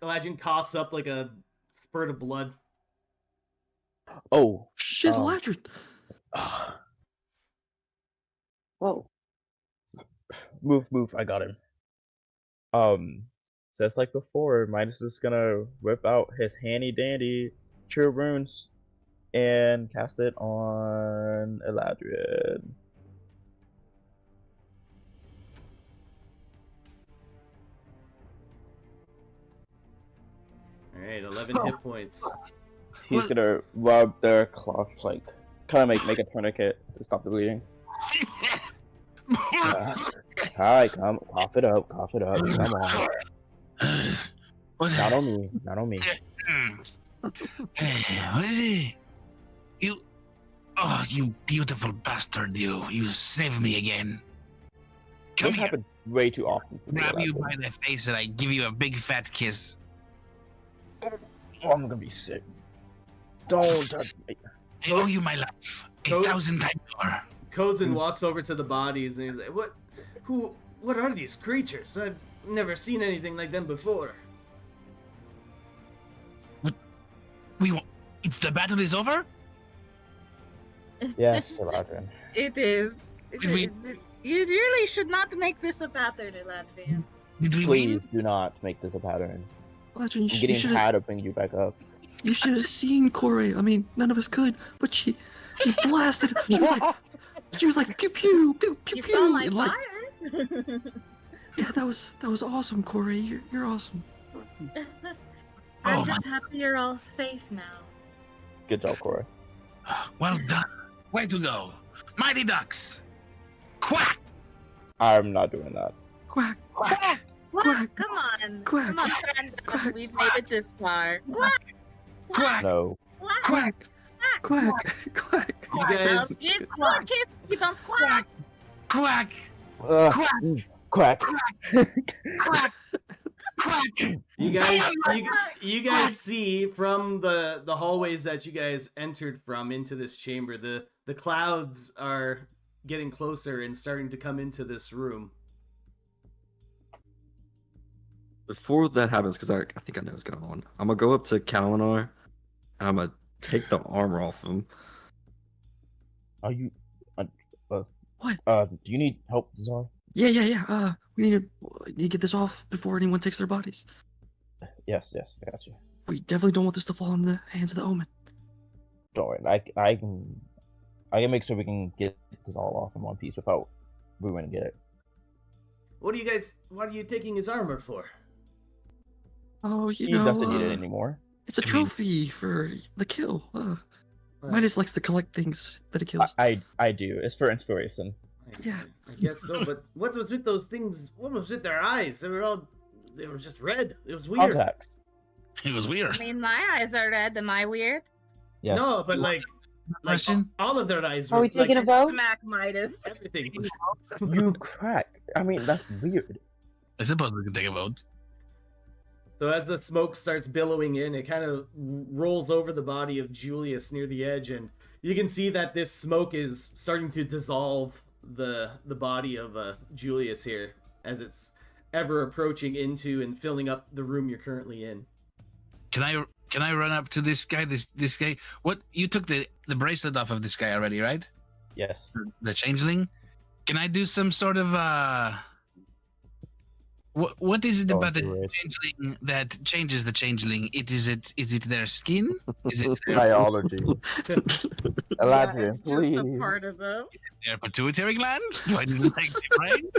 Eladrin coughs up like a spurt of blood. Oh Shit, Eladrin. Whoa. Move. I got him. Just like before, Midas is gonna whip out his handy dandy Cure Runes and cast it on Eladrin. Alright, 11 hit points. He's gonna rub their cloth, like, kind of make a tourniquet to stop the bleeding. Hi, come, cough it up, come on. Not on me. You beautiful bastard, you saved me again. Come This here. happens way too often. For me, Grab you Eladrin. by the face and I give you a big fat kiss. Oh, I'm gonna be sick. Don't touch me. I owe you my life. Go- 1,000 times more. Kozin walks over to the bodies and he's like, what are these creatures? I've never seen anything like them before. It's the battle is over? Yes, Eladrin. It is. Did we- You really should not make this a pattern, Latvian. Did we Please win? do not make this a pattern. Eladrin, I'm getting tired of bringing you back up. you should have seen Corey. I mean, none of us could, but she blasted. She was like pew pew pew pew You pew. felt like and, like, fire. yeah, that was awesome, Corey. You're awesome. I'm Oh, just happy you're all safe now. Good job, Cora. Well done. Way to go. Mighty Ducks. Quack! I'm not doing that. Quack. Quack! What? Quack. Come on. Quack. Come on, friend. Quack. We've made it this far. Quack! Quack! No. Quack! Quack. Quack. Quack. You guys, Don't give more kiss. You don't quack. Quack! Quack. Quack! Quack! Quack! you guys see from the hallways that you guys entered from into this chamber, the clouds are getting closer and starting to come into this room. Before that happens, because I think I know what's going on, I'm gonna go up to Kalinar and I'm gonna take the armor off him. Are you? What? Do you need help, Zar? Yeah. We need to get this off before anyone takes their bodies. Yes, I got you. We definitely don't want this to fall in the hands of the Omen. Don't worry. I can make sure we can get this all off in one piece without ruining it. What are you taking his armor for? Oh, He doesn't need it anymore. it's a I mean- trophy for the kill. Midas likes to collect things that he kills. I do. It's for inspiration. Yeah. I guess so, but what was with those things? What was with their eyes? They were just red. It was weird. Contacts. It was weird. I mean, my eyes are red. Am I weird? Yes. No, but like Question? all of their eyes were Are we taking like, a vote? Smack Midas. everything. You crack. I mean, that's weird. I suppose we can take a vote. So as the smoke starts billowing in, it kind of rolls over the body of Julius near the edge, and you can see that this smoke is starting to dissolve the body of Julius here as it's ever approaching into and filling up the room you're currently in. Can I run up to this guy? This guy? What, you took the bracelet off of this guy already, right? Yes. The changeling. Can I do some sort of what is it Don't about the do it. changeling that changes the changeling? Is it their skin? Is it Biology. Eladrin, Yeah, it's just a please. part of them. their pituitary gland? Do I need like the brain?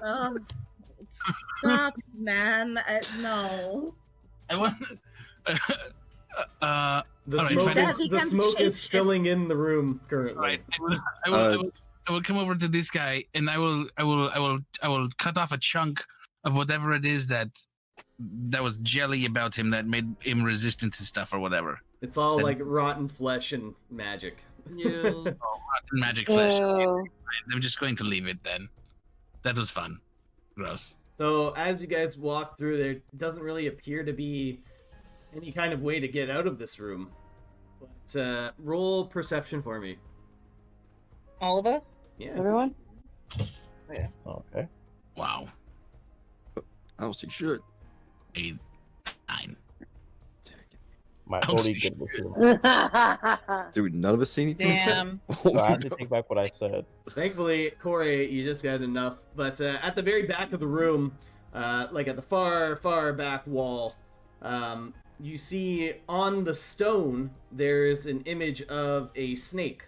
Stop, man. No. I want. The Alright, smoke, fine. is, Daddy the can smoke shape is shift. filling in the room currently. Right. I will come over to this guy and I will cut off a chunk of whatever it is that that was jelly about him that made him resistant to stuff or whatever. It's all Then- like rotten flesh and magic. You. Magic flesh. Ew. I'm just going to leave it then. That was fun. Gross. So as you guys walk through there, it doesn't really appear to be any kind of way to get out of this room. But roll perception for me. All of us? Yeah. Everyone? Okay. Wow. I don't see shit. 8, 9. My Oh, holy shit. goodness. Dude, none of us see anything? Damn. Oh, So I have to no. take back what I said. Thankfully, Corey, you just got enough. But at the very back of the room, like at the far back wall, you see on the stone, there's an image of a snake.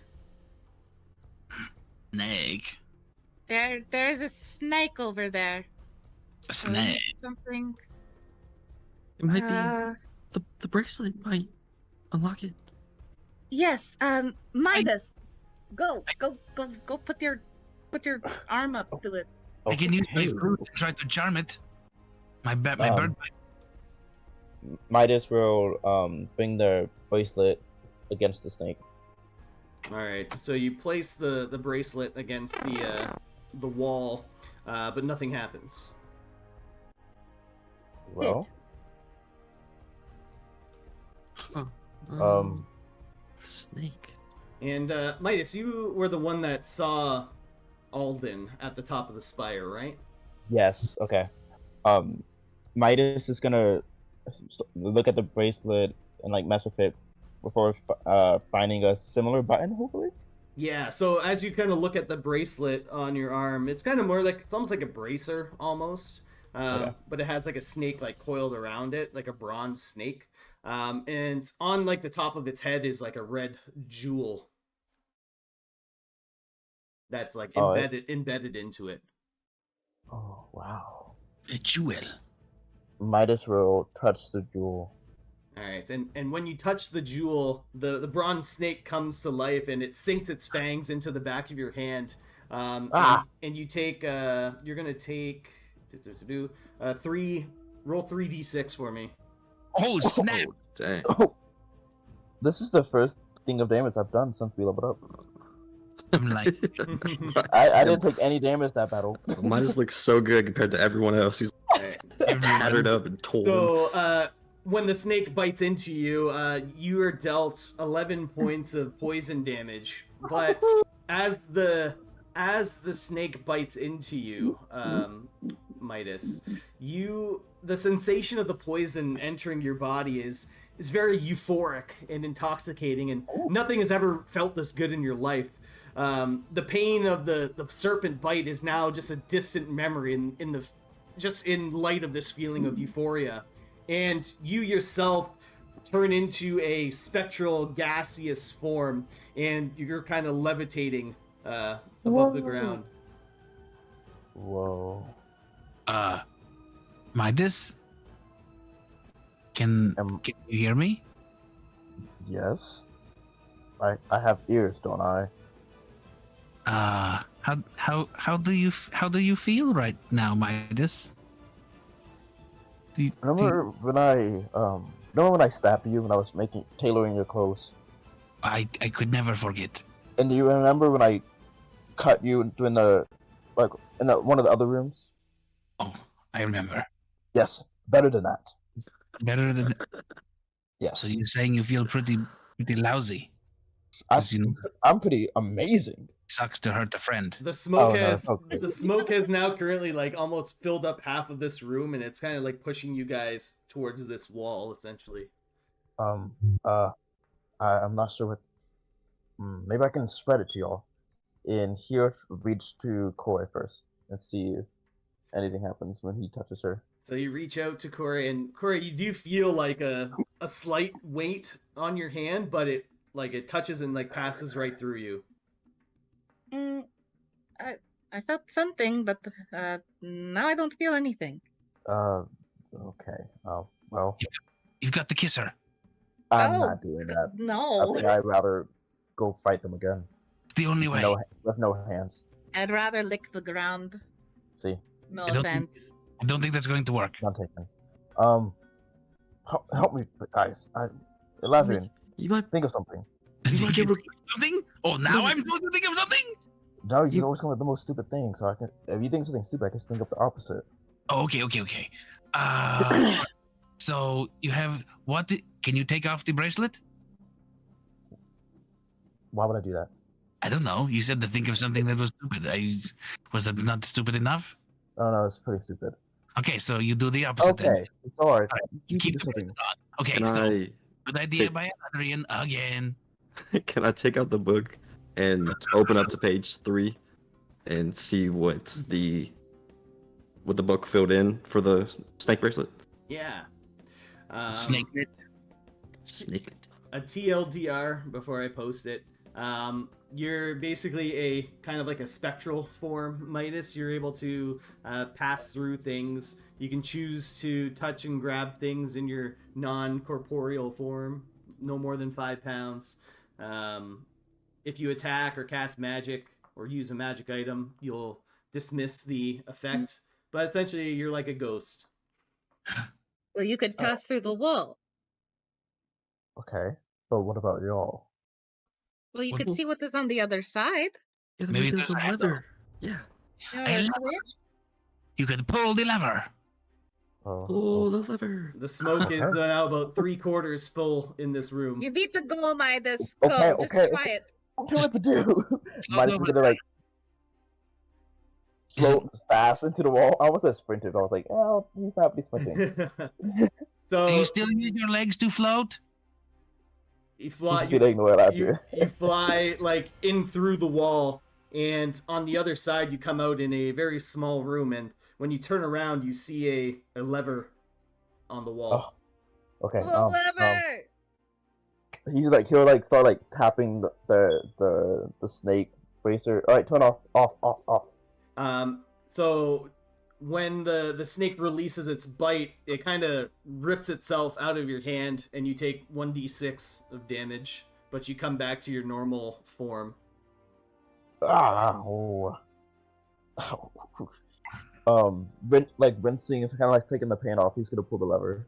Snake. There's a snake over there. A snake. Something. It might be the bracelet might unlock it. Yes. Midas. Go. Put your arm up to it. I can use my Okay. fruit and try to charm it. My bird bite. Midas will bring the bracelet against the snake. All right, so you place the bracelet against the wall, but nothing happens. Well, Huh. Snake. And Midas, you were the one that saw Alden at the top of the spire, right? yes. Okay. Midas is gonna look at the bracelet and like mess with it before finding a similar button, hopefully. Yeah. So as you kind of look at the bracelet on your arm, it's kind of more like it's almost like a bracer, almost. Okay. But it has like a snake like coiled around it, like a bronze snake. And on like the top of its head is like a red jewel that's like Oh, embedded into it. Oh wow. A jewel. Midas will touch the jewel. All right, and when you touch the jewel, the bronze snake comes to life and it sinks its fangs into the back of your hand. And you take you're gonna take roll 3d6 for me. Oh, snap. Oh, dang. Oh, this is the first thing of damage I've done since we leveled up. I'm like, I didn't take any damage that battle. Mine just looks so good compared to everyone else who's tattered up and torn. So when the snake bites into you, you are dealt 11 points of poison damage. But as the snake bites into you, Midas, the sensation of the poison entering your body is very euphoric and intoxicating, and nothing has ever felt this good in your life. The pain of the serpent bite is now just a distant memory in light of this feeling of euphoria. And you yourself turn into a spectral gaseous form, and you're kind of levitating above the ground. Whoa. Midas? Can you hear me? Yes. I have ears, don't I? How do you feel right now, Midas? Remember when I stabbed you when I was tailoring your clothes? I could never forget. And do you remember when I cut you in one of the other rooms? Oh, I remember. Yes, better than that. Better than. Yes. So you're saying you feel pretty lousy? 'Cause, you know, I'm pretty amazing. sucks to hurt a friend. The smoke okay. the smoke has now currently like almost filled up half of this room, and it's kind of like pushing you guys towards this wall, essentially. I'm not sure what. Maybe I can spread it to y'all. And here, reach to Koi first and see if anything happens when he touches her. So you reach out to Corey, and Corey, you do feel like a slight weight on your hand, but it touches and like passes right through you. I felt something, but now I don't feel anything. Okay. Well, You've got to kiss her. I'm Oh, not doing that. I No, think I'd rather go fight them again. It's the only way. With no hands. I'd rather lick the ground. See, No I don't offense. I don't think that's going to work. not taken. Help me, guys. 11. You might Think of something. You might Think be of something? Oh, now I'm supposed to think of something? No, you always come with the most stupid thing. So I can. If you think of something stupid, I can think of the opposite. Oh, okay. So you have what? Can you take off the bracelet? Why would I do that? I don't know. You said to think of something that was stupid. Was that not stupid enough? Oh no, it's pretty stupid. Okay, so you do the opposite. Then. Okay, sorry. You Keep do the something. bracelet on. Okay, Can so good idea take- by Adrian again. Can I take out the book and open up to page 3 and see what the book filled in for the snake bracelet? Yeah. Snake it. Snake. A TLDR before I post it. You're basically a kind of like a spectral form Midas. You're able to pass through things. You can choose to touch and grab things in your non-corporeal form, no more than 5 pounds. If you attack or cast magic or use a magic item, you'll dismiss the effect. But essentially, you're like a ghost. Well, you could pass through the wall. Okay, but what about y'all? Well, you What? could see what is on the other side. Yeah, Maybe maybe there's there's a a handle. lever. Yeah. You know, I a love switch. You could pull the lever. Oh, the lever. The smoke is now about 3/4 full in this room. You need to go, Midas. Okay, Go, just okay, try okay. it. I don't know what to do. Midas is over gonna like float fast into the wall. I was a sprinter, but I was like, oh, he's not really sprinting. Do So you still use your legs to float? you fly. Just gonna ignore that, You dude. fly like in through the wall, and on the other side you come out in a very small room. And when you turn around, you see a lever on the wall. Oh, okay. Pull the lever. He'll like start like tapping the snake bracer. All right, turn off. So when the snake releases its bite, it kind of rips itself out of your hand, and you take 1d6 of damage, but you come back to your normal form. Oh. Rinsing is kind of like taking the paint off. He's gonna pull the lever.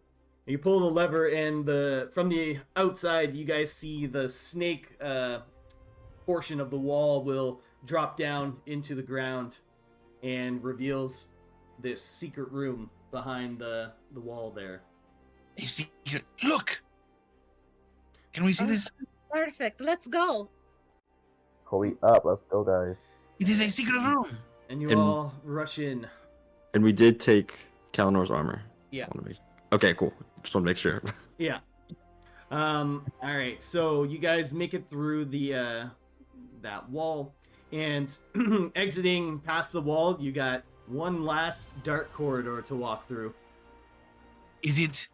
You pull the lever, and from the outside, you guys see the snake portion of the wall will drop down into the ground and reveals this secret room behind the wall there. A secret. Look. Can we see this? Perfect. Let's go. Hurry up, let's go, guys. It is a secret room. And you And- all rush in. And we did take Kalinor's armor. Yeah. Okay, cool. Just want to make sure. Yeah. All right. So you guys make it through the that wall, and exiting past the wall, you got one last dark corridor to walk through. Is it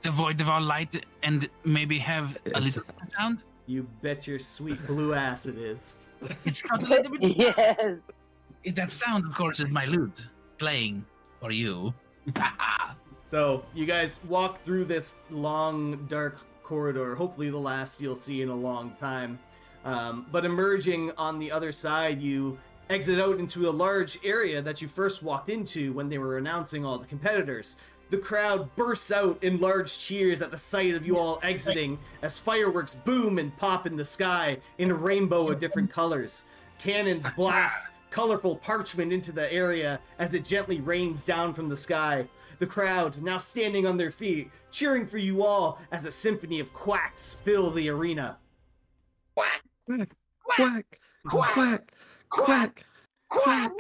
devoid of all light and maybe have a Yes. little sound? You bet your sweet blue ass it is. It's got a little bit. Yes. That sound, of course, is my lute playing for you. So you guys walk through this long, dark corridor, hopefully the last you'll see in a long time. But emerging on the other side, you exit out into a large area that you first walked into when they were announcing all the competitors. The crowd bursts out in large cheers at the sight of you all exiting as fireworks boom and pop in the sky in a rainbow of different colors. Cannons blast colorful parchment into the area as it gently rains down from the sky. The crowd, now standing on their feet, cheering for you all as a symphony of quacks fill the arena. Quack, quack, quack, quack, quack.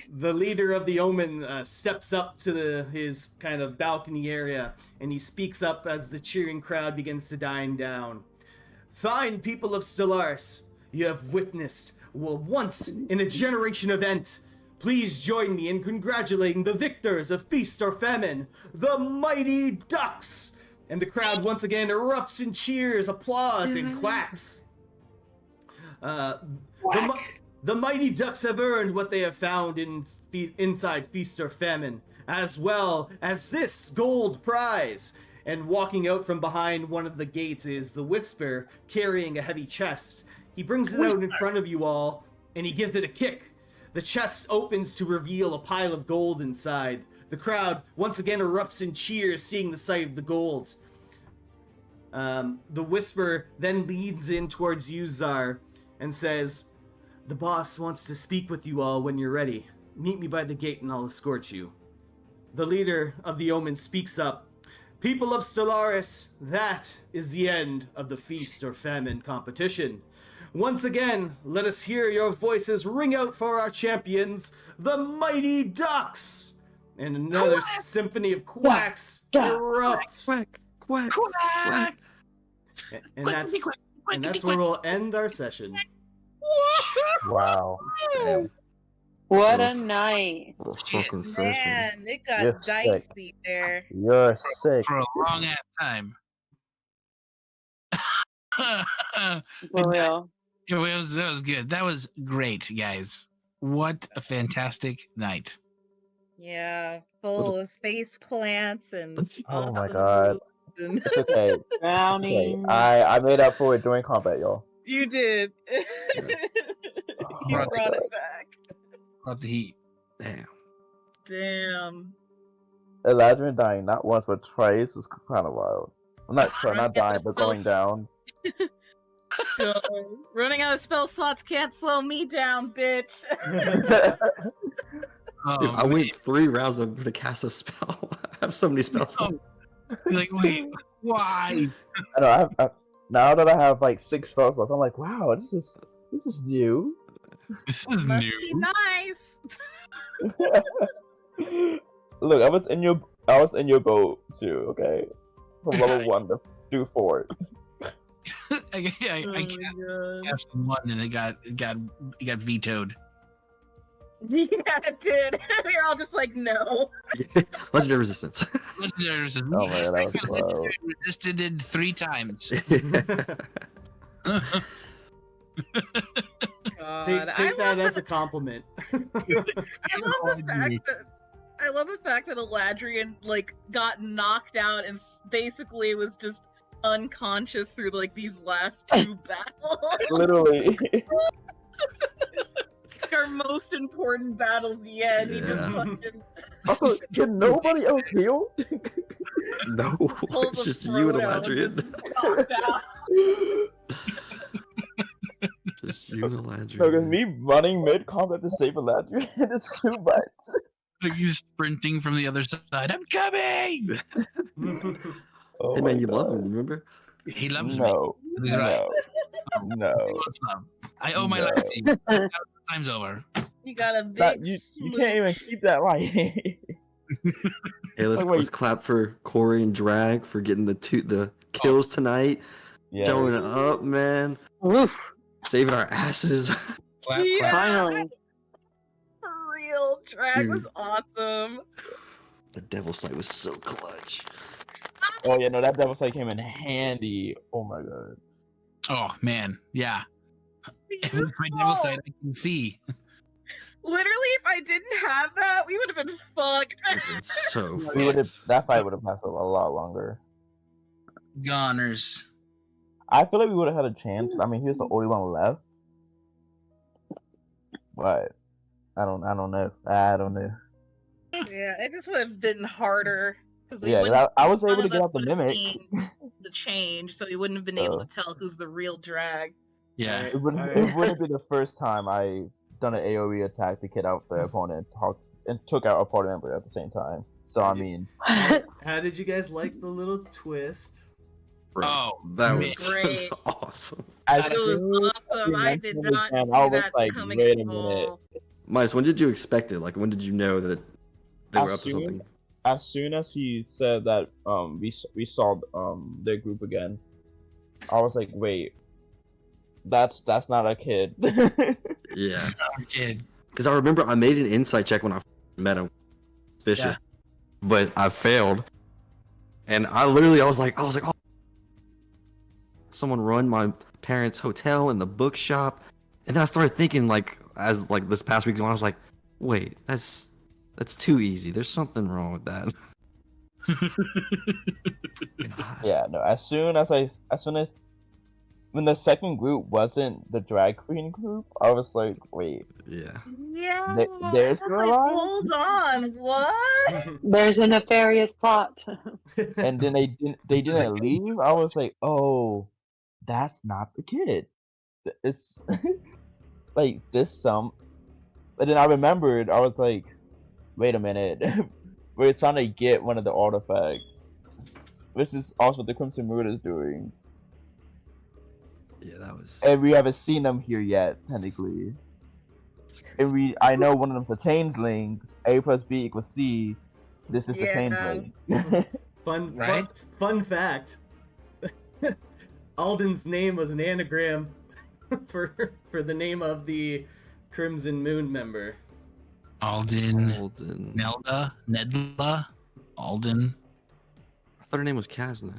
The leader of the Omen steps up to his kind of balcony area, and he speaks up as the cheering crowd begins to die down. Fine people of Stellaris, you have witnessed a once in a generation event. Please join me in congratulating the victors of Feast or Famine, the Mighty Ducks. And the crowd once again erupts in cheers, applause, and quacks. The Mighty Ducks have earned what they have found inside Feast or Famine, as well as this gold prize. And walking out from behind one of the gates is the Whisper, carrying a heavy chest. He brings it out in front of you all, and he gives it a kick. The chest opens to reveal a pile of gold inside. The crowd once again erupts in cheers, seeing the sight of the gold. The Whisper then leads in towards you, Zar, and says, "The boss wants to speak with you all when you're ready. Meet me by the gate and I'll escort you." The leader of the Omen speaks up. "People of Stellaris, that is the end of the Feast or Famine competition. Once again, let us hear your voices ring out for our champions, the Mighty Ducks!" And another symphony of quacks erupts. Quack, quack, quack. And that's where we'll end our session. Wow. What a night. What a fucking session. Man, it got You're sick. dicey there. You're sick. For a long ass time. For real. That was good. That was great, guys. What a fantastic night. Yeah, full of face plants and Oh my awesome God. moves and- It's okay. It's okay. Brownie. I made up for it during combat, y'all. You did. You my brought God. it back. Brought the heat. Damn. Damn. Eladrin dying not once but twice was kind of wild. I'm not dying, but going down. Running out of spell slots can't slow me down, bitch. Oh, Dude, I went 3 rounds to cast a spell. I have so many spells. Oh. You're like, wait, why? I know. Now that I have like 6 spells left, I'm like, wow, this is new. This is Must new. be nice. Look, I was in your boat too. Okay, from level 1 to 4. I cast one and it got vetoed. Yeah, it did. We were all just like, no. Legendary resistance. Legendary resistance. Oh man, that was wild. Legendary resisted it 3 times. God, Take that as a compliment. I love the fact that Eladrian like got knocked out and basically was just unconscious through like these last 2 battles. Literally. Our most important battles yet. He just Yeah. fucking Also, can nobody else heal? No, Pull it's the just you and throat out. Eladrian. knocked out. Just you and No, because Eladrian. me running mid combat to save Eladrian is too much. Like he's sprinting from the other side. I'm coming. Oh Hey my man, you love God. him, remember? He loves No, me. He's right. no. I owe my No. life to you. Time's over. You got a big. That, you can't even keep that right. Hey, let's Like, wait. let's clap for Corey and Drag for getting the kills tonight. Yeah. Showing up, man. Oof. Saving our asses. Clap, Yeah. clap. Finally. For real, drag Dude. was awesome. The devil sight was so clutch. Oh yeah, no, that devil sight came in handy. Oh my God. Oh man, yeah. With my Beautiful. devil sight, I can see. Literally, if I didn't have that, we would have been fucked. It's so We would have fucked. that fight would have lasted a lot longer. Goners. I feel like we would have had a chance. I mean, he was the only one left. But I don't know. I don't know. Yeah, it just would have been harder because we Yeah, wouldn't. I was none able to of get us out the would have mimic. seen the change, so we wouldn't have been able to tell who's the real drag. Yeah. It wouldn't be the first time I done an AoE attack to get out the opponent and took out a party member at the same time. So I mean, How did you guys like the little twist? Bro, Oh, that man. was Great. awesome. as It soon was as awesome. you I did mentioned not it, see I was that like, coming wait at a minute. all. Midas, when did you expect it? Like, when did you know that they were up to something? As soon as he said that we saw their group again, I was like, wait, that's not a kid. Yeah. Kid. Because I remember I made an insight check when I met him. Suspicious. Yeah. But I failed. And I was like, oh, someone run my parents' hotel and the bookshop. And then I started thinking, like, as like this past week, I was like, wait, that's too easy. There's something wrong with that. Yeah, no. As soon as when the second group wasn't the drag queen group, I was like, wait, Yeah. Yeah. they're I was still like, alive? hold on, what? There's a nefarious plot. And then they didn't leave. I was like, oh, that's not the kid. It's like this some. But then I remembered. I was like, wait a minute, we're trying to get one of the artifacts. This is also what the Crimson Moon is doing, Yeah, that was. and we haven't seen them here yet, technically. That's And crazy. I know one of them's the changeling. A plus B equals C. This is the Yeah. changeling. Right? Fun fact. Alden's name was an anagram for the name of the Crimson Moon member. Alden, Alden. Nelda, Nedla, Alden. I thought her name was Kazna.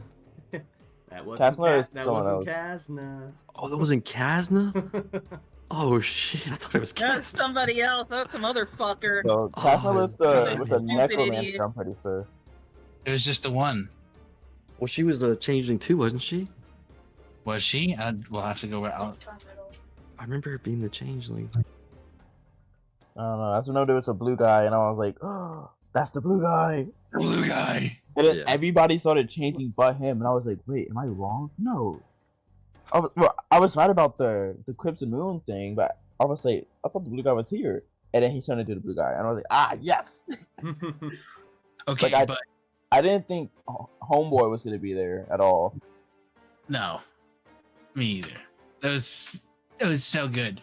That wasn't Kazna is that someone wasn't else. Kazna. Oh, that wasn't Kazna? Oh shit! I thought it was That's Kazna. somebody else. That's some other fucker. So Oh, Castle was the damn. with the Stupid necromancer, idiot. I'm pretty sure. It was just the one. Well, she was a changeling too, wasn't she? Was she? We'll have to go out. I remember her being the changeling. I don't know. I just know there was a blue guy, and I was like, oh, that's the blue guy. Blue guy. And then Yeah. everybody started changing but him, and I was like, wait, am I wrong? No. I was right about the Crimson Moon thing, but I was like, I thought the blue guy was here. And then he turned into the blue guy, and I was like, ah, yes! Okay, Like, but I didn't think Homeboy was going to be there at all. no, me either. It was so good.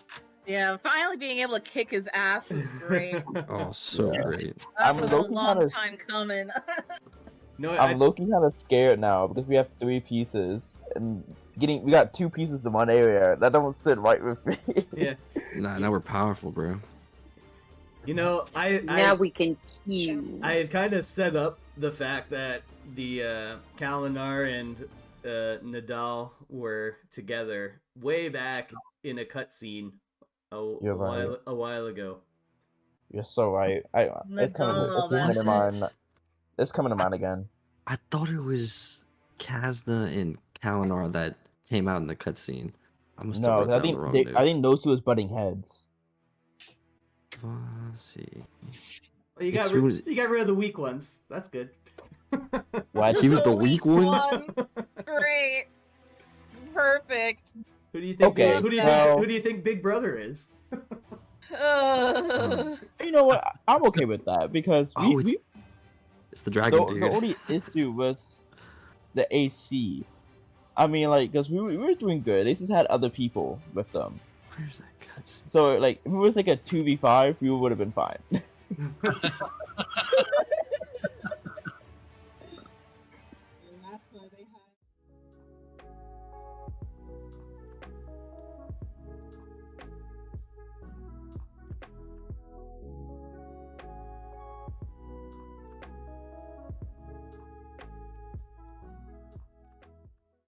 Yeah, finally being able to kick his ass is great. Oh, so Yeah. great. That I'm was a low-key long kinda- time coming. No, I'm looking kind of scared now because we have 3 pieces, and we got 2 pieces in one area. That don't sit right with me. yeah. Nah, now we're powerful, bro. You know, Now we can queue. I had kind of set up the fact that the Kalinar and Nadal were together way back in a cutscene You're right. a while ago. You're so right. It's coming. Nadal, It's coming to that's mind. it. It's coming to mind again. I thought it was Kazna and Kalinar that came out in the cutscene. I must have No, wrote I down think the wrong I think those 2 is butting heads. Let's see. Well, you It's got really- you got rid of the weak ones. That's good. What? He was the weak one? Great. Perfect. Who do you think? Okay, Who do you think Big Brother is? You know what? I'm okay with that because Oh, it's the dragon dude. the only issue was the AC. I mean, like, because we were doing good. They just had other people with them. Where's that cutscene? So, like, if it was like a 2v5, we would have been fine.